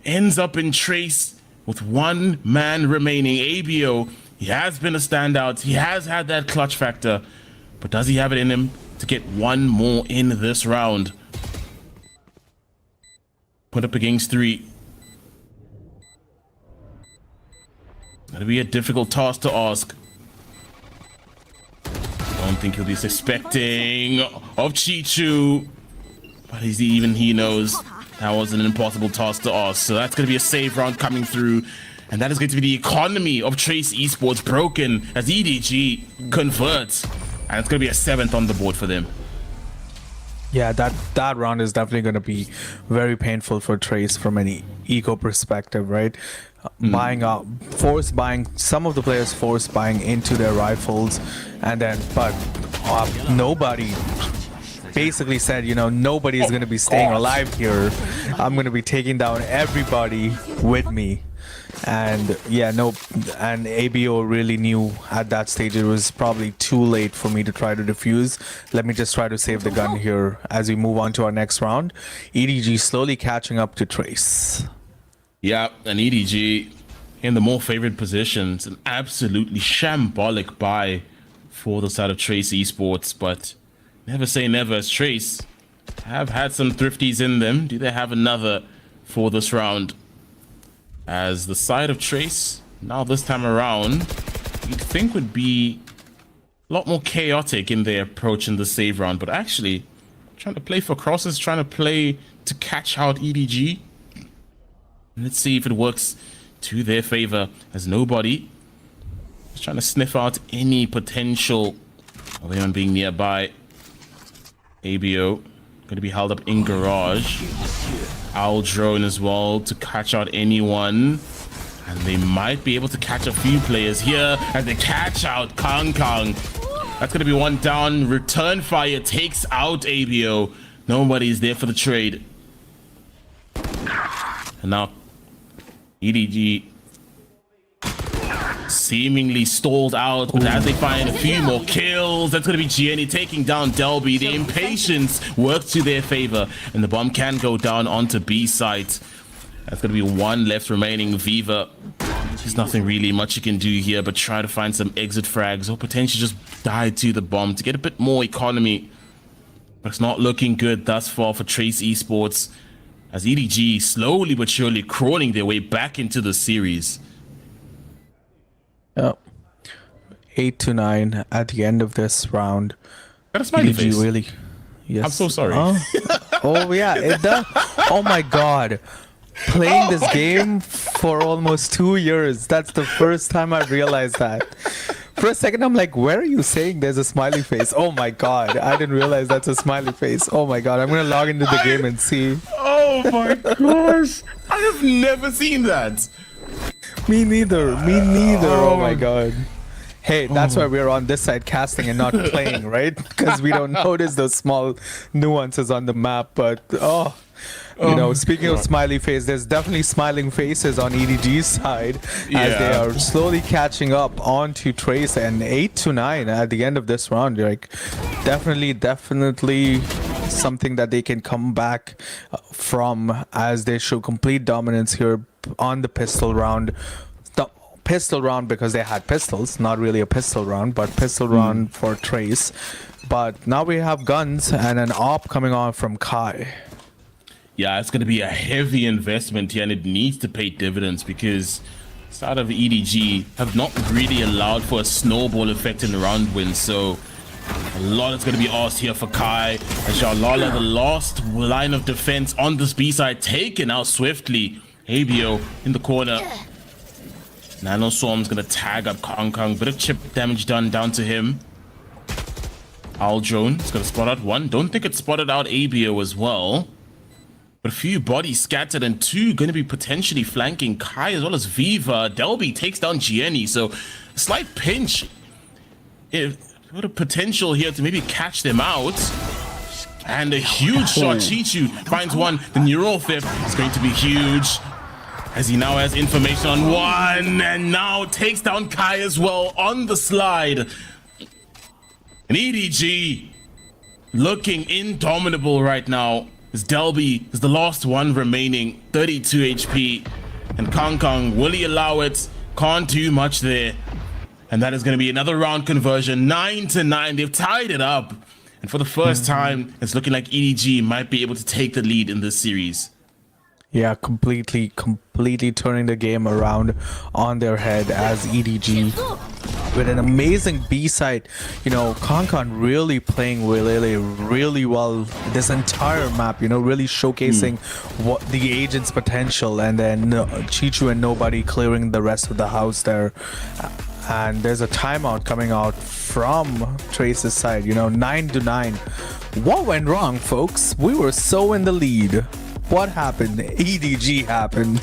ends up in Trace with 1 man remaining. ABO, he has been a standout. He has had that clutch factor, but does he have it in him to get 1 more in this round? Put up against 3. That'll be a difficult task to ask. Don't think he'll be suspecting of Chichu, but even he knows that was an impossible task to ask. So that's going to be a save round coming through, and that is going to be the economy of Trace Esports broken as EDG converts. And it's going to be a 7th on the board for them. Yeah, that round is definitely going to be very painful for Trace from an eco perspective, right? Buying out, some of the players force buying into their rifles, and then, but nobody basically said, you know, nobody is going to be staying alive here. I'm going to be taking down everybody with me. And yeah, no, and ABO really knew at that stage it was probably too late for me to try to defuse. Let me just try to save the gun here as we move on to our next round. EDG slowly catching up to Trace. Yeah, and EDG in the more favored position. It's an absolutely shambolic buy for the side of Trace Esports, but never say never, as Trace have had some thrifties in them. Do they have another for this round? As the side of Trace, now this time around, you'd think would be a lot more chaotic in their approach in the save round, but actually trying to play for crosses, trying to play to catch out EDG. Let's see if it works to their favor, as nobody Just trying to sniff out any potential of anyone being nearby. ABO going to be held up in garage. Owl drone as well to catch out anyone. And they might be able to catch a few players here as they catch out Kong Kong. That's going to be one down. Return fire takes out ABO. Nobody's there for the trade. And now EDG seemingly stalled out, but as they find a few more kills, that's going to be Gianni taking down Delby. The impatience works to their favor, and the bomb can go down onto B site. That's going to be one left remaining. Viva, there's nothing really much you can do here but try to find some exit frags or potentially just die to the bomb to get a bit more economy. But it's not looking good thus far for Trace Esports, as EDG slowly but surely crawling their way back into the series. Yeah. 8-9 at the end of this round. Got a smiley face. Really? Yes. I'm so sorry. Oh yeah, it does. Oh my god. Playing this game for almost 2 years. That's the first time I realized that. For a second, I'm like, where are you saying there's a smiley face? Oh my god, I didn't realize that's a smiley face. Oh my god, I'm gonna log into the game and see. Oh my gosh, I have never seen that. Me neither. Oh my god. Hey, that's why we're on this side casting and not playing, right? Because we don't notice those small nuances on the map. But you know, speaking of smiley face, there's definitely smiling faces on EDG's side as they are slowly catching up onto Trace. And 8-9 at the end of this round, like definitely something that they can come back from as they show complete dominance here on the pistol round. The pistol round because they had pistols, not really a pistol round, but pistol round for Trace. But now we have guns and an AWP coming on from Kai. Yeah, it's going to be a heavy investment here, and it needs to pay dividends because side of EDG have not really allowed for a snowball effect in the round win. So a lot is going to be asked here for Kai. As Jalala, the last line of defense on this B side, taken out swiftly. ABO in the corner. Nano Storm's going to tag up Kong Kong. Bit of chip damage done down to him. Owl drone is going to spot out one. Don't think it spotted out ABO as well. But a few bodies scattered and two going to be potentially flanking Kai as well as Viva. Delby takes down Gianni, so a slight pinch. What a potential here to maybe catch them out. And a huge shot. Chichu finds one. The neural theft is going to be huge, as he now has information on one and now takes down Kai as well on the slide. And EDG looking indomitable right now. As Delby is the last one remaining, 32 HP. And Kong Kong, will he allow it? Can't do much there. And that is going to be another round conversion, 9-9. They've tied it up. And for the first time, it's looking like EDG might be able to take the lead in this series. Yeah, completely turning the game around on their head as EDG with an amazing B side. You know, Kankan really playing really well this entire map, you know, really showcasing what the agent's potential, and then Chichu and nobody clearing the rest of the house there. And there's a timeout coming out from Trace's side, you know, 9-9. What went wrong, folks? We were so in the lead. What happened? EDG happened.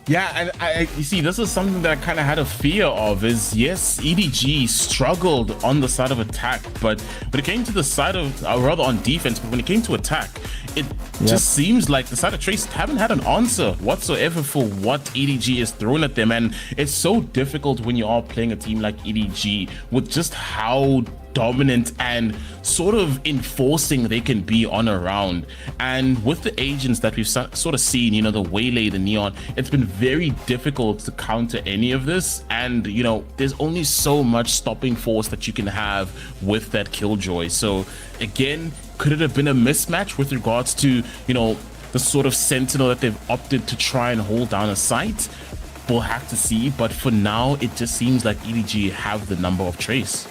Yeah, and you see, this is something that I kind of had a fear of. Is yes, EDG struggled on the side of attack, but when it came to the side of, or rather on defense, but when it came to attack, it just seems like the side of Trace haven't had an answer whatsoever for what EDG has thrown at them. And it's so difficult when you are playing a team like EDG with just how dominant and sort of enforcing they can be on a round. And with the agents that we've sort of seen, you know, the Waylay, the Neon, it's been very difficult to counter any of this. And, you know, there's only so much stopping force that you can have with that Killjoy. So again, could it have been a mismatch with regards to, you know, the sort of sentinel that they've opted to try and hold down a site? We'll have to see, but for now it just seems like EDG have the number of Trace.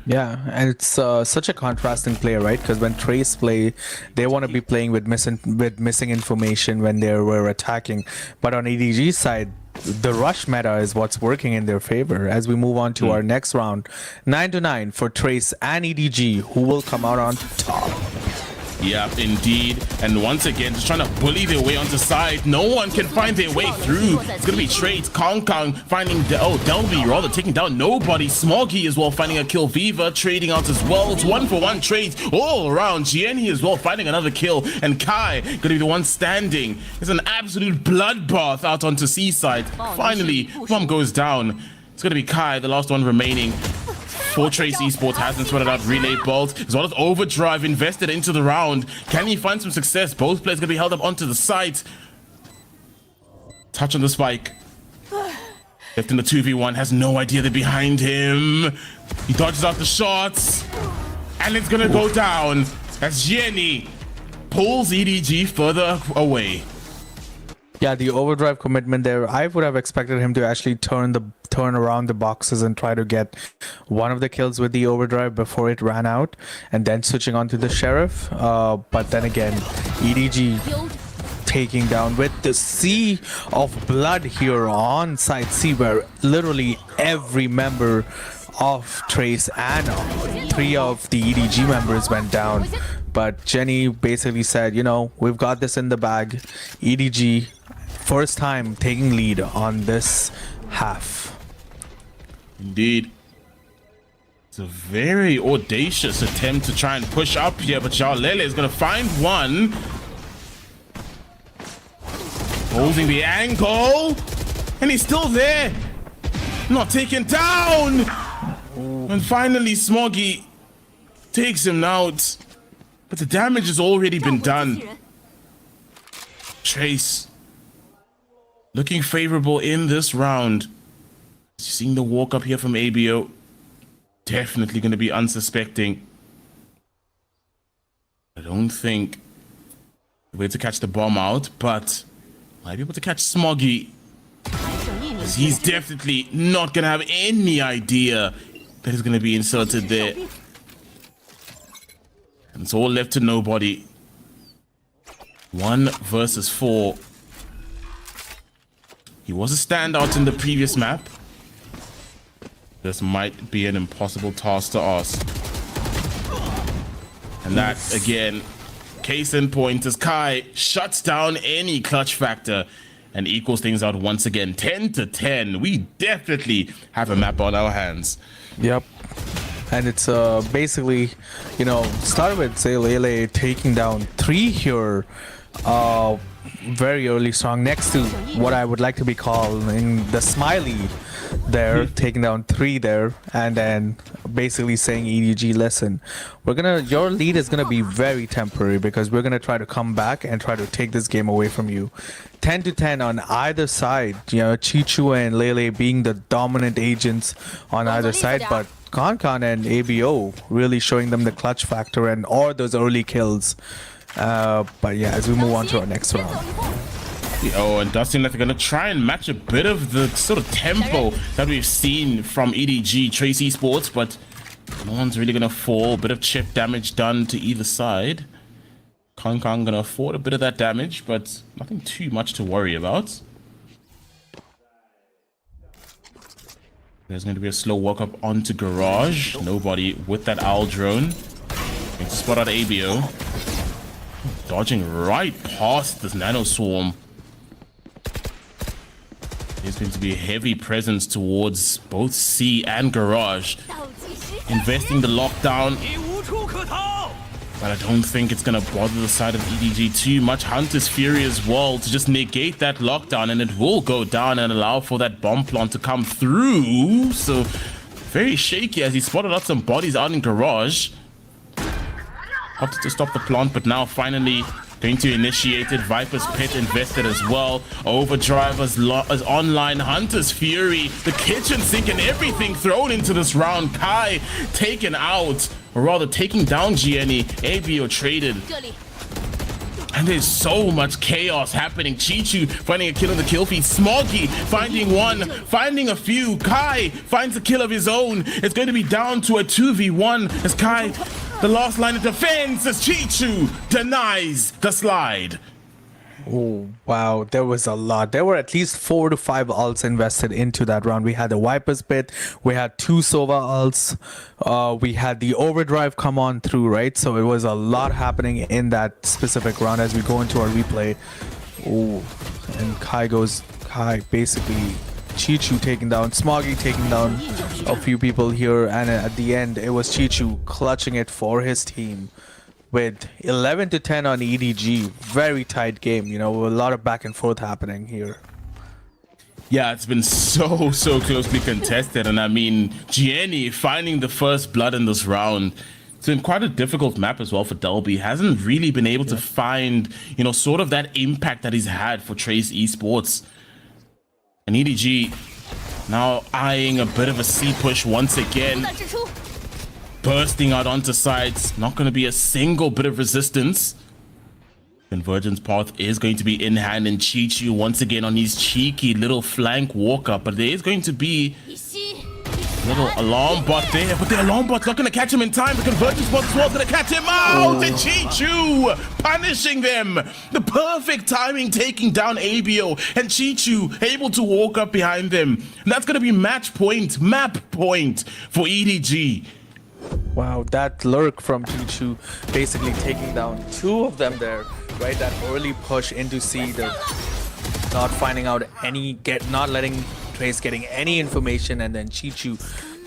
Yeah, and it's such a contrasting play, right? Because when Trace play, they want to be playing with missing information when they were attacking. But on EDG's side, the rush meta is what's working in their favor. As we move on to our next round, 9-9 for Trace and EDG, who will come out on top. Yep, indeed. And once again, just trying to bully their way onto side. No one can find their way through. It's going to be Trades. Kong Kong finding, Delby rather taking down nobody. Smoggy as well finding a kill. Viva trading out as well. It's 1-for-1 trades all around. Gianni as well finding another kill. And Kai going to be the one standing. It's an absolute bloodbath out onto Seaside. Finally, bomb goes down. It's going to be Kai, the last one remaining. Trace Esports hasn't sorted out Relay Bolt, as well as Overdrive invested into the round. Can he find some success? Both players going to be held up onto the site. Touch on the spike. Left in the 2v1, has no idea they're behind him. He dodges out the shots. And it's going to go down as Jenny pulls EDG further away. Yeah, the Overdrive commitment there, I would have expected him to actually turn around the boxes and try to get one of the kills with the Overdrive before it ran out, and then switching on to the Sheriff. But then again, EDG taking down with the sea of blood here on site C, where literally every member of Trace and 3 of the EDG members went down. But Jenny basically said, you know, we've got this in the bag. EDG, first time taking lead on this half. Indeed. It's a very audacious attempt to try and push up here, but Jalele is going to find one. Holding the angle. And he's still there. Not taken down. And finally, Smoggy takes him out. But the damage has already been done. Trace looking favorable in this round. Seeing the walk up here from ABO. Definitely going to be unsuspecting. I don't think the way to catch the bomb out, but might be able to catch Smoggy. He's definitely not going to have any idea that he's going to be inserted there. And it's all left to nobody. 1 versus 4. He was a standout in the previous map. This might be an impossible task to ask. And that, again, case in point, as Kai shuts down any clutch factor and equals things out once again. 10-10. We definitely have a map on our hands. Yep. And it's basically, you know, started with, say, Lele taking down 3 here. Very early strong next to what I would like to be calling the smiley there, taking down 3 there, and then basically saying EDG, listen, your lead is gonna be very temporary because we're gonna try to come back and try to take this game away from you. 10-10 on either side, you know, Chichu and Lele being the dominant agents on either side, but Kankan and ABO really showing them the clutch factor and or those early kills. But yeah, as we move on to our next round. Oh, and does seem like they're going to try and match a bit of the sort of tempo that we've seen from EDG, Trace Esports, but no one's really going to fall. A bit of chip damage done to either side. Kong Kong going to afford a bit of that damage, but nothing too much to worry about. There's going to be a slow walk up onto Garage. Nobody with that owl drone. Going to spot out ABO. Dodging right past this nano swarm. There's going to be a heavy presence towards both C and Garage. Investing the lockdown. But I don't think it's going to bother the side of EDG too much. Hunter's Fury as well to just negate that lockdown, and it will go down and allow for that bomb plant to come through. So very shaky as he spotted out some bodies out in Garage. Opted to stop the plant, but now finally going to initiate it. Viper's Pit invested as well. Overdrive is online. Hunter's Fury, the kitchen sink and everything thrown into this round. Kai taken out, or rather taking down Gianni. ABO traded. And there's so much chaos happening. Chichu finding a kill in the kill feed. Smoggy finding one, finding a few. Kai finds a kill of his own. It's going to be down to a 2v1 as Kai, the last line of defense, as Chichu denies the slide. Oh, wow. There was a lot. There were at least 4 to 5 ults invested into that round. We had the Viper's Pit. We had 2 Sova ults. We had the Overdrive come on through, right? So it was a lot happening in that specific round as we go into our replay. Oh, and Kai basically Chichu taking down, Smoggy taking down a few people here. And at the end, it was Chichu clutching it for his team. With 11 to 10 on EDG, very tight game, you know, a lot of back and forth happening here. Yeah, it's been so closely contested, and I mean, Gianni finding the first blood in this round. It's been quite a difficult map as well for Delby. Hasn't really been able to find, you know, sort of that impact that he's had for Trace Esports. And EDG now eyeing a bit of a C push once again. Bursting out onto sides, not going to be a single bit of resistance. Convergence path is going to be in hand, and Chichu once again on his cheeky little flank walk up, but there is going to be a little alarm bot there, but the alarm bot's not going to catch him in time. The convergence bot as well is going to catch him out, and Chichu punishing them. The perfect timing, taking down ABO, and Chichu able to walk up behind them. And that's going to be map point for EDG. Wow, that lurk from Chichu basically taking down 2 of them there, right? That early push into C, the not finding out not letting Trace getting any information, and then Chichu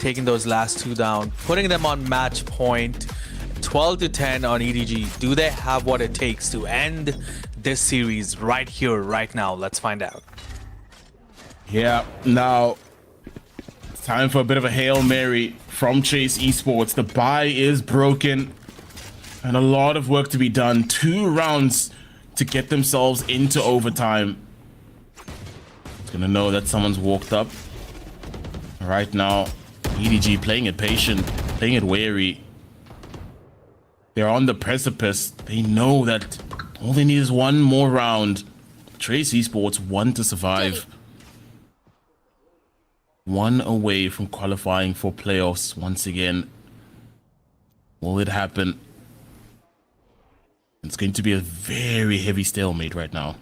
taking those last 2 down, putting them on match point. 12 to 10 on EDG. Do they have what it takes to end this series right here, right now? Let's find out. Yeah, now it's time for a bit of a Hail Mary from Chase Esports. The bye is broken and a lot of work to be done. 2 rounds to get themselves into overtime. It's gonna know that someone's walked up. Right now, EDG playing it patient, playing it wary. They're on the precipice. They know that all they need is 1 more round. Trace Esports want to survive. 1 away from qualifying for playoffs once again. Will it happen? It's going to be a very heavy stalemate right now.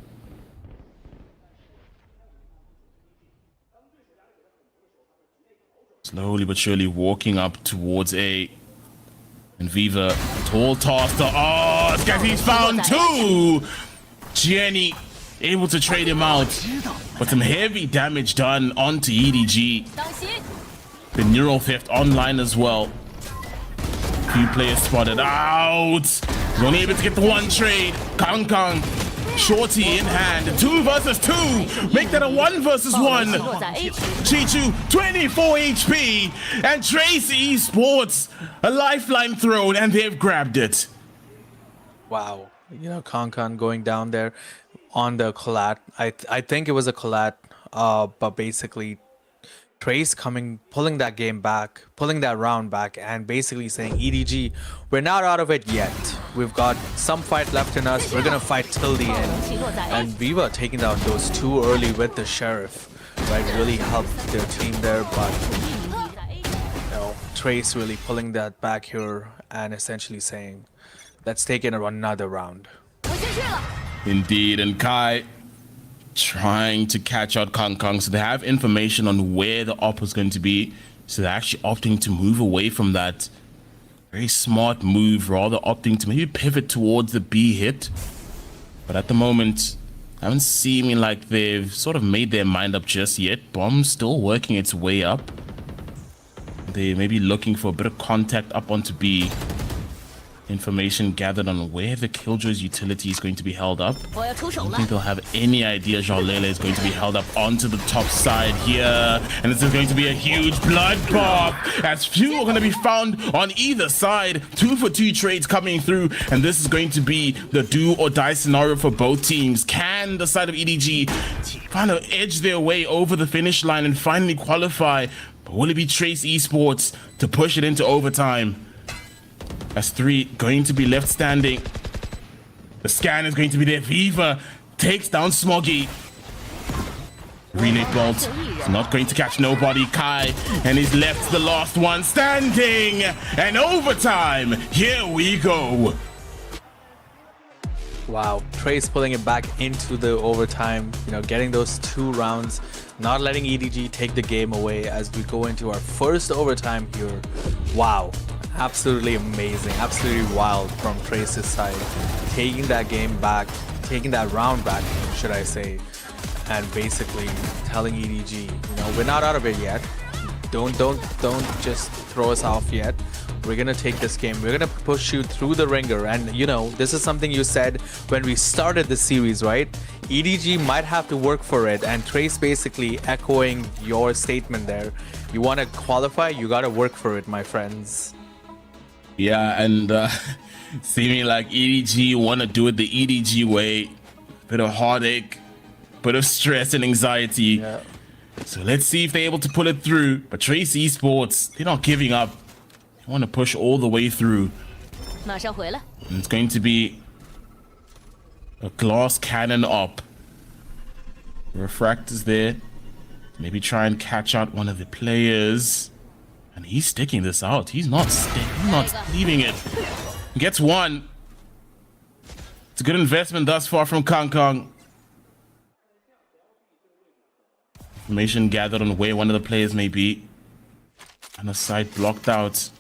Slowly but surely walking up towards A. And Viva, tall toster. Oh, this guy, he's found 2! Gianni able to trade him out, but some heavy damage done onto EDG. The neural theft online as well. Few players spotted out. He's only able to get the 1 trade. Kang, Shorty in hand. 2 versus 2. Make that a 1 versus 1. Chichu, 24 HP. And Trace Esports, a lifeline thrown, and they've grabbed it. Wow. You know, Kang going down there on the collat. I think it was a collat, but basically Trace pulling that game back, pulling that round back, and basically saying, EDG, we're not out of it yet. We've got some fight left in us. We're gonna fight till the end. And Viva taking down those 2 early with the Sheriff, right? Really helped their team there, but you know, Trace really pulling that back here and essentially saying, let's take it another round. Indeed, and Kai trying to catch out Kang, so they have information on where the op is going to be, so they're actually opting to move away from that. Very smart move, rather opting to maybe pivot towards the B hit, but at the moment haven't seeming like they've sort of made their mind up just yet. Bomb still working its way up. They may be looking for a bit of contact up onto B. Information gathered on where the Killjoy's utility is going to be held up. I don't think they'll have any idea Jalele is going to be held up onto the top side here. And this is going to be a huge blood bath, as few are going to be found on either side. 2 for 2 trades coming through, and this is going to be the do or die scenario for both teams. Can the side of EDG kind of edge their way over the finish line and finally qualify? But will it be Trace Esports to push it into overtime? As 3 going to be left standing. The scan is going to be there. Viva takes down Smoggy. Relay bolt is not going to catch nobody. Kai, and he's left the last one standing. And overtime, here we go. Wow, Trace pulling it back into the overtime, you know, getting those 2 rounds, not letting EDG take the game away as we go into our first overtime here. Wow, absolutely amazing, absolutely wild from Trace's side, taking that game back, taking that round back, should I say, and basically telling EDG, you know, we're not out of it yet. Don't just throw us off yet. We're gonna take this game. We're gonna push you through the ringer. And you know, this is something you said when we started the series, right? EDG might have to work for it, and Trace basically echoing your statement there. You want to qualify, you gotta work for it, my friends. Yeah, and seeming like EDG want to do it the EDG way. Bit of heartache, bit of stress and anxiety. Yeah. So let's see if they're able to pull it through. But Trace Esports, they're not giving up. They want to push all the way through. And it's going to be a glass cannon up. Refractor's there. Maybe try and catch out one of the players. And he's sticking this out. He's not leaving it. Gets one. It's a good investment thus far from Kong Kong. Information gathered on where one of the players may be. And a site blocked out.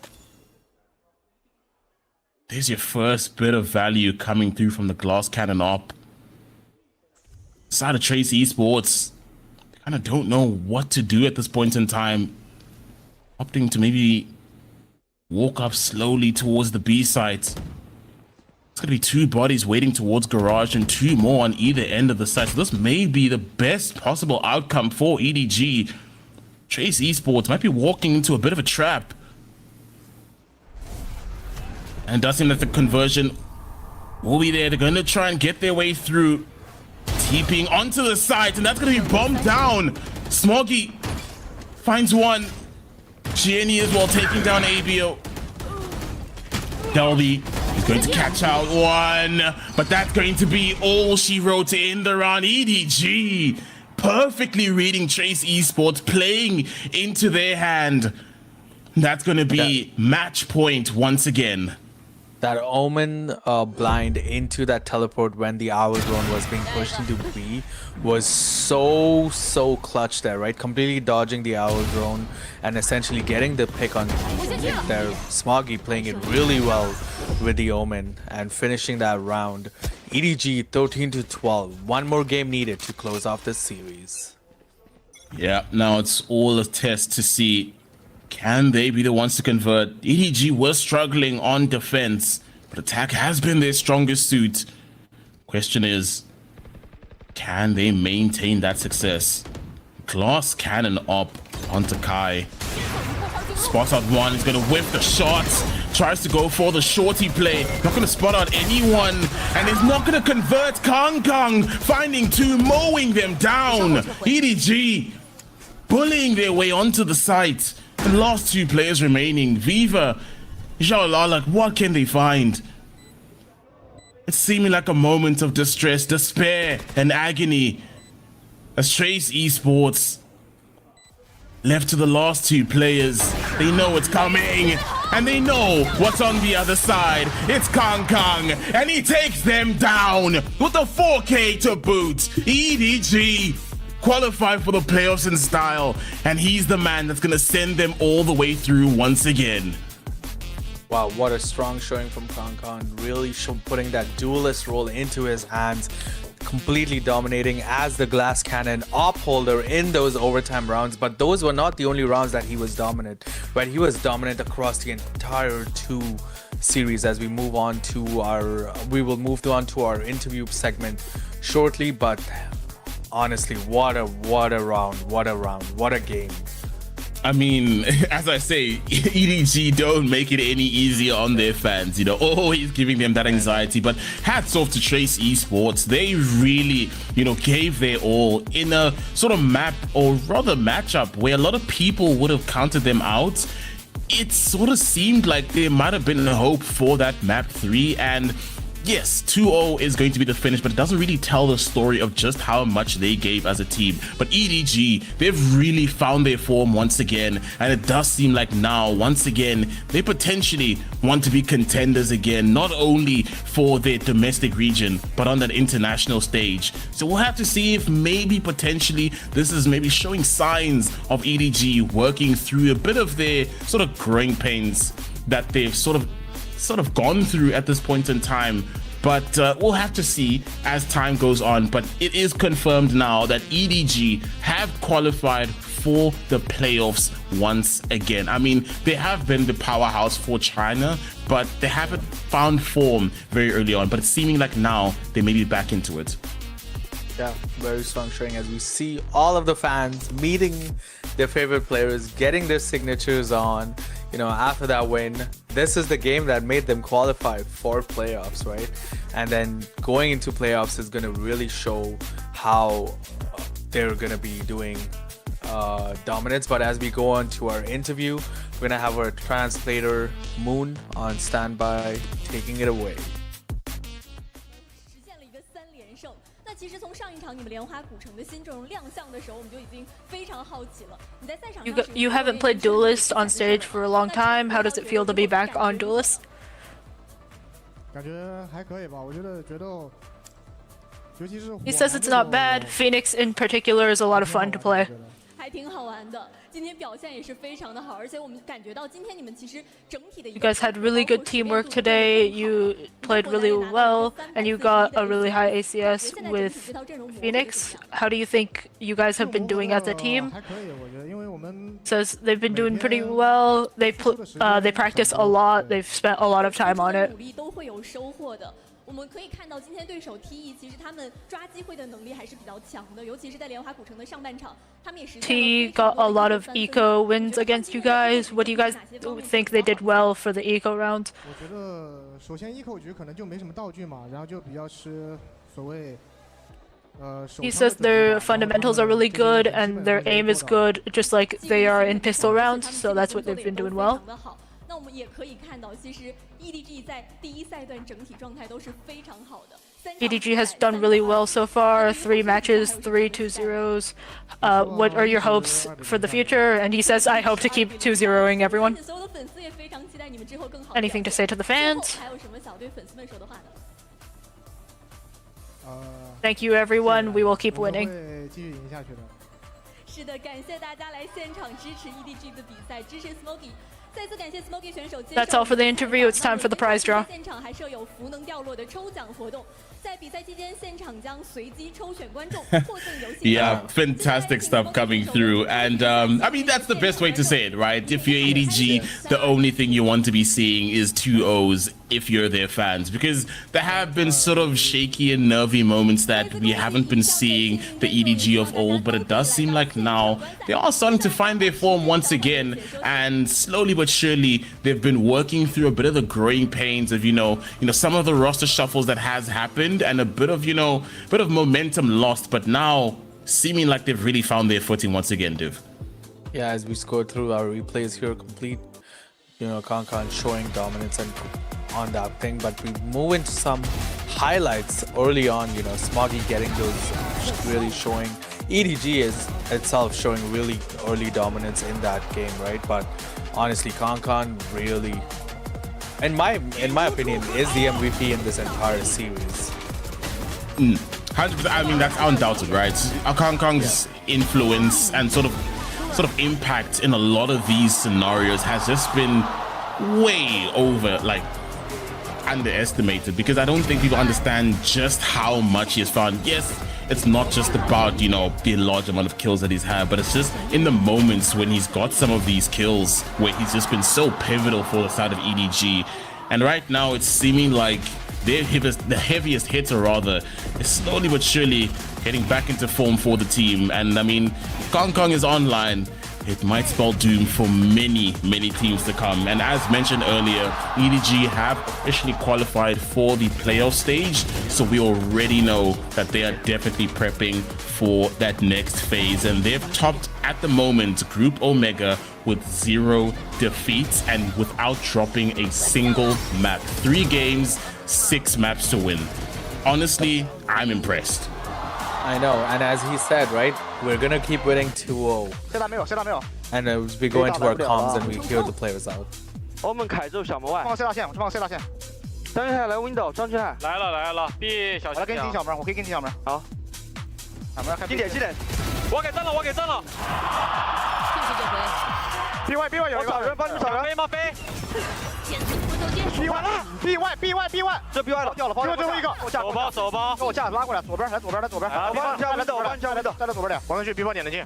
There's your first bit of value coming through from the glass cannon op. Side of Trace Esports, they kind of don't know what to do at this point in time. Opting to maybe walk up slowly towards the B site. It's going to be 2 bodies waiting towards garage and 2 more on either end of the site. So this may be the best possible outcome for EDG. Trace Esports might be walking into a bit of a trap. And it does seem that the conversion will be there. They're going to try and get their way through. TPing onto the site, and that's going to be bombed down. Smoggy finds one. Gianni as well taking down ABO. Delby is going to catch out one, but that's going to be all she wrote in the round. EDG perfectly reading Trace Esports, playing into their hand. That's going to be match point once again. That Omen blind into that teleport when the Owl drone was being pushed into B was so clutch there, right? Completely dodging the Owl drone and essentially getting the pick on there. Smoggy playing it really well with the Omen and finishing that round. EDG 13-12. One more game needed to close off this series. Yeah, now it's all a test to see, can they be the ones to convert? EDG was struggling on defense, but attack has been their strongest suit. Question is, can they maintain that success? Glass cannon up onto Kai. Spots out one, he's gonna whip the shots. Tries to go for the shorty play. Not gonna spot out anyone, and is not gonna convert. Kong Kong finding 2, mowing them down. EDG bullying their way onto the site. The last 2 players remaining. Viva, Xiaola, like what can they find? It's seeming like a moment of distress, despair, and agony. As Trace Esports left to the last 2 players. They know it's coming, and they know what's on the other side. It's Kong Kong, and he takes them down with a 4K to boot. EDG qualified for the playoffs in style, and he's the man that's gonna send them all the way through once again. Wow, what a strong showing from Kong Kong, really putting that duelist role into his hands, completely dominating as the glass cannon op holder in those overtime rounds. But those were not the only rounds that he was dominant, but he was dominant across the entire 2 series. As we move on to we will move on to our interview segment shortly, but honestly, what a round, what a game. I mean, as I say, EDG don't make it any easier on their fans, you know, always giving them that anxiety. But hats off to Trace Esports. They really, you know, gave their all in a sort of map, or rather matchup, where a lot of people would have counted them out. It sort of seemed like there might have been a hope for that map 3, and yes, 2-0 is going to be the finish, but it doesn't really tell the story of just how much they gave as a team. But EDG, they've really found their form once again, and it does seem like now, once again, they potentially want to be contenders again, not only for their domestic region, but on that international stage. So we'll have to see if maybe potentially this is maybe showing signs of EDG working through a bit of their sort of growing pains that they've sort of gone through at this point in time. But we'll have to see as time goes on. But it is confirmed now that EDG have qualified for the playoffs once again. I mean, they have been the powerhouse for China, but they haven't found form very early on. But it's seeming like now they may be back into it. Yeah, very strong showing as we see all of the fans meeting their favorite players, getting their signatures on. You know, after that win, this is the game that made them qualify for playoffs, right? And then going into playoffs is going to really show how they're going to be doing dominance. But as we go on to our interview, we're going to have our translator Moon on standby, taking it away. 其实从上一场你们莲花古城的新阵容亮相的时候，我们就已经非常好奇了。你在赛场上 You haven't played Duelist on stage for a long time. How does it feel to be back on Duelist? 感觉还可以吧，我觉得决斗，尤其是 He says it's not bad. Phoenix in particular is a lot of fun to play. 还挺好玩的。今天表现也是非常的好，而且我们感觉到今天你们其实整体的 You guys had really good teamwork today. You played really well, and you got a really high ACS with Phoenix. How do you think you guys have been doing as a team? Says they've been doing pretty well. They practice a lot. They've spent a lot of time on it. 我们可以看到今天对手 TE 其实他们抓机会的能力还是比较强的，尤其是在莲花古城的上半场，他们也实现了 TE got a lot of eco wins against you guys. What do you guys think they did well for the eco round? 我觉得首先 eco 局可能就没什么道具嘛，然后就比较是所谓 He says their fundamentals are really good and their aim is good, just like they are in pistol rounds, so that's what they've been doing well. 那我们也可以看到，其实 EDG 在第一赛段整体状态都是非常好的。EDG has done really well so far. 3 matches, 3 2-0s. What are your hopes for the future? And he says, I hope to keep 2-0ing everyone. Anything to say to the fans? Thank you, everyone. We will keep winning. 是的，感谢大家来现场支持 EDG 的比赛，支持 Smoky。 再次感谢 Smoky 选手。 That's all for the interview. It's time for the prize draw. 现场还设有符能掉落的抽奖活动，在比赛期间，现场将随机抽选观众，获赠游戏。Yeah, fantastic stuff coming through, and I mean that's the best way to say it, right? If you're EDG, the only thing you want to be seeing is 2-0s if you're their fans, because there have been sort of shaky and nervy moments that we haven't been seeing the EDG of old, but it does seem like now they are starting to find their form once again, and slowly but surely they've been working through a bit of the growing pains of you know some of the roster shuffles that has happened and a bit of bit of momentum lost, but now seeming like they've really found their footing once again, Div. Yeah, as we score through our replays here, complete, Kankan showing dominance and on that thing, but we move into some highlights early on. Smoggy getting those really showing. EDG is itself showing really early dominance in that game, right? But honestly, Kankan really, in my opinion, is the MVP in this entire series. 100%. I mean that's undoubted, right? Kankan's influence and sort of impact in a lot of these scenarios has just been way over underestimated, because I don't think people understand just how much he has found. Yes, it's not just about the large amount of kills that he's had, but it's just in the moments when he's got some of these kills where he's just been so pivotal for the side of EDG. And right now it's seeming like the heaviest hitter rather is slowly but surely getting back into form for the team. And I mean, Kong is online. It might spell doom for many teams to come. And as mentioned earlier, EDG have officially qualified for the playoff stage, so we already know that they are definitely prepping for that next phase. And they've topped at the moment Group Omega with 0 defeats and without dropping a single map. 3 games, 6 maps to win. Honestly, I'm impressed. I know, and as he said, right, we're gonna keep winning 2-0. And we go into our comms and we hear the players out. 我们凯州小门外。放 C 大线，我去放 C 大线。张俊海来 window， 张俊海。来了 ，B 小心。我来跟你进小门，我可以跟你进小门。好。小门看。7点。我给震了。谢谢这回。B 外有一个。找人，帮你们找人。飞吗？飞。检测不斗剑。B 外了 ，B 外。这 B 外了，掉了，最后一个。手包。给我架拉过来，左边。来左边。我帮你来走，站在左边点。我们去 B 外点的进。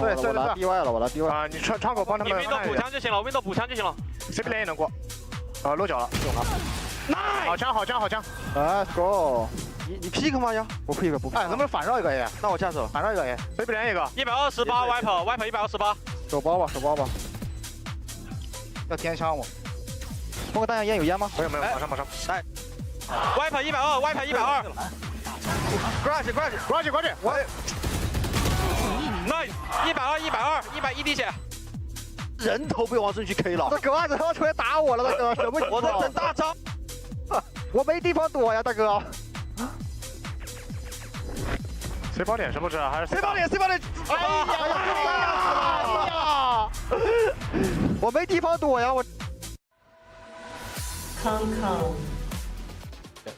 对。我来 B 外了，啊，你窗口帮他们。你 window 补枪就行了，window 补枪就行了。谁不连也能过。落脚了。Nice！ 好枪 ！Let's go！ 你 pick 吗呀？不 pick。哎，能不能反绕一个 A？ 那我下手，反绕一个 A， 谁不连一个？128 wipe 128。手包吧。要添枪我。封个弹药烟有烟吗？没有，马上。来 ，wipe 120。Garage！ 我。Nice！ 120，100 ED 血。人头被王顺去 K 了，这狗娃子他妈出来打我了，大哥，什么情况？我在整大招，我没地方躲呀，大哥。谁爆点是不是？还是谁爆点？哎呀！我没地方躲呀，我。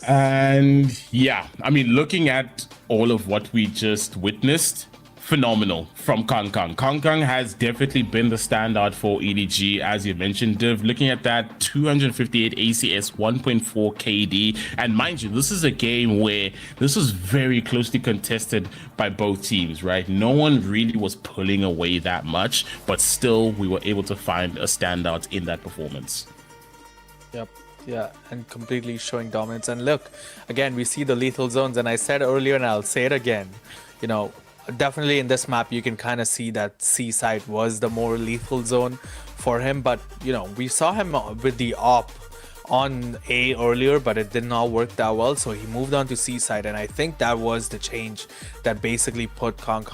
And yeah, I mean, looking at all of what we just witnessed, phenomenal from Kong. Kong has definitely been the standout for EDG, as you mentioned, Div. Looking at that, 258 ACS, 1.4 KD. And mind you, this is a game where this was very closely contested by both teams, right? No one really was pulling away that much, but still we were able to find a standout in that performance. Yep. Yeah, and completely showing dominance. And look, again, we see the lethal zones. And I said earlier, and I'll say it again, you know, definitely in this map you can kind of see that C side was the more lethal zone for him, but you know, we saw him with the op on A earlier, but it did not work that well, so he moved on to C side, and I think that was the change that basically put Kong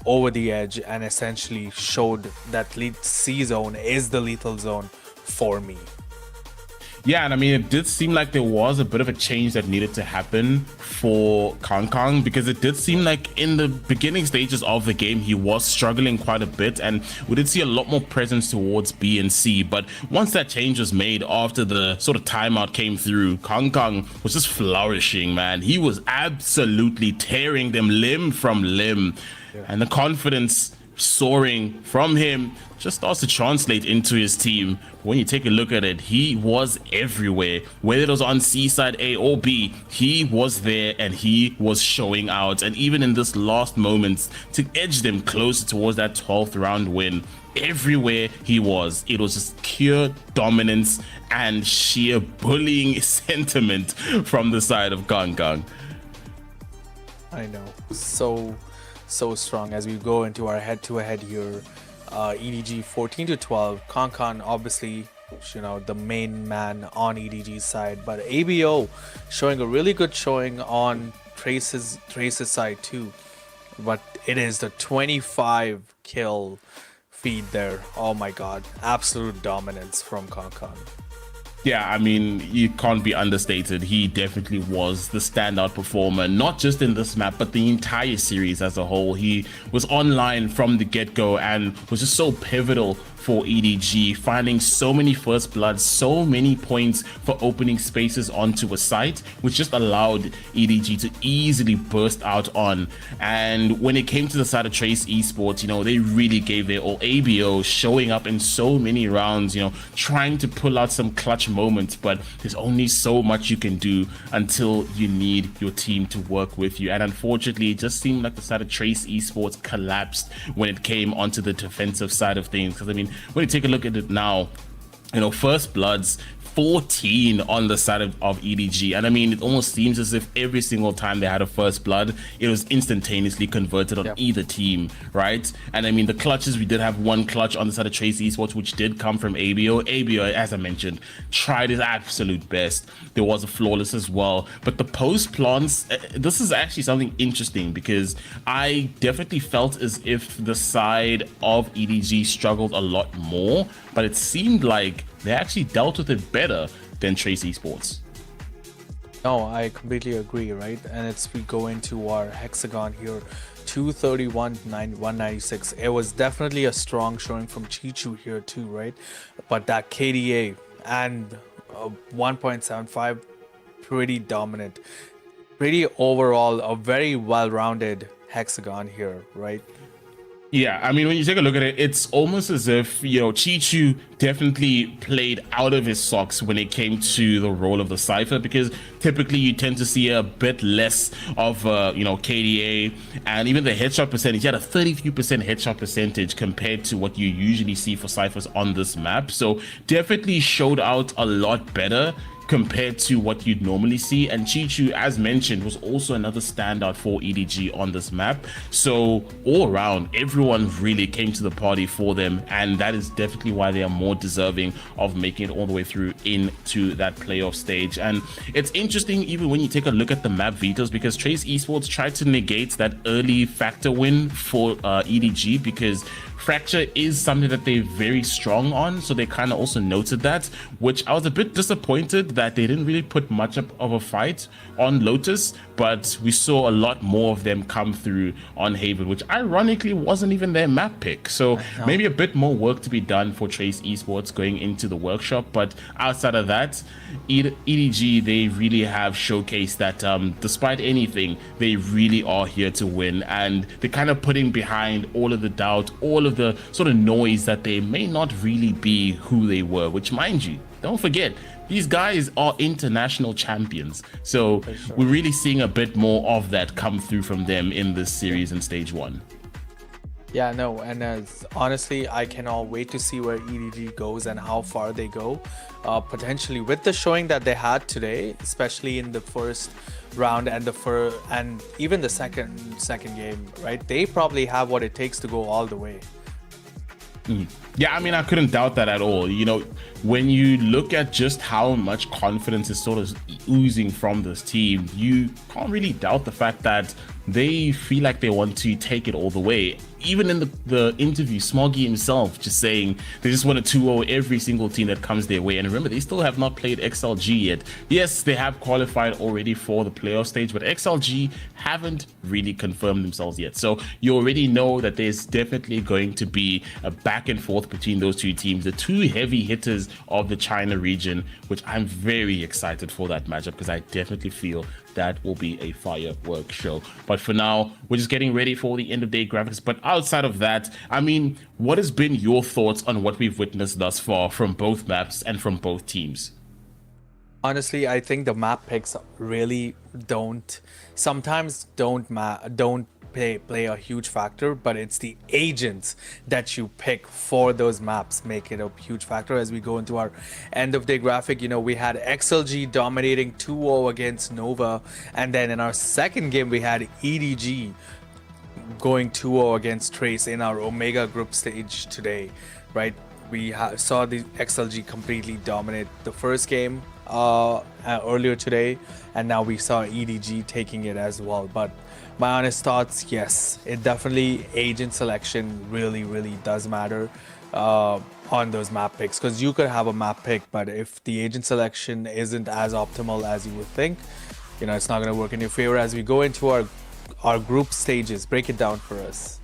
over the edge and essentially showed that C zone is the lethal zone for me. Yeah, and I mean, it did seem like there was a bit of a change that needed to happen for Kong, because it did seem like in the beginning stages of the game, he was struggling quite a bit, and we did see a lot more presence towards B and C. But once that change was made after the sort of timeout came through, Kong was just flourishing, man. He was absolutely tearing them limb from limb. Yeah. And the confidence soaring from him just starts to translate into his team. When you take a look at it, he was everywhere. Whether it was on C side A or B, he was there and he was showing out. And even in this last moments to edge them closer towards that 12th round win, everywhere he was, it was just pure dominance and sheer bullying sentiment from the side of Kong. I know, so strong. As we go into our head-to-head here, EDG 14-12. Kong obviously, you know, the main man on EDG's side, but ABO showing a really good showing on Trace's side too. But it is the 25 kill feed there. Oh my god, absolute dominance from Kong. Yeah, I mean, you can't be understated. He definitely was the standout performer, not just in this map, but the entire series as a whole. He was online from the get-go and was just so pivotal for EDG, finding so many first bloods, so many points for opening spaces onto a site, which just allowed EDG to easily burst out on. And when it came to the side of Trace Esports, you know, they really gave their all. ABO showing up in so many rounds, you know, trying to pull out some clutch moments, but there's only so much you can do until you need your team to work with you. And unfortunately, it just seemed like the side of Trace Esports collapsed when it came onto the defensive side of things. Because I mean, when you take a look at it now, you know, first bloods 14 on the side of EDG, and I mean, it almost seems as if every single time they had a first blood, it was instantaneously converted on either team, right? And I mean, the clutches, we did have one clutch on the side of Trace Esports, which did come from ABO. ABO, as I mentioned, tried his absolute best. There was a flawless as well, but the post plants, this is actually something interesting, because I definitely felt as if the side of EDG struggled a lot more, but it seemed like they actually dealt with it better than Trace Esports. No, I completely agree, right? And it's we go into our hexagon here, 231, 196. It was definitely a strong showing from Chichu here too, right? But that KDA and 1.75, pretty dominant. Pretty overall, a very well-rounded hexagon here, right? Yeah, I mean, when you take a look at it, it's almost as if, you know, Chichu definitely played out of his socks when it came to the role of the Cypher, because typically you tend to see a bit less of, you know, KDA, and even the headshot percentage. He had a 32% headshot percentage compared to what you usually see for Cyphers on this map. So definitely showed out a lot better compared to what you'd normally see. And Chichu, as mentioned, was also another standout for EDG on this map. So all around, everyone really came to the party for them, and that is definitely why they are more deserving of making it all the way through into that playoff stage. And it's interesting even when you take a look at the map vetoes, because Trace Esports tried to negate that early factor win for EDG, because Fracture is something that they're very strong on, so they kind of also noted that, which I was a bit disappointed that they didn't really put much of a fight on Lotus, but we saw a lot more of them come through on Haven, which ironically wasn't even their map pick. So maybe a bit more work to be done for Trace Esports going into the workshop. But outside of that, EDG, they really have showcased that despite anything, they really are here to win, and they're kind of putting behind all of the doubt, all of the sort of noise that they may not really be who they were, which, mind you, don't forget, these guys are international champions. So we're really seeing a bit more of that come through from them in this series in stage 1. Yeah, no, and honestly, I cannot wait to see where EDG goes and how far they go. Potentially with the showing that they had today, especially in the first round and even the second game, right? They probably have what it takes to go all the way. Yeah, I mean, I couldn't doubt that at all. You know, when you look at just how much confidence is sort of oozing from this team, you can't really doubt the fact that they feel like they want to take it all the way. Even in the interview, Smoggy himself just saying they just want to 2-0 every single team that comes their way. And remember, they still have not played XLG yet. Yes, they have qualified already for the playoff stage, but XLG haven't really confirmed themselves yet. So you already know that there's definitely going to be a back and forth between those two teams, the two heavy hitters of the China region, which I'm very excited for that matchup, because I definitely feel that will be a firework show. But for now, we're just getting ready for the end of day graphics. But outside of that, I mean, what has been your thoughts on what we've witnessed thus far from both maps and from both teams? Honestly, I think the map picks really sometimes don't play a huge factor, but it's the agents that you pick for those maps make it a huge factor. As we go into our end of day graphic, you know, we had XLG dominating 2-0 against Nova, and then in our second game we had EDG going 2-0 against Trace in our Omega group stage today, right? We saw the XLG completely dominate the first game earlier today, and now we saw EDG taking it as well. But my honest thoughts, yes, it definitely, agent selection really does matter on those map picks, because you could have a map pick, but if the agent selection isn't as optimal as you would think, you know, it's not going to work in your favor. As we go into our group stages, break it down for us.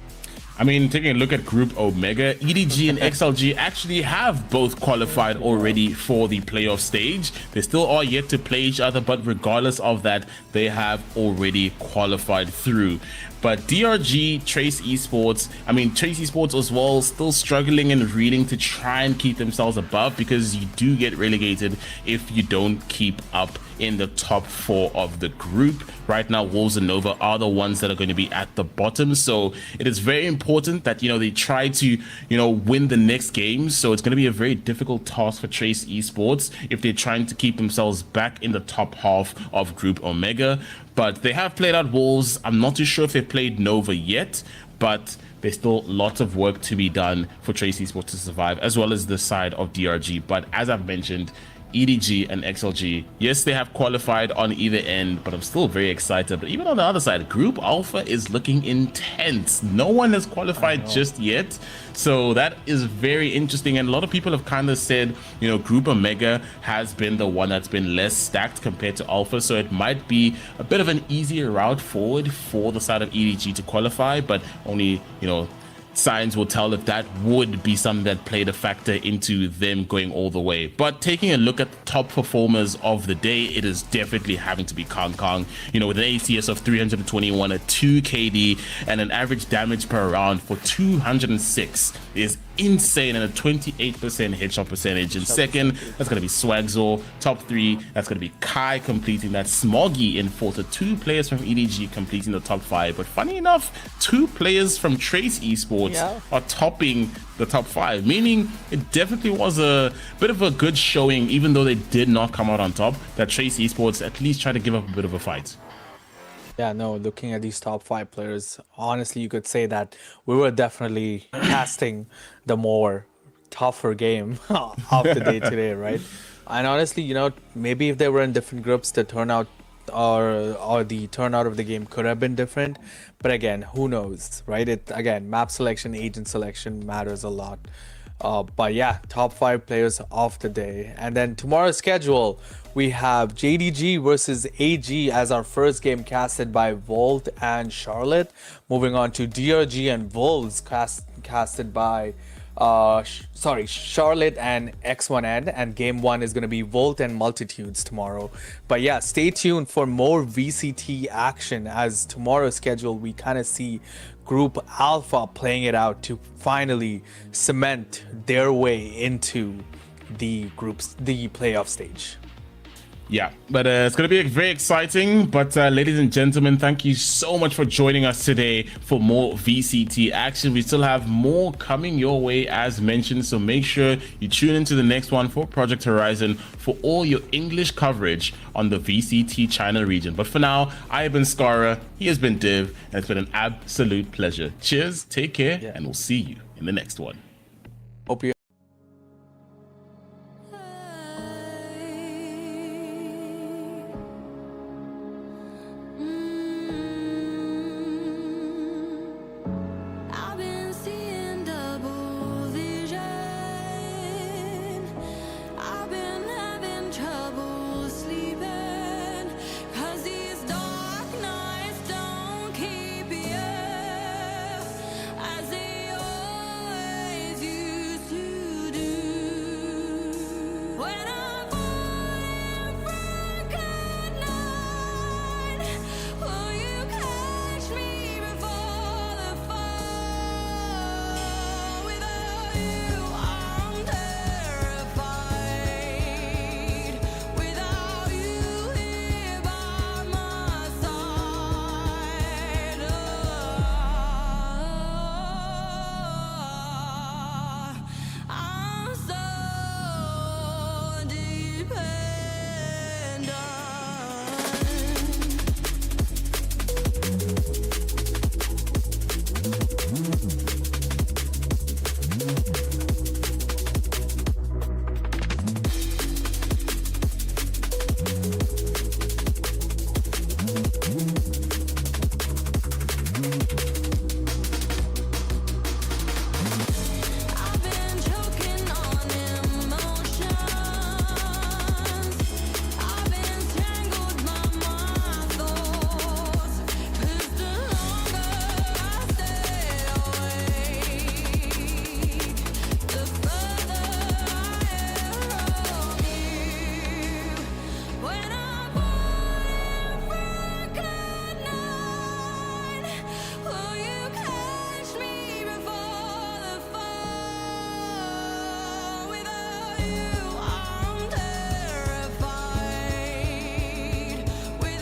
I mean, taking a look at Group Omega, EDG and XLG actually have both qualified already for the playoff stage. They still are yet to play each other, but regardless of that, they have already qualified through. But DRG, Trace Esports, I mean, Trace Esports as well, still struggling and reeling to try and keep themselves above, because you do get relegated if you don't keep up in the top 4 of the group. Right now, Wolves and Nova are the ones that are going to be at the bottom. So it is very important that, you know, they try to, you know, win the next game. So it's going to be a very difficult task for Trace Esports if they're trying to keep themselves back in the top half of Group Omega. But they have played out Wolves. I'm not too sure if they've played Nova yet, but there's still lots of work to be done for Trace Esports to survive, as well as the side of DRG. But as I've mentioned, EDG and XLG. Yes, they have qualified on either end, but I'm still very excited. But even on the other side, Group Alpha is looking intense. No one has qualified just yet. So that is very interesting. And a lot of people have kind of said, you know, Group Omega has been the one that's been less stacked compared to Alpha. So it might be a bit of an easier route forward for the side of EDG to qualify, but only, you know, signs will tell if that would be something that played a factor into them going all the way. But taking a look at the top performers of the day, it is definitely having to be Kong Kong. You know, with an ACS of 321, a 2 KD, and an average damage per round for 206 is insane, and a 28% headshot percentage. In second, that's going to be Swagzor. Top 3, that's going to be Kai completing that. Smoggy in fourth. So 2 players from EDG completing the top 5. But funny enough, 2 players from Trace Esports are topping the top 5, meaning it definitely was a bit of a good showing, even though they did not come out on top, that Trace Esports at least tried to give up a bit of a fight. Yeah, no, looking at these top 5 players, honestly, you could say that we were definitely casting the more tougher game of the day today, right? And honestly, you know, maybe if they were in different groups, the turnout or the turnout of the game could have been different. But again, who knows, right? Again, map selection, agent selection matters a lot. But yeah, top 5 players of the day. And then tomorrow's schedule, we have JDG versus AG as our first game casted by Volt and Charlotte. Moving on to DRG and Wolves casted by Charlotte and X1N, and game 1 is going to be Volt and Multitudes tomorrow. But yeah, stay tuned for more VCT action, as tomorrow's schedule we kind of see Group Alpha playing it out to finally cement their way into the playoff stage. Yeah, but it's going to be very exciting. But ladies and gentlemen, thank you so much for joining us today for more VCT action. We still have more coming your way as mentioned, so make sure you tune into the next one for Project Horizon for all your English coverage on the VCT China region. But for now, I have been Skara, he has been Div, and it's been an absolute pleasure. Cheers, take care, and we'll see you in the next one. Hope you